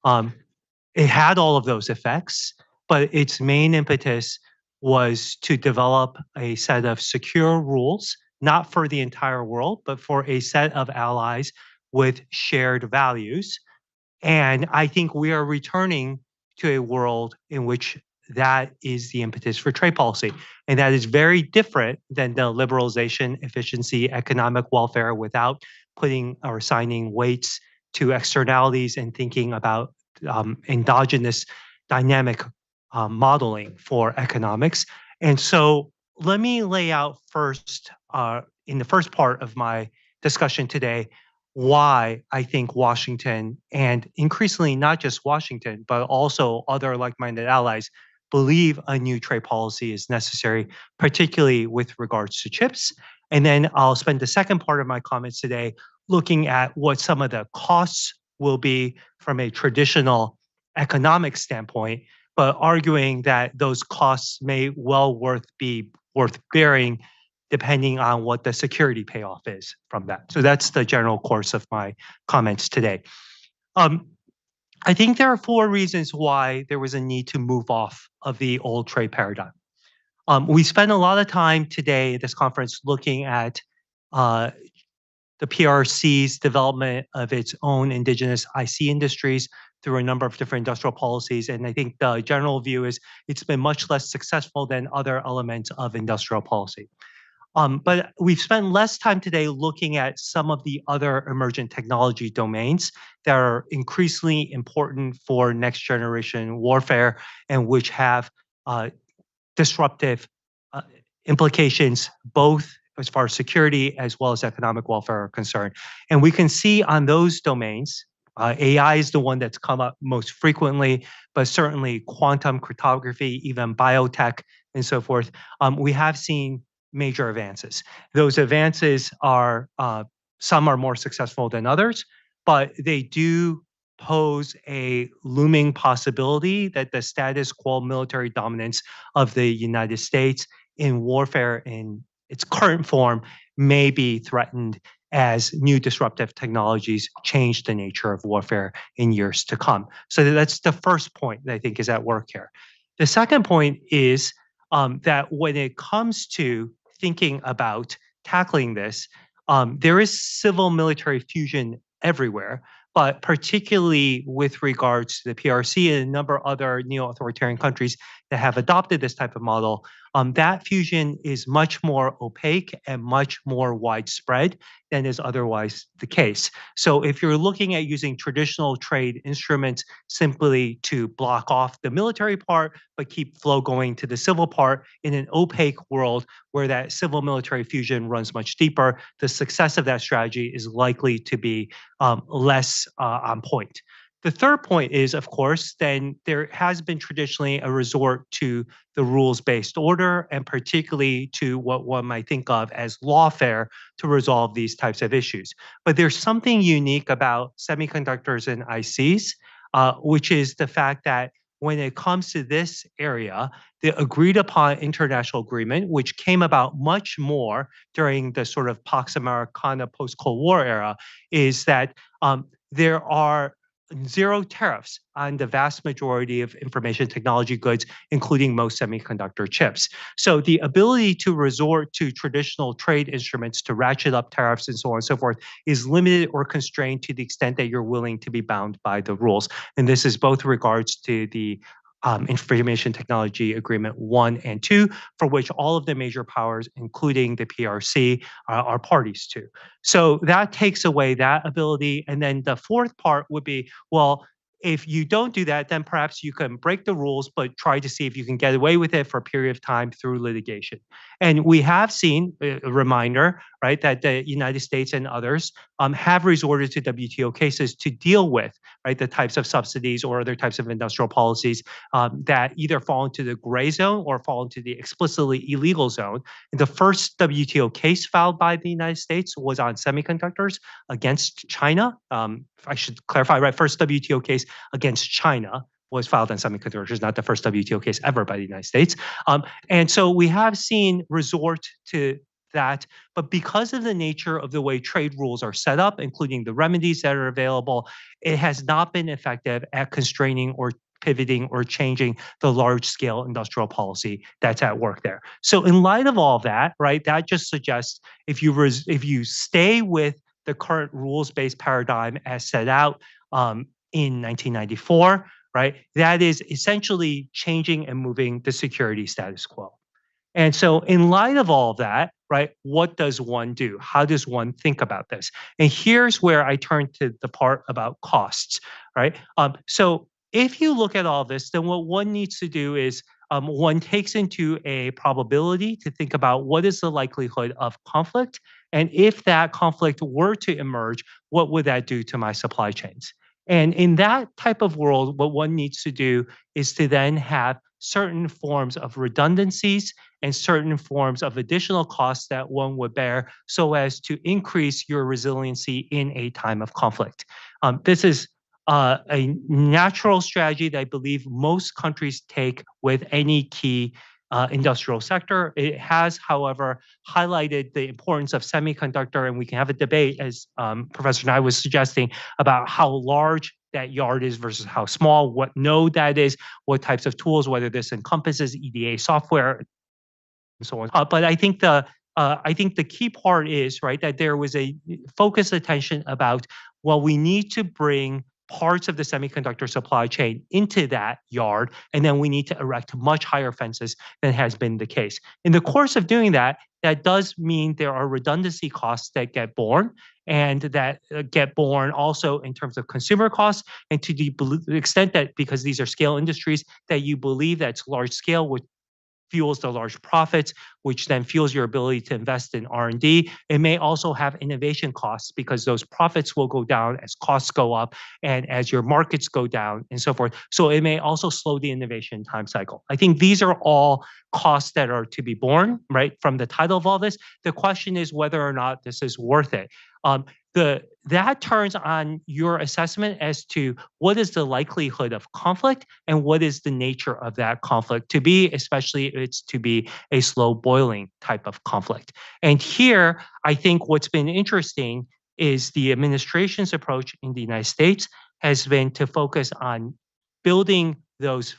It had all of those effects, but its main impetus was to develop a set of secure rules, not for the entire world, but for a set of allies with shared values. And I think we are returning to a world in which that is the impetus for trade policy. And that is very different than the liberalization, efficiency, economic welfare without putting or assigning weights to externalities and thinking about endogenous dynamic modeling for economics. And so let me lay out first, in the first part of my discussion today, why I think Washington, and increasingly not just Washington, but also other like-minded allies, believe a new trade policy is necessary, particularly with regards to chips. And then I'll spend the second part of my comments today looking at what some of the costs will be from a traditional economic standpoint, but arguing that those costs may well be worth bearing depending on what the security payoff is from that. So that's the general course of my comments today. I think there are 4 reasons why there was a need to move off of the old trade paradigm. We spent a lot of time today at this conference looking at the PRC's development of its own indigenous IC industries through a number of different industrial policies. And I think the general view is it's been much less successful than other elements of industrial policy. But we've spent less time today looking at some of the other emergent technology domains that are increasingly important for next generation warfare and which have disruptive implications both as far as security as well as economic welfare are concerned. And we can see on those domains, AI is the one that's come up most frequently, but certainly quantum cryptography, even biotech and so forth, we have seen major advances. Those advances are, some are more successful than others, but they do pose a looming possibility that the status quo military dominance of the United States in warfare in its current form may be threatened as new disruptive technologies change the nature of warfare in years to come. So that's the first point that I think is at work here. The second point is that when it comes to thinking about tackling this, there is civil military fusion everywhere, but particularly with regards to the PRC and a number of other neo-authoritarian countries that have adopted this type of model, that fusion is much more opaque and much more widespread than is otherwise the case. So if you're looking at using traditional trade instruments simply to block off the military part, but keep flow going to the civil part in an opaque world where that civil military fusion runs much deeper, the success of that strategy is likely to be less on point. The third point is, of course, then there has been traditionally a resort to the rules-based order, and particularly to what one might think of as lawfare to resolve these types of issues. But there's something unique about semiconductors and ICs, which is the fact that when it comes to this area, the agreed upon international agreement, which came about much more during the sort of Pax Americana post-Cold War era, is that there are zero tariffs on the vast majority of information technology goods, including most semiconductor chips. So the ability to resort to traditional trade instruments to ratchet up tariffs and so on and so forth is limited or constrained to the extent that you're willing to be bound by the rules. And this is both regards to the Information Technology Agreement 1 and 2, for which all of the major powers, including the PRC, are parties to. So that takes away that ability. And then the fourth part would be, well, if you don't do that, then perhaps you can break the rules, but try to see if you can get away with it for a period of time through litigation. And we have seen, a reminder, right, that the United States and others have resorted to WTO cases to deal with, right, the types of subsidies or other types of industrial policies that either fall into the gray zone or fall into the explicitly illegal zone. And the first WTO case filed by the United States was on semiconductors against China. I should clarify, right? First WTO case against China was filed on semiconductors, not the first WTO case ever by the United States. And so we have seen resort to that, but because of the nature of the way trade rules are set up, including the remedies that are available, it has not been effective at constraining or pivoting or changing the large-scale industrial policy that's at work there. So in light of all that, right, that just suggests if you stay with the current rules-based paradigm as set out in 1994, right, that is essentially changing and moving the security status quo. And so in light of all of that, right, what does one do? How does one think about this? And here's where I turn to the part about costs, right? So if you look at all this, then what one needs to do is one takes into a probability to think about what is the likelihood of conflict, and if that conflict were to emerge, what would that do to my supply chains? And in that type of world, what one needs to do is to then have certain forms of redundancies and certain forms of additional costs that one would bear so as to increase your resiliency in a time of conflict. This is a natural strategy that I believe most countries take with any key industrial sector. It has, however, highlighted the importance of semiconductor, and we can have a debate, as Professor Nye was suggesting, about how large that yard is versus how small, what node that is, what types of tools, whether this encompasses EDA software, and so on. But I think the key part is, right, that there was a focused attention about, well, we need to bring parts of the semiconductor supply chain into that yard, and then we need to erect much higher fences than has been the case. In the course of doing that, that does mean there are redundancy costs that get borne, and that get borne also in terms of consumer costs, and to the extent that, because these are scale industries, that you believe that's large scale, which fuels the large profits, which then fuels your ability to invest in R&D. It may also have innovation costs because those profits will go down as costs go up and as your markets go down and so forth. So it may also slow the innovation time cycle. I think these are all costs that are to be borne, right, from the title of all this. The question is whether or not this is worth it. That turns on your assessment as to what is the likelihood of conflict and what is the nature of that conflict to be, especially if it's to be a slow boiling type of conflict. And here, I think what's been interesting is the administration's approach in the United States has been to focus on building those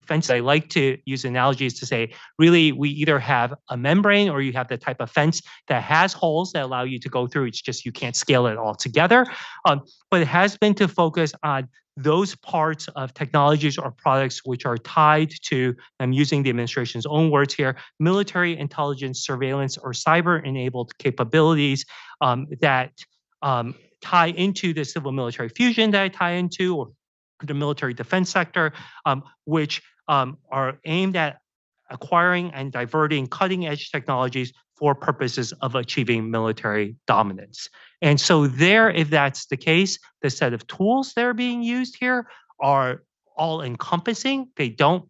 fence. I like to use analogies to say, really, we either have a membrane or you have the type of fence that has holes that allow you to go through. It's just you can't scale it all together. But it has been to focus on those parts of technologies or products which are tied to, I'm using the administration's own words here, military intelligence, surveillance, or cyber-enabled capabilities that tie into the civil military fusion that I tie into, or the military defense sector, which are aimed at acquiring and diverting cutting-edge technologies for purposes of achieving military dominance. And so there, if that's the case, the set of tools that are being used here are all-encompassing. They don't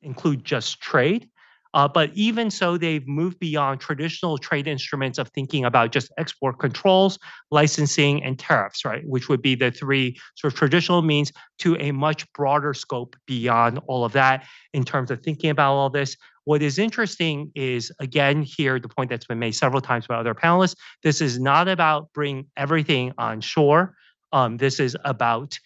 include just trade. But even so, they've moved beyond traditional trade instruments of thinking about just export controls, licensing, and tariffs, right? Which would be the three sort of traditional means, to a much broader scope beyond all of that in terms of thinking about all this. What is interesting is, again, here, the point that's been made several times by other panelists, this is not about bringing everything on shore. This is about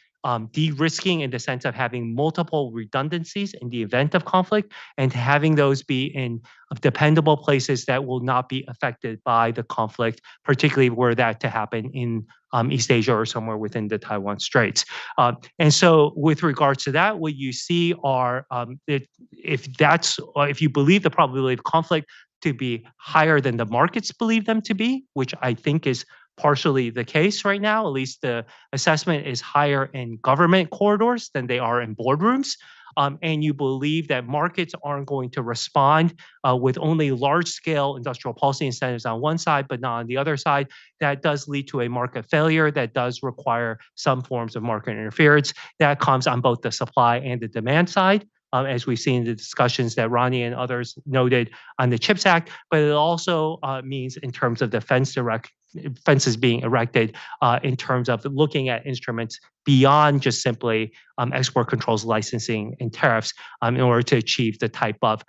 de-risking in the sense of having multiple redundancies in the event of conflict and having those be in dependable places that will not be affected by the conflict, particularly were that to happen in East Asia or somewhere within the Taiwan Straits. And so with regards to that, what you see are, if you believe the probability of conflict to be higher than the markets believe them to be, which I think is partially the case right now, at least the assessment is higher in government corridors than they are in boardrooms. And you believe that markets aren't going to respond with only large-scale industrial policy incentives on one side, but not on the other side, that does lead to a market failure that does require some forms of market interference. That comes on both the supply and the demand side. As we've seen in the discussions that Ronnie and others noted on the CHIPS Act, but it also means in terms of the fences being erected in terms of looking at instruments beyond just simply export controls, licensing, and tariffs in order to achieve the type of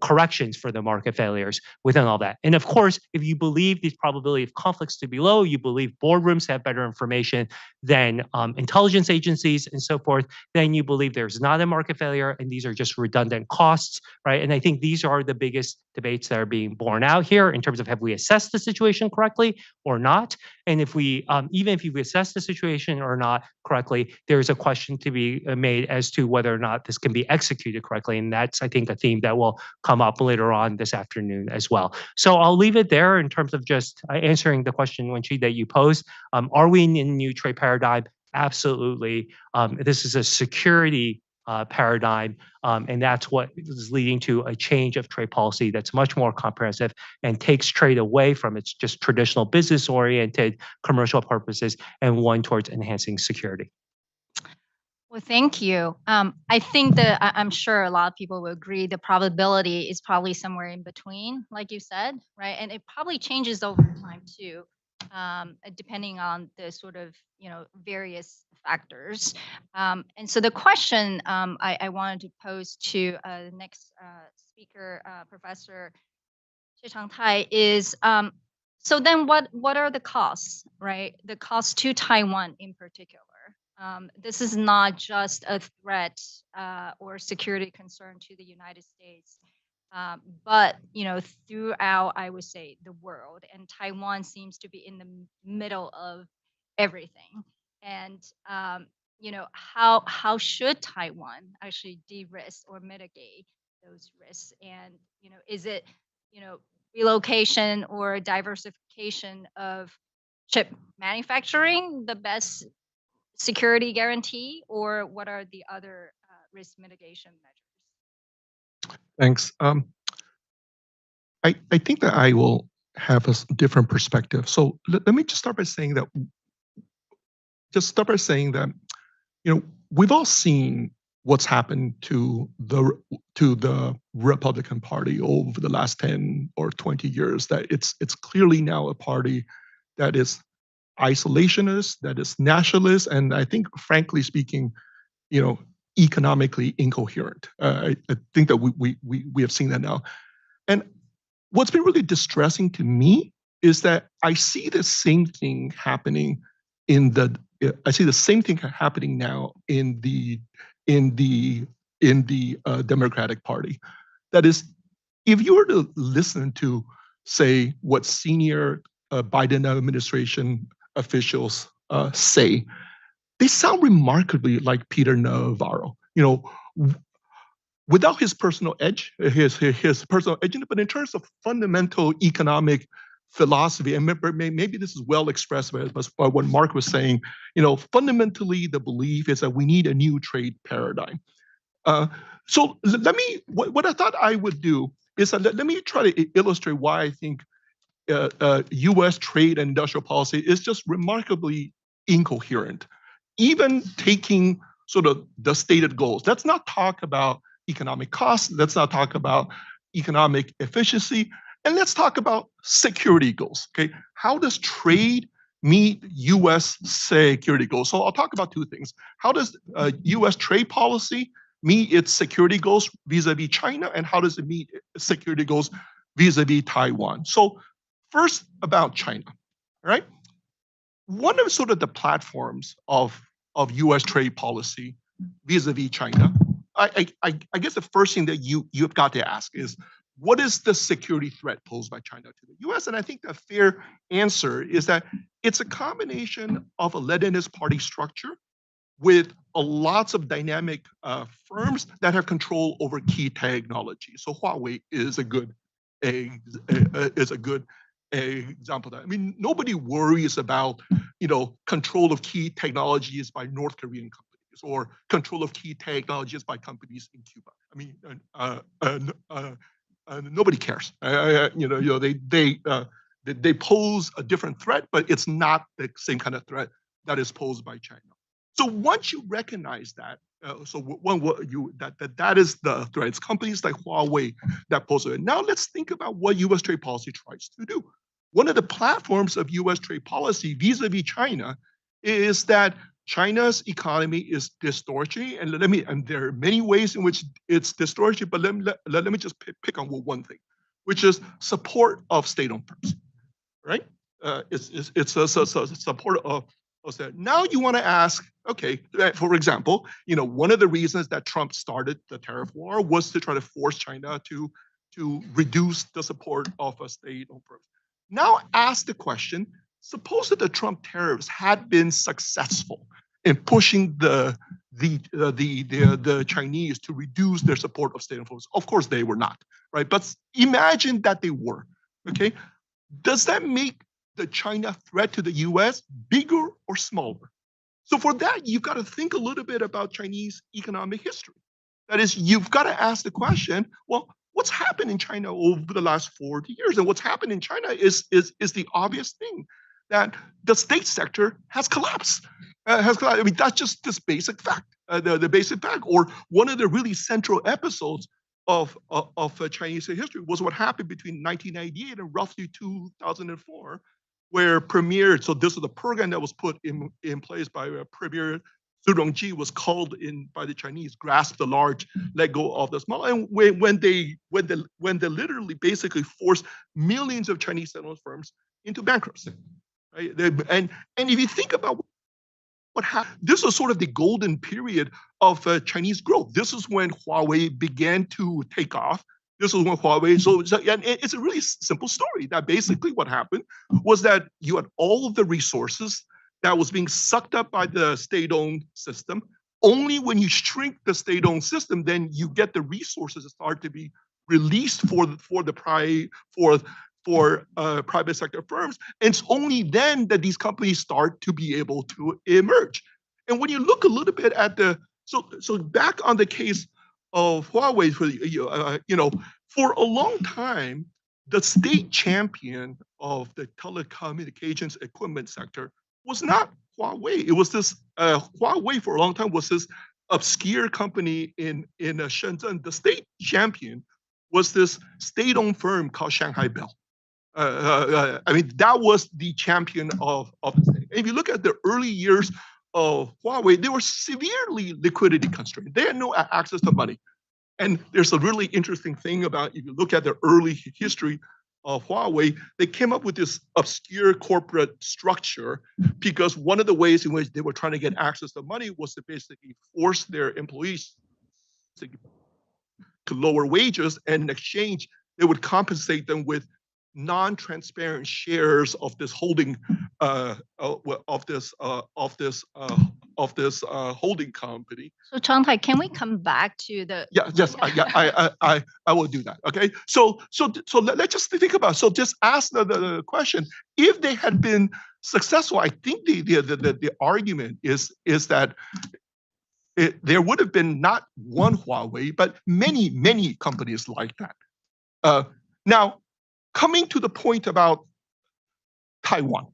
corrections for the market failures within all that. And of course, if you believe the probability of conflicts to be low, you believe boardrooms have better information than intelligence agencies and so forth, then you believe there's not a market failure and these are just redundant costs, right? And I think these are the biggest debates that are being borne out here in terms of have we assessed the situation correctly or not? And if we, even if you assess the situation or not correctly, there's a question to be made as to whether or not this can be executed correctly. And that's, I think, a theme that will come up later on this afternoon as well. So I'll leave it there in terms of just answering the question, Wenqi, that you posed. Are we in a new trade paradigm? Absolutely. This is a security paradigm, and that's what is leading to a change of trade policy that's much more comprehensive and takes trade away from its just traditional business-oriented commercial purposes and one towards enhancing security. Well, thank you. I think that I'm sure a lot of people will agree the probability is probably somewhere in between, like you said, right? And it probably changes over time too, depending on the sort of, various factors. And so the question I wanted to pose to the next speaker, Professor Chang Tai, is so then what are the costs, right? The costs to Taiwan in particular. This is not just a threat or security concern to the United States, but throughout, I would say, the world. And Taiwan seems to be in the middle of everything. And how should Taiwan actually de-risk or mitigate those risks? And is it relocation or diversification of chip manufacturing the best security guarantee, or what are the other risk mitigation measures? Thanks. I think that I will have a different perspective. So let me just start by saying that. We've all seen what's happened to the Republican Party over the last 10 or 20 years. That it's clearly now a party that is isolationist, that is nationalist, and I think, frankly speaking, economically incoherent. I think that we have seen that now. And what's been really distressing to me is that I see the same thing happening now in the Democratic Party. That is, if you were to listen to, say, what senior Biden administration officials say, they sound remarkably like Peter Navarro. Without his personal edge, his personal edge, but in terms of fundamental economic philosophy, and maybe this is well expressed by what Mark was saying. Fundamentally, the belief is that we need a new trade paradigm. So what I thought I would do is let me try to illustrate why I think U.S. trade and industrial policy is just remarkably incoherent. Even taking sort of the stated goals, let's not talk about economic costs. Let's not talk about economic efficiency. And let's talk about security goals. Okay, how does trade meet U.S. security goals? So I'll talk about two things. How does U.S. trade policy meet its security goals vis-a-vis China, and how does it meet security goals vis-a-vis Taiwan? So first about China, right? One of sort of the platforms of U.S. trade policy vis-a-vis China, I guess the first thing that you've got to ask is, what is the security threat posed by China to the U.S.? And I think the fair answer is that it's a combination of a Leninist party structure with lots of dynamic firms that have control over key technology. So Huawei is a good example of that. I mean, nobody worries about control of key technologies by North Korean companies or control of key technologies by companies in Cuba. I mean, nobody cares. They pose a different threat, but it's not the same kind of threat that is posed by China. So once you recognize that, that is the threat. It's companies like Huawei that pose it. Now let's think about what U.S. trade policy tries to do. One of the platforms of U.S. trade policy vis-a-vis China is that China's economy is distorting, and there are many ways in which it's distorting. But let me just pick on one thing, which is support of state-owned firms, right? It's a support of that. Now you want to ask, okay, for example, one of the reasons that Trump started the tariff war was to try to force China to reduce the support of a state-owned firms. Now ask the question: suppose that the Trump tariffs had been successful in pushing the Chinese to reduce their support of state-owned firms. Of course, they were not, right? But imagine that they were. Okay, does that make the China threat to the U.S. bigger or smaller? So for that, you've got to think a little bit about Chinese economic history. That is, you've got to ask the question: well, what's happened in China over the last 40 years? And what's happened in China is the obvious thing, that the state sector has collapsed. I mean, that's just this basic fact, the basic fact. Or one of the really central episodes of Chinese history was what happened between 1998 and roughly 2004, where so this was a program that was put in place by Premier Zhu Rongji, was called in by the Chinese, grasp the large, let go of the small. And when they literally basically forced millions of Chinese settlement firms into bankruptcy, right? And if you think about what happened, this was sort of the golden period of Chinese growth. This is when Huawei began to take off. This was when Huawei, and it's a really simple story, that basically what happened was that you had all of the resources that was being sucked up by the state-owned system. Only when you shrink the state-owned system, then you get the resources that start to be released for private sector firms. And it's only then that these companies start to be able to emerge. And when you look a little bit at so back on the case of Huawei, for a long time, the state champion of the telecommunications equipment sector was not Huawei. It was this Huawei for a long time was this obscure company in Shenzhen. The state champion was this state-owned firm called Shanghai Bell. I mean, that was the champion of the state. If you look at the early years of Huawei, they were severely liquidity constrained. They had no access to money. And there's a really interesting thing about, if you look at the early history of Huawei, they came up with this obscure corporate structure because one of the ways in which they were trying to get access to money was to basically force their employees to lower wages, and in exchange, they would compensate them with non-transparent shares of this holding holding company. So Chang-Tai, can we come back to the? I will do that. Okay, so let's just think about. So just ask the question: if they had been successful, I think the argument is that there would have been not one Huawei, but many companies like that. Now, coming to the point about Taiwan,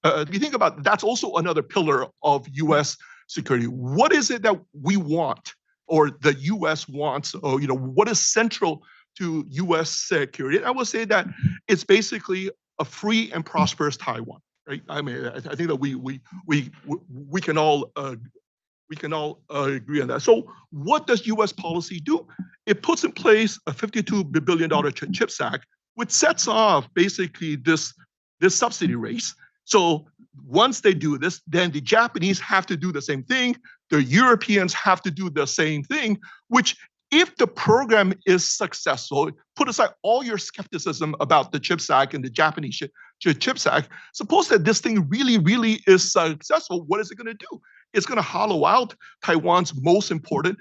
if you think about it, that's also another pillar of U.S. security. What is it that we want, or the U.S. wants? Or what is central to U.S. security. And I would say that it's basically a free and prosperous Taiwan, right? I mean, I think that we can all agree on that. So what does U.S. policy do? It puts in place a $52 billion CHIPS Act, which sets off basically this subsidy race. So once they do this, then the Japanese have to do the same thing. The Europeans have to do the same thing, which if the program is successful, put aside all your skepticism about the CHIPS Act and the Japanese CHIPS Act, suppose that this thing really, really is successful, what is it going to do? It's going to hollow out Taiwan's most important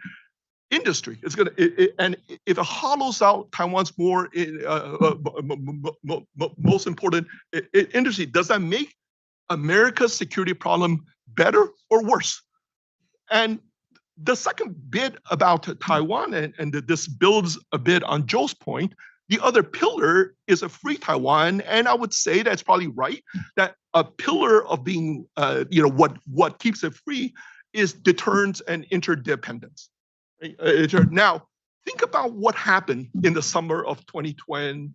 industry. It's going to, and if it hollows out Taiwan's most important industry, does that make America's security problem better or worse? And the second bit about Taiwan, and this builds a bit on Joe's point, the other pillar is a free Taiwan, and I would say that's probably right, that a pillar of being, what keeps it free is deterrence and interdependence. Now, think about what happened in the summer of 2020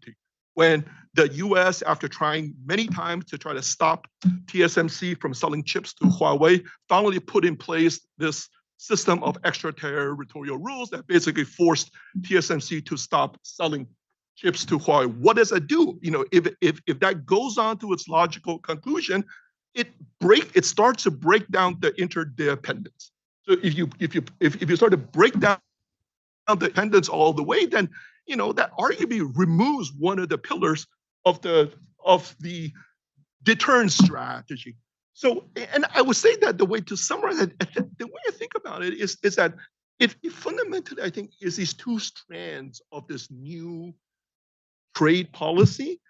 when the US, after trying many times to try to stop TSMC from selling chips to Huawei, finally put in place this system of extraterritorial rules that basically forced TSMC to stop selling chips to Huawei. What does it do? If that goes on to its logical conclusion, it starts to break down the interdependence. So if you start to break down the dependence all the way, then that arguably removes one of the pillars of the deterrence strategy. So, and I would say that the way to summarize it, the way I think about it is that it fundamentally, I think, is these two strands of this new trade policy,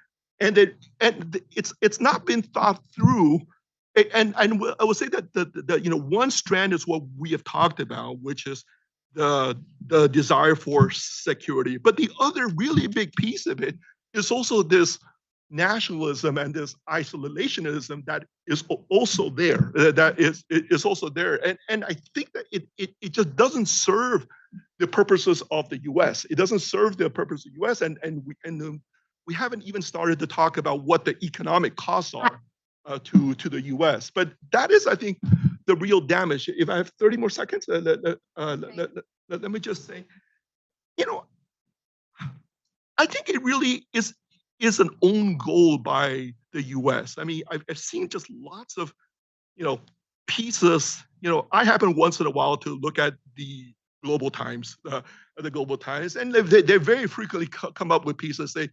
and it's not been thought through. And I would say that the one strand is what we have talked about, which is the desire for security. But the other really big piece of it is also this nationalism and this isolationism that is also there. That is also there, and I think that it just doesn't serve the purposes of the U.S. It doesn't serve the purpose of the U.S. and we haven't even started to talk about what the economic costs are to the U.S. But that is, I think, the real damage. If I have 30 more seconds, let me just say, I think it really is an own goal by the U.S. I mean, I've seen just lots of, pieces. I happen once in a while to look at the Global Times, and they very frequently come up with pieces. They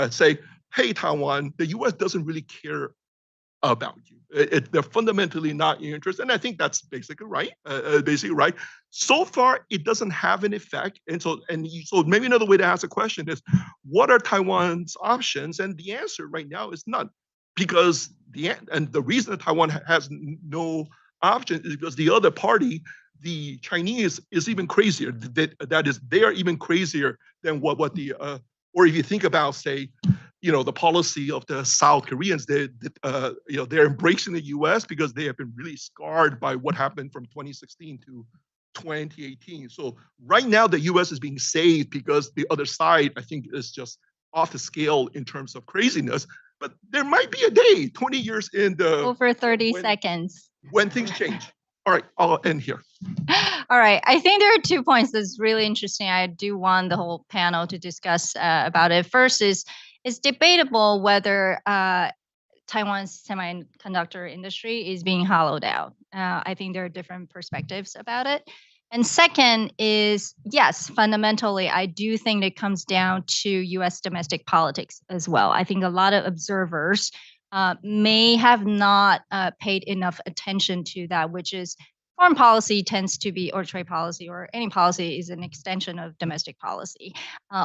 say, "Hey, Taiwan, the U.S. doesn't really care about you. They're fundamentally not in your interest," and I think that's basically right. So far, it doesn't have an effect, and so maybe another way to ask the question is, what are Taiwan's options? And the answer right now is none, because the reason that Taiwan has no option is because the other party, the Chinese, is even crazier. That is, they are even crazier than what the or if you think about, say, the policy of the South Koreans, they're embracing the U.S. because they have been really scarred by what happened from 2016 to 2018. So right now, the U.S. is being saved because the other side, I think, is just off the scale in terms of craziness. But there might be a day, 20 years in the over 30 seconds, when things change. All right, I'll end here. All right. I think there are 2 points that's really interesting. I do want the whole panel to discuss about it. First is it's debatable whether Taiwan's semiconductor industry is being hollowed out. I think there are different perspectives about it. And second is, yes, fundamentally, I do think it comes down to U.S. domestic politics as well. I think a lot of observers may have not paid enough attention to that, which is foreign policy tends to be, or trade policy, or any policy is an extension of domestic policy.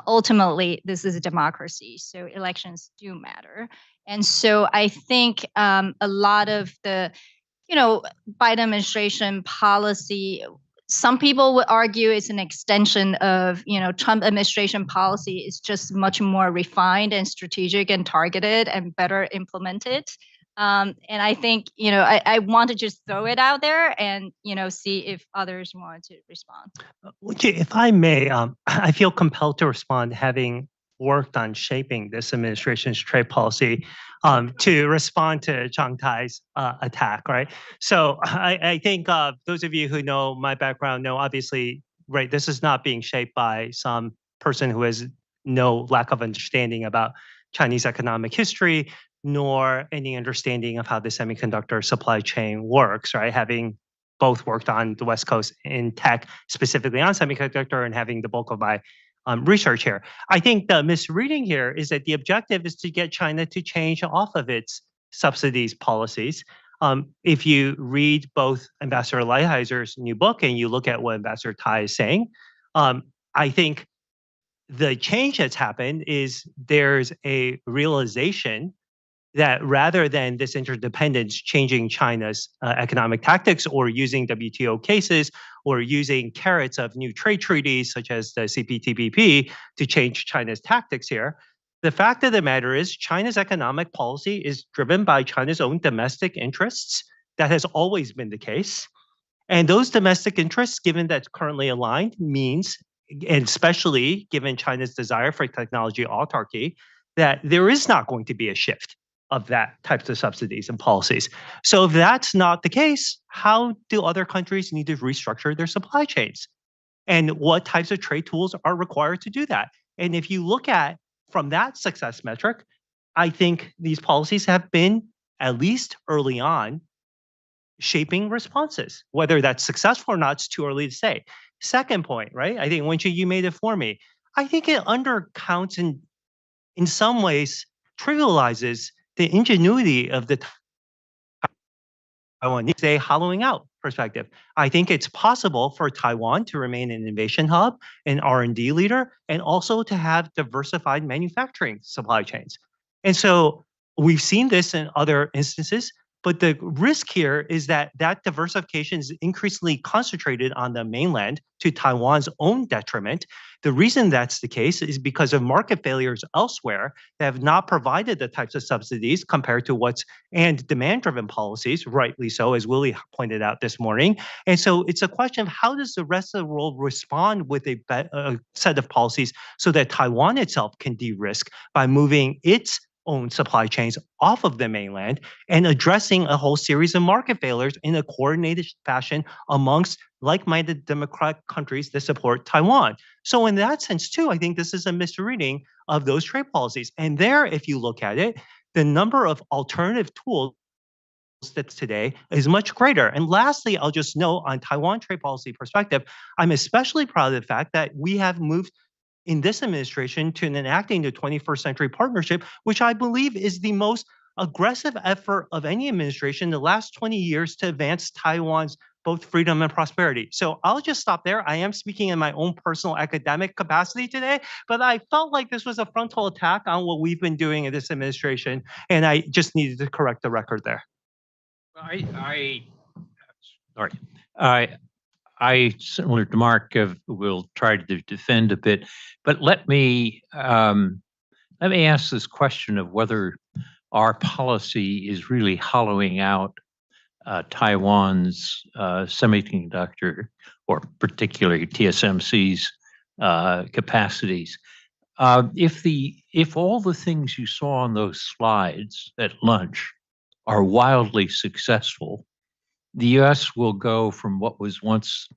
Ultimately, this is a democracy, so elections do matter. And so I think a lot of the, Biden administration policy, some people would argue it's an extension of, Trump administration policy is just much more refined and strategic and targeted and better implemented. And I think, I want to just throw it out there and, see if others want to respond. If I may, I feel compelled to respond, having worked on shaping this administration's trade policy, to respond to Zhang Tai's attack, right? So I think those of you who know my background know, obviously, right, this is not being shaped by some person who has no lack of understanding about Chinese economic history, nor any understanding of how the semiconductor supply chain works, right? Having both worked on the West Coast in tech, specifically on semiconductor, and having the bulk of my research here. I think the misreading here is that the objective is to get China to change off of its subsidies policies. If you read both Ambassador Lighthizer new book and you look at what Ambassador Tai is saying, I think the change that's happened is there's a realization that rather than this interdependence changing China's economic tactics or using WTO cases or using carrots of new trade treaties such as the CPTPP to change China's tactics here, the fact of the matter is China's economic policy is driven by China's own domestic interests. That has always been the case. And those domestic interests, given that's currently aligned, means, and especially given China's desire for technology autarky, that there is not going to be a shift of that types of subsidies and policies. So if that's not the case, how do other countries need to restructure their supply chains? And what types of trade tools are required to do that? And if you look at from that success metric, I think these policies have been, at least early on, shaping responses. Whether that's successful or not, it's too early to say. Second point, right? I think, Wenqi, you made it for me. I think it undercounts and in some ways trivializes the ingenuity of the Taiwanese, a hollowing out perspective. I think it's possible for Taiwan to remain an innovation hub, an R&D leader, and also to have diversified manufacturing supply chains. And so we've seen this in other instances, but the risk here is that that diversification is increasingly concentrated on the mainland to Taiwan's own detriment. The reason that's the case is because of market failures elsewhere that have not provided the types of subsidies compared to and demand-driven policies, rightly so, as Willie pointed out this morning. And so it's a question of how does the rest of the world respond with a set of policies so that Taiwan itself can de-risk by moving its own supply chains off of the mainland and addressing a whole series of market failures in a coordinated fashion amongst like-minded democratic countries that support Taiwan. So in that sense, too, I think this is a misreading of those trade policies. And there, if you look at it, the number of alternative tools that's today is much greater. And lastly, I'll just note on Taiwan trade policy perspective, I'm especially proud of the fact that we have moved in this administration to enacting the 21st Century Partnership, which I believe is the most aggressive effort of any administration in the last 20 years to advance Taiwan's both freedom and prosperity. So I'll just stop there. I am speaking in my own personal academic capacity today, but I felt like this was a frontal attack on what we've been doing in this administration, and I just needed to correct the record there. I, similar to Mark, will try to defend a bit, but let me ask this question of whether our policy is really hollowing out Taiwan's semiconductor, or particularly TSMC's capacities. If all the things you saw on those slides at lunch are wildly successful, the U.S. will go from what was once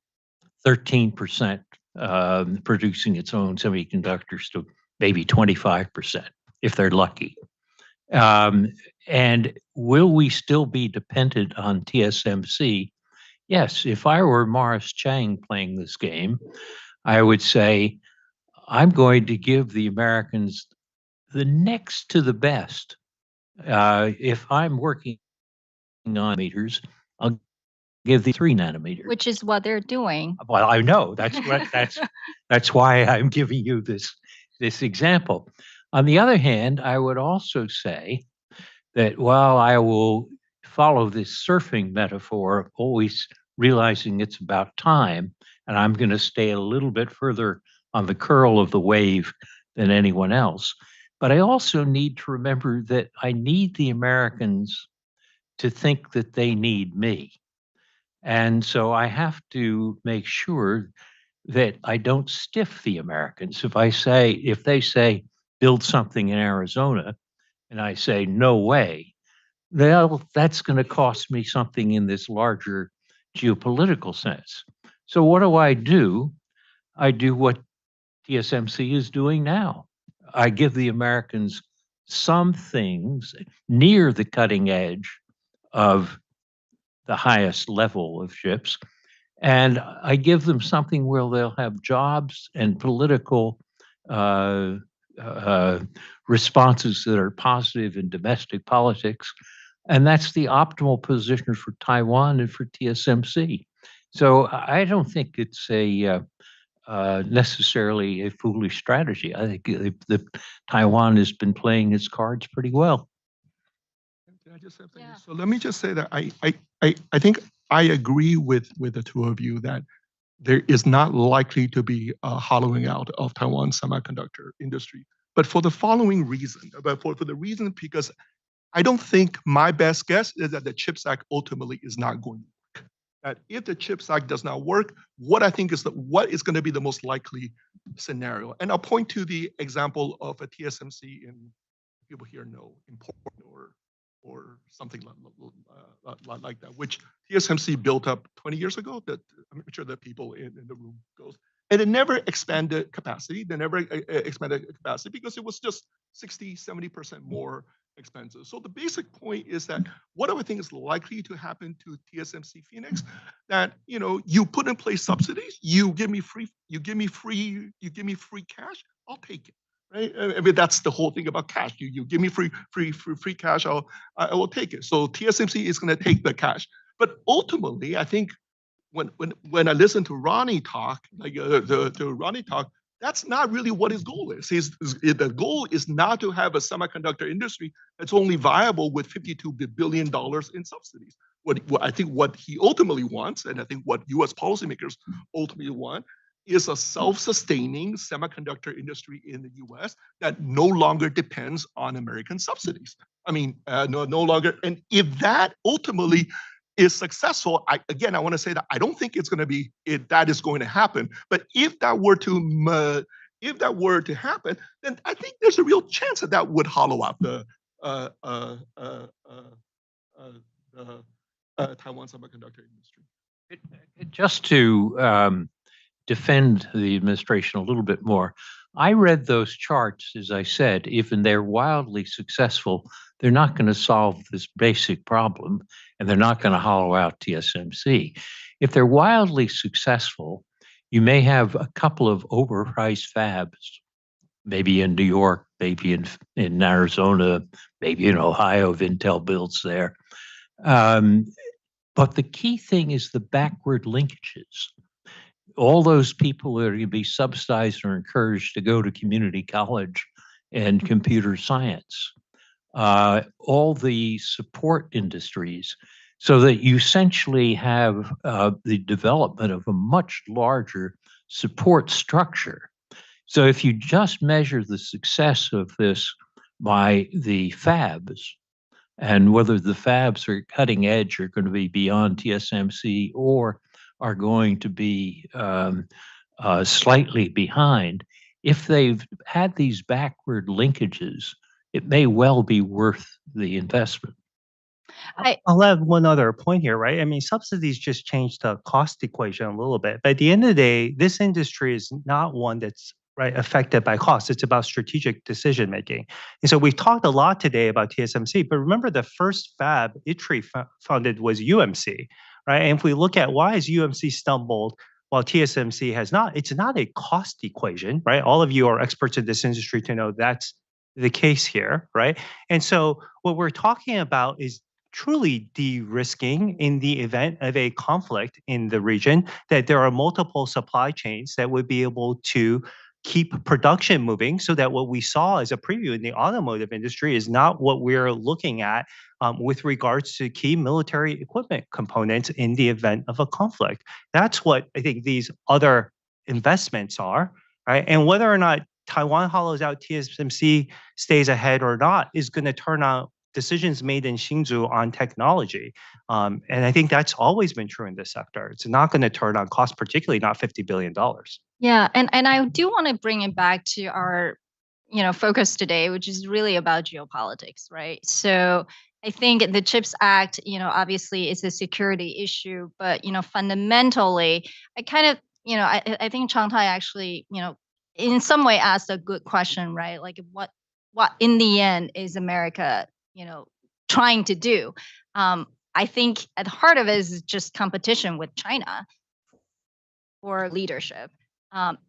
13% producing its own semiconductors to maybe 25%, if they're lucky. And will we still be dependent on TSMC? Yes, if I were Morris Chang playing this game, I would say, I'm going to give the Americans the next to the best. If I'm working on meters, I'll give the 3 nanometers. Which is what they're doing. Well, I know that's why I'm giving you this example. On the other hand, I would also say that while I will follow this surfing metaphor of always realizing it's about time, and I'm going to stay a little bit further on the curl of the wave than anyone else, but I also need to remember that I need the Americans to think that they need me. And so I have to make sure that I don't stiff the Americans. If they say, build something in Arizona, and I say, no way, well, that's going to cost me something in this larger geopolitical sense. So what do? I do what TSMC is doing now. I give the Americans some things near the cutting edge of the highest level of chips, and I give them something where they'll have jobs and political responses that are positive in domestic politics. And that's the optimal position for Taiwan and for TSMC. So I don't think it's necessarily a foolish strategy. I think the Taiwan has been playing its cards pretty well. Can I just say something? So let me just say that I think I agree with the two of you that there is not likely to be a hollowing out of Taiwan's semiconductor industry. But for the following reason, for the reason because I don't think my best guess is that the CHIPS Act ultimately is not going to work. That if the CHIPS Act does not work, what I think is what is going to be the most likely scenario. And I'll point to the example of a TSMC in people here know important or something like that, which TSMC built up 20 years ago. That I'm sure that people in the room goes, and it never expanded capacity. They never expanded capacity because it was just 60, 70% more expensive. So the basic point is that what do I think is likely to happen to TSMC Phoenix? That you put in place subsidies, you give me free cash, I'll take it. Right? I mean, that's the whole thing about cash. You give me free cash, I will take it. So TSMC is going to take the cash. But ultimately, I think when I listen to Ronnie talk, that's not really what his goal is. The goal is not to have a semiconductor industry that's only viable with $52 billion in subsidies. I think what he ultimately wants, and I think what U.S. policymakers ultimately want, is a self-sustaining semiconductor industry in the U.S. that no longer depends on American subsidies. I mean, no longer. And if that ultimately is successful, I want to say that I don't think it's going to be that is going to happen. But if that were to happen, then I think there's a real chance that would hollow out the Taiwan semiconductor industry. Just to defend the administration a little bit more, I read those charts, as I said, even they're wildly successful, they're not going to solve this basic problem, and they're not going to hollow out TSMC. If they're wildly successful, you may have a couple of overpriced fabs, maybe in New York, maybe in Arizona, maybe in Ohio, if Intel builds there. But the key thing is the backward linkages. All those people that are going to be subsidized or encouraged to go to community college and computer science, all the support industries, so that you essentially have the development of a much larger support structure. So if you just measure the success of this by the fabs, and whether the fabs are cutting edge are going to be beyond TSMC or are going to be slightly behind, if they've had these backward linkages, it may well be worth the investment. I'll add one other point here, right? I mean, subsidies just change the cost equation a little bit. But at the end of the day, this industry is not one that's affected by cost. It's about strategic decision making. And so we've talked a lot today about TSMC, but remember the first fab ITRI funded was UMC, right? And if we look at why has UMC stumbled while TSMC has not, it's not a cost equation, right? All of you are experts in this industry to know that's the case here, right? And so what we're talking about is truly de-risking in the event of a conflict in the region, that there are multiple supply chains that would be able to keep production moving, so that what we saw as a preview in the automotive industry is not what we're looking at with regards to key military equipment components in the event of a conflict. That's what I think these other investments are, right? And whether or not Taiwan hollows out, TSMC stays ahead or not, is going to turn out decisions made in Hsinchu on technology. And I think that's always been true in this sector. It's not going to turn on cost, particularly not $50 billion. Yeah, and I do want to bring it back to our, focus today, which is really about geopolitics, right? So I think the CHIPS Act, obviously is a security issue, but fundamentally, I kind of, I think Changtai actually, in some way asked a good question, right? Like what in the end is America, trying to do? I think at the heart of it is just competition with China for leadership.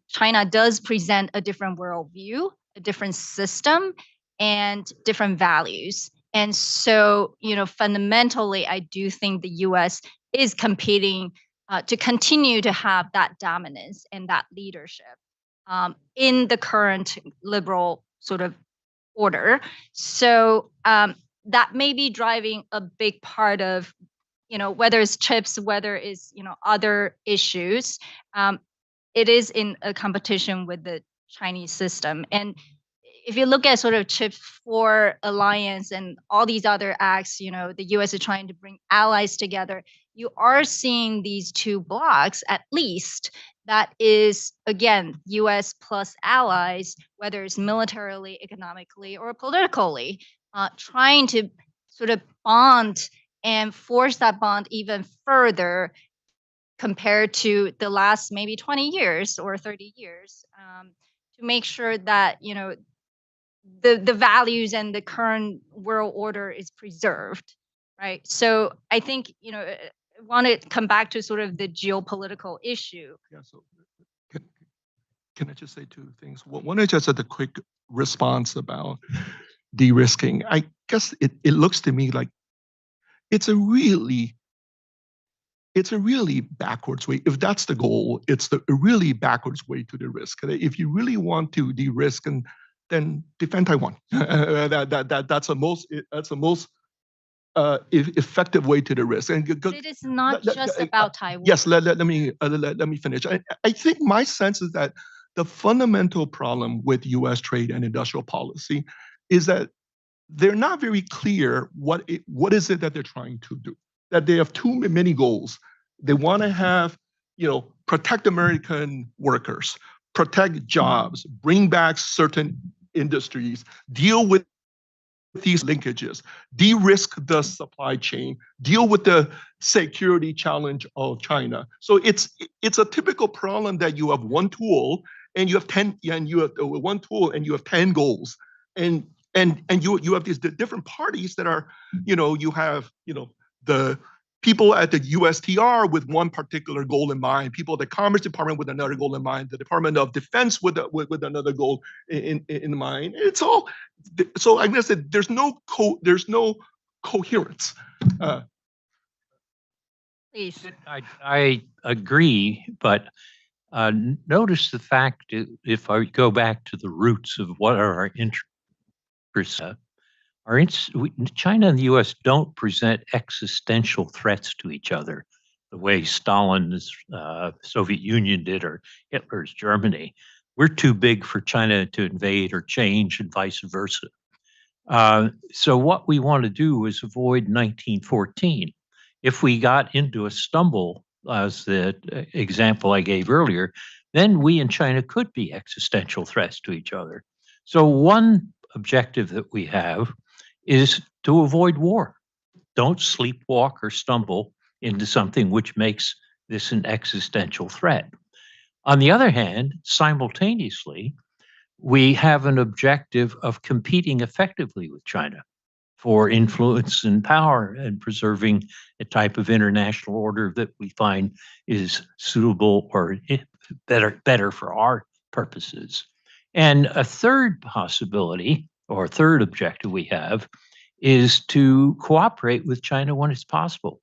China does present a different worldview, a different system, and different values. And so, fundamentally, I do think the US is competing to continue to have that dominance and that leadership in the current liberal sort of order. So that may be driving a big part of, whether it's chips, whether it's, other issues. It is in a competition with the Chinese system. And if you look at sort of Chips 4 Alliance and all these other acts, the US is trying to bring allies together. You are seeing these two blocks, at least, that is, again, US plus allies, whether it's militarily, economically, or politically, trying to sort of bond and force that bond even further compared to the last maybe 20 years or 30 years, to make sure that the values and the current world order is preserved, right? So I think I want to come back to sort of the geopolitical issue. Yeah. So can I just say two things? One is just a quick response about de-risking. I guess it looks to me like it's a really backwards way. If that's the goal, it's a really backwards way to de-risk. If you really want to de-risk, and then defend Taiwan. That's the most effective way to de-risk. And it is not just about Taiwan. Yes, let me finish. I think my sense is that the fundamental problem with U.S. trade and industrial policy is that they're not very clear what is it that they're trying to do. That they have too many goals. They want to have, protect American workers, protect jobs, bring back certain industries, deal with these linkages, de-risk the supply chain, deal with the security challenge of China. So it's a typical problem that you have one tool and you have 10, and you have one tool and you have 10 goals, and you have these different parties that are, you have, the people at the USTR with one particular goal in mind, people at the Commerce Department with another goal in mind, the Department of Defense with another goal in mind. It's all, so I'm gonna say there's no coherence. Please. I agree, but notice the fact, if I go back to the roots of what are our interests, China and the U.S. don't present existential threats to each other the way Stalin's Soviet Union did or Hitler's Germany. We're too big for China to invade or change, and vice versa. So what we want to do is avoid 1914. If we got into a stumble, as the example I gave earlier, then we and China could be existential threats to each other. So one objective that we have is to avoid war. Don't sleepwalk or stumble into something which makes this an existential threat. On the other hand, simultaneously, we have an objective of competing effectively with China for influence and power and preserving a type of international order that we find is suitable or better for our purposes. And a third possibility, or third objective we have, is to cooperate with China when it's possible.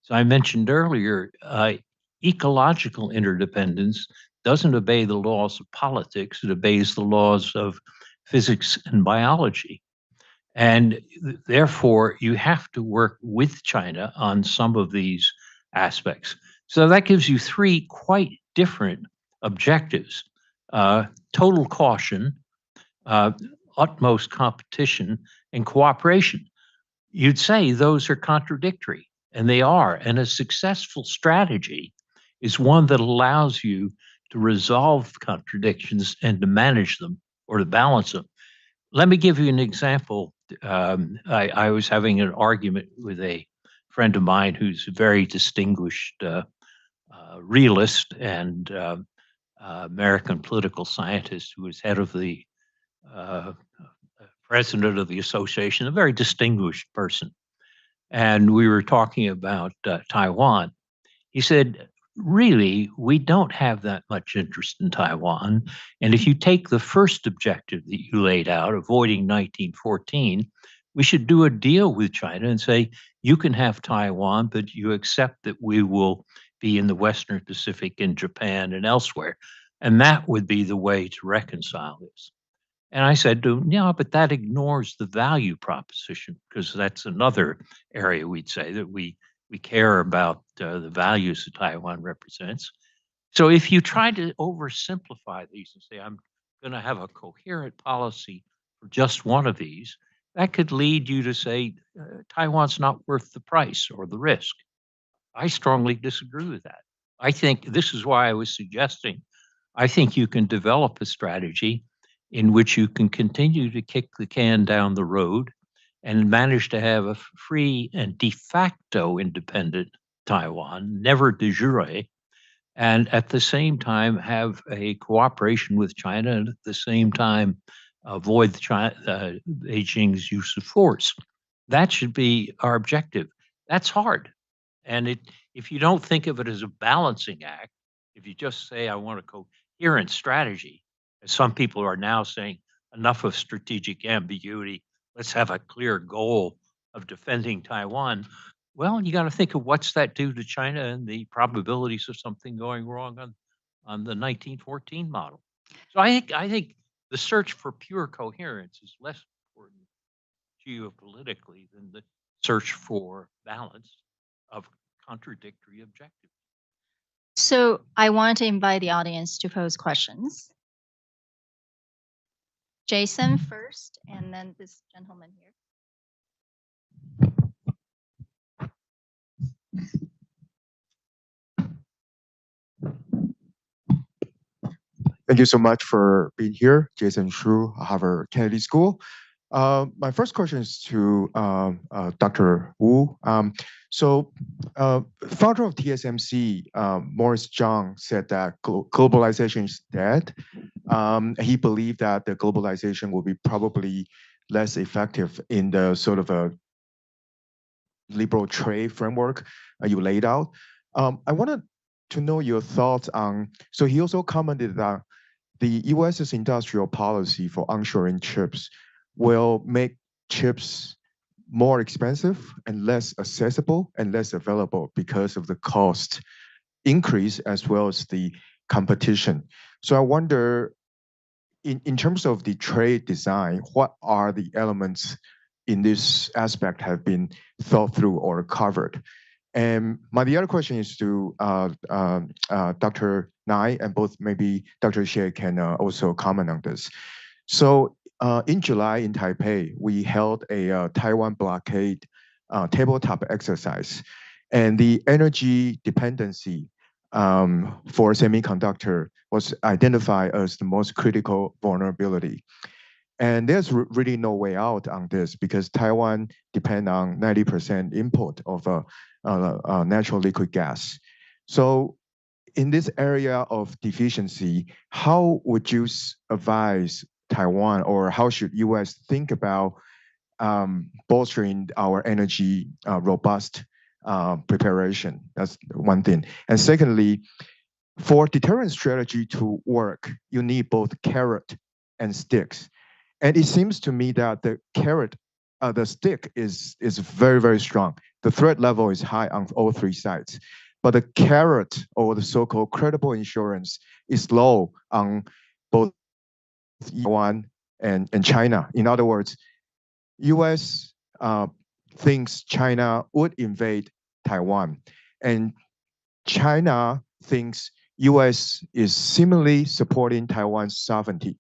So I mentioned earlier, ecological interdependence doesn't obey the laws of politics, it obeys the laws of physics and biology. And therefore, you have to work with China on some of these aspects. So that gives you three quite different objectives: total caution, utmost competition, and cooperation. you'd say those are contradictory, and they are. And a successful strategy is one that allows you to resolve contradictions and to manage them or to balance them. Let me give you an example. I was having an argument with a friend of mine who's a very distinguished realist and American political scientist who was head of the president of the association, a very distinguished person. And we were talking about Taiwan. He said, really, we don't have that much interest in Taiwan. And if you take the first objective that you laid out, avoiding 1914, we should do a deal with China and say, you can have Taiwan, but you accept that we will be in the Western Pacific and Japan and elsewhere. And that would be the way to reconcile this. And I said to him, yeah, but that ignores the value proposition, because that's another area we'd say that we care about the values that Taiwan represents. So if you try to oversimplify these and say, I'm going to have a coherent policy for just one of these, that could lead you to say Taiwan's not worth the price or the risk. I strongly disagree with that. I think this is why I was suggesting, I think you can develop a strategy in which you can continue to kick the can down the road and manage to have a free and de facto independent Taiwan, never de jure, and at the same time have a cooperation with China, and at the same time avoid Beijing's use of force. That should be our objective. That's hard. And if you don't think of it as a balancing act, if you just say, I want a coherent strategy, as some people are now saying, enough of strategic ambiguity, let's have a clear goal of defending Taiwan. Well, you got to think of what's that do to China and the probabilities of something going wrong on the 1914 model. So I think the search for pure coherence is less important geopolitically than the search for balance of contradictory objectives. So I want to invite the audience to pose questions. Jason first, and then this gentleman here. Thank you so much for being here, Jason Shu, Harvard Kennedy School. My first question is to Dr. Wu. Founder of TSMC, Morris Chang, said that globalization is dead. He believed that the globalization will be probably less effective in the sort of a liberal trade framework you laid out. I wanted to know your thoughts on, so he also commented that the US's industrial policy for onshoring chips will make chips more expensive and less accessible and less available because of the cost increase as well as the competition. So I wonder, in terms of the trade design, what are the elements in this aspect have been thought through or covered? And the other question is to Dr. Nai, and both maybe Dr. Xie can also comment on this. So in July in Taipei, we held a Taiwan blockade tabletop exercise, and the energy dependency for semiconductor was identified as the most critical vulnerability. And there's really no way out on this because Taiwan depends on 90% import of natural liquid gas. So in this area of deficiency, how would you advise Taiwan, or how should US think about bolstering our energy robust preparation? That's one thing. And secondly, for deterrent strategy to work, you need both carrot and sticks. And it seems to me that the carrot, the stick is very, very strong. The threat level is high on all three sides. But the carrot, or the so-called credible insurance, is low on both Taiwan and China. In other words, US thinks China would invade Taiwan, and China thinks US is similarly supporting Taiwan's sovereignty.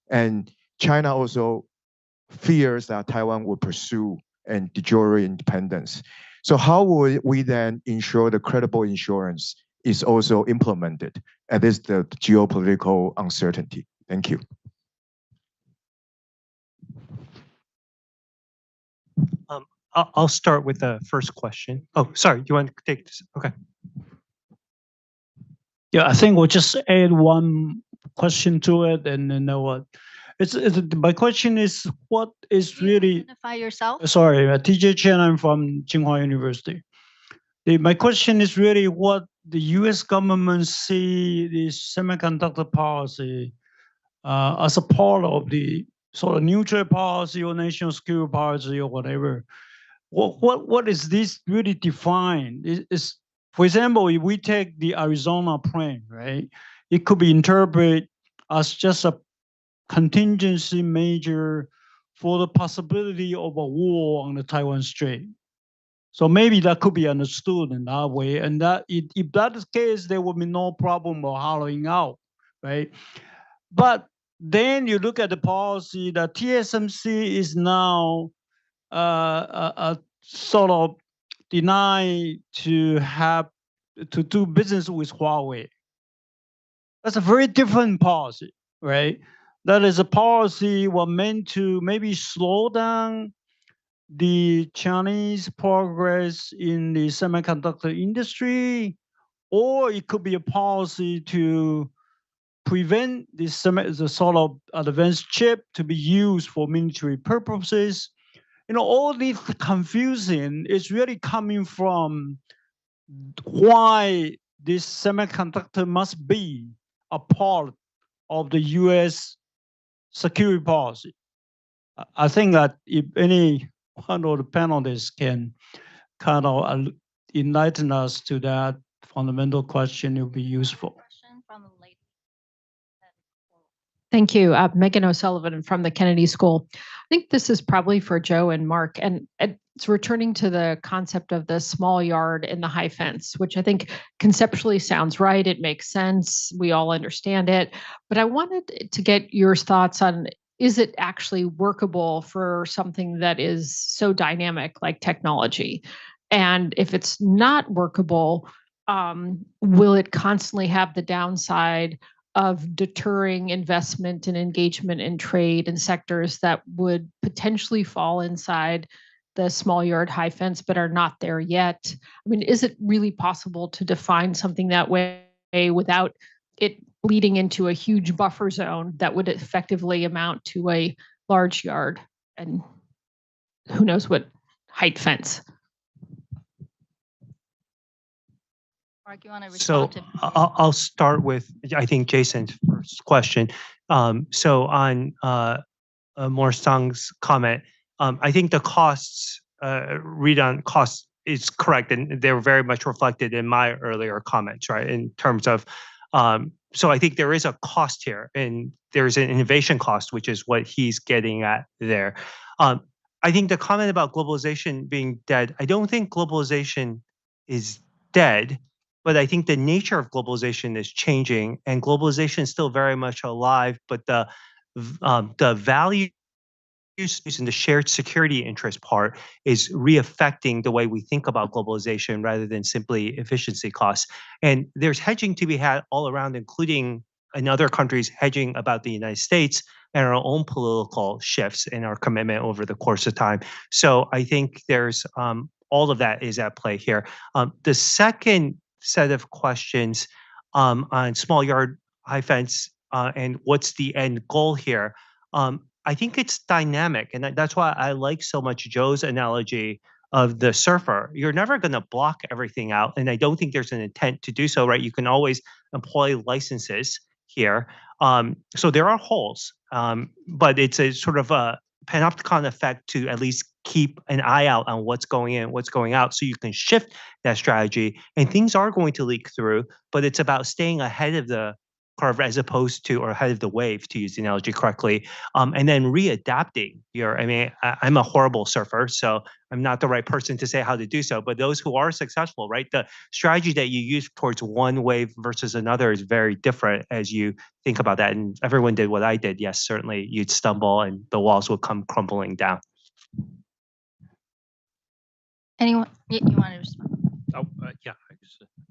And China also fears that Taiwan will pursue and de jure independence. So how will we then ensure the credible insurance is also implemented amidst the geopolitical uncertainty? Thank you. I'll start with the first question. Oh, sorry. Do you want to take this? Okay. Yeah, I think we'll just add one question to it, and then what? My question is, what is really? Identify yourself. Sorry, TJ Chen. I'm from Tsinghua University. My question is really what the U.S. government see the semiconductor policy as a part of the sort of neutral policy or national security policy or whatever. What is this really defined? Is for example, if we take the Arizona plan, right? It could be interpreted as just a contingency measure for the possibility of a war on the Taiwan Strait. So maybe that could be understood in that way. And that if that is the case, there will be no problem of hollowing out, right? But then you look at the policy that TSMC is now sort of denied to do business with Huawei. That's a very different policy, right? That is a policy was meant to maybe slow down the Chinese progress in the semiconductor industry, or it could be a policy to prevent the sort of advanced chip to be used for military purposes. You know, all this confusion is really coming from why this semiconductor must be a part of the U.S. security policy. I think that if any one of the panelists can kind of enlighten us to that fundamental question, it would be useful. Thank you. Megan O'Sullivan from the Kennedy School. I think this is probably for Joe and Mark, and it's returning to the concept of the small yard and the high fence, which I think conceptually sounds right. It makes sense. We all understand it. But I wanted to get your thoughts on, is it actually workable for something that is so dynamic like technology? And if it's not workable, will it constantly have the downside of deterring investment and engagement in trade and sectors that would potentially fall inside the small yard high fence but are not there yet? I mean, is it really possible to define something that way without it leading into a huge buffer zone that would effectively amount to a large yard and who knows what height fence? Mark, you want to So respond to? I'll start with, I think, Jason's first question. So on Morsang's comment, I think the costs, read on costs is correct, and they were very much reflected in my earlier comments, right? In terms of, so I think there is a cost here, and there's an innovation cost, which is what he's getting at there. I think the comment about globalization being dead, I don't think globalization is dead, but I think the nature of globalization is changing, and globalization is still very much alive, but the value and the shared security interest part is reaffecting the way we think about globalization rather than simply efficiency costs. And there's hedging to be had all around, including in other countries hedging about the United States and our own political shifts and our commitment over the course of time. So I think there's all of that is at play here. The second set of questions on small yard high fence and what's the end goal here. I think it's dynamic, and that's why I like so much Joe's analogy of the surfer. You're never going to block everything out, and I don't think there's an intent to do so, right? You can always employ licenses here. So there are holes, but it's a sort of a panopticon effect to at least keep an eye out on what's going in, what's going out, so you can shift that strategy. And things are going to leak through, but it's about staying ahead of the curve as opposed to, or ahead of the wave, to use the analogy correctly, and then readapting your, I mean, I'm a horrible surfer, so I'm not the right person to say how to do so, but those who are successful, right? The strategy that you use towards one wave versus another is very different as you think about that. And everyone did what I did. Yes, certainly you'd stumble and the walls would come crumbling down. Anyone, you want to respond? Oh, yeah,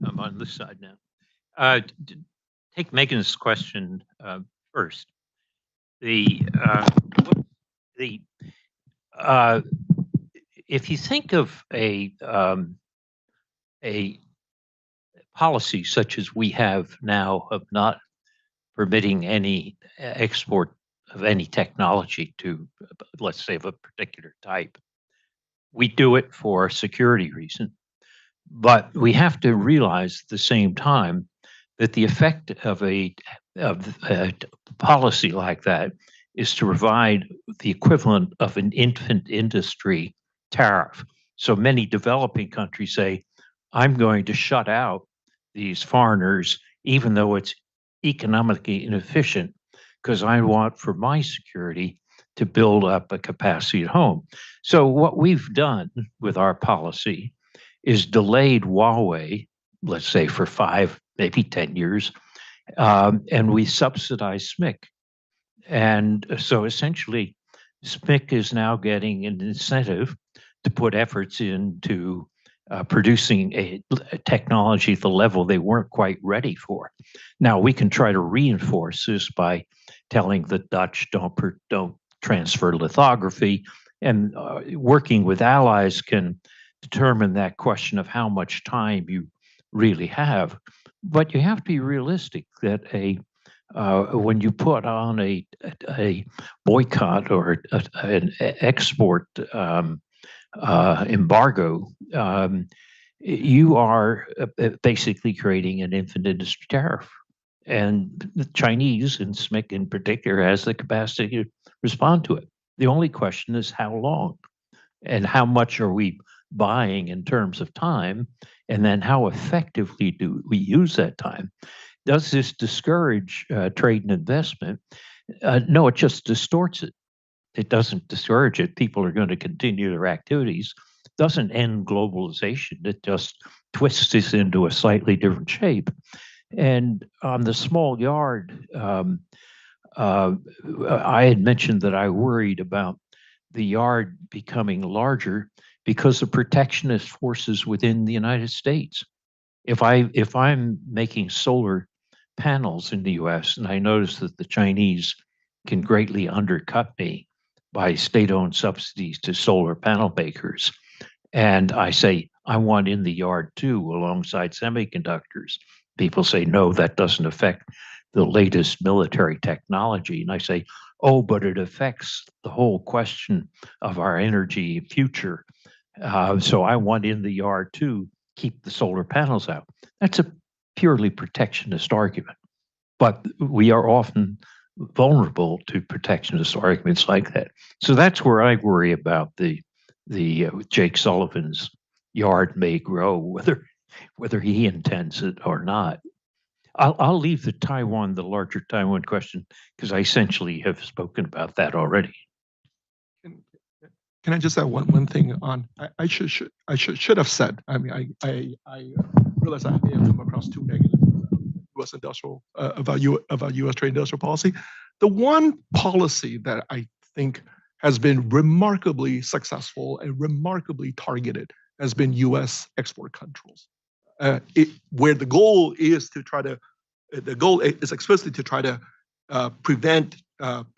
I'm on this side now. Take Megan's question first. If you think of a policy such as we have now of not permitting any export of any technology to, let's say, of a particular type, we do it for security reason. But we have to realize at the same time that the effect of a policy like that is to provide the equivalent of an infant industry tariff. So many developing countries say, I'm going to shut out these foreigners, even though it's economically inefficient, because I want for my security to build up a capacity at home. So what we've done with our policy is delayed Huawei, let's say for 5, maybe 10 years, and we subsidize SMIC. And so essentially, SMIC is now getting an incentive to put efforts into producing a technology at the level they weren't quite ready for. Now, we can try to reinforce this by telling the Dutch don't transfer lithography, and working with allies can determine that question of how much time you really have. But you have to be realistic that when you put on a boycott or an export embargo, you are basically creating an infant industry tariff. And the Chinese, and SMIC in particular, has the capacity to respond to it. The only question is how long and how much are we buying in terms of time, and then how effectively do we use that time? Does this discourage trade and investment? No, it just distorts it. It doesn't discourage it. People are going to continue their activities. It doesn't end globalization. It just twists this into a slightly different shape. And on the small yard, I had mentioned that I worried about the yard becoming larger because of protectionist forces within the United States. If I'm making solar panels in the US and I notice that the Chinese can greatly undercut me by state-owned subsidies to solar panel makers, and I say, I want in the yard too, alongside semiconductors, people say, no, that doesn't affect the latest military technology. And I say, oh, but it affects the whole question of our energy future. So I want in the yard too, keep the solar panels out. That's a purely protectionist argument. But we are often vulnerable to protectionist arguments like that. So that's where I worry about the Jake Sullivan's yard may grow, whether he intends it or not. I'll leave the larger Taiwan question, because I essentially have spoken about that already. Can I just add one thing on? I should have said. I mean, I realize I may have come across too negative U.S. industrial about U.S. trade industrial policy. The one policy that I think has been remarkably successful and remarkably targeted has been U.S. export controls, where the goal is explicitly to try to prevent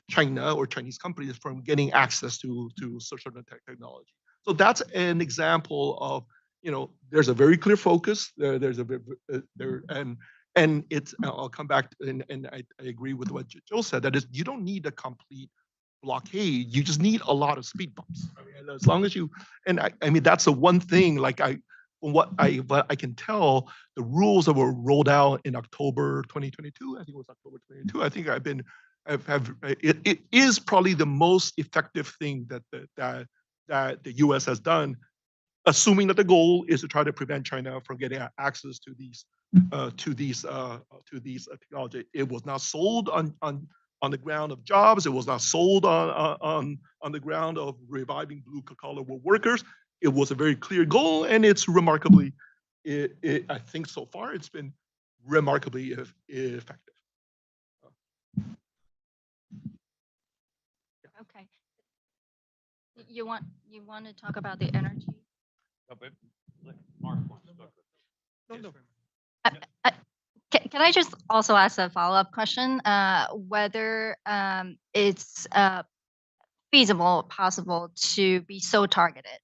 China or Chinese companies from getting access to certain technology. So that's an example of, there's a very clear focus. And it's, I'll come back and I agree with what Joe said, that is, you don't need a complete blockade. You just need a lot of speed bumps. I mean, as long as you, and I mean, that's the one thing, like from what I can tell, the rules that were rolled out in October 2022, I think it was October 22, I think it is probably the most effective thing that the US has done, assuming that the goal is to try to prevent China from getting access to these technology. It was not sold on the ground of jobs. It was not sold on the ground of reviving blue-collar workers. It was a very clear goal, and it's remarkably, I think so far, it's been remarkably effective. Okay. You want to talk about the energy? Can I just also ask a follow-up question? Whether it's feasible, possible to be so targeted?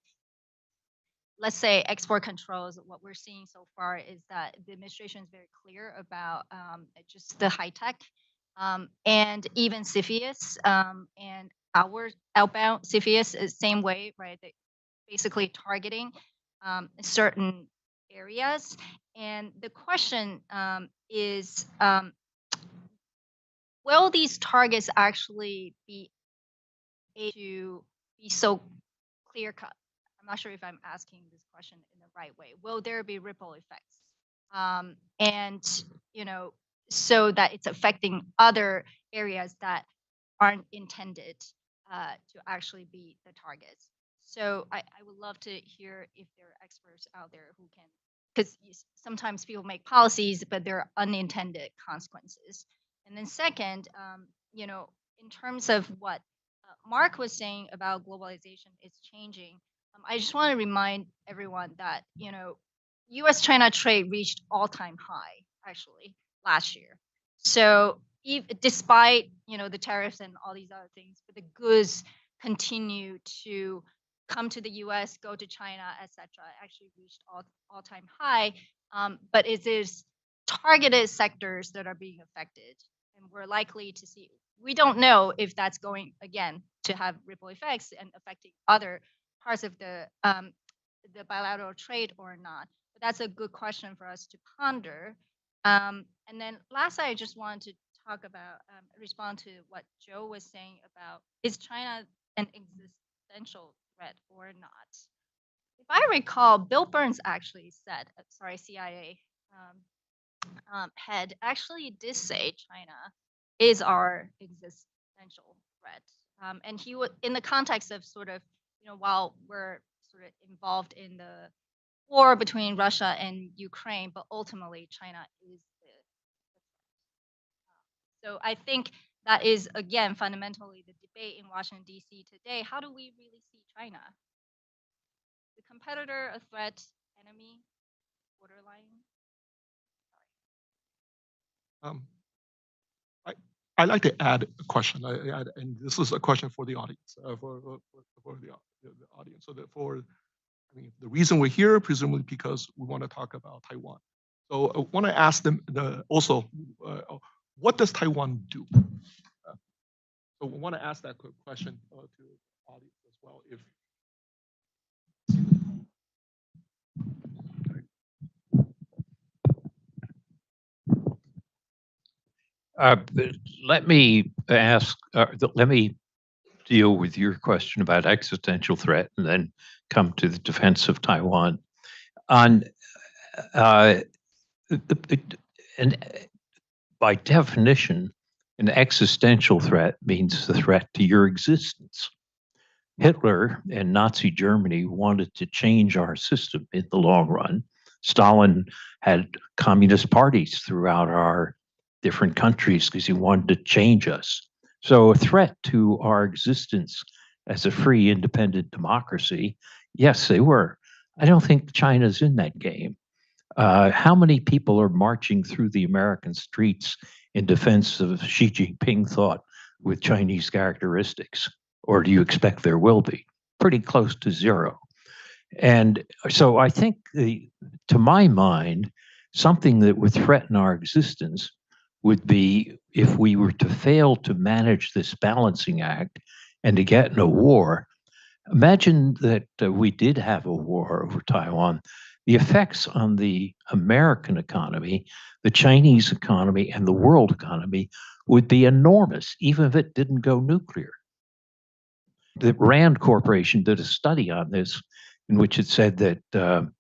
Let's say export controls, what we're seeing so far is that the administration is very clear about just the high tech and even CFIUS and our outbound CFIUS is same way, right? They basically targeting certain areas. And the question is, will these targets actually be able to be so clear cut? I'm not sure if I'm asking this question in the right way. Will there be ripple effects? And, you know, so that it's affecting other areas that aren't intended to actually be the targets. So I would love to hear if there are experts out there who can, because sometimes people make policies, but there are unintended consequences. And then second, you know, in terms of what Mark was saying about globalization is changing, I just want to remind everyone that, you know, U.S.-China trade reached all-time high, actually, last year. So despite, you know, the tariffs and all these other things, but the goods continue to come to the U.S., go to China, etc. Actually reached all-time high. But it is targeted sectors that are being affected, and we're likely to see. We don't know if that's going again to have ripple effects and affecting other parts of the bilateral trade or not. But that's a good question for us to ponder. And then last, I just wanted to talk about, respond to what Joe was saying about, is China an existential threat or not? If I recall, Bill Burns actually said, CIA head actually did say China is our existential threat. And he would, in the context of sort of, you know, while we're sort of involved in the war between Russia and Ukraine, but ultimately China is the so I think that is, again, fundamentally the debate in Washington, D.C. today. How do we really see China? The competitor, a threat, enemy, borderline? I'd like to add a question, and this is a question for the audience, for the audience. So that I mean, the reason we're here, presumably because we want to talk about Taiwan. So I want to ask them also, what does Taiwan do? So we want to ask that quick question to the audience as well. Let me ask, let me deal with your question about existential threat and then come to the defense of Taiwan. On and by definition, an existential threat means the threat to your existence. Hitler and Nazi Germany wanted to change our system in the long run. Stalin had communist parties throughout our different countries because he wanted to change us. So a threat to our existence as a free, independent democracy, yes, they were. I don't think China's in that game. How many people are marching through the American streets in defense of Xi Jinping thought with Chinese characteristics? Or do you expect there will be? Pretty close to zero. And so I think, to my mind, something that would threaten our existence would be if we were to fail to manage this balancing act and to get in a war. Imagine that we did have a war over Taiwan. The effects on the American economy, the Chinese economy, and the world economy would be enormous, even if it didn't go nuclear. The Rand Corporation did a study on this in which it said that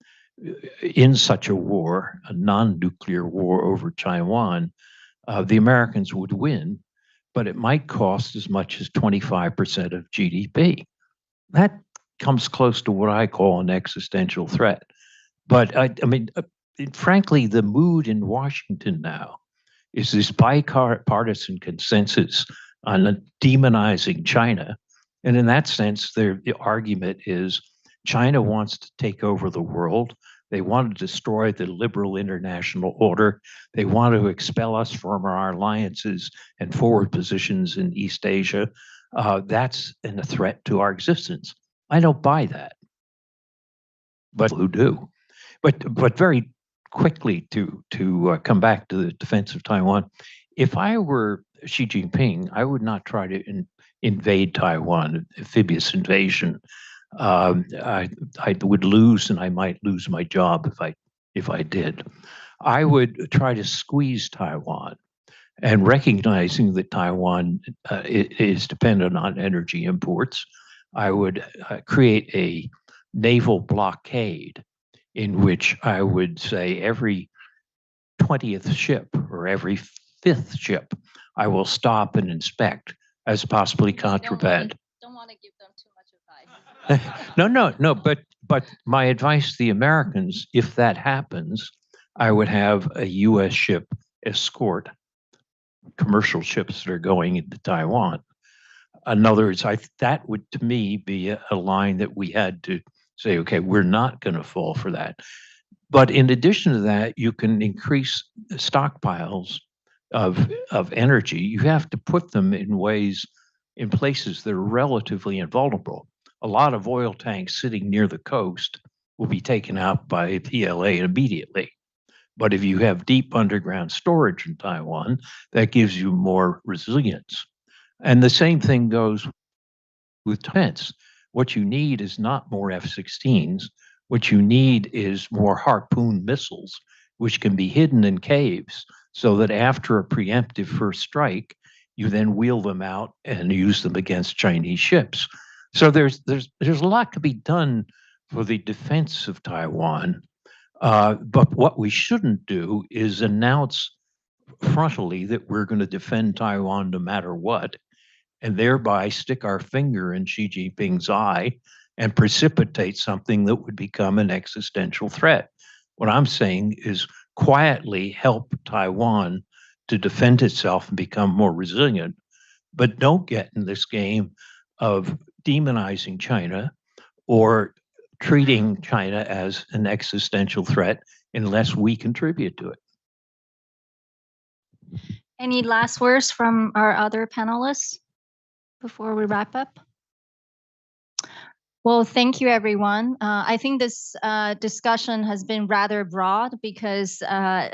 in such a war, a non-nuclear war over Taiwan, the Americans would win, but it might cost as much as 25% of GDP. That comes close to what I call an existential threat. But I mean, frankly, the mood in Washington now is this bipartisan consensus on demonizing China. And in that sense, the argument is China wants to take over the world. They want to destroy the liberal international order. They want to expel us from our alliances and forward positions in East Asia. That's a threat to our existence. I don't buy that, but who do? But very quickly to come back to the defense of Taiwan, if I were Xi Jinping, I would not try to invade Taiwan, amphibious invasion. I would lose, and I might lose my job if I did. I would try to squeeze Taiwan, and recognizing that Taiwan is dependent on energy imports, I would create a naval blockade in which I would say every 20th ship or every 5th ship, I will stop and inspect as possibly contraband. Don't want to give them too much advice. No. But my advice to the Americans, if that happens, I would have a U.S. ship escort commercial ships that are going into Taiwan. In other words, that would, to me, be a line that we had to say, okay, we're not going to fall for that. But in addition to that, you can increase stockpiles of energy. You have to put them in places that are relatively invulnerable. A lot of oil tanks sitting near the coast will be taken out by PLA immediately. But if you have deep underground storage in Taiwan, that gives you more resilience. And the same thing goes with defense. What you need is not more F-16s. What you need is more Harpoon missiles, which can be hidden in caves so that after a preemptive first strike, you then wheel them out and use them against Chinese ships. So there's a lot to be done for the defense of Taiwan. But what we shouldn't do is announce frontally that we're going to defend Taiwan no matter what, and thereby stick our finger in Xi Jinping's eye and precipitate something that would become an existential threat. What I'm saying is quietly help Taiwan to defend itself and become more resilient, but don't get in this game of demonizing China or treating China as an existential threat unless we contribute to it. Any last words from our other panelists before we wrap up? Well, thank you, everyone. I think this discussion has been rather broad because the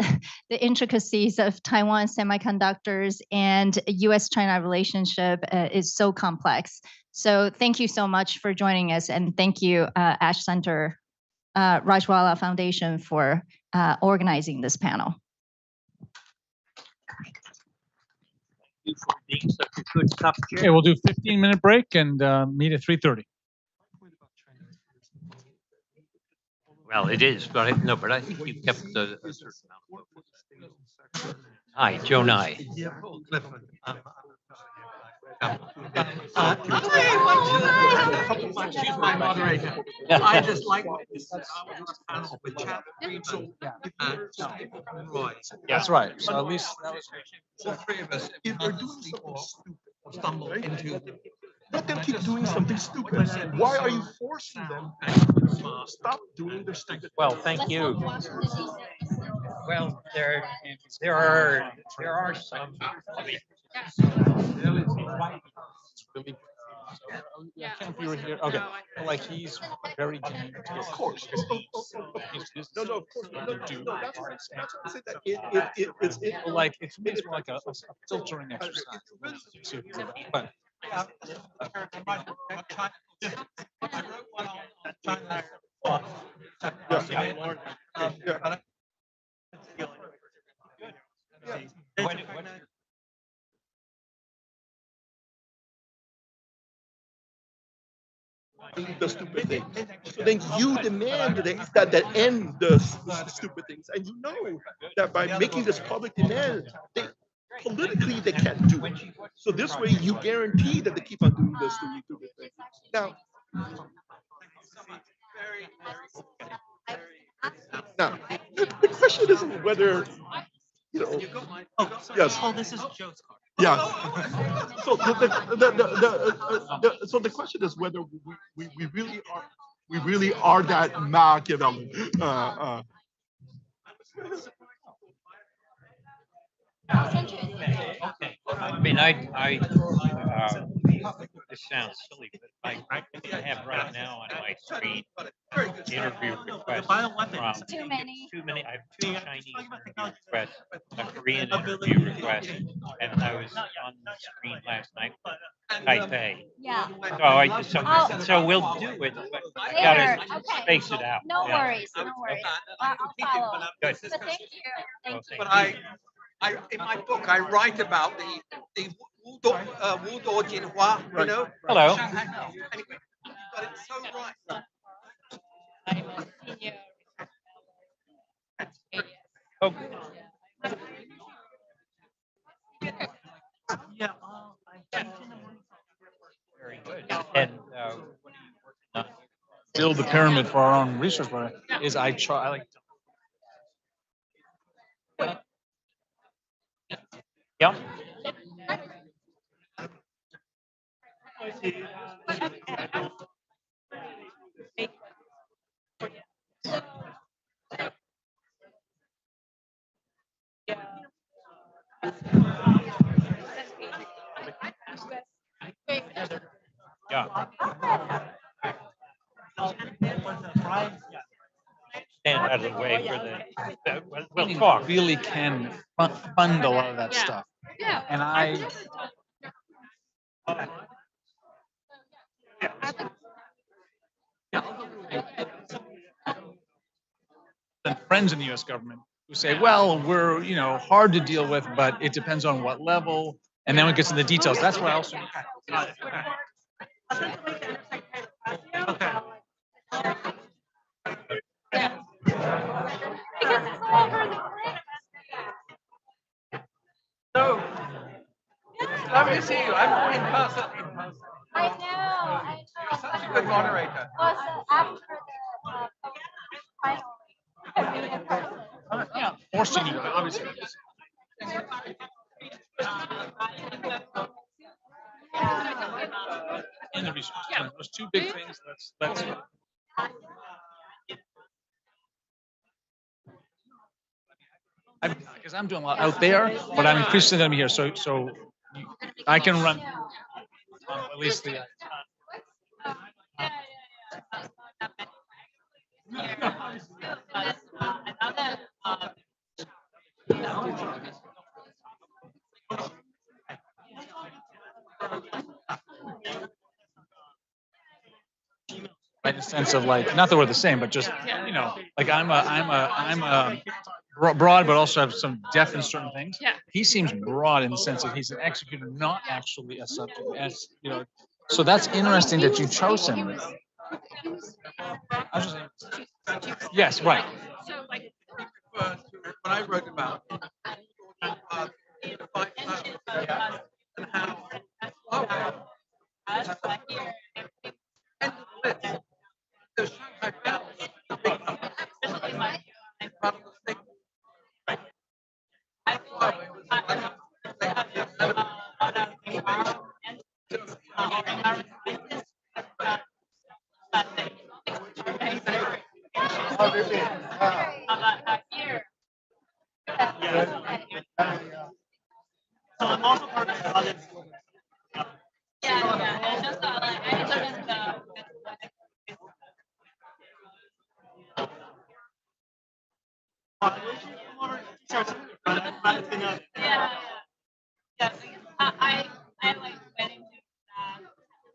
intricacies of Taiwan semiconductors and U.S.-China relationship is so complex. So thank you so much for joining us, and thank you, Ash Center, Rajawali Foundation, for organizing this panel. For being such a good tough chair. Okay, we'll do a 15-minute break and meet at 3:30. Well, it is, but but I think you kept a certain amount of focus. Hi, Joe Nye. She's my moderator. I just like this. I was on a panel with Chad Freeman and Roy. That's right. So at least that was all three of us. If they're doing something stupid or stumble into, let them keep doing something stupid. Why are you forcing them to stop doing their stupid? Well, thank you. Well, there are some. Yeah, Ken, you were here. Okay, like he's very genuine. Of course. No, of course. No, that's what I said. That it's like it's more like a filtering exercise. But the stupid thing. So then you demand that end the stupid things, and you know that by making this public demand, politically they can't do it. So this way you guarantee that they keep on doing this stupid thing. Now, the question isn't whether yes. Oh, this is Joe's card. Yeah. So so the question is whether we really are We really are that Machiavellian. I mean, this sounds silly, but I have right now on my screen interview requests from Too many. I have two Chinese interview requests, a Korean interview request, and I was on the screen last night for Taipei. Yeah. So we'll do it, but I gotta space it out. No Yeah. worries. No worries. I'll follow. Good. But thank you. Thank you. But I, in my book, I write about the Wu Duo Jinhua, you know? Hello. Shanghai. Anyway, you got it so right. Yeah, I teach in the morning. Very good. And what are you working on? Build the pyramid for our own research program. Is I like. Yep. Yeah. Stand out of the way for we'll talk. Really can fund a lot of that stuff. Yeah. And I and friends in the U.S. government who say, well, we're, hard to deal with, but it depends on what level. And then when it gets to the details, that's where I also. So, lovely to see you. I'm in person. I know. You're such a good moderator. Well, so after the final in person. Yeah, forcing you, obviously. In the research, those two big things. Let's. Because I'm doing a lot out there, but I'm increasingly going to be here, so I can run at least the. In the sense of like, not that we're the same, but just like I'm a broad, but also have some depth in certain things. Yeah. He seems broad in the sense that he's an executor, not actually a subject. As so that's interesting that you chose him. I was just saying, yes, right. So, like, what I wrote about and how the Shanghai Palace, the big So I'm also part of the other school. Yeah, it's just like I took the. Yeah. Yeah. I like went into that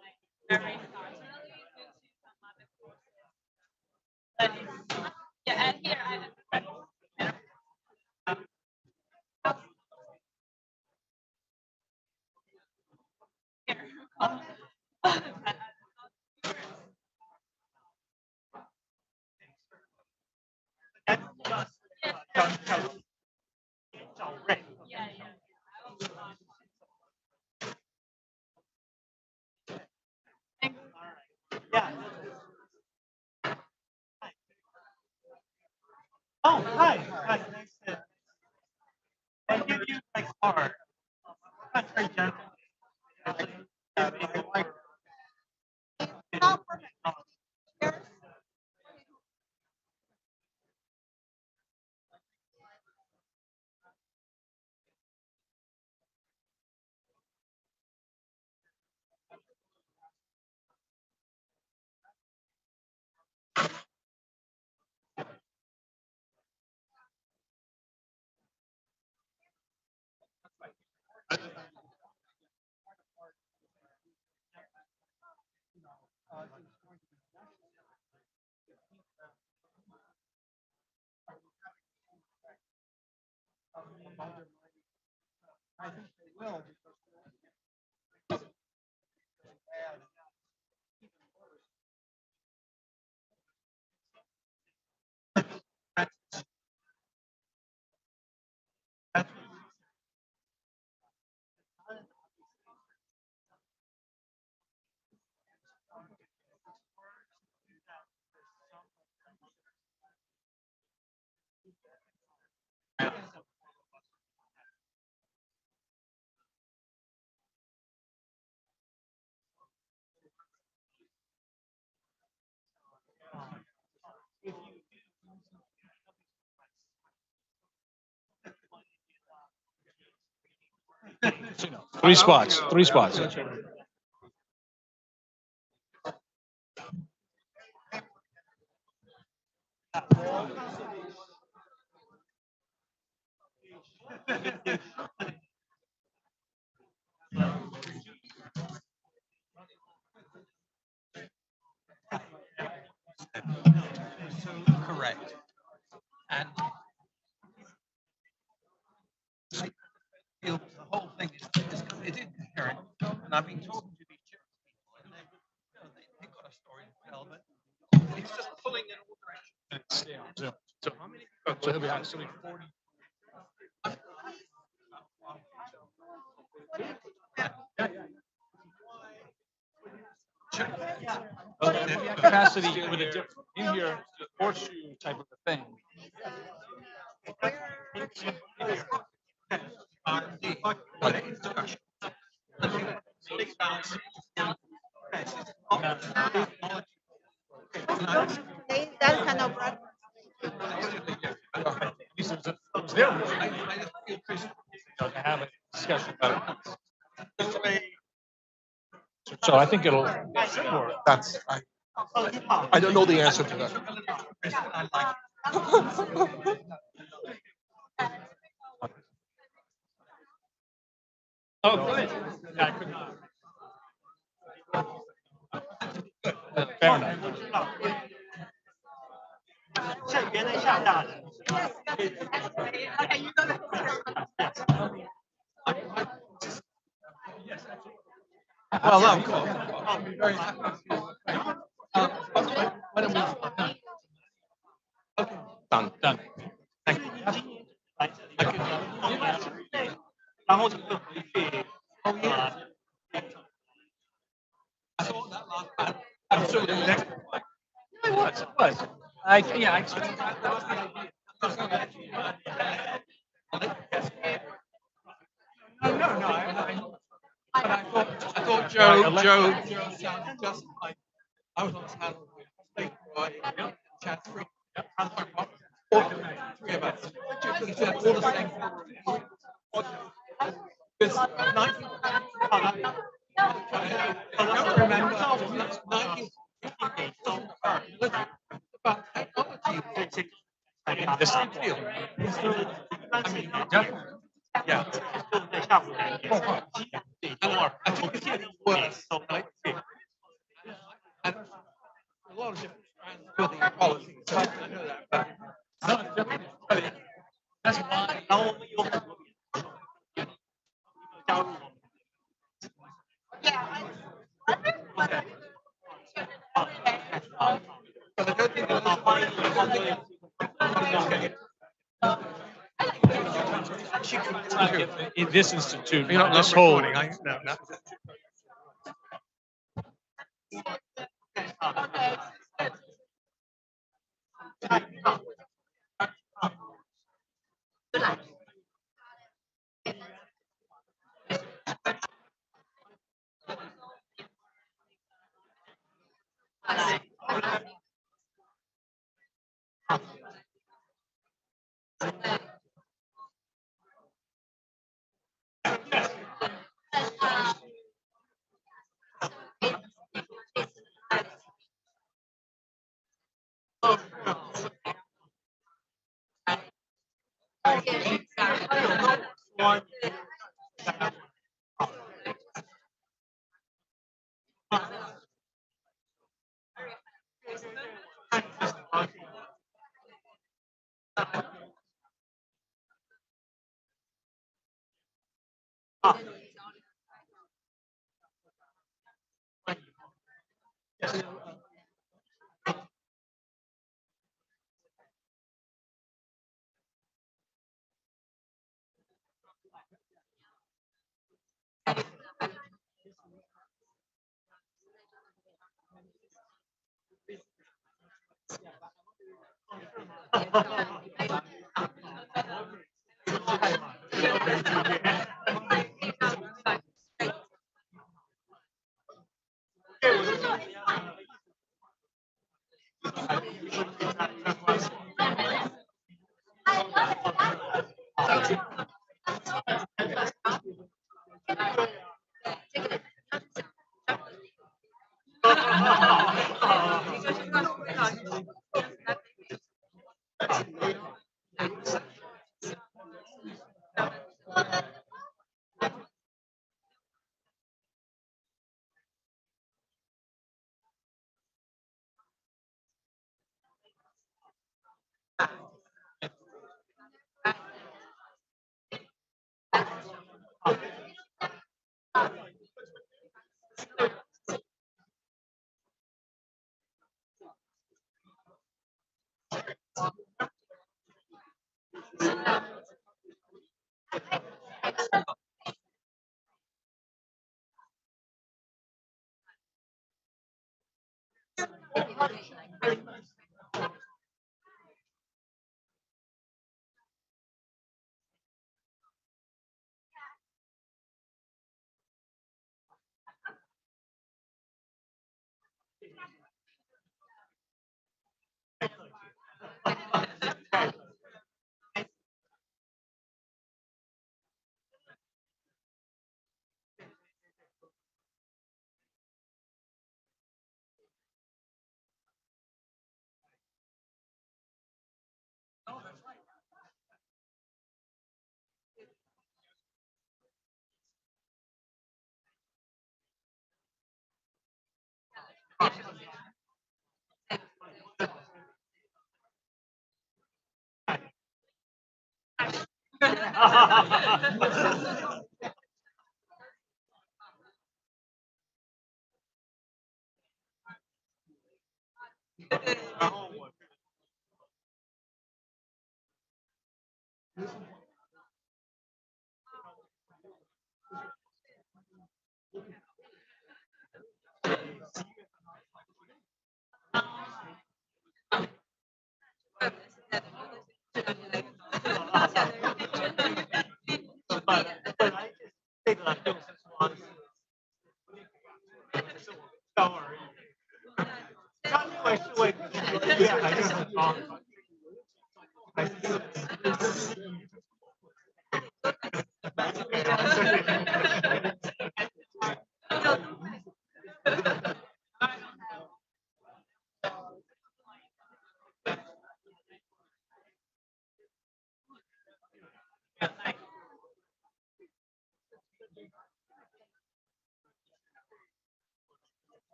like very personally due to some other courses. But yeah, and here I have. Oh, hi. Hi. Nice to. I give you my card. I'm not very general. Actually, like, I think they will because Three spots. Three spots. Correct. And I feel the whole thing is incoherent. And I've been talking to these church people, and they've got a story to tell, but it's just pulling in all directions. So how many? So he'll be actually 40. Capacity with a different in here, the horseshoe type of a thing. That kind of To have a discussion about it. So I think it'll. That's I don't know the answer to that. Oh, good. Yeah, I could not. Fair enough. Well, of course. I'll be very happy. Done. Done. Thank you. 然后就回去抽烟。I thought that last time. I'm sure the next one. No, it was. It was. Yeah, I expected that. That was the idea. No. But I thought Joe sounded just like I was on the panel with State Roy, Chad Free, three of us. He said all the same. Because 19. I remember 1958 about technology in the same field. I mean, definitely. Yeah. I think it's getting worse. And a lot of different strands of building policy. So I know that. But that's why. But I don't think in this institute, You're not this whole. recording, no.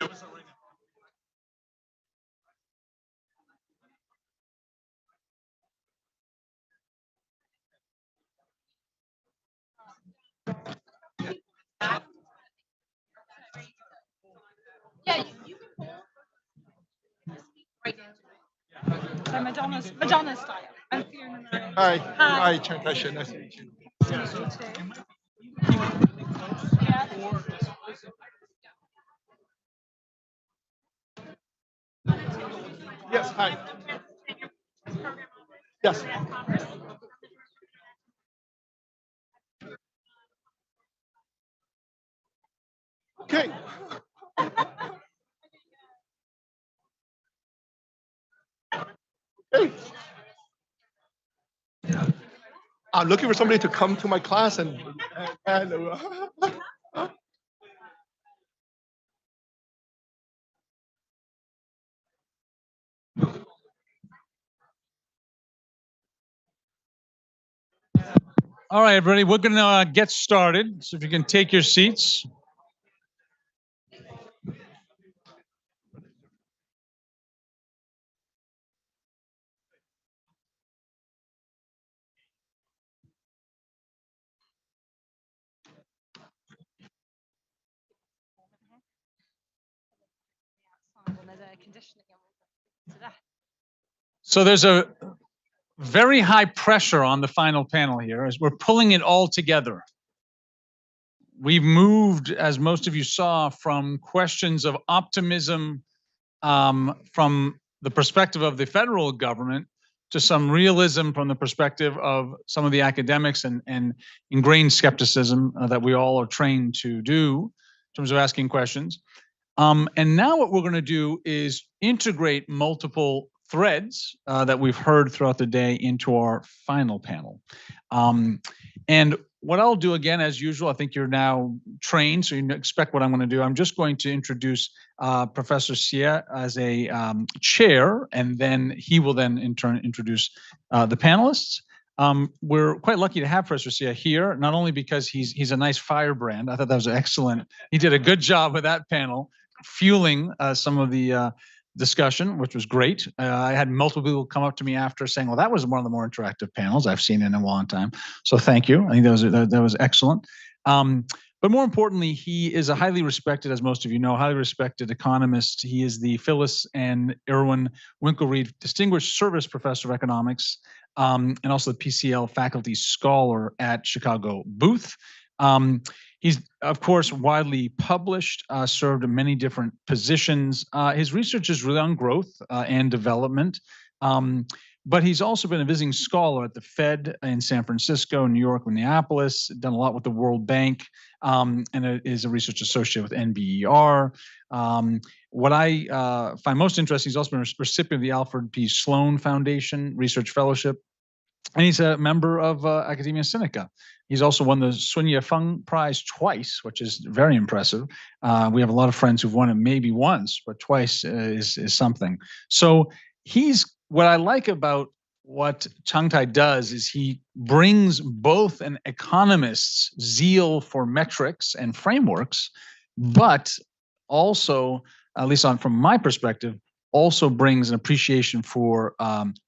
Yeah, you can pull. Madonna style. I'm feeling Hi. Hi, Chen Kai-shek. Nice to meet you. Yes, hi. Yes. Okay. Hey. I'm looking for somebody to come to my class and All right, everybody, we're going to get started. So if you can take your seats. So there's a very high pressure on the final panel here as we're pulling it all together. We've moved, as most of you saw, from questions of optimism from the perspective of the federal government to some realism from the perspective of some of the academics and ingrained skepticism that we all are trained to do in terms of asking questions. And now what we're going to do is integrate multiple threads that we've heard throughout the day into our final panel. And what I'll do again, as usual, I think you're now trained, so you expect what I'm going to do. I'm just going to introduce Professor Xie as a chair, and then he will then in turn introduce the panelists. We're quite lucky to have Professor Xie here, not only because he's a nice firebrand. I thought that was excellent. He did a good job with that panel, fueling some of the discussion, which was great. I had multiple people come up to me after saying, well, that was one of the more interactive panels I've seen in a long time. So thank you. I think that was excellent. But more importantly, he is a highly respected, as most of you know, highly respected economist. He is the Phyllis and Irwin Winklereed Distinguished Service Professor of Economics, and also the PCL Faculty Scholar at Chicago Booth. He's, of course, widely published, served in many different positions. His research is really on growth and development. But he's also been a visiting scholar at the Fed in San Francisco, New York, Minneapolis, done a lot with the World Bank, and is a research associate with NBER. What I find most interesting, he's also been a recipient of the Alfred P. Sloan Foundation Research Fellowship, and he's a member of Academia Sinica. He's also won the Sun Yifeng Prize twice, which is very impressive. We have a lot of friends who've won it maybe once, but twice is something. So what I like about what Changtai does is he brings both an economist's zeal for metrics and frameworks, but also, at least from my perspective, also brings an appreciation for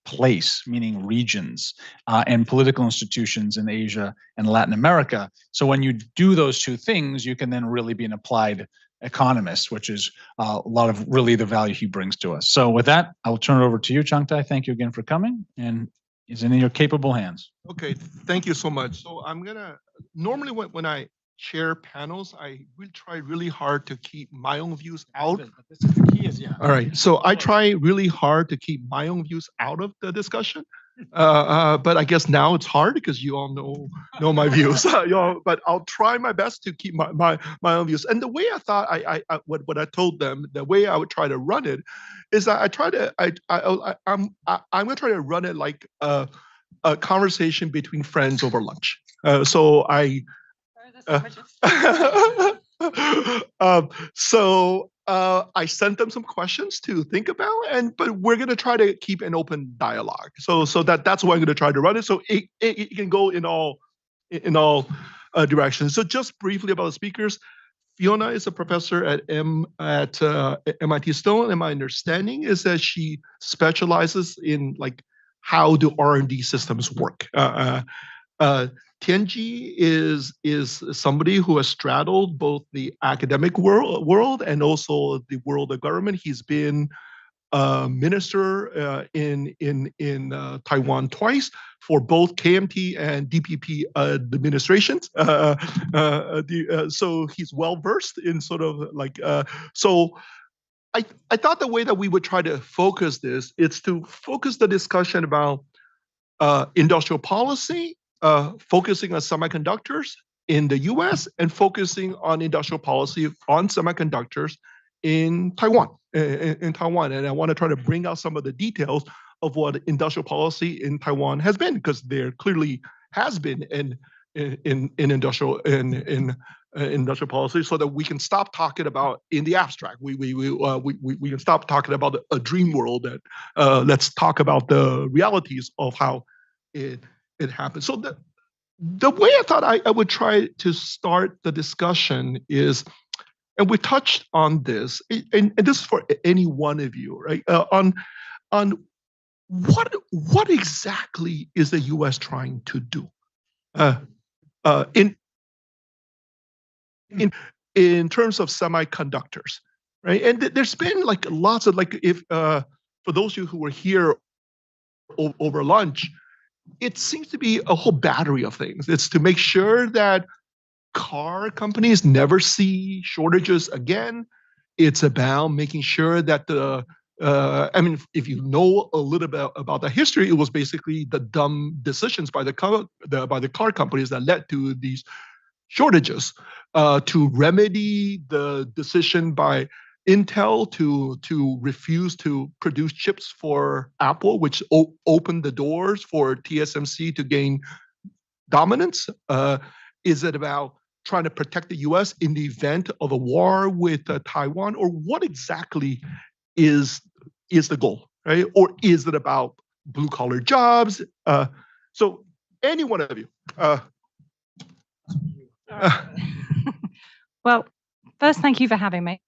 place, meaning regions, and political institutions in Asia and Latin America. So when you do those two things, you can then really be an applied economist, which is a lot of really the value he brings to us. So with that, I will turn it over to you, Changtai. Thank you again for coming, and it's in your capable hands. Okay, thank you so much. So I'm gonna, normally when I chair panels, I will try really hard to keep my own views out. This is the key is, yeah. All right, so I try really hard to keep my own views out of the discussion. But I guess now it's hard because you all know my views. But I'll try my best to keep my own views. And the way I thought what I told them, the way I would try to run it, is that I'm gonna try to run it like a conversation between friends over lunch. So I sent them some questions to think about, but we're gonna try to keep an open dialogue. So that's why I'm gonna try to run it. So it can go in all directions. So just briefly about the speakers. Fiona is a professor at MIT Stone, and my understanding is that she specializes in like how do R&D systems work. Tianji is somebody who has straddled both the academic world and also the world of government. He's been minister in Taiwan twice for both KMT and DPP administrations. So he's well versed in sort of like so. I thought the way that we would try to focus this is to focus the discussion about industrial policy, focusing on semiconductors in the US and focusing on industrial policy on semiconductors in Taiwan. And I want to try to bring out some of the details of what industrial policy in Taiwan has been, because there clearly has been in industrial policy, so that we can stop talking about in the abstract. We can stop talking about a dream world. That let's talk about the realities of how it happens. So the way I thought I would try to start the discussion is, and we touched on this, and this is for any one of you, right? On what exactly is the U.S. trying to do in terms of semiconductors, right? And there's been like lots of like, if for those of you who were here over lunch, it seems to be a whole battery of things. It's to make sure that car companies never see shortages again. It's about making sure that I mean, if you know a little bit about the history, it was basically the dumb decisions by the car companies that led to these shortages. To remedy the decision by Intel to refuse to produce chips for Apple, which opened the doors for TSMC to gain dominance? Is it about trying to protect the U.S. in the event of a war with Taiwan, or what exactly is the goal, right? Or is it about blue collar jobs? So any one of you. Well, first, thank you for having me.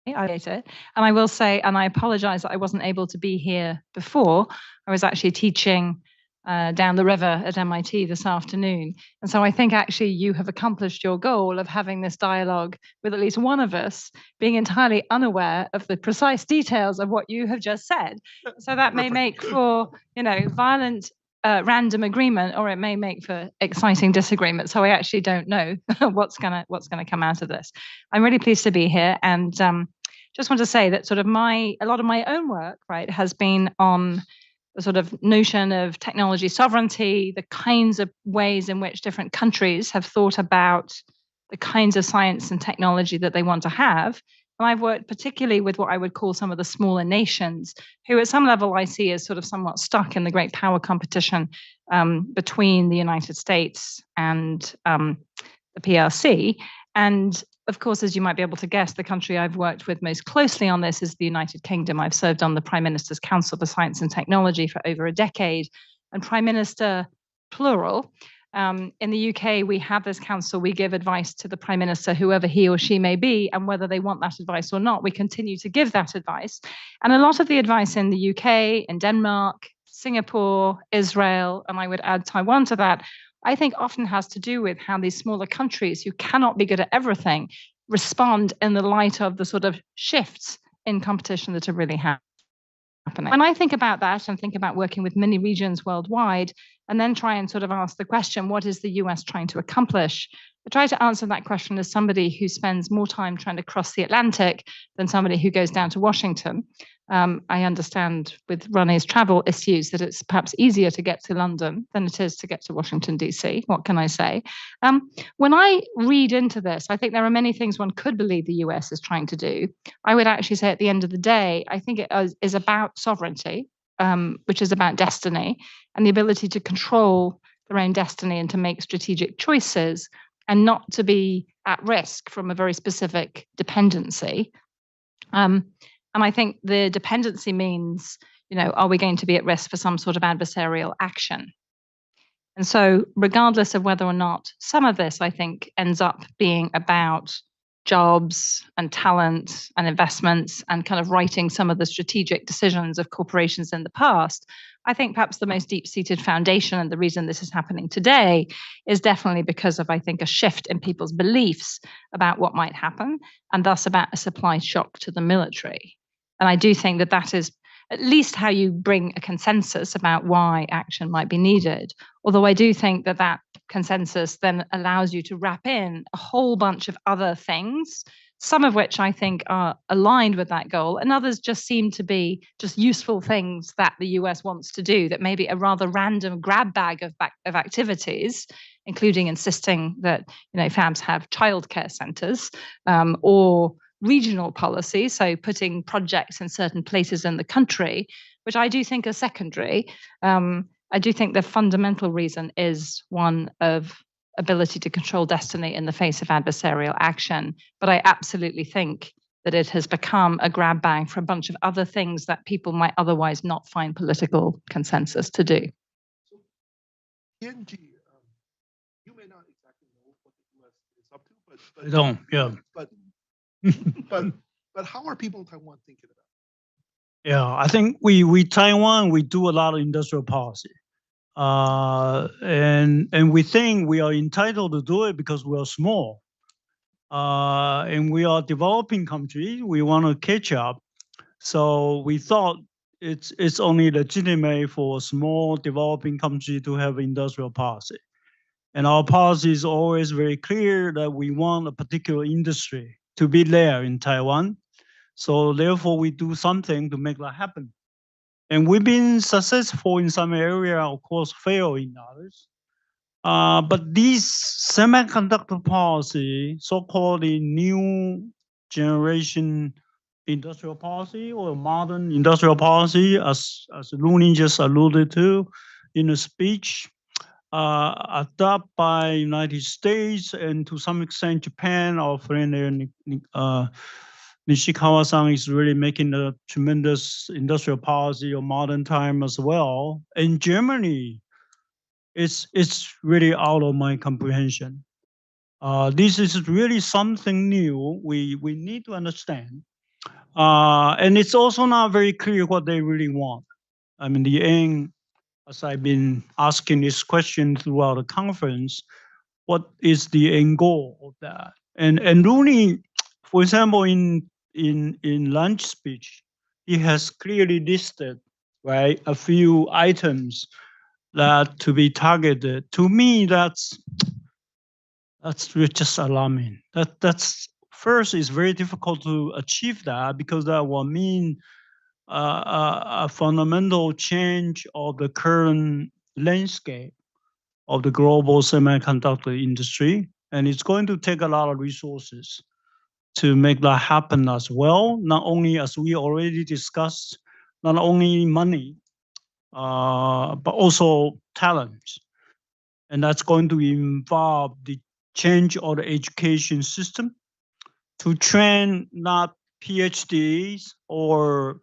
I appreciate it. And I will say, and I apologize that I wasn't able to be here before. I was actually teaching down the river at MIT this afternoon. And so I think actually you have accomplished your goal of having this dialogue with at least one of us being entirely unaware of the precise details of what you have just said. So that may make for, violent random agreement, or it may make for exciting disagreement. So I actually don't know what's gonna come out of this. I'm really pleased to be here, and just want to say that sort of a lot of my own work, right, has been on the sort of notion of technology sovereignty, the kinds of ways in which different countries have thought about the kinds of science and technology that they want to have. And I've worked particularly with what I would call some of the smaller nations, who at some level I see as sort of somewhat stuck in the great power competition between the United States and the PRC. And of course, as you might be able to guess, the country I've worked with most closely on this is the United Kingdom. I've served on the Prime Minister's Council for Science and Technology for over a decade, and Prime Minister, plural. In the UK, we have this council. We give advice to the Prime Minister, whoever he or she may be, and whether they want that advice or not, we continue to give that advice. And a lot of the advice in the UK, in Denmark, Singapore, Israel, and I would add Taiwan to that, I think often has to do with how these smaller countries who cannot be good at everything respond in the light of the sort of shifts in competition that are really happening. When I think about that and think about working with many regions worldwide, and then try and sort of ask the question, what is the US trying to accomplish? I try to answer that question as somebody who spends more time trying to cross the Atlantic than somebody who goes down to Washington. I understand with René's travel issues that it's perhaps easier to get to London than it is to get to Washington, DC. What can I say? When I read into this, I think there are many things one could believe the US is trying to do. I would actually say at the end of the day, I think it is about sovereignty, which is about destiny and the ability to control their own destiny and to make strategic choices and not to be at risk from a very specific dependency. And I think the dependency means, are we going to be at risk for some sort of adversarial action? And so regardless of whether or not some of this, I think, ends up being about jobs and talent and investments and kind of writing some of the strategic decisions of corporations in the past, I think perhaps the most deep-seated foundation and the reason this is happening today is definitely because of, I think, a shift in people's beliefs about what might happen and thus about a supply shock to the military. And I do think that that is at least how you bring a consensus about why action might be needed. Although I do think that that consensus then allows you to wrap in a whole bunch of other things, some of which I think are aligned with that goal, and others just seem to be just useful things that the US wants to do, that maybe a rather random grab bag of activities, including insisting that fabs have childcare centers or regional policy, so putting projects in certain places in the country, which I do think are secondary. I do think the fundamental reason is one of ability to control destiny in the face of adversarial action. But I absolutely think that it has become a grab bag for a bunch of other things that people might otherwise not find political consensus to do. PNG, you may not exactly know what the US is up to, but I don't, yeah. But how are people in Taiwan thinking about it? Yeah, I think we Taiwan, we do a lot of industrial policy. And we think we are entitled to do it because we are small. And we are a developing country. We want to catch up. So we thought it's only legitimate for a small developing country to have industrial policy. And our policy is always very clear that we want a particular industry to be there in Taiwan. So therefore, we do something to make that happen. And we've been successful in some area, of course, fail in others. But this semiconductor policy, so-called the new generation industrial policy or modern industrial policy, as Rooney just alluded to in a speech, adopted by United States and to some extent Japan, our friend there, Nishikawa-san is really making a tremendous industrial policy of modern time as well. In Germany, it's really out of my comprehension. This is really something new we need to understand. And it's also not very clear what they really want. I mean, the aim, as I've been asking this question throughout the conference, what is the end goal of that? And Rooney, for example, in lunch speech, he has clearly listed, right, a few items that to be targeted. To me, that's just alarming. That's first, it's very difficult to achieve that because that will mean a fundamental change of the current landscape of the global semiconductor industry. And it's going to take a lot of resources to make that happen as well. Not only, as we already discussed, not only money, but also talent. And that's going to involve the change of the education system to train not PhDs or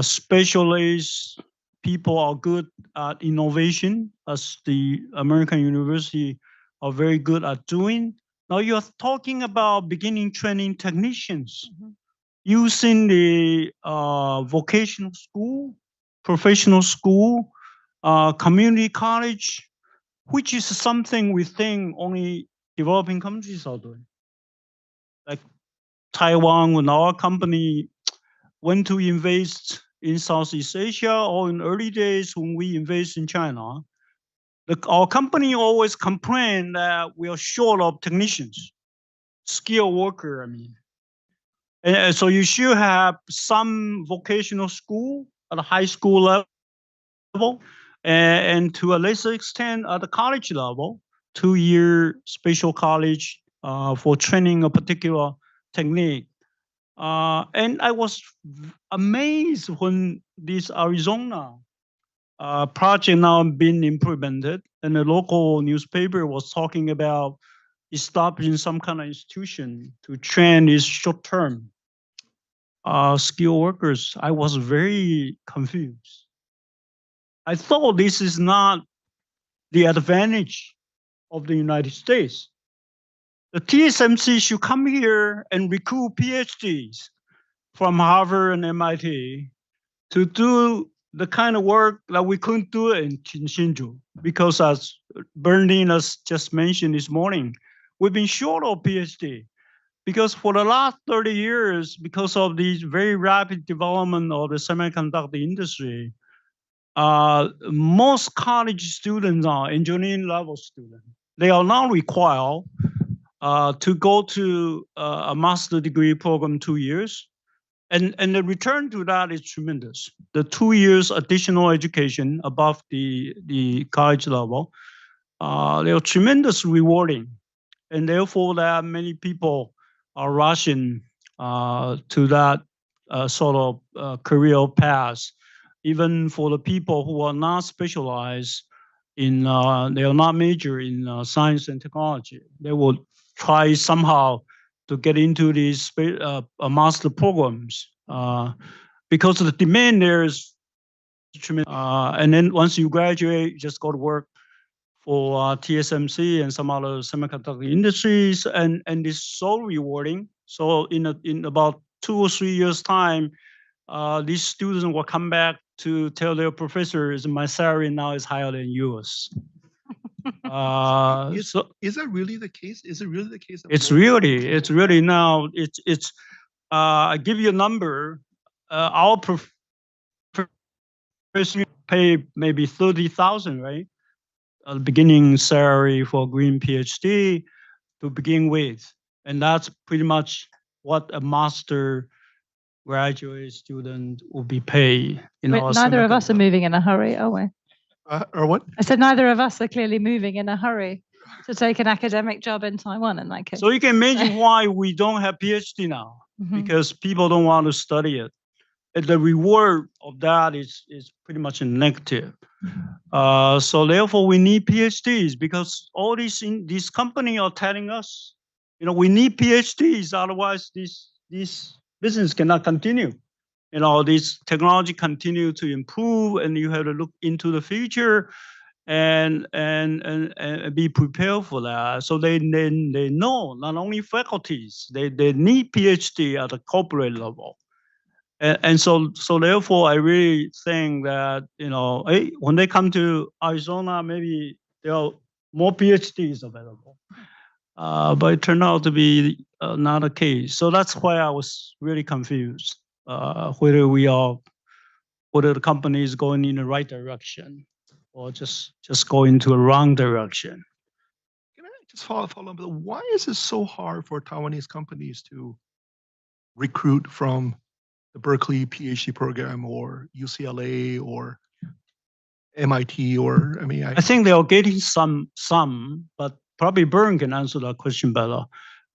specialists. People are good at innovation, as the American university are very good at doing. Now you're talking about beginning training technicians using the vocational school, professional school, community college, which is something we think only developing countries are doing. Like Taiwan, when our company went to invest in Southeast Asia, or in early days when we invest in China, our company always complained that we are short of technicians, skilled worker, I mean. And so you should have some vocational school at a high school level, and to a lesser extent at the college level, 2-year special college for training a particular technique. And I was amazed when this Arizona project now being implemented, and the local newspaper was talking about establishing some kind of institution to train these short-term skilled workers. I was very confused. I thought this is not the advantage of the United States. the TSMC should come here and recruit PhDs from Harvard and MIT to do the kind of work that we couldn't do in Hsinchu, because as Bernardine has just mentioned this morning, we've been short of PhD. Because for the last 30 years, because of the very rapid development of the semiconductor industry, most college students are engineering level students. They are now required to go to a master degree program 2 years. And the return to that is tremendous. The 2 years additional education above the college level, they are tremendous rewarding. And therefore, there are many people are rushing to that sort of career path. Even for the people who are not specialized in, they are not major in science and technology, they will try somehow to get into these master programs because the demand there is tremendous. And then once you graduate, you just go to work for TSMC and some other semiconductor industries, and it's so rewarding. So in about 2 or 3 years' time, these students will come back to tell their professors, my salary now is higher than yours. Is that really the case? Is it really the case? It's really now, I give you a number, our professors pay maybe 30,000, right? Beginning salary for green PhD to begin with. And that's pretty much what a master graduate student will be paid. Neither of us are moving in a hurry, are we? Or what? I said neither of us are clearly moving in a hurry to take an academic job in Taiwan in that case. So you can imagine why we don't have PhD now, because people don't want to study it. And the reward of that is pretty much negative. So therefore, we need PhDs, because all these companies are telling us, we need PhDs, otherwise this business cannot continue. This technology continue to improve, and you have to look into the future and be prepared for that. So they know, not only faculties, they need PhD at the corporate level. And so therefore, I really think that, when they come to Arizona, maybe there are more PhDs available. But it turned out to be not the case. So that's why I was really confused whether the company is going in the right direction or just going to a wrong direction. Can I just follow up? Why is it so hard for Taiwanese companies to recruit from the Berkeley PhD program or UCLA or MIT I think they are getting some, but probably Bern can answer that question better.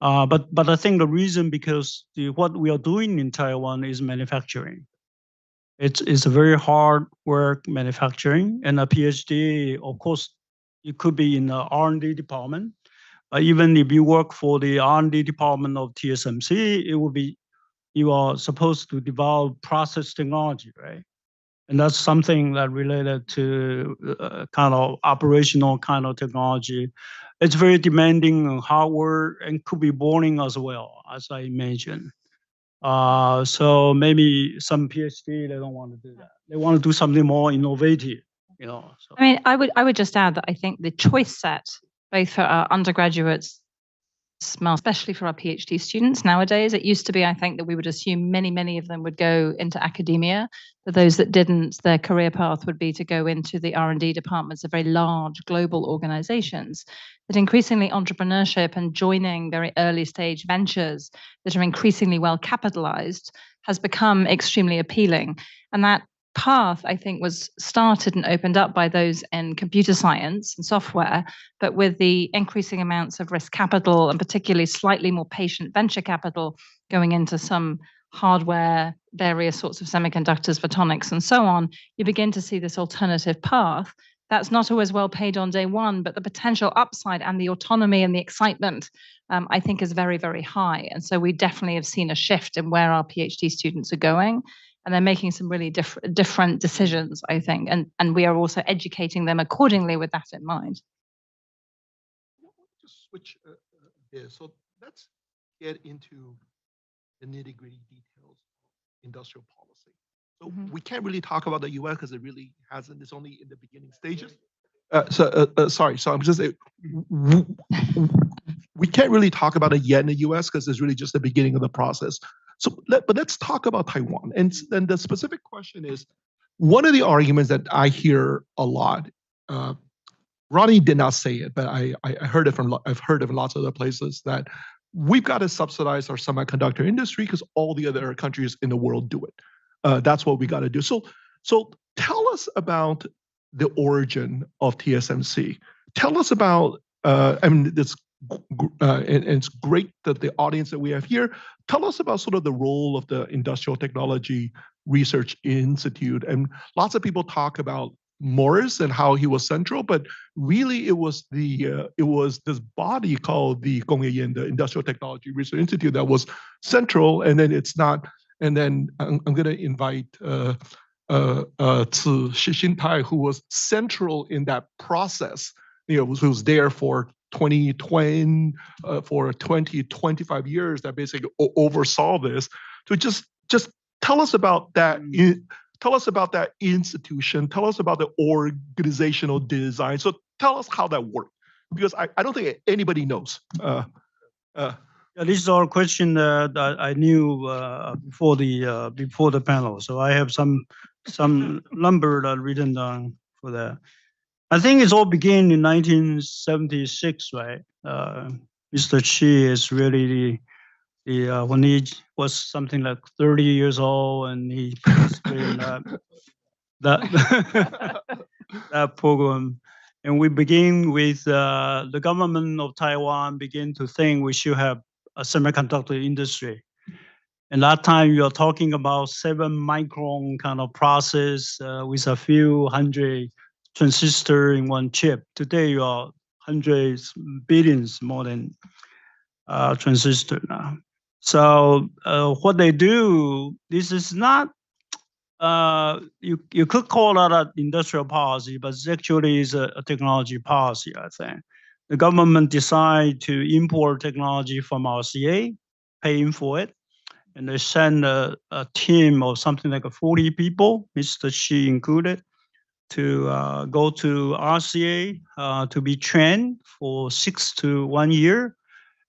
But I think the reason, because what we are doing in Taiwan is manufacturing. It's a very hard work manufacturing, and a PhD, of course, it could be in the R&D department. Even if you work for the R&D department of TSMC, it will be, you are supposed to develop process technology, right? And that's something that related to kind of operational kind of technology. It's very demanding on hardware and could be boring as well, as I mentioned. So maybe some PhD, they don't want to do that. They want to do something more innovative, So. I mean, I would just add that I think the choice set, both for our undergraduates, especially for our PhD students nowadays, it used to be, I think, that we would assume many of them would go into academia. For those that didn't, their career path would be to go into the R&D departments of very large global organizations. That increasingly entrepreneurship and joining very early stage ventures that are increasingly well capitalized has become extremely appealing. And that path, I think, was started and opened up by those in computer science and software, but with the increasing amounts of risk capital and particularly slightly more patient venture capital going into some hardware, various sorts of semiconductors, photonics, and so on, you begin to see this alternative path. That's not always well paid on day one, but the potential upside and the autonomy and the excitement, I think, is very, very high. And so we definitely have seen a shift in where our PhD students are going. And they're making some really different decisions, I think. And we are also educating them accordingly with that in mind. Just switch is. So let's get into the nitty-gritty details of industrial policy. So we can't really talk about the U.S. because it really hasn't. It's only in the beginning stages. Sorry. So I'm just saying, we can't really talk about it yet in the U.S. because it's really just the beginning of the process. So, but let's talk about Taiwan. And the specific question is, one of the arguments that I hear a lot. Ronnie did not say it, but I heard it from I've heard it in lots of other places that we've got to subsidize our semiconductor industry because all the other countries in the world do it. That's what we got to do. So tell us about the origin of TSMC. Tell us about I mean, and it's great that the audience that we have here. Tell us about sort of the role of the Industrial Technology Research Institute. And lots of people talk about Morris and how he was central, but really it was this body called the Gongyeyan, the Industrial Technology Research Institute, that was central. And then it's not. And then I'm going to invite Shi Tai, who was central in that process. Who was there for 2020 for 25 years, that basically oversaw this. So just tell us about that. Tell us about that institution. Tell us about the organizational design. So tell us how that worked, because I don't think anybody knows. Yeah, this is our question that I knew before the panel. So I have some number that written down for that. I think it's all began in 1976, right? Mr. Chi is really when he was something like 30 years old, and he participated in that program. And we begin with the government of Taiwan begin to think we should have a semiconductor industry. And that time you're talking about 7-micron kind of process with a few hundred transistor in one chip. Today you are hundreds, billions more than transistor now. So what they do, this is not, you could call that an industrial policy, but it actually is a technology policy, I think. The government decide to import technology from RCA, paying for it, and they send a team of something like 40 people, Mr. Xi included, to go to RCA to be trained for 6 to 1 year.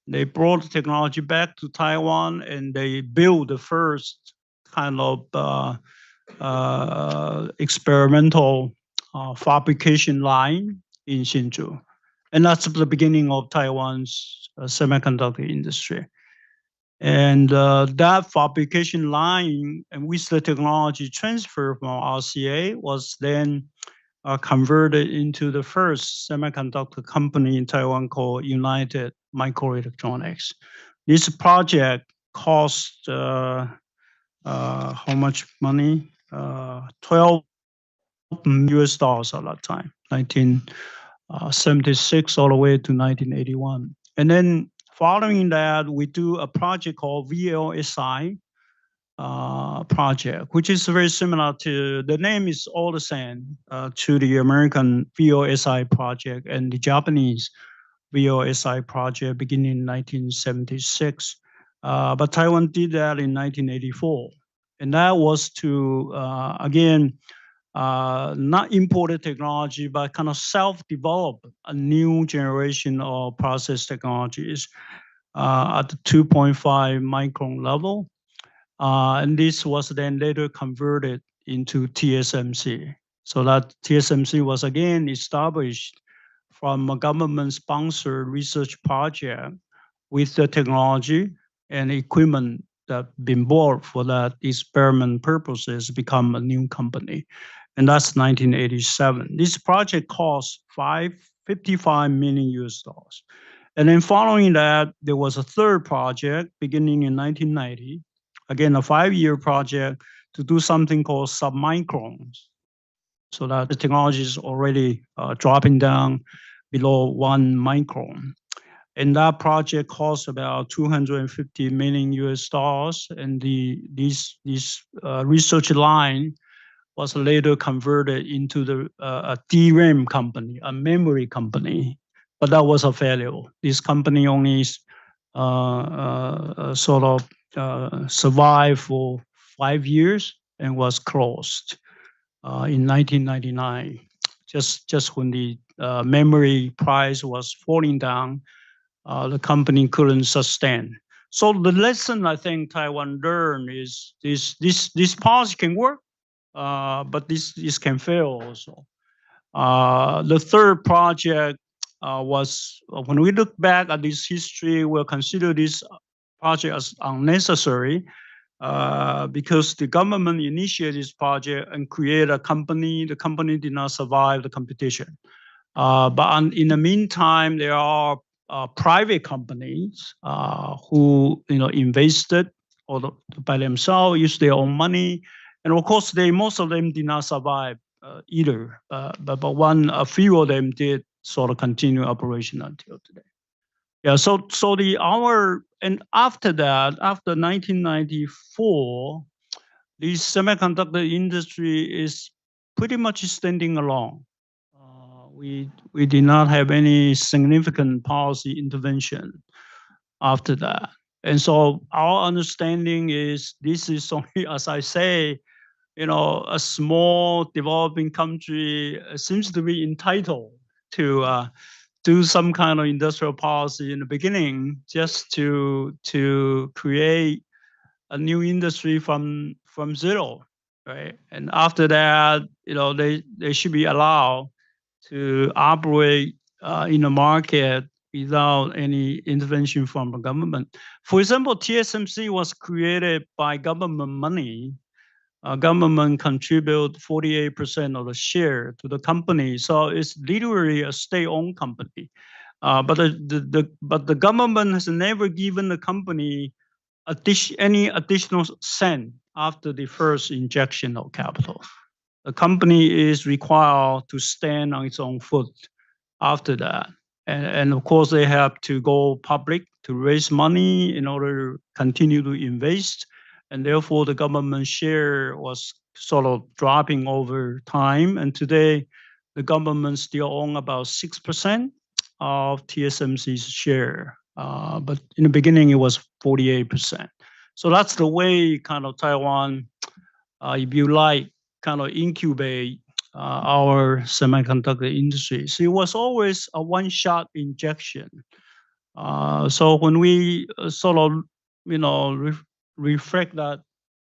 They brought the technology back to Taiwan, and they built the first kind of experimental fabrication line in Hsinchu. And that's the beginning of Taiwan's semiconductor industry. And that fabrication line, and with the technology transfer from RCA, was then converted into the first semiconductor company in Taiwan called United Microelectronics. This project cost how much money? $12 US at that time, 1976 all the way to 1981. And then following that, we do a project called VLSI project, which is very similar to, the name is all the same to the American VLSI project and the Japanese VLSI project beginning in 1976. But Taiwan did that in 1984. And that was to, again, not imported technology, but kind of self-develop a new generation of process technologies at the 2.5 micron level. And this was then later converted into TSMC. So that TSMC was again established from a government-sponsored research project with the technology and equipment that been bought for that experiment purposes, become a new company. And that's 1987. This project cost $55 million US. And then following that, there was a third project beginning in 1990, again, a 5-year project to do something called submicrons. So that the technology is already dropping down below 1 micron. And that project cost about $250 million US. And this research line was later converted into a DRAM company, a memory company. But that was a failure. This company only sort of survived for 5 years and was closed in 1999, just when the memory price was falling down. The company couldn't sustain. So the lesson I think Taiwan learned is this policy can work, but this can fail also. The third project was when we look back at this history, we'll consider this project as unnecessary because the government initiated this project and created a company. The company did not survive the competition. But in the meantime, there are private companies who invested by themselves, use their own money, and of course, most of them did not survive either. But a few of them did sort of continue operation until today. Yeah. And after that, after 1994, the semiconductor industry is pretty much standing alone. We did not have any significant policy intervention after that. And so our understanding is this is only, as I say, a small developing country seems to be entitled to do some kind of industrial policy in the beginning just to create a new industry from zero, right? And after that, they should be allowed to operate in the market without any intervention from the government. For example, TSMC was created by government money. Government contribute 48% of the share to the company, so it's literally a state-owned company. But the government has never given the company any additional cent after the first injection of capital. The company is required to stand on its own foot after that. And of course, they have to go public to raise money in order to continue to invest. And therefore, the government share was sort of dropping over time. And today, the government still owns about 6% of TSMC's share. But in the beginning, it was 48%. So that's the way kind of Taiwan, if you like, kind of incubate our semiconductor industry. So it was always a one-shot injection. So when we sort of, reflect that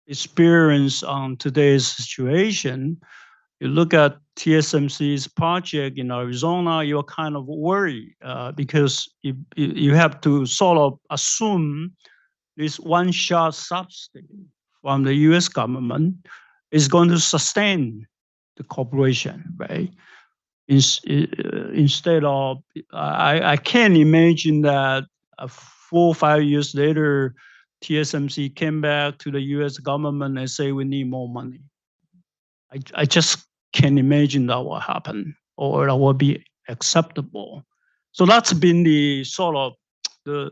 experience on today's situation, you look at TSMC's project in Arizona, you're kind of worried because you have to sort of assume this one-shot subsidy from the US government is going to sustain the corporation, right? Instead of, I can't imagine that 4 or 5 years later, TSMC came back to the US government and say, we need more money. I just can't imagine that will happen or that will be acceptable. So that's been the sort of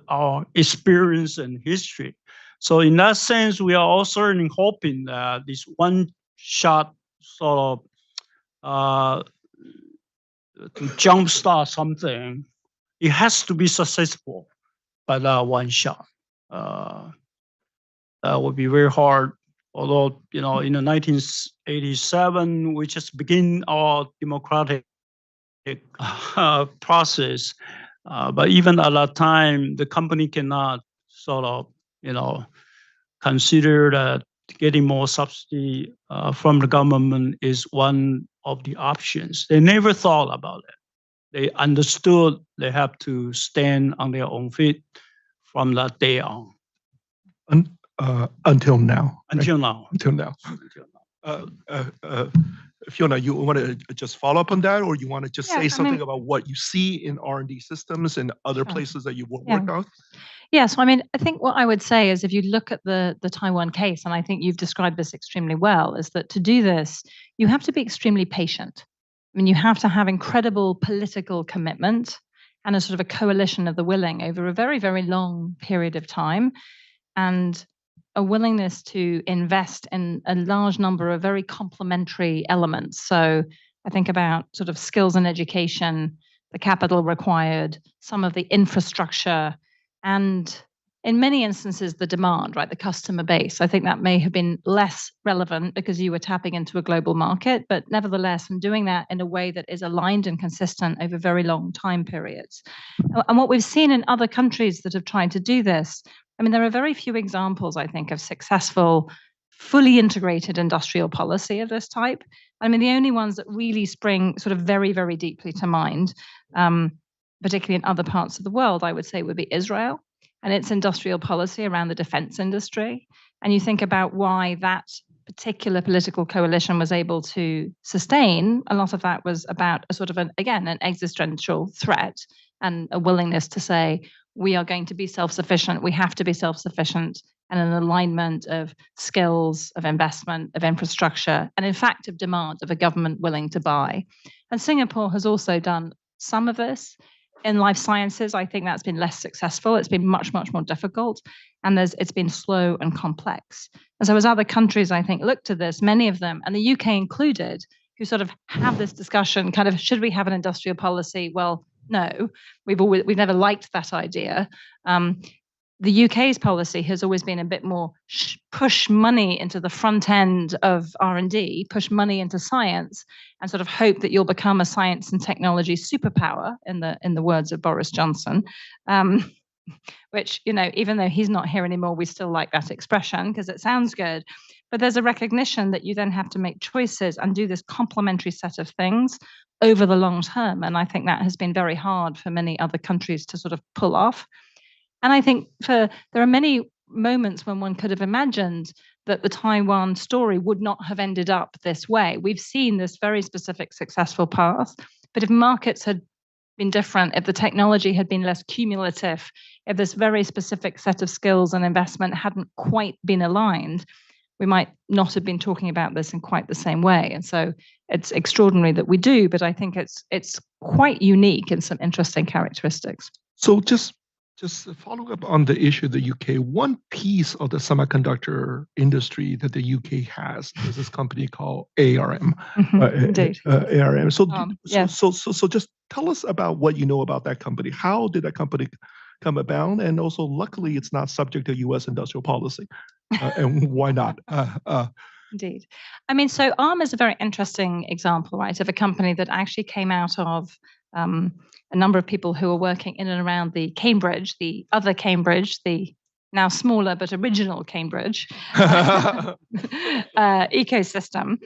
our experience and history. So in that sense, we are also hoping that this one-shot sort of to jumpstart something, it has to be successful by that one shot. That would be very hard. Although, in the 1987, we just begin our democratic process. But even at that time, the company cannot sort of, consider that getting more subsidy from the government is one of the options. They never thought about it. They understood they have to stand on their own feet from that day on. Until now. Until now. Until now. Fiona, you want to just follow up on that, or you want to just say something about what you see in R&D systems and other places that you've worked on? Yeah, so I think what I would say is if you look at the Taiwan case, and I think you've described this extremely well, is that to do this, you have to be extremely patient. You have to have incredible political commitment and a sort of a coalition of the willing over a very, very long period of time, and a willingness to invest in a large number of very complementary elements. So I think about sort of skills and education, the capital required, some of the infrastructure, And in many instances, the demand, right, the customer base, I think that may have been less relevant because you were tapping into a global market, but nevertheless, and doing that in a way that is aligned and consistent over very long time periods. And what we've seen in other countries that have tried to do this, I mean, there are very few examples, I think, of successful, fully integrated industrial policy of this type. I mean, the only ones that really spring sort of very, very deeply to mind, particularly in other parts of the world, I would say would be Israel and its industrial policy around the defense industry. And you think about why that particular political coalition was able to sustain, a lot of that was about a sort of, an existential threat and a willingness to say, we are going to be self-sufficient, we have to be self-sufficient, and an alignment of skills, of investment, of infrastructure, and in fact of demand of a government willing to buy. And Singapore has also done some of this. In life sciences, I think that's been less successful. It's been much, much more difficult, and it's been slow and complex. And so as other countries, I think, look to this, many of them, and the UK included, who sort of have this discussion, kind of, should we have an industrial policy? Well, no, we've never liked that idea. The UK's policy has always been a bit more push money into the front end of R&D, push money into science, and sort of hope that you'll become a science and technology superpower, in the words of Boris Johnson. Which, you know, even though he's not here anymore, we still like that expression because it sounds good. But there's a recognition that you then have to make choices and do this complementary set of things over the long term. And I think that has been very hard for many other countries to sort of pull off. And I think there are many moments when one could have imagined that the Taiwan story would not have ended up this way. We've seen this very specific successful path, but if markets had been different, if the technology had been less cumulative, if this very specific set of skills and investment hadn't quite been aligned, we might not have been talking about this in quite the same way. And so it's extraordinary that we do, but I think it's quite unique in some interesting characteristics. So just following up on the issue of the UK, one piece of the semiconductor industry that the UK has is this company called ARM. Indeed. ARM. Yes. So just tell us about what you know about that company. How did that company come about? And also, luckily, it's not subject to U.S. industrial policy. And why not? Indeed. I mean, so ARM is a very interesting example, right, of a company that actually came out of a number of people who were working in and around the Cambridge, the other Cambridge, the now smaller but original Cambridge ecosystem,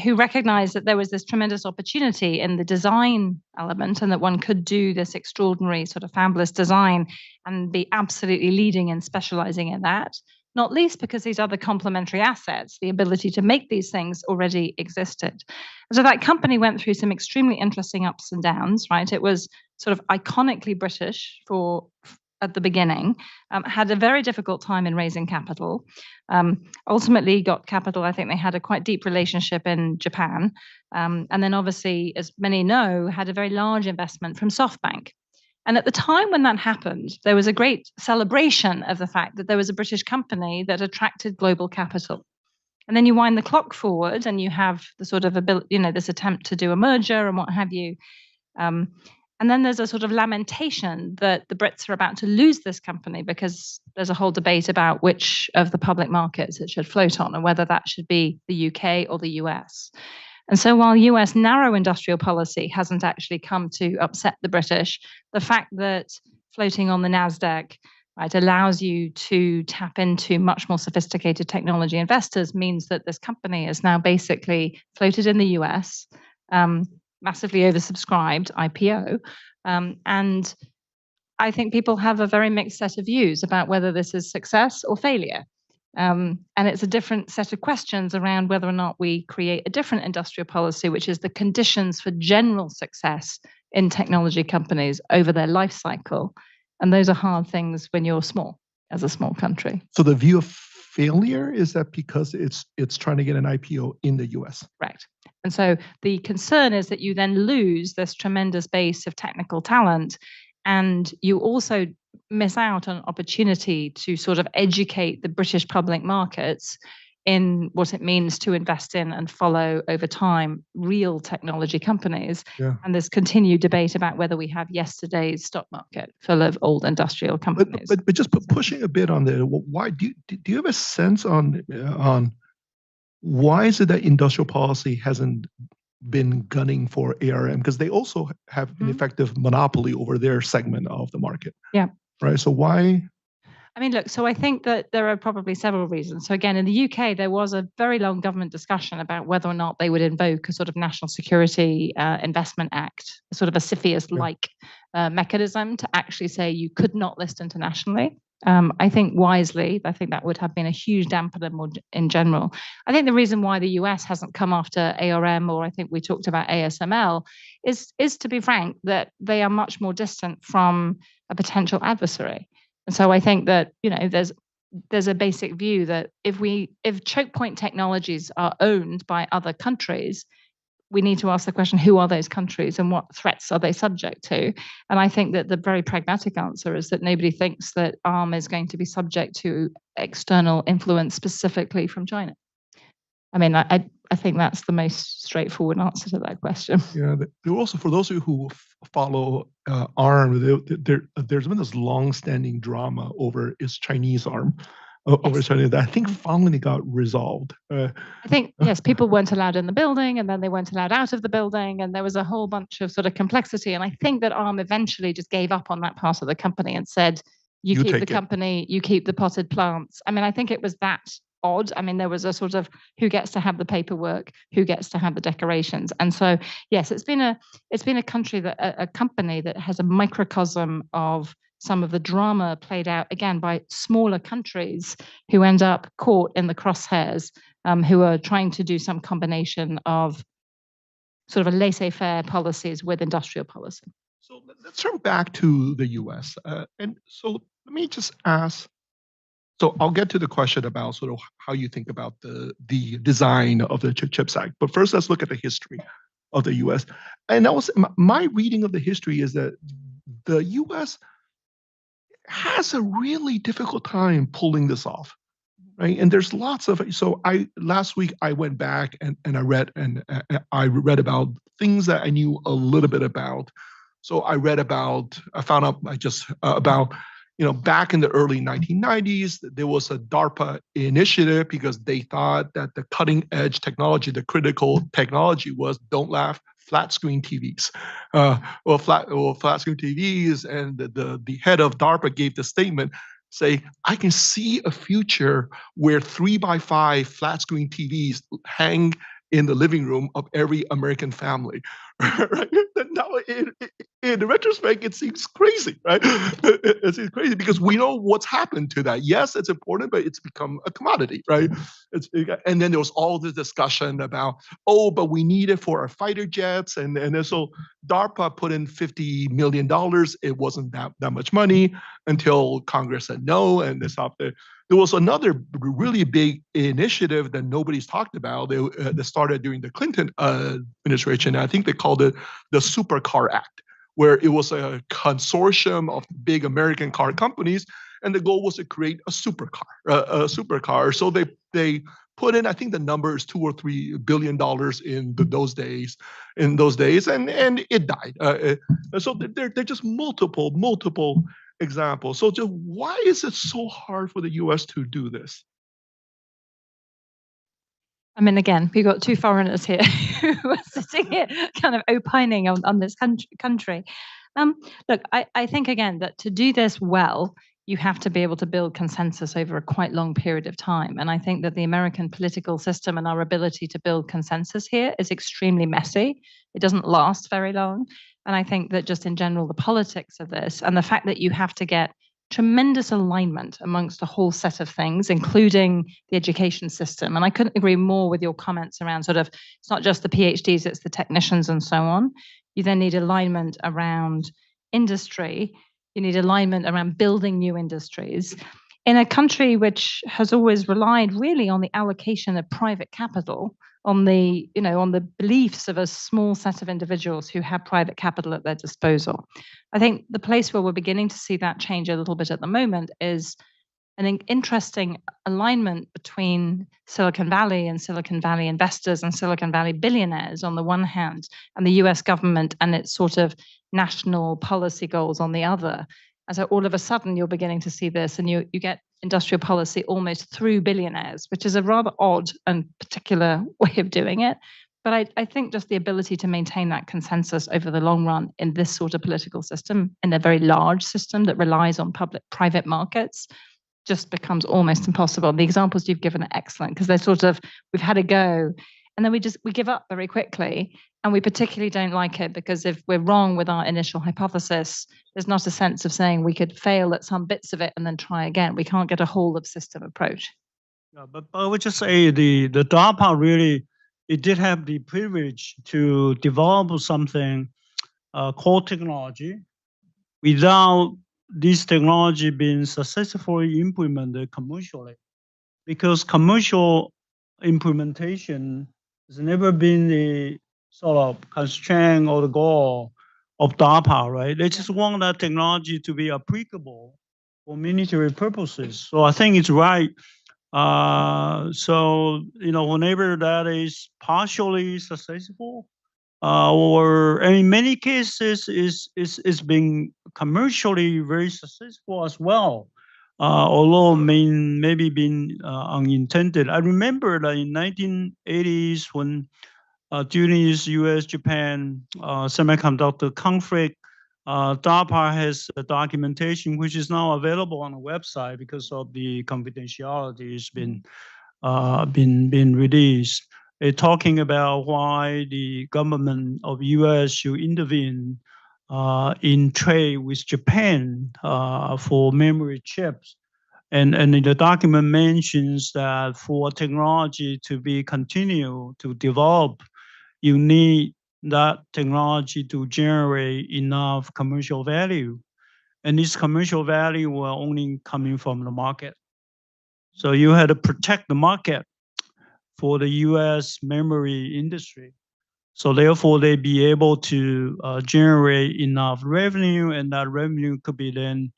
who recognized that there was this tremendous opportunity in the design element and that one could do this extraordinary sort of fabulous design and be absolutely leading and specializing in that. Not least because these other complementary assets, the ability to make these things, already existed. And so that company went through some extremely interesting ups and downs, right? It was sort of iconically British at the beginning, had a very difficult time in raising capital, ultimately got capital. I think they had a quite deep relationship in Japan. And then obviously, as many know, had a very large investment from SoftBank. And at the time when that happened, there was a great celebration of the fact that there was a British company that attracted global capital. And then you wind the clock forward and you have the sort of ability, you know, this attempt to do a merger and what have you. And then there's a sort of lamentation that the Brits are about to lose this company because there's a whole debate about which of the public markets it should float on and whether that should be the UK or the US. And so while US narrow industrial policy hasn't actually come to upset the British, the fact that floating on the NASDAQ, right, allows you to tap into much more sophisticated technology investors means that this company is now basically floated in the US, massively oversubscribed IPO. And I think people have a very mixed set of views about whether this is success or failure. And it's a different set of questions around whether or not we create a different industrial policy, which is the conditions for general success in technology companies over their life cycle. And those are hard things when you're small, as a small country. So the view of failure is that because it's trying to get an IPO in the US. Right. And so the concern is that you then lose this tremendous base of technical talent, and you also miss out on opportunity to sort of educate the British public markets in what it means to invest in and follow over time real technology companies. Yeah. And there's continued debate about whether we have yesterday's stock market full of old industrial companies. But just pushing a bit on the why do you have a sense on why is it that industrial policy hasn't been gunning for ARM, because they also have an effective monopoly over their segment of the market. Yeah. Right. So why? I mean, look, so I think that there are probably several reasons. So again, in the UK, there was a very long government discussion about whether or not they would invoke a sort of National Security Investment Act, a sort of a CFIUS-like mechanism to actually say you could not list internationally. I think wisely, I think that would have been a huge dampener more in general. I think the reason why the US hasn't come after ARM, or I think we talked about ASML, is to be frank, that they are much more distant from a potential adversary. And so I think that, you know, there's a basic view that if choke point technologies are owned by other countries, we need to ask the question, who are those countries and what threats are they subject to? And I think that the very pragmatic answer is that nobody thinks that ARM is going to be subject to external influence specifically from China. I mean, I think that's the most straightforward answer to that question. Yeah, there also, for those of you who follow ARM, there's been this long-standing drama over its Chinese arm, over China, that I think finally got resolved. I think, yes, people weren't allowed in the building, and then they weren't allowed out of the building, and there was a whole bunch of sort of complexity. And I think that ARM eventually just gave up on that part of the company and said, you keep the company, you keep the potted plants. I mean, I think it was that odd. I mean, there was a sort of who gets to have the paperwork, who gets to have the decorations. And so, yes, it's been a country that a company that has a microcosm of some of the drama played out again by smaller countries who end up caught in the crosshairs, who are trying to do some combination of sort of a laissez-faire policies with industrial policy. So let's turn back to the US. And so let me just ask, so I'll get to the question about sort of how you think about the design of the CHIPS Act. But first, let's look at the history of the US. And that was my reading of the history is that the US has a really difficult time pulling this off, right? And there's lots of, so last week I went back and I read about things that I knew a little bit about. So I found out about, you know, back in the early 1990s, there was a DARPA initiative because they thought that the cutting edge technology, the critical technology was, don't laugh, flat screen TVs, flat screen TVs. And the head of DARPA gave the statement, say, I can see a future where 3x5 flat screen TVs hang in the living room of every American family. Right? Now, in retrospect, it seems crazy, right? It seems crazy because we know what's happened to that. Yes, it's important, but it's become a commodity, right? And then there was all this discussion about, oh, but we need it for our fighter jets. And so DARPA put in $50 million. It wasn't that much money until Congress said no, and they stopped it. There was another really big initiative that nobody's talked about that started during the Clinton administration. I think they called it the Supercar Act, where it was a consortium of big American car companies, and the goal was to create a supercar. So they put in, I think the number is $2 or $3 billion in those days, and it died. So they're just multiple examples. So just why is it so hard for the US to do this? I mean, again, we've got two foreigners here who are sitting here kind of opining on this country. Look, I think, again, that to do this well, you have to be able to build consensus over a quite long period of time. And I think that the American political system and our ability to build consensus here is extremely messy. It doesn't last very long. And I think that just in general, the politics of this and the fact that you have to get tremendous alignment amongst a whole set of things, including the education system. And I couldn't agree more with your comments around sort of, it's not just the PhDs, it's the technicians and so on. You then need alignment around industry. You need alignment around building new industries. In a country which has always relied really on the allocation of private capital, on the beliefs of a small set of individuals who have private capital at their disposal. I think the place where we're beginning to see that change a little bit at the moment is an interesting alignment between Silicon Valley and Silicon Valley investors and Silicon Valley billionaires on the one hand, and the US government and its sort of national policy goals on the other. And so all of a sudden you're beginning to see this, and you get industrial policy almost through billionaires, which is a rather odd and particular way of doing it. But I think just the ability to maintain that consensus over the long run in this sort of political system, in a very large system that relies on public-private markets, just becomes almost impossible. The examples you've given are excellent because they're sort of, we've had a go, and then we give up very quickly. And we particularly don't like it because if we're wrong with our initial hypothesis, there's not a sense of saying we could fail at some bits of it and then try again. We can't get a whole of system approach. Yeah, but I would just say the DARPA really, it did have the privilege to develop something called technology without this technology being successfully implemented commercially, because commercial implementation has never been the sort of constraint or the goal of DARPA, right? They just want that technology to be applicable for military purposes. So I think it's right. So, whenever that is partially successful, or in many cases is being commercially very successful as well, although maybe been unintended. I remember that in 1980s when during this U.S.-Japan semiconductor conflict, DARPA has a documentation which is now available on the website because of the confidentiality has been released. Talking about why the government of U.S. should intervene in trade with Japan for memory chips. And the document mentions that for technology to be continued to develop, you need that technology to generate enough commercial value. And this commercial value will only coming from the market. So you had to protect the market for the US memory industry. So therefore they be able to generate enough revenue, and that revenue could be then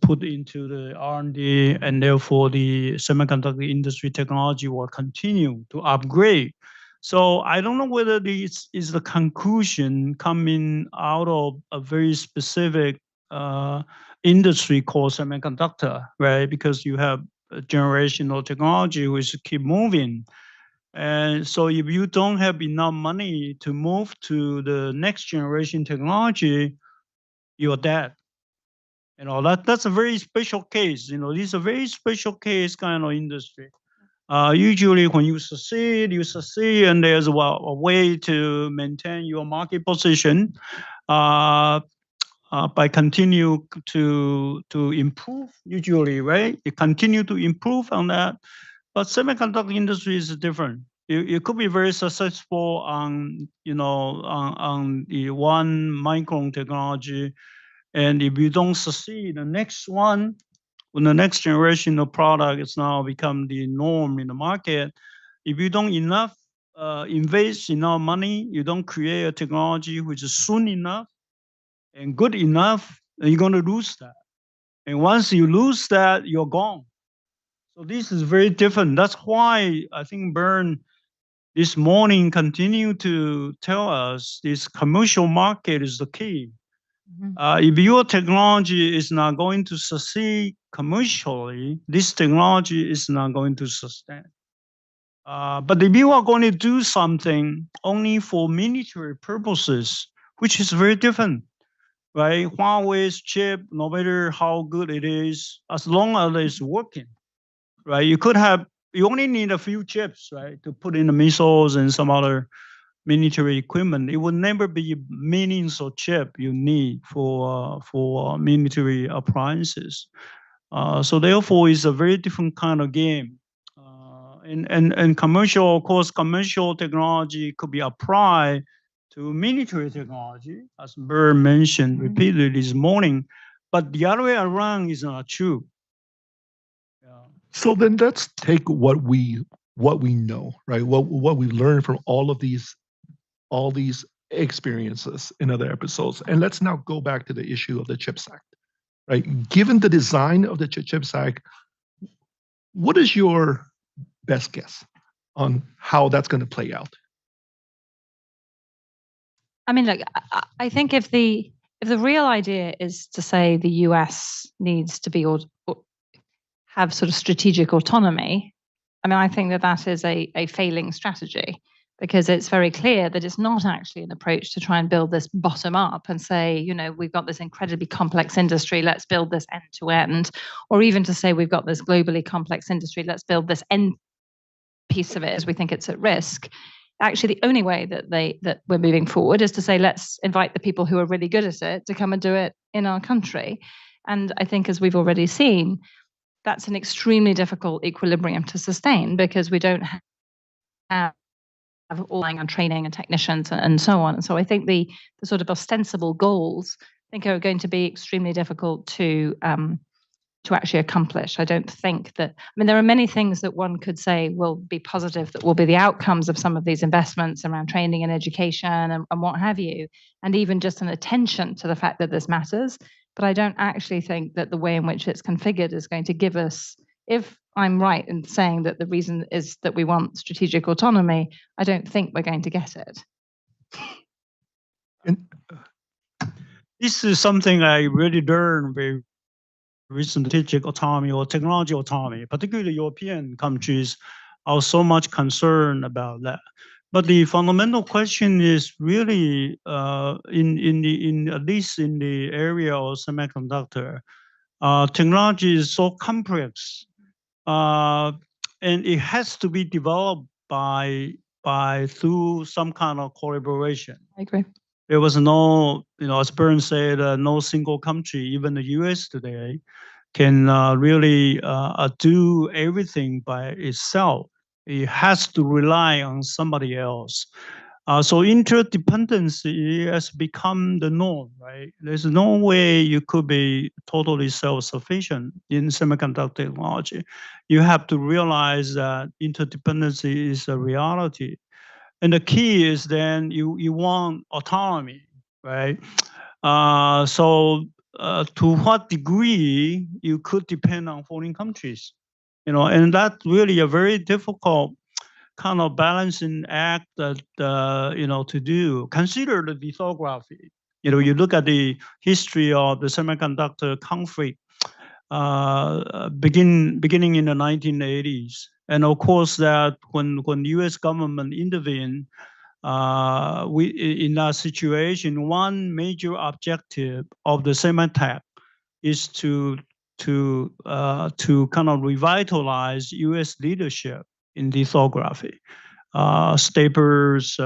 put into the R&D, and therefore the semiconductor industry technology will continue to upgrade. So I don't know whether this is the conclusion coming out of a very specific industry called semiconductor, right? Because you have a generational technology which keep moving. And so if you don't have enough money to move to the next generation technology, you're dead. That's a very special case. This is a very special case kind of industry. Usually when you succeed, and there's a way to maintain your market position by continue to improve, usually, right? You continue to improve on that. But semiconductor industry is different. You could be very successful on, on the 1 micron technology. And if you don't succeed, the next one, when the next generation of product is now become the norm in the market, if you don't invest enough money, you don't create a technology which is soon enough and good enough, then you're going to lose that. And once you lose that, you're gone. So this is very different. That's why I think Bern this morning continued to tell us this commercial market is the key. If your technology is not going to succeed commercially, this technology is not going to sustain. But if you are going to do something only for military purposes, which is very different, right? Huawei's chip, no matter how good it is, as long as it's working, right? You only need a few chips, right, to put in the missiles and some other military equipment. It will never be millions of chip you need for military appliances. So therefore, it's a very different kind of game. And commercial, of course, commercial technology could be applied to military technology, as Burr mentioned repeatedly this morning. But the other way around is not true. So then let's take what we know, right? What we learned from all these experiences in other episodes, and let's now go back to the issue of the CHIPS Act. right? Given the design of the CHIPS Act, what is your best guess on how that's going to play out? I mean, look, I think if the real idea is to say the US needs to be or have sort of strategic autonomy, I mean, I think that is a failing strategy, because it's very clear that it's not actually an approach to try and build this bottom up and say, you know, we've got this incredibly complex industry, let's build this end to end, or even to say we've got this globally complex industry, let's build this end piece of it as we think it's at risk. Actually, the only way that we're moving forward is to say, let's invite the people who are really good at it to come and do it in our country. And I think, as we've already seen, that's an extremely difficult equilibrium to sustain, because we don't have all relying on training and technicians and so on. And so I think the sort of ostensible goals, I think, are going to be extremely difficult to actually accomplish. I don't think that, I mean, there are many things that one could say will be positive, that will be the outcomes of some of these investments around training and education and what have you, and even just an attention to the fact that this matters. But I don't actually think that the way in which it's configured is going to give us, if I'm right in saying that the reason is that we want strategic autonomy, I don't think we're going to get it. This is something I really learned very recent. Strategic autonomy or technology autonomy, particularly European countries, are so much concerned about that. But the fundamental question is really, in at least in the area of semiconductor, technology is so complex, and it has to be developed through some kind of collaboration. I agree. There was no, as Bern said, no single country, even the US today, can really do everything by itself. It has to rely on somebody else. So interdependency has become the norm, right? There's no way you could be totally self-sufficient in semiconductor technology. You have to realize that interdependency is a reality. And the key is then you want autonomy, right? To what degree you could depend on foreign countries, and that's really a very difficult kind of balancing act that, to do. Consider the lithography. You look at the history of the semiconductor conflict beginning in the 1980s. And of course, that when the U.S. government intervened, in that situation, one major objective of the Semitech is to kind of revitalize U.S. leadership in lithography, staplers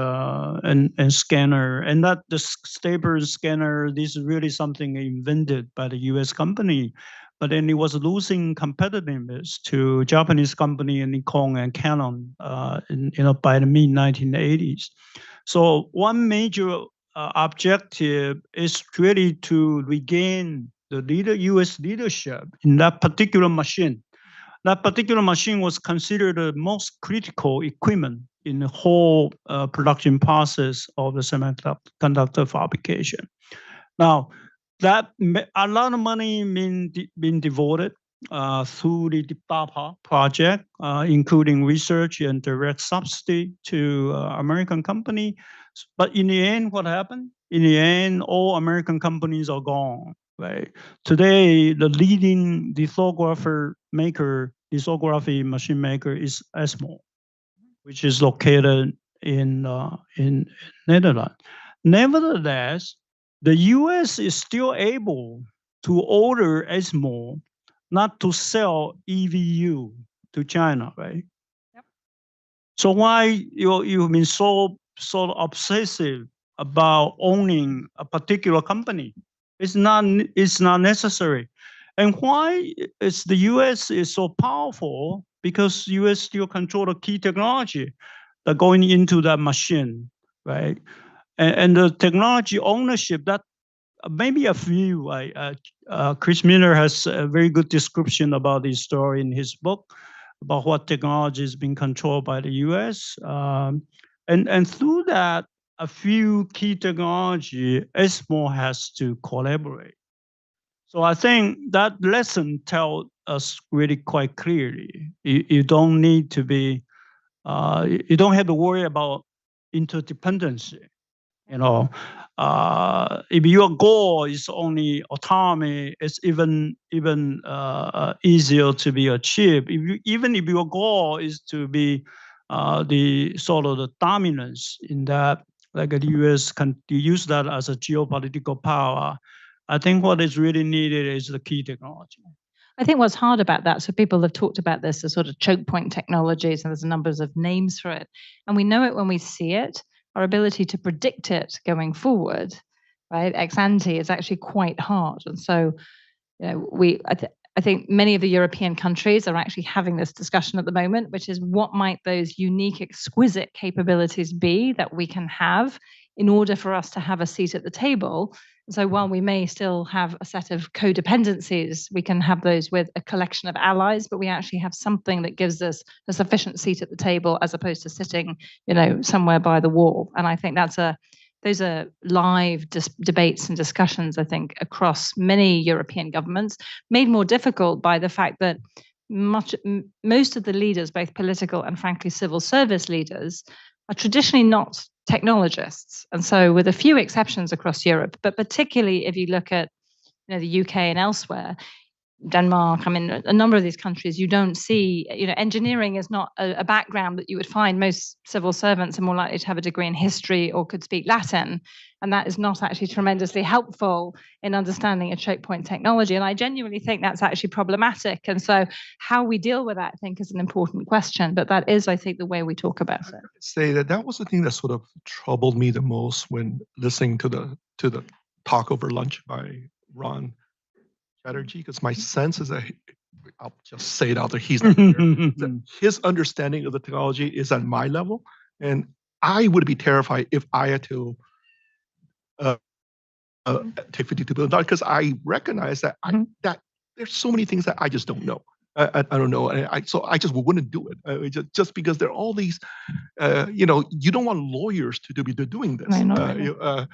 and scanner, and that the stapler and scanner, this is really something invented by the U.S. company. But then it was losing competitiveness to Japanese company and Nikon and Canon, by the mid 1980s. So one major objective is really to regain the U.S. leadership in that particular machine. That particular machine was considered the most critical equipment in the whole production process of the semiconductor fabrication. Now, that a lot of money been devoted through the DARPA project, including research and direct subsidy to American company. But in the end, what happened? In the end, all American companies are gone, right? Today, the leading lithography machine maker is ASML, which is located in Netherlands. Nevertheless, the U.S. is still able to order ASML not to sell EVU to China, right? Yep. So why you've been so obsessive about owning a particular company? It's not necessary. And why is the U.S. is so powerful? Because U.S. still control the key technology that going into that machine, right? And the technology ownership, that maybe a few. Chris Miller has a very good description about this story in his book about what technology is being controlled by the U.S. And through that, a few key technology, ASML has to collaborate. So I think that lesson tells us really quite clearly. You don't need to be, you don't have to worry about interdependency. You know, if your goal is only autonomy, it's even easier to be achieved. Even if your goal is to be the sort of the dominance in that, like the U.S. can use that as a geopolitical power. I think what is really needed is the key technology. I think what's hard about that, so people have talked about this as sort of choke point technologies, and there's numbers of names for it. And we know it when we see it. Our ability to predict it going forward, right, ex ante, is actually quite hard. And so, you know, I think many of the European countries are actually having this discussion at the moment, which is what might those unique, exquisite capabilities be that we can have in order for us to have a seat at the table. So while we may still have a set of codependencies, we can have those with a collection of allies, but we actually have something that gives us a sufficient seat at the table as opposed to sitting, you know, somewhere by the wall. And I think those are live debates and discussions, I think, across many European governments, made more difficult by the fact that most of the leaders, both political and frankly civil service leaders, are traditionally not technologists. And so with a few exceptions across Europe, but particularly if you look at, you know, the UK and elsewhere, Denmark, I mean, a number of these countries, you don't see, you know, engineering is not a background that you would find. Most civil servants are more likely to have a degree in history or could speak Latin. And that is not actually tremendously helpful in understanding a choke point technology. And I genuinely think that's actually problematic. And so how we deal with that, I think, is an important question. But that is, I think, the way we talk about it. Say that was the thing that sort of troubled me the most when listening to the talk over lunch by Ron Chatterjee, because my sense is that I'll just say it out there, he's not there. His understanding of the technology is at my level, and I would be terrified if I had to take $52 billion, because I recognize that that there's so many things that I just don't know. I don't know, and so I just wouldn't do it. Just because there are all these, you know, you don't want lawyers to be doing this. You know,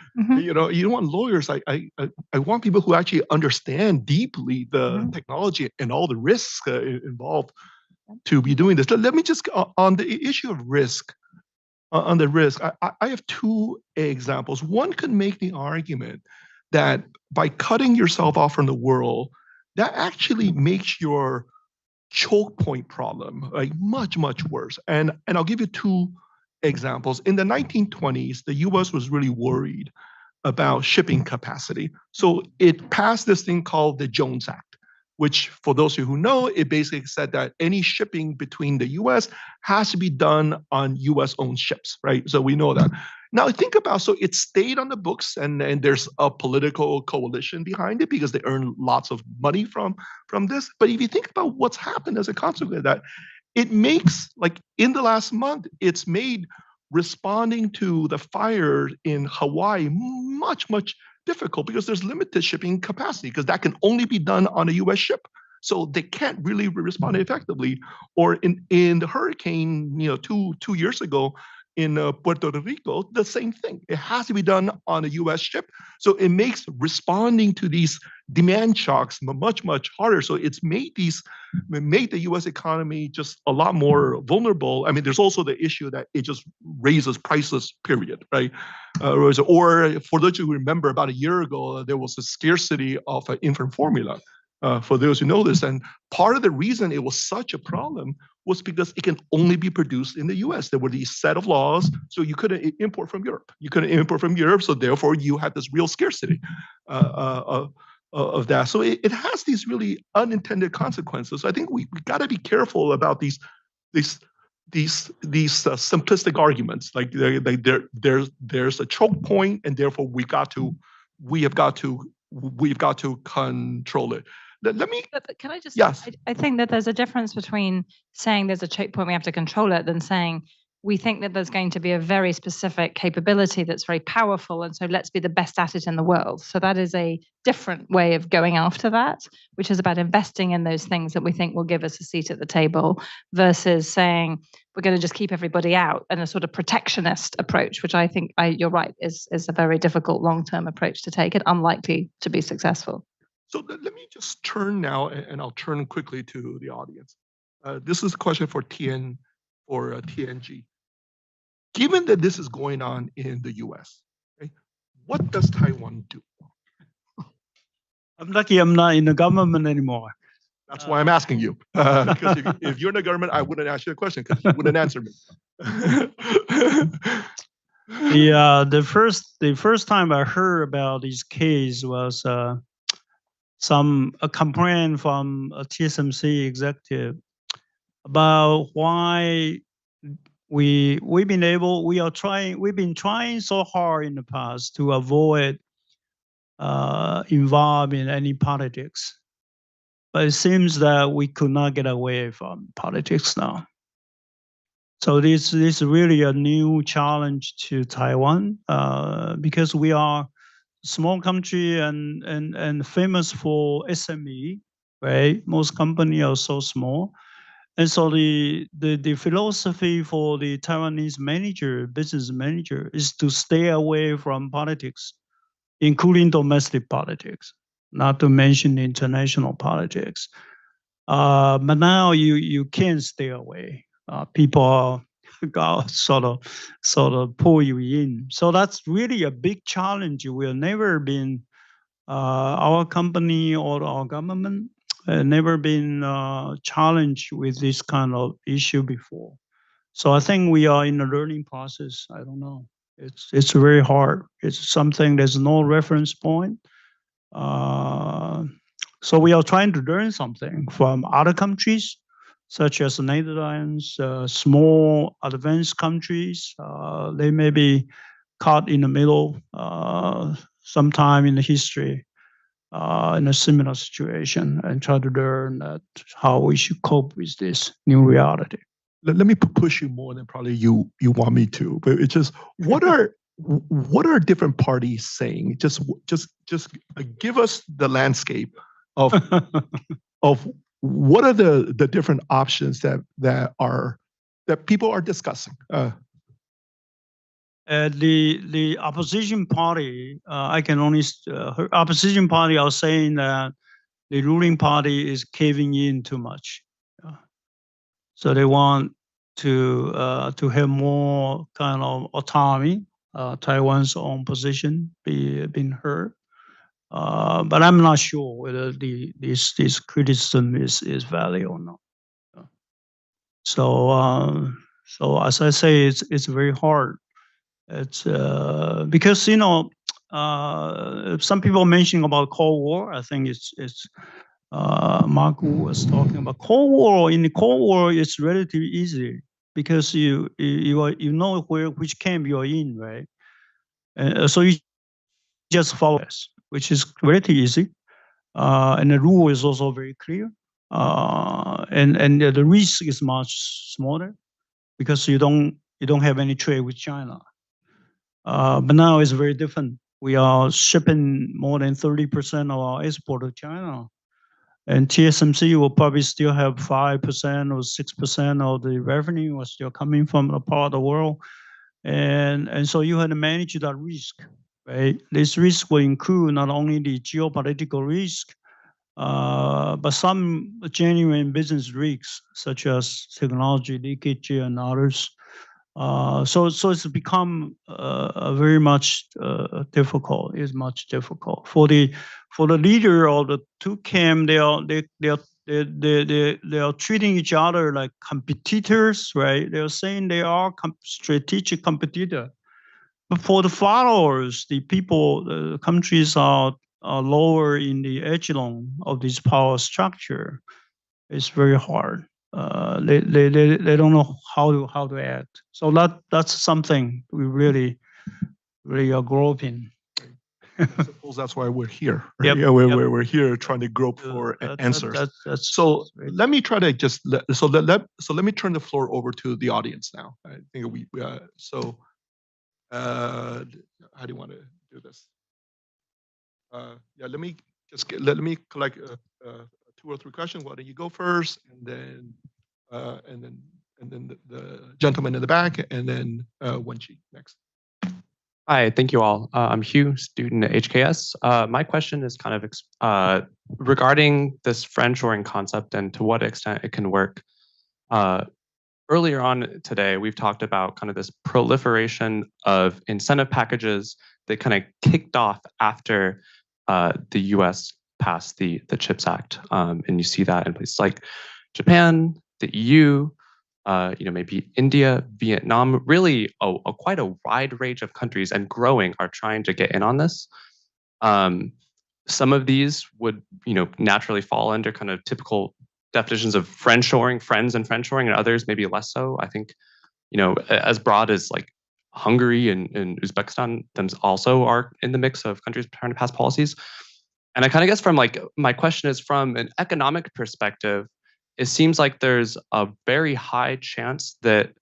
you don't want lawyers. I want people who actually understand deeply the technology and all the risks involved to be doing this. Let me just on the issue of risk. On the risk, I have two examples. One could make the argument that by cutting yourself off from the world, that actually makes your choke point problem like much worse. And I'll give you two examples. In the 1920s, the US was really worried about shipping capacity. So it passed this thing called the Jones Act, which, for those of you who know, it basically said that any shipping between the US has to be done on US owned ships, right? So we know that. Now think about, so it stayed on the books, and there's a political coalition behind it because they earn lots of money from this. But if you think about what's happened as a consequence of that, it makes, like in the last month, it's made responding to the fire in Hawaii much difficult because there's limited shipping capacity, because that can only be done on a US ship. So they can't really respond effectively. Or in the hurricane, you know, two years ago, in Puerto Rico, the same thing. It has to be done on a US ship. So it makes responding to these demand shocks much harder. So it's made the US economy just a lot more vulnerable. I mean, there's also the issue that it just raises prices, period, right? Or for those who remember, about a year ago, there was a scarcity of infant formula. For those who know this, and part of the reason it was such a problem was because it can only be produced in the US. There were these set of laws, so you couldn't import from Europe. So therefore you had this real scarcity of that. So it has these really unintended consequences. I think we got to be careful about these simplistic arguments. Like there's a choke point, and therefore we've got to control it. Let me. But can I just? Yes. I think that there's a difference between saying there's a choke point, we have to control it, than saying we think that there's going to be a very specific capability that's very powerful, and so let's be the best at it in the world. So that is a different way of going after that, which is about investing in those things that we think will give us a seat at the table, versus saying we're going to just keep everybody out, and a sort of protectionist approach, which I think you're right is a very difficult long-term approach to take and unlikely to be successful. So let me just turn now, and I'll turn quickly to the audience. This is a question for TNG. Given that this is going on in the US, okay, what does Taiwan do? I'm lucky I'm not in the government anymore. That's why I'm asking you. Because if you're in the government, I wouldn't ask you a question because you wouldn't answer me. The first time I heard about this case was a complaint from a TSMC executive about why we've been trying so hard in the past to avoid involved in any politics, but it seems that we could not get away from politics now. So this is really a new challenge to Taiwan because we are a small country and famous for SME, right? Most companies are so small. And so the philosophy for the Taiwanese business manager, is to stay away from politics, including domestic politics, not to mention international politics. But now you can't stay away. People got sort of pull you in. So that's really a big challenge. We've never been our company or our government never been challenged with this kind of issue before. So I think we are in a learning process. I don't know. It's very hard. It's something there's no reference point. So we are trying to learn something from other countries, such as the Netherlands, small advanced countries. They may be caught in the middle sometime in the history in a similar situation, and try to learn how we should cope with this new reality. Let me push you more than probably you want me to, but it's just what are different parties saying? Just give us the landscape of of what are the different options that people are discussing. The opposition party, I can only opposition party are saying that the ruling party is caving in too much. So they want to have more kind of autonomy, Taiwan's own position being heard. But I'm not sure whether this criticism is valid or not. So as I say, it's very hard. It's because some people mentioning about Cold War. I think it's Mark Wu was talking about Cold War. In the Cold War, it's relatively easy because you know which camp you're in, right? So you just follow this, which is relatively easy, and the rule is also very clear, and the risk is much smaller because you don't have any trade with China. But now it's very different. We are shipping more than 30% of our export to China. And TSMC will probably still have 5% or 6% of the revenue was still coming from a part of the world. And so you have to manage that risk, right? This risk will include not only the geopolitical risk, but some genuine business risks, such as technology leakage and others. So it's become very much difficult. It's much difficult for the leader of the two camp. They are treating each other like competitors, right? They are saying they are strategic competitor. But for the followers, the people, the countries are lower in the echelon of this power structure. It's very hard. They don't know how to act. So that's something we really are groping. I suppose that's why we're here. Right? Yep, Yeah, we're here trying to grope for answers. So let me try to just let me turn the floor over to the audience now. I think how do you want to do this? Yeah, let me collect 2 or 3 questions. Why don't you go first, and then the gentleman in the back, and then Wenqi next. Hi, thank you all. I'm Hugh, student at HKS. My question is kind of regarding this friendshoring concept and to what extent it can work. Earlier on today, we've talked about kind of this proliferation of incentive packages that kind of kicked off after the US passed the CHIPS Act. And you see that in places like Japan, the EU, maybe India, Vietnam, really quite a wide range of countries and growing are trying to get in on this. Some of these would, naturally fall under kind of typical definitions of friendshoring, friends and friendshoring, and others maybe less so. I think, as broad as like Hungary and Uzbekistan also are in the mix of countries trying to pass policies. And I kind of guess from my question is from an economic perspective, it seems like there's a very high chance that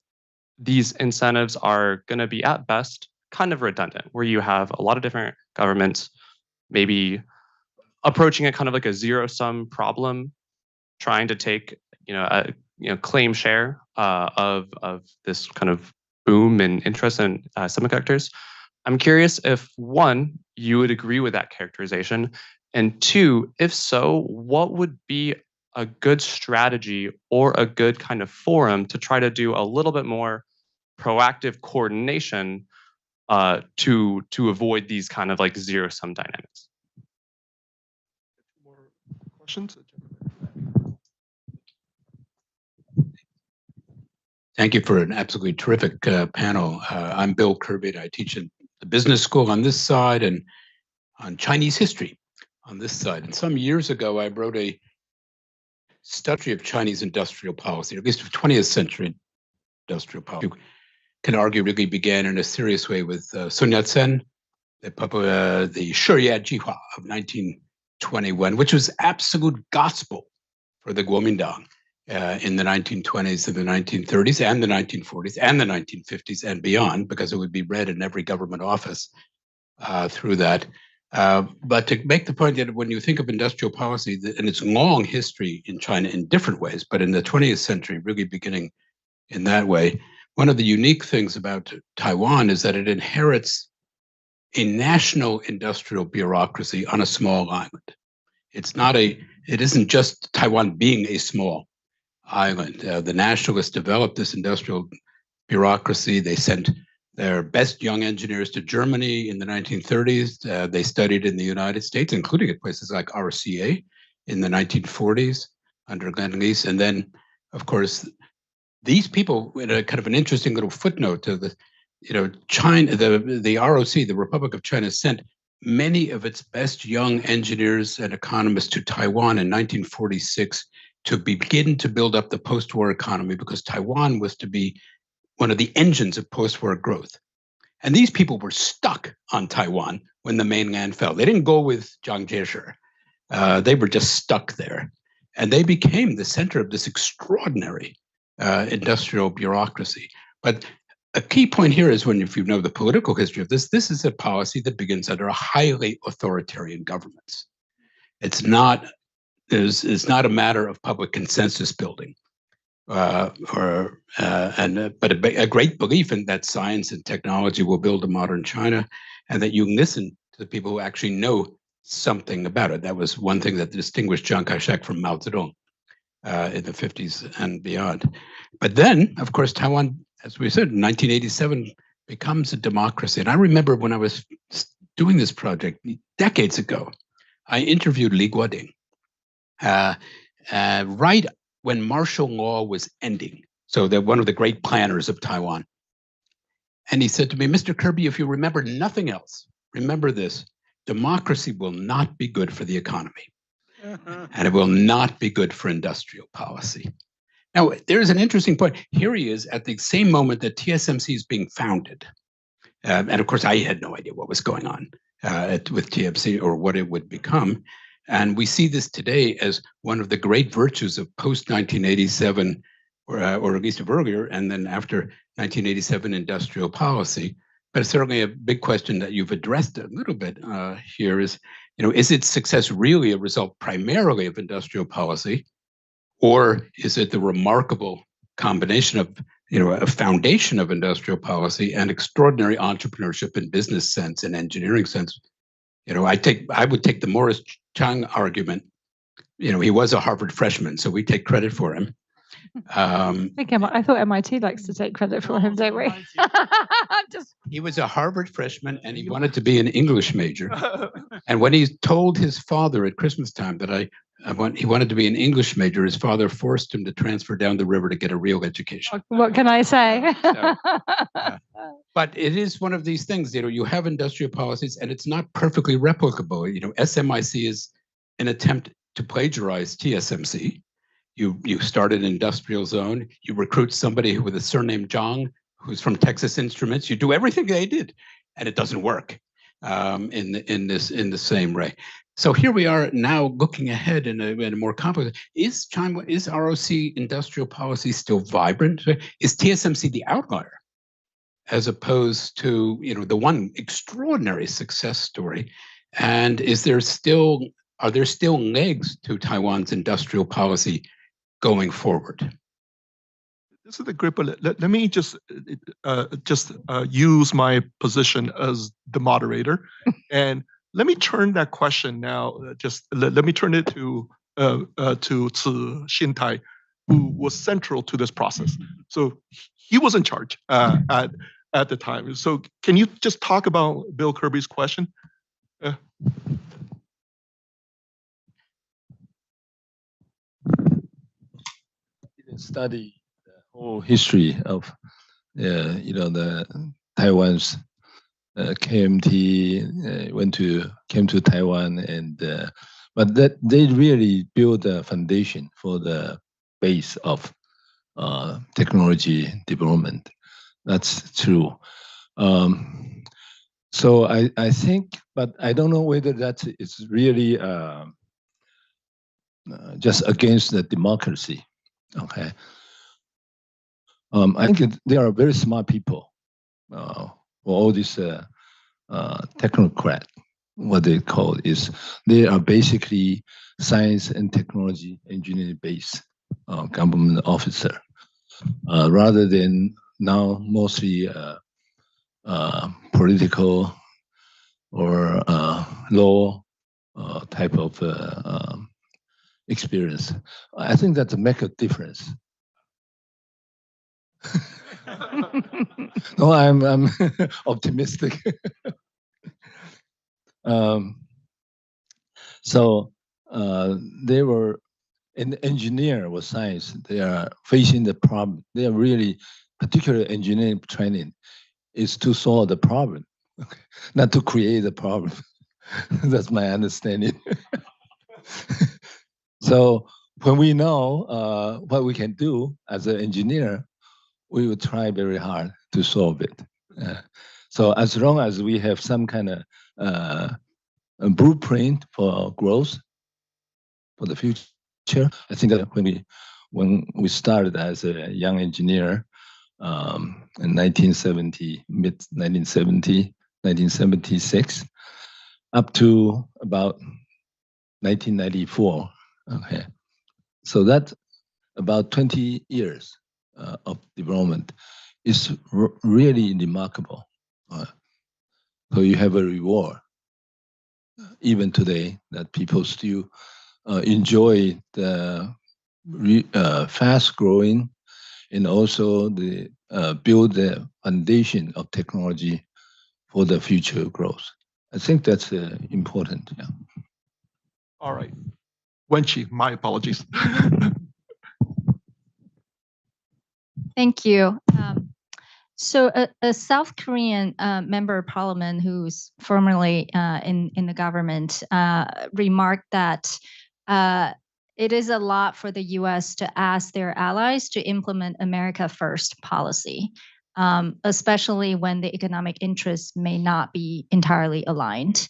these incentives are going to be at best kind of redundant, where you have a lot of different governments maybe approaching it kind of like a zero-sum problem, trying to take claim share of this kind of boom and interest in semiconductors. I'm curious if one, you would agree with that characterization, and two, if so, what would be a good strategy or a good kind of forum to try to do a little bit more proactive coordination to avoid these kind of like zero-sum dynamics? More questions? Thank you for an absolutely terrific panel. I'm Bill Kirby, and I teach in the business school on this side and on Chinese history on this side. And some years ago, I wrote a study of Chinese industrial policy, or at least of 20th century industrial policy. You can argue really began in a serious way with Sun Yat-sen, the Shiyue Jihua of 1921, which was absolute gospel for the Kuomintang in the 1920s and the 1930s and the 1940s and the 1950s and beyond, because it would be read in every government office through that. But to make the point that when you think of industrial policy and its long history in China in different ways, but in the 20th century, really beginning in that way, one of the unique things about Taiwan is that it inherits a national industrial bureaucracy on a small island. It isn't just Taiwan being a small island. The nationalists developed this industrial bureaucracy. They sent their best young engineers to Germany in the 1930s. They studied in the United States, including at places like RCA in the 1940s under Glenn Lease. And then, of course, these people, in a kind of an interesting little footnote to the, China, the ROC, the Republic of China, sent many of its best young engineers and economists to Taiwan in 1946 to begin to build up the post-war economy, because Taiwan was to be one of the engines of post-war growth. And these people were stuck on Taiwan when the mainland fell. They didn't go with Jiang Jieshi. They were just stuck there. And they became the center of this extraordinary industrial bureaucracy. But a key point here is if you know the political history of this is a policy that begins under a highly authoritarian governments. It's not a matter of public consensus building. But a great belief in that science and technology will build a modern China, and that you can listen to the people who actually know something about it. That was one thing that distinguished Chiang Kai-shek from Mao Zedong in the 50s and beyond. But then, of course, Taiwan, as we said, in 1987 becomes a democracy. And I remember when I was doing this project decades ago, I interviewed Li Guoding right when martial law was ending. So they're one of the great planners of Taiwan. And he said to me, Mr. Kirby, if you remember nothing else, remember this: democracy will not be good for the economy. And it will not be good for industrial policy. Now, there's an interesting point. Here he is at the same moment that TSMC is being founded. And of course, I had no idea what was going on with TSMC or what it would become. And we see this today as one of the great virtues of post-1987, or at least of earlier, and then after 1987 industrial policy. But it's certainly a big question that you've addressed a little bit here is, is its success really a result primarily of industrial policy, or is it the remarkable combination of a foundation of industrial policy and extraordinary entrepreneurship in business sense and engineering sense. I would take the Morris Chang argument. He was a Harvard freshman, so we take credit for him. I thought MIT likes to take credit for him, don't we? He was a Harvard freshman and he wanted to be an English major. And when he told his father at Christmas time that he wanted to be an English major, his father forced him to transfer down the river to get a real education. What can I say? But it is one of these things, you have industrial policies and it's not perfectly replicable. SMIC is an attempt to plagiarize TSMC. You start an industrial zone, you recruit somebody with a surname Zhang, who's from Texas Instruments, you do everything they did, and it doesn't work in the same way. So here we are now looking ahead in a more complex. Is ROC industrial policy still vibrant? Is TSMC the outlier, as opposed to the one extraordinary success story? And are there still legs to Taiwan's industrial policy going forward? This is a great, but let me just use my position as the moderator, and let me turn that question now. Let me turn it to Xintai, who was central to this process. So he was in charge at the time. So can you just talk about Bill Kirby's question? Study the whole history of the Taiwan's KMT came to Taiwan, and but that they really built a foundation for the base of technology development. That's true. So I think, but I don't know whether that is really just against the democracy. Okay. I think they are very smart people. For all these technocrat, what they call is, they are basically science and technology engineering based government officer, rather than now mostly political or law type of experience. I think that make a difference. No, I'm optimistic. So they were an engineer or science. They are facing the problem. They are really, particular engineering training is to solve the problem, not to create the problem. That's my understanding. So when we know what we can do as an engineer, we will try very hard to solve it. So as long as we have some kind of a blueprint for growth for the future, I think that when we started as a young engineer in 1970, mid 1970, 1976, up to about 1994. Okay, so that about 20 years of development is really remarkable. So you have a reward, even today, that people still enjoy the fast growing, and also the build the foundation of technology for the future growth. I think that's important. Yeah. All right. Wenqi, my apologies. Thank you. So a South Korean member of parliament who's formerly in the government remarked that it is a lot for the US to ask their allies to implement America First policy, especially when the economic interests may not be entirely aligned.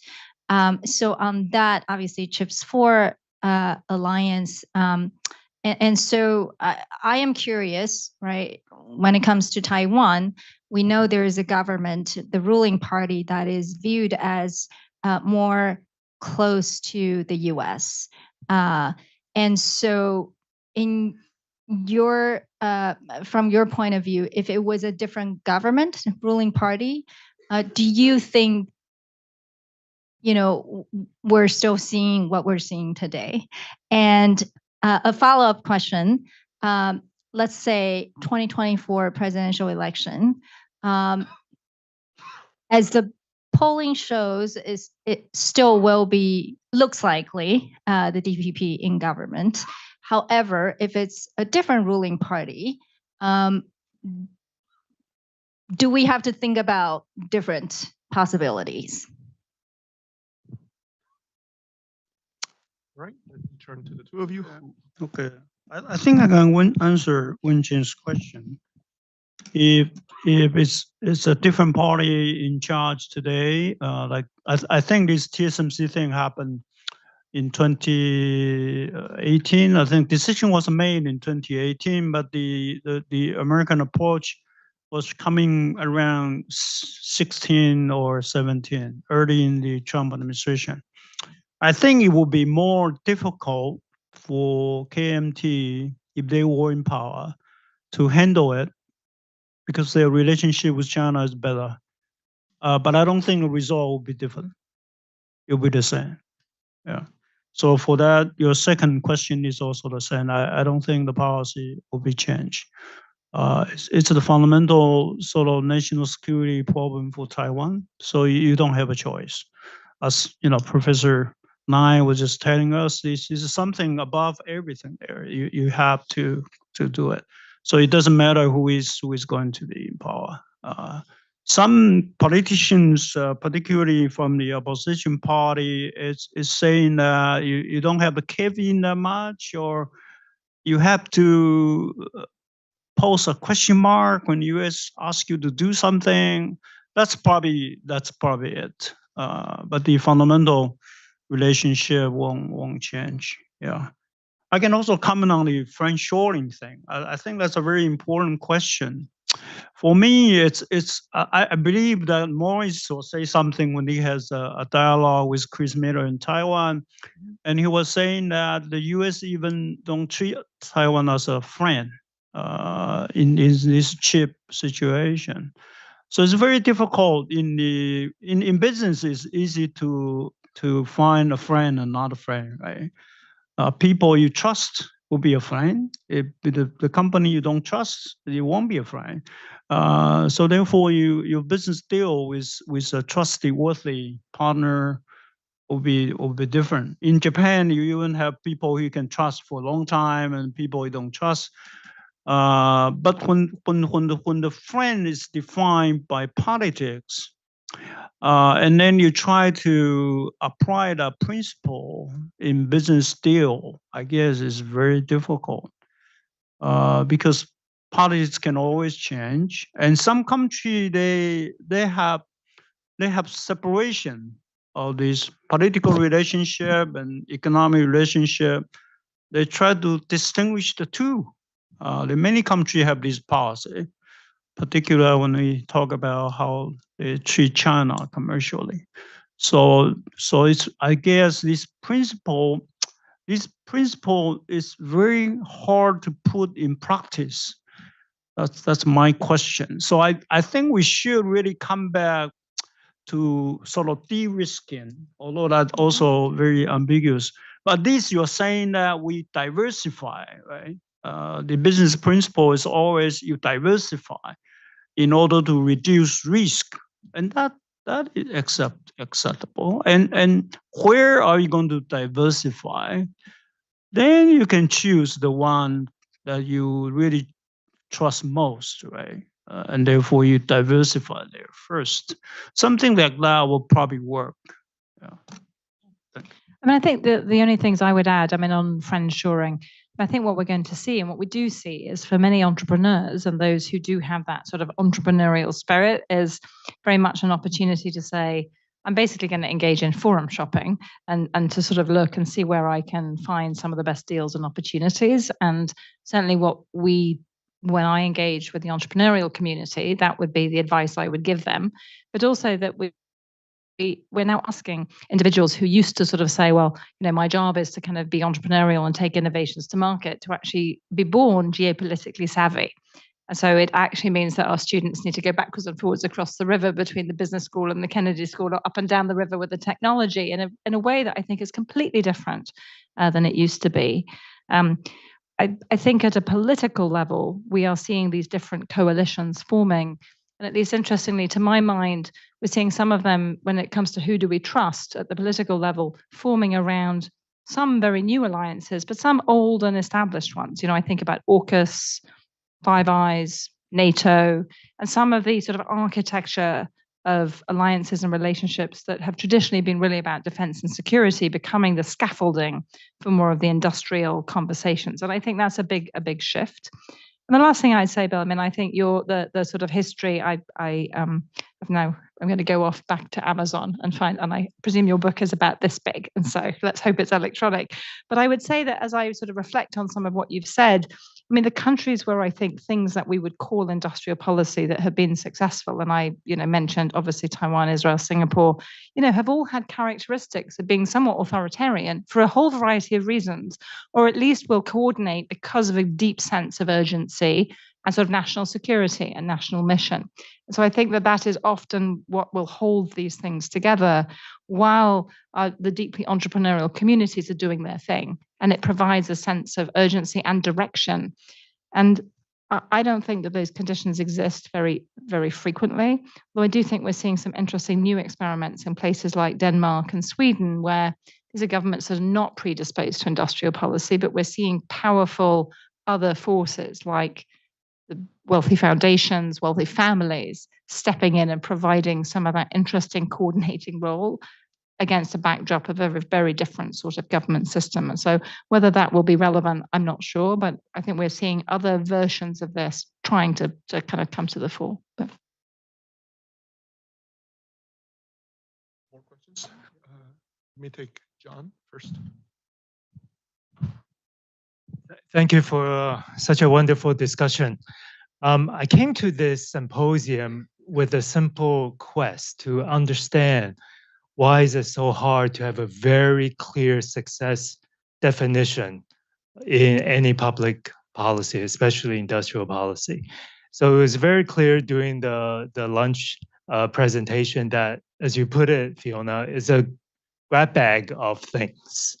So on that, obviously, Chips 4 alliance. And so I am curious, right? When it comes to Taiwan, we know there is a government, the ruling party, that is viewed as more close to the US. And so your from your point of view, if it was a different government ruling party, do you think, you know, we're still seeing what we're seeing today? And a follow-up question, let's say 2024 presidential election, as the polling shows, it still will be, looks likely, the DPP in government. However, if it's a different ruling party, do we have to think about different possibilities? Right. Let me turn to the two of you. Okay, I think I can answer Wenjin's question. If it's a different party in charge today, like I think this TSMC thing happened in 2018. I think decision was made in 2018, but the American approach was coming around 16 or 17, early in the Trump administration. I think it would be more difficult for KMT, if they were in power, to handle it because their relationship with China is better. But I don't think the result will be different. It'll be the same. Yeah. So for that, your second question is also the same. I don't think the policy will be changed. It's the fundamental sort of national security problem for Taiwan. So you don't have a choice. As you know, Professor Nye was just telling us, this is something above everything there. You have to do it. So it doesn't matter who is going to be in power. Some politicians, particularly from the opposition party, is saying that you don't have to cave in that much, or you have to pose a question mark when U.S. asks you to do something. That's probably it. But the fundamental relationship won't change. Yeah. I can also comment on the friendshoring thing. I think that's a very important question. For me, I believe that Morris will say something when he has a dialogue with Chris Miller in Taiwan, and he was saying that the U.S. even don't treat Taiwan as a friend in this chip situation. So it's very difficult in business. It's easy to find a friend and not a friend, right? People you trust will be a friend. If the company you don't trust, it won't be a friend. So therefore, your business deal with a trustworthy partner will be different. In Japan, you even have people you can trust for a long time and people you don't trust. But when the friend is defined by politics, and then you try to apply that principle in business deal, I guess it's very difficult because politics can always change. And some country they have separation of this political relationship and economic relationship. They try to distinguish the two. The many countries have this policy, particularly when we talk about how they treat China commercially. So it's, I guess this principle is very hard to put in practice. That's my question. So I think we should really come back to sort of de-risking, although that's also very ambiguous. But this, you're saying that we diversify, right? The business principle is always you diversify in order to reduce risk, and that is acceptable. And where are you going to diversify? Then you can choose the one that you really trust most, right? And therefore you diversify there first. Something like that will probably work. Yeah. I mean, I think the only things I would add, I mean, on friendshoring, I think what we're going to see and what we do see is for many entrepreneurs and those who do have that sort of entrepreneurial spirit is very much an opportunity to say, I'm basically going to engage in forum shopping and to sort of look and see where I can find some of the best deals and opportunities. And certainly when I engage with the entrepreneurial community, that would be the advice I would give them. But also that we we're now asking individuals who used to sort of say, well, my job is to kind of be entrepreneurial and take innovations to market, to actually be born geopolitically savvy. And so it actually means that our students need to go backwards and forwards across the river between the business school and the Kennedy School, or up and down the river with the technology in a way that I think is completely different than it used to be. I think at a political level, we are seeing these different coalitions forming. And at least interestingly, to my mind, we're seeing some of them, when it comes to who do we trust at the political level, forming around some very new alliances, but some old and established ones. I think about AUKUS, Five Eyes, NATO, and some of the sort of architecture of alliances and relationships that have traditionally been really about defense and security becoming the scaffolding for more of the industrial conversations. And I think that's a big shift. And the last thing I'd say, Bill, I think the sort of history, I'm going to go off back to Amazon and I presume your book is about this big. And so let's hope it's electronic. But I would say that as I sort of reflect on some of what you've said, the countries where I think things that we would call industrial policy that have been successful, and I, mentioned obviously Taiwan, Israel, Singapore, have all had characteristics of being somewhat authoritarian for a whole variety of reasons, or at least will coordinate because of a deep sense of urgency and sort of national security and national mission. And so I think that is often what will hold these things together while the deeply entrepreneurial communities are doing their thing. And it provides a sense of urgency and direction. And I don't think that those conditions exist very, very frequently, though I do think we're seeing some interesting new experiments in places like Denmark and Sweden, where these are governments that are not predisposed to industrial policy, but we're seeing powerful other forces like the wealthy foundations, wealthy families stepping in and providing some of that interesting coordinating role against a backdrop of a very different sort of government system. And so whether that will be relevant, I'm not sure, but I think we're seeing other versions of this trying to kind of come to the fore. But. More questions? Let me take John first. Thank you for such a wonderful discussion. I came to this symposium with a simple quest to understand why is it so hard to have a very clear success definition in any public policy, especially industrial policy. So it was very clear during the lunch presentation that, as you put it, Fiona, is a grab bag of things.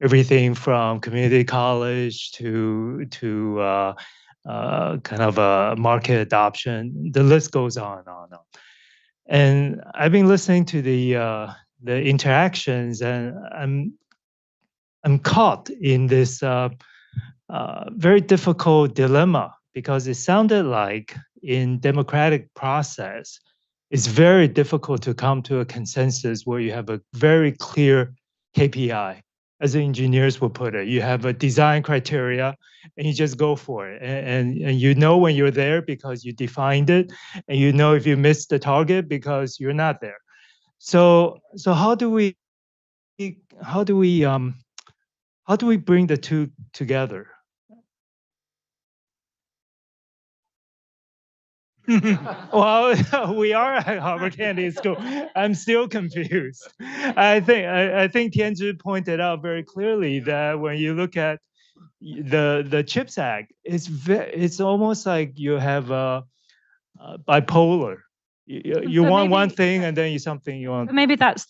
Everything from community college to kind of a market adoption. The list goes on and on. And I've been listening to the interactions, and I'm caught in this very difficult dilemma, because it sounded like in democratic process, it's very difficult to come to a consensus where you have a very clear KPI. As the engineers will put it, you have a design criteria and you just go for it. And you know when you're there because you defined it, and you know if you missed the target because you're not there. So how do we bring the two together? Well, we are at Harvard Kennedy School. I'm still confused. I think Tianzhi pointed out very clearly that when you look at the CHIPS Act, it's almost like you have a bipolar. You want one thing and then something you want. Maybe that's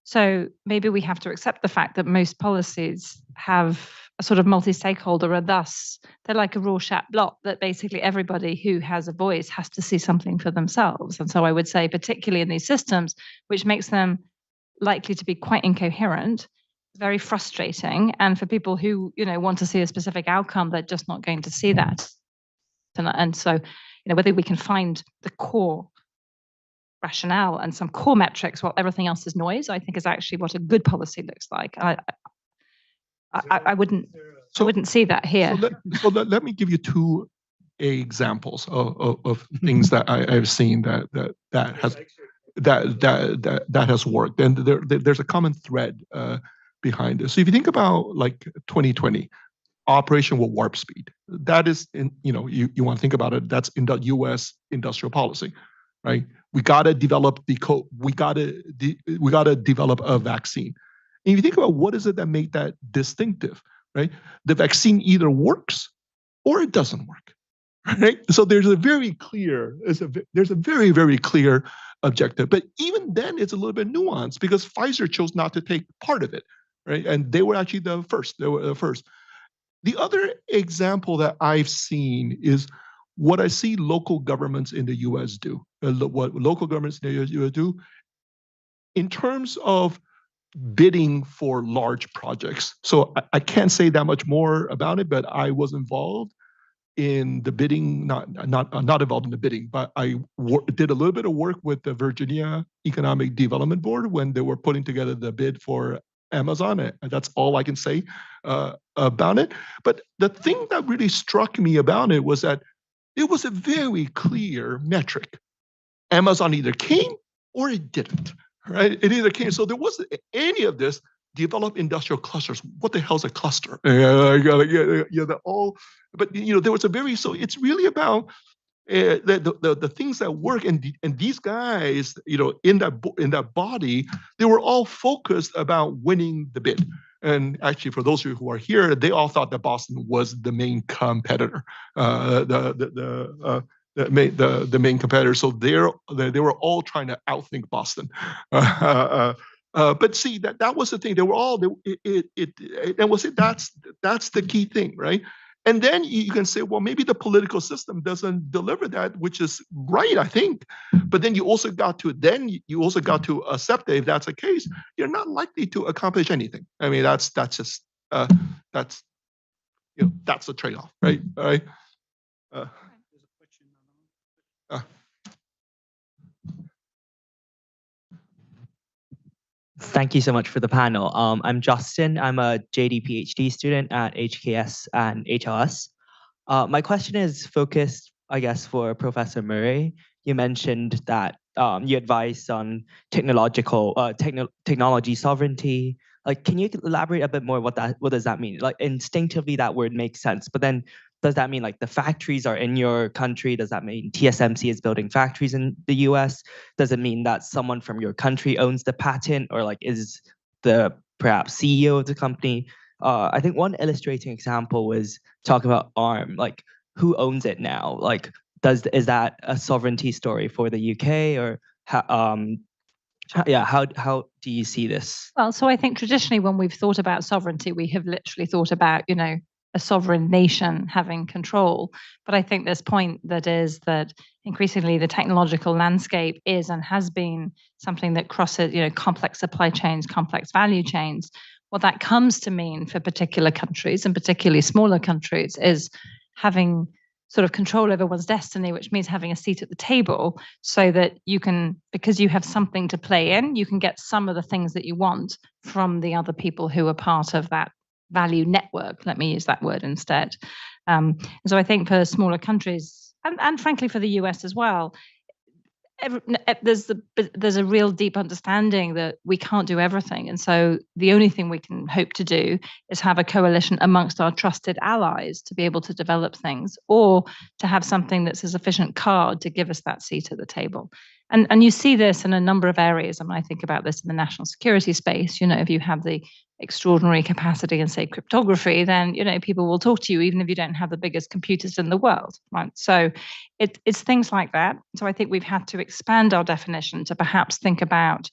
so maybe we have to accept the fact that most policies have a sort of multi-stakeholder, and thus they're like a Rorschach blot that basically everybody who has a voice has to see something for themselves. And so I would say, particularly in these systems, which makes them likely to be quite incoherent, very frustrating. And for people who, want to see a specific outcome, they're just not going to see that. And so, whether we can find the core rationale and some core metrics while everything else is noise, I think is actually what a good policy looks like. I wouldn't see that here. So let me give you two examples of things that I've seen that has worked, and there's a common thread behind this. So if you think about like 2020, Operation Warp Speed, that is you want to think about it. That's in the U.S. industrial policy, right? We got to develop we got to develop a vaccine. And if you think about what is it that made that distinctive, right? The vaccine either works or it doesn't work, right? So there's a very clear, there's a very, very clear objective. But even then, it's a little bit nuanced because Pfizer chose not to take part of it, right? And they were actually the first. They were the first. The other example that I've seen is what I see local governments in the U.S. do. What local governments in the U.S. do in terms of bidding for large projects. So I can't say that much more about it, but I was involved in the bidding, not involved in the bidding, but I did a little bit of work with the Virginia Economic Development Board when they were putting together the bid for Amazon. And that's all I can say about it. But the thing that really struck me about it was that it was a very clear metric. Amazon either came or it didn't, right? It either came. So there wasn't any of this develop industrial clusters. What the hell's a cluster? All. But there was a very, so it's really about the things that work, and these guys, in that body, they were all focused about winning the bid. And actually, for those of you who are here, they all thought that Boston was the main competitor, the main competitor. So they were all trying to outthink Boston. But see, that was the thing. They were all that's the key thing, right? And then you can say, well, maybe the political system doesn't deliver that, which is right, I think. But then you also got to accept that if that's the case, you're not likely to accomplish anything. I mean, that's just that's a trade-off, right? All right. Thank you so much for the panel. I'm Justin. I'm a JD PhD student at HKS and HLS. My question is focused, I guess, for Professor Murray. You mentioned that you advise on technology sovereignty. Like, can you elaborate a bit more what does that mean? Like, instinctively, that word makes sense, but then does that mean like the factories are in your country? Does that mean TSMC is building factories in the US? Does it mean that someone from your country owns the patent, or like is the perhaps CEO of the company? I think one illustrating example was talking about ARM. Like, who owns it now? Like, is that a sovereignty story for the UK, or how do you see this? Well, so I think traditionally when we've thought about sovereignty, we have literally thought about, a sovereign nation having control. But I think this point that increasingly the technological landscape is and has been something that crosses, complex supply chains, complex value chains. What that comes to mean for particular countries, and particularly smaller countries, is having sort of control over one's destiny, which means having a seat at the table so that you can, because you have something to play in, you can get some of the things that you want from the other people who are part of that value network. Let me use that word instead. So I think for smaller countries, and frankly for the US as well, there's a real deep understanding that we can't do everything. And so the only thing we can hope to do is have a coalition amongst our trusted allies to be able to develop things, or to have something that's a sufficient card to give us that seat at the table. And you see this in a number of areas. I mean, I think about this in the national security space. If you have the extraordinary capacity in, say, cryptography, then, people will talk to you even if you don't have the biggest computers in the world, right? So it's things like that. So I think we've had to expand our definition to perhaps think about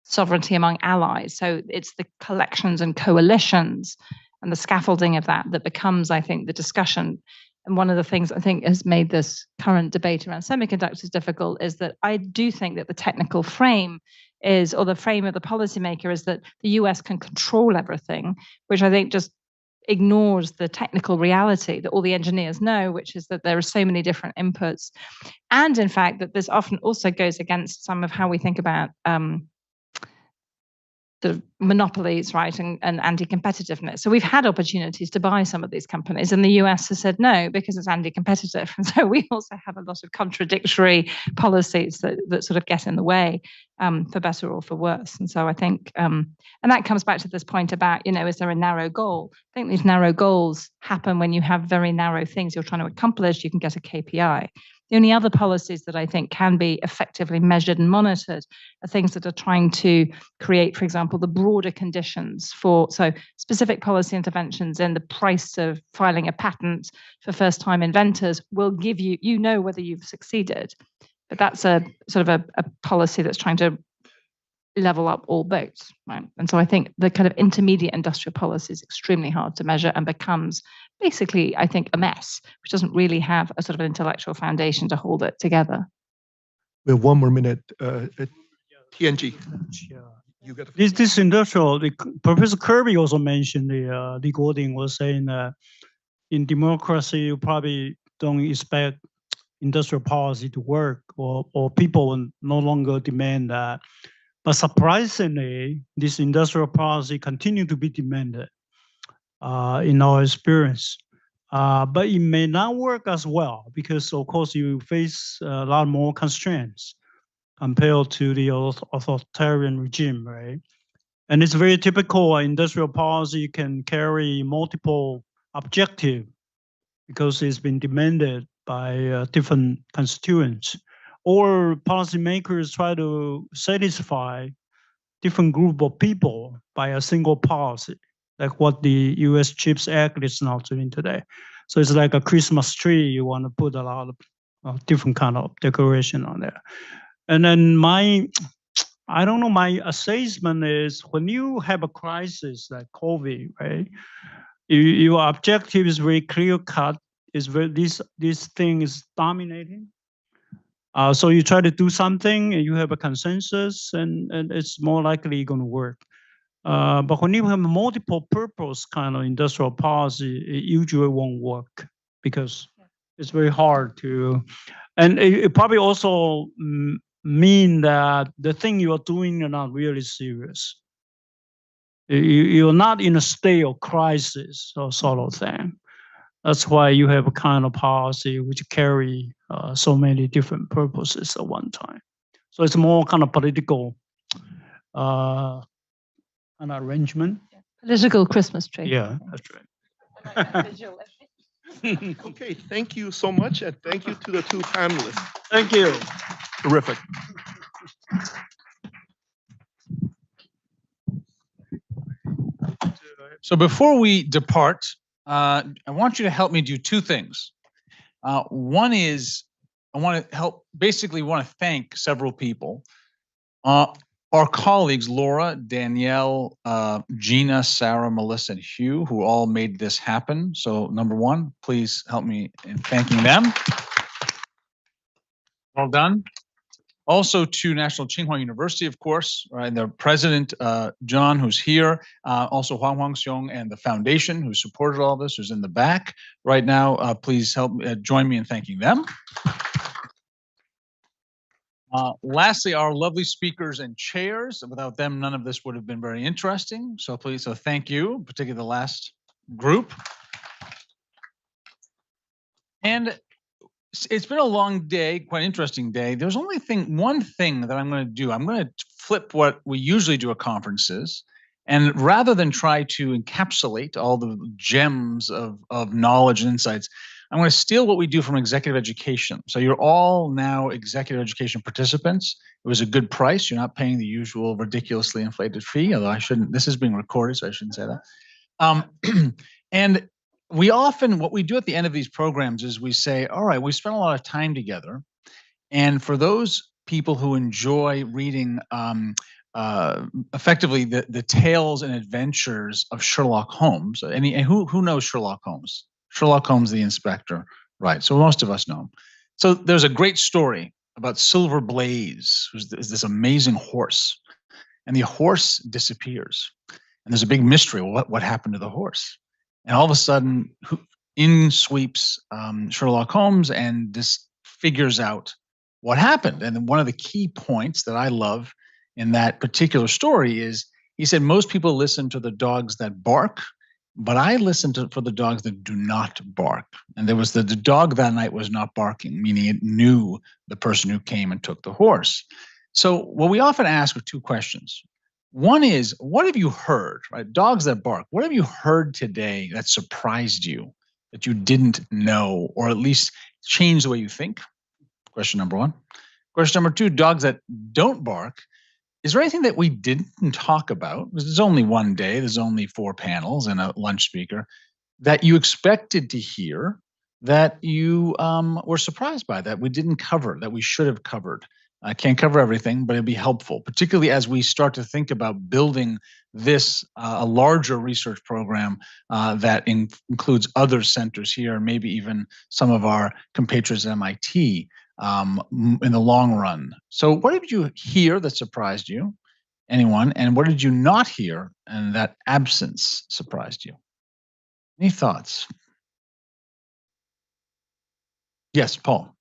sovereignty among allies. So it's the collections and coalitions and the scaffolding of that becomes, I think, the discussion. And one of the things I think has made this current debate around semiconductors difficult is that I do think that the technical frame is, or the frame of the policymaker is, that the US can control everything, which I think just ignores the technical reality that all the engineers know, which is that there are so many different inputs. And in fact, that this often also goes against some of how we think about the monopolies, right, and anti-competitiveness. So we've had opportunities to buy some of these companies, and the US has said no because it's anti-competitive. And so we also have a lot of contradictory policies that sort of get in the way, for better or for worse. And so I think, and that comes back to this point about, is there a narrow goal? I think these narrow goals happen when you have very narrow things you're trying to accomplish. You can get a KPI. The only other policies that I think can be effectively measured and monitored are things that are trying to create, for example, the broader conditions for specific policy interventions in the price of filing a patent for first-time inventors will give you know whether you've succeeded. But that's a sort of a policy that's trying to level up all boats, right? And so I think the kind of intermediate industrial policy is extremely hard to measure and becomes basically, I think, a mess, which doesn't really have a sort of an intellectual foundation to hold it together. We have one more minute. TNG. You got This industrial, Professor Kirby also mentioned Lee Gordon was saying that in democracy, you probably don't expect industrial policy to work or people will no longer demand that. But surprisingly, this industrial policy continue to be demanded in our experience. But it may not work as well because, of course, you face a lot more constraints compared to the authoritarian regime, right? And it's very typical industrial policy can carry multiple objectives because it's been demanded by different constituents. Or policymakers try to satisfy different group of people by a single policy, like what the U.S. CHIPS Act is now doing today. So it's like a Christmas tree. You want to put a lot of different kind of decoration on there. And then my assessment is when you have a crisis like COVID, right? Your objective is very clear cut. Is this thing is dominating. So you try to do something and you have a consensus and it's more likely going to work. But when you have multiple purpose kind of industrial policy, it usually won't work because it's very hard to, and it probably also mean that the thing you are doing are not really serious. You're not in a state of crisis or sort of thing. That's why you have a kind of policy which carry so many different purposes at one time. So it's more kind of political an arrangement. Political Christmas tree. Yeah, that's right. Okay, thank you so much, and thank you to the two panelists. Thank you. Terrific. So before we depart, I want you to help me do two things. One is I want to thank several people. Our colleagues, Laura, Danielle, Gina, Sarah, Melissa, and Hugh, who all made this happen. So number one, please help me in thanking them. Well done. Also to National Tsinghua University, of course, right, and their president, John, who's here. Also Huang Xiong and the foundation who supported all this, who's in the back right now. Please help join me in thanking them. Lastly, our lovely speakers and chairs. Without them, none of this would have been very interesting. So please, thank you, particularly the last group. And it's been a long day, quite interesting day. There's only one thing that I'm going to do. I'm going to flip what we usually do at conferences. And rather than try to encapsulate all the gems of knowledge and insights, I'm going to steal what we do from executive education. So you're all now executive education participants. It was a good price. You're not paying the usual ridiculously inflated fee, although I shouldn't. This is being recorded, so I shouldn't say that. And what we do at the end of these programs is we say, all right, we spent a lot of time together. And for those people who enjoy reading effectively the tales and adventures of Sherlock Holmes, who knows Sherlock Holmes? Sherlock Holmes, the inspector, right? So most of us know him. So there's a great story about Silver Blaze, who's this amazing horse, and the horse disappears, and there's a big mystery. What happened to the horse? And all of a sudden, in sweeps Sherlock Holmes, and this figures out what happened. And one of the key points that I love in that particular story is he said most people listen to the dogs that bark, but I listened for the dogs that do not bark. And there was the dog that night was not barking, meaning it knew the person who came and took the horse. So what we often ask are two questions. One is, what have you heard, right? Dogs that bark. What have you heard today that surprised you, that you didn't know, or at least changed the way you think? Question number one. Question number two, dogs that don't bark. Is there anything that we didn't talk about? There's only one day, there's only 4 panels and a lunch speaker that you expected to hear that you were surprised by, that we didn't cover, that we should have covered? I can't cover everything, but it'd be helpful, particularly as we start to think about building this a larger research program that includes other centers here, and maybe even some of our compatriots at MIT in the long run. So what did you hear that surprised you? Anyone? And what did you not hear and that absence surprised you? Any thoughts? Yes, Paul.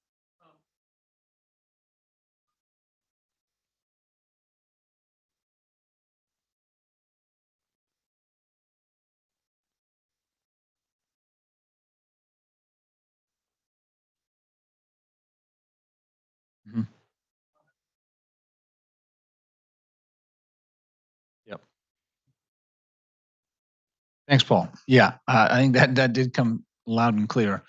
Mhm. Yep. Thanks, Paul. Yeah, I think that did come loud and clear.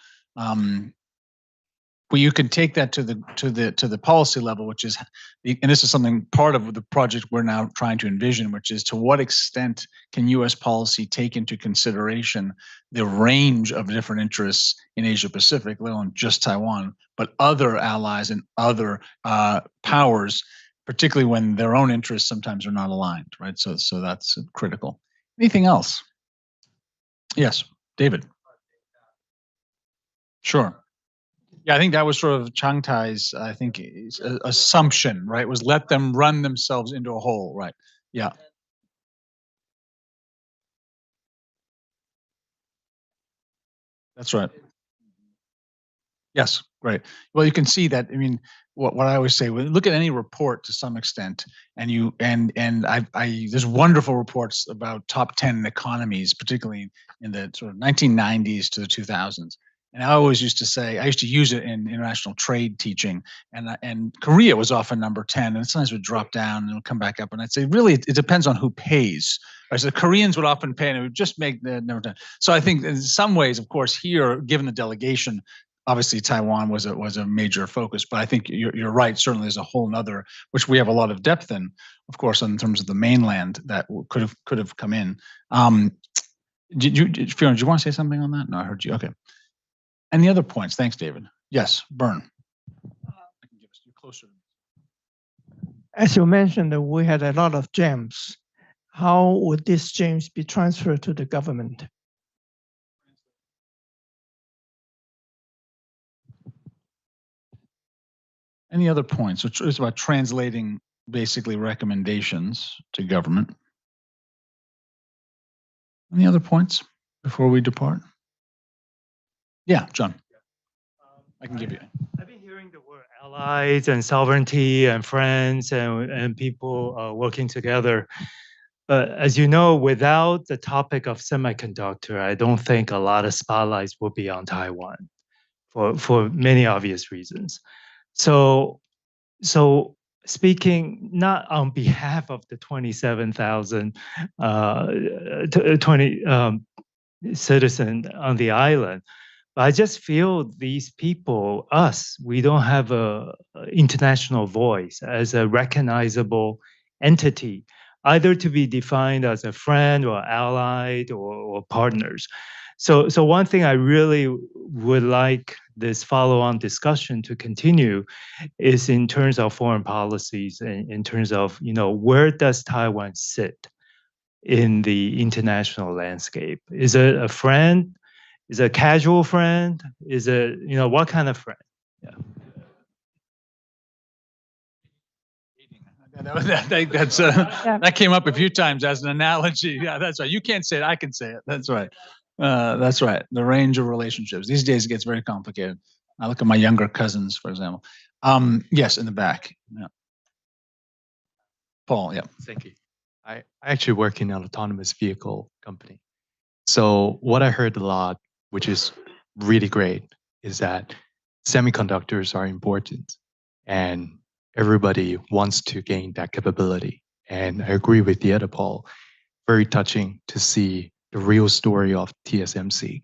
Well, you can take that to the policy level, which is, and this is something part of the project we're now trying to envision, which is to what extent can U.S. policy take into consideration the range of different interests in Asia Pacific, let alone just Taiwan, but other allies and other powers, particularly when their own interests sometimes are not aligned, right? So that's critical. Anything else? Yes, David. Sure. Yeah, I think that was sort of Chang Tai's, I think, assumption, right? Was let them run themselves into a hole, right? Yeah. That's right. Yes, great. Well, you can see that. I mean, what I always say, when you look at any report to some extent, and you and I there's wonderful reports about top 10 economies, particularly in the sort of 1990s to the 2000s. And I always used to say, I used to use it in international trade teaching, and Korea was often number 10, and sometimes would drop down and would come back up. And I'd say, really, it depends on who pays. Right? So the Koreans would often pay, and it would just make the number 10. So I think in some ways, of course, here, given the delegation, obviously Taiwan was a major focus, but I think you're right. Certainly, there's a whole nother, which we have a lot of depth in, of course, in terms of the mainland that could have come in. Fiona, do you want to say something on that? No, I heard you. Okay. Any other points? Thanks, David. Yes, Bern. You're closer. As you mentioned, we had a lot of gems. How would these gems be transferred to the government? Any other points? Which is about translating basically recommendations to government. Any other points before we depart? Yeah, John. I can give you. I've been hearing the word allies and sovereignty and friends and people working together. But as you know, without the topic of semiconductor, I don't think a lot of spotlights will be on Taiwan for many obvious reasons. So speaking not on behalf of the 27,000 citizen on the island, but I just feel these people, us, we don't have a international voice as a recognizable entity, either to be defined as a friend or allied or partners. So one thing I really would like this follow-on discussion to continue is in terms of foreign policies and in terms of, where does Taiwan sit in the international landscape? Is it a friend? Is it a casual friend? Is it, what kind of friend? Yeah. That came up a few times as an analogy. Yeah, that's right. You can't say it. I can say it. That's right. That's right. The range of relationships. These days it gets very complicated. I look at my younger cousins, for example. Yes, in the back. Yeah. Paul, yeah. Thank you. I actually work in an autonomous vehicle company. So what I heard a lot, which is really great, is that semiconductors are important and everybody wants to gain that capability. And I agree with the other Paul, very touching to see the real story of TSMC.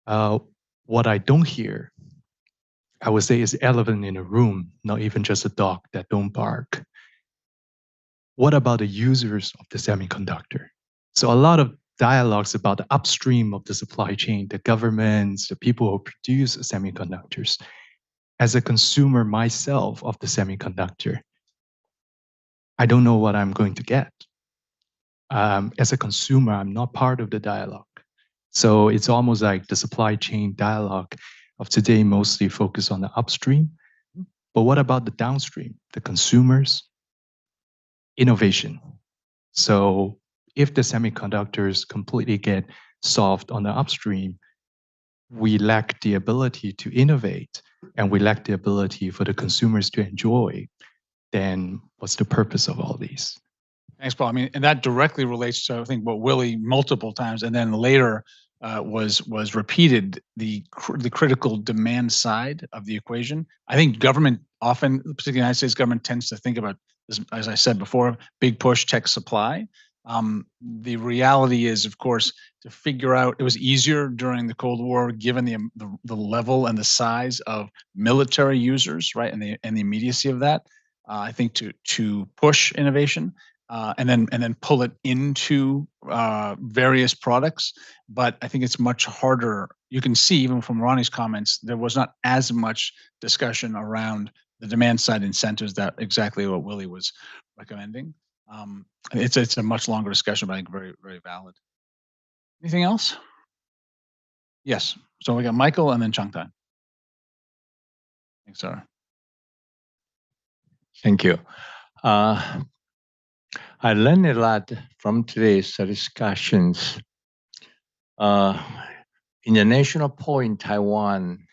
What I don't hear I would say, is elephant in a room, not even just a dog that don't bark. What about the users of the semiconductor? So a lot of dialogues about the upstream of the supply chain, the governments, the people who produce semiconductors. As a consumer myself of the semiconductor, I don't know what I'm going to get. As a consumer, I'm not part of the dialogue. So it's almost like the supply chain dialogue of today mostly focused on the upstream. But what about the downstream, the consumers? Innovation. So if the semiconductors completely get solved on the upstream, we lack the ability to innovate and we lack the ability for the consumers to enjoy, then what's the purpose of all these? Thanks, Paul. I mean, and that directly relates to, I think, what Willie multiple times and then later was repeated, the critical demand side of the equation. I think government often, particularly the United States government, tends to think about, as I said before, big push tech supply. The reality is, of course, to figure out, it was easier during the Cold War, given the level and the size of military users, right, and the immediacy of that. I think to push innovation and then pull it into various products, but I think it's much harder. You can see even from Ronnie's comments, there was not as much discussion around the demand side incentives, that exactly what Willie was recommending. It's a much longer discussion, but I think very, very valid. Anything else? Yes. So we got Michael and then Changtai. Thanks, sir. Thank you. I learned a lot from today's discussions. In the national poll in Taiwan,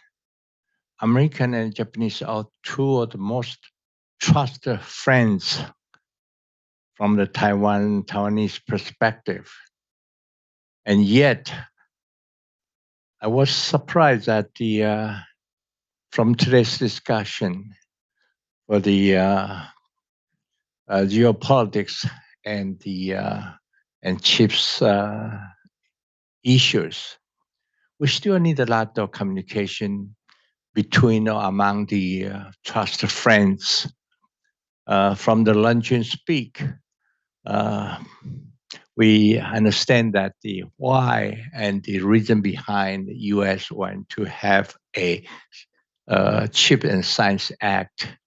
American and Japanese are two of the most trusted friends from the Taiwanese perspective. And yet, I was surprised that from today's discussion for the geopolitics and the chips issues, we still need a lot of communication between or among the trusted friends. From the luncheon speak, we understand that the why and the reason behind the U.S. want to have a Chip and Science Act.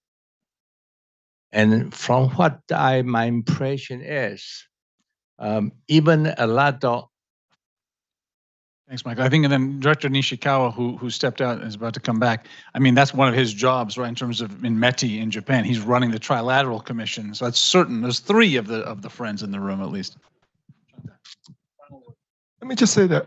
And from what my impression is, even a lot of. Thanks, Mike. I think, and then Director Nishikawa, who stepped out and is about to come back. I mean, that's one of his jobs, right? In terms of in METI in Japan, he's running the Trilateral Commission. So that's certain. There's three of the friends in the room at least. Let me just say that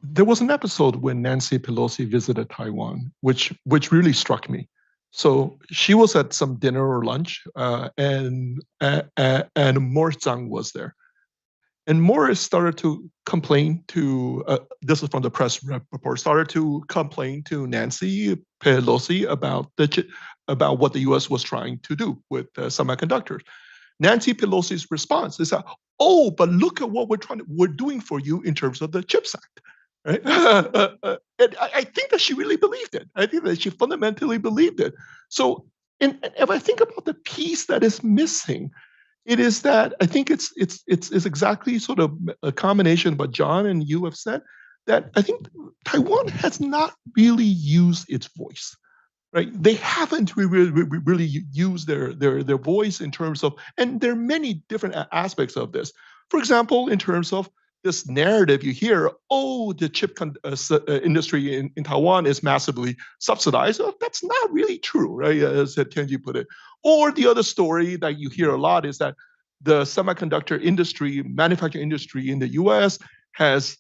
there was an episode when Nancy Pelosi visited Taiwan, which really struck me. So she was at some dinner or lunch, and Morris Zhang was there. And Morris started to complain to, this is from the press report, started to complain to Nancy Pelosi about what the U.S. was trying to do with semiconductors. Nancy Pelosi's response is that, oh, but look at what we're doing for you in terms of the CHIPS Act. Right? And I think that she really believed it. I think that she fundamentally believed it. So, and if I think about the piece that is missing, it is that I think it's exactly sort of a combination of what John and you have said, that I think Taiwan has not really used its voice, right? They haven't really used their voice in terms of, and there are many different aspects of this. For example, in terms of this narrative you hear, oh, the chip industry in Taiwan is massively subsidized. Oh, that's not really true, right? As Kenji put it. Or the other story that you hear a lot is that the semiconductor industry, manufacturing industry in the US has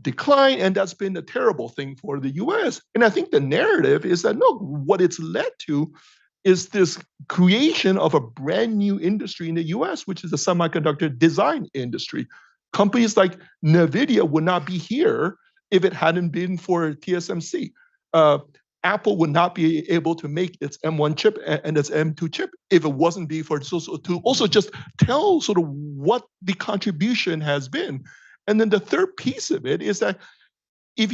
declined, and that's been a terrible thing for the US. And I think the narrative is that, no, what it's led to is this creation of a brand new industry in the US, which is the semiconductor design industry. Companies like NVIDIA would not be here if it hadn't been for TSMC. Apple would not be able to make its M1 chip and its M2 chip if it wasn't be for to also just tell sort of what the contribution has been. And then the third piece of it is that if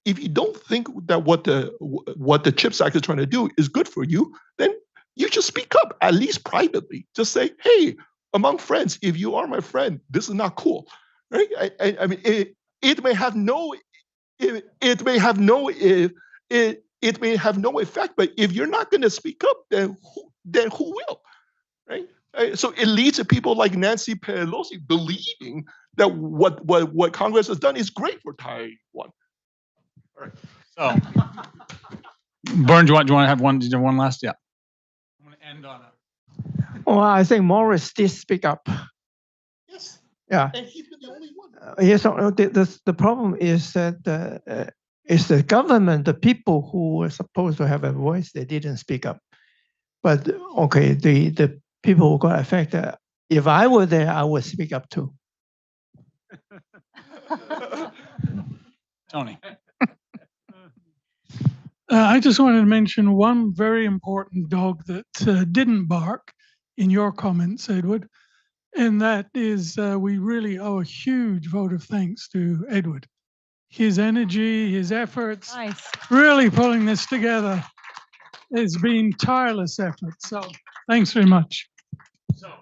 if you don't think that what the CHIPS Act is trying to do is good for you, then you just speak up, at least privately. Just say, hey, among friends, if you are my friend, this is not cool, right? I mean, it may have no, it may have no, it may have no effect. But if you're not going to speak up, then who will, right? So it leads to people like Nancy Pelosi believing that what Congress has done is great for Taiwan. All right. So, Bern, do you want to have one? Did you have one last? Yeah. I'm going to end on it. Well, I think Morris did speak up. Yes. Yeah. And he's been the only one. Yes. The problem is that it's the government, the people who were supposed to have a voice, they didn't speak up. But okay, the people who got affected, if I were there, I would speak up too. Tony. I just wanted to mention one very important dog that didn't bark in your comments, Edward, and that is we really owe a huge vote of thanks to Edward. His energy, his efforts, really pulling this together has been tireless effort. So thanks very much. So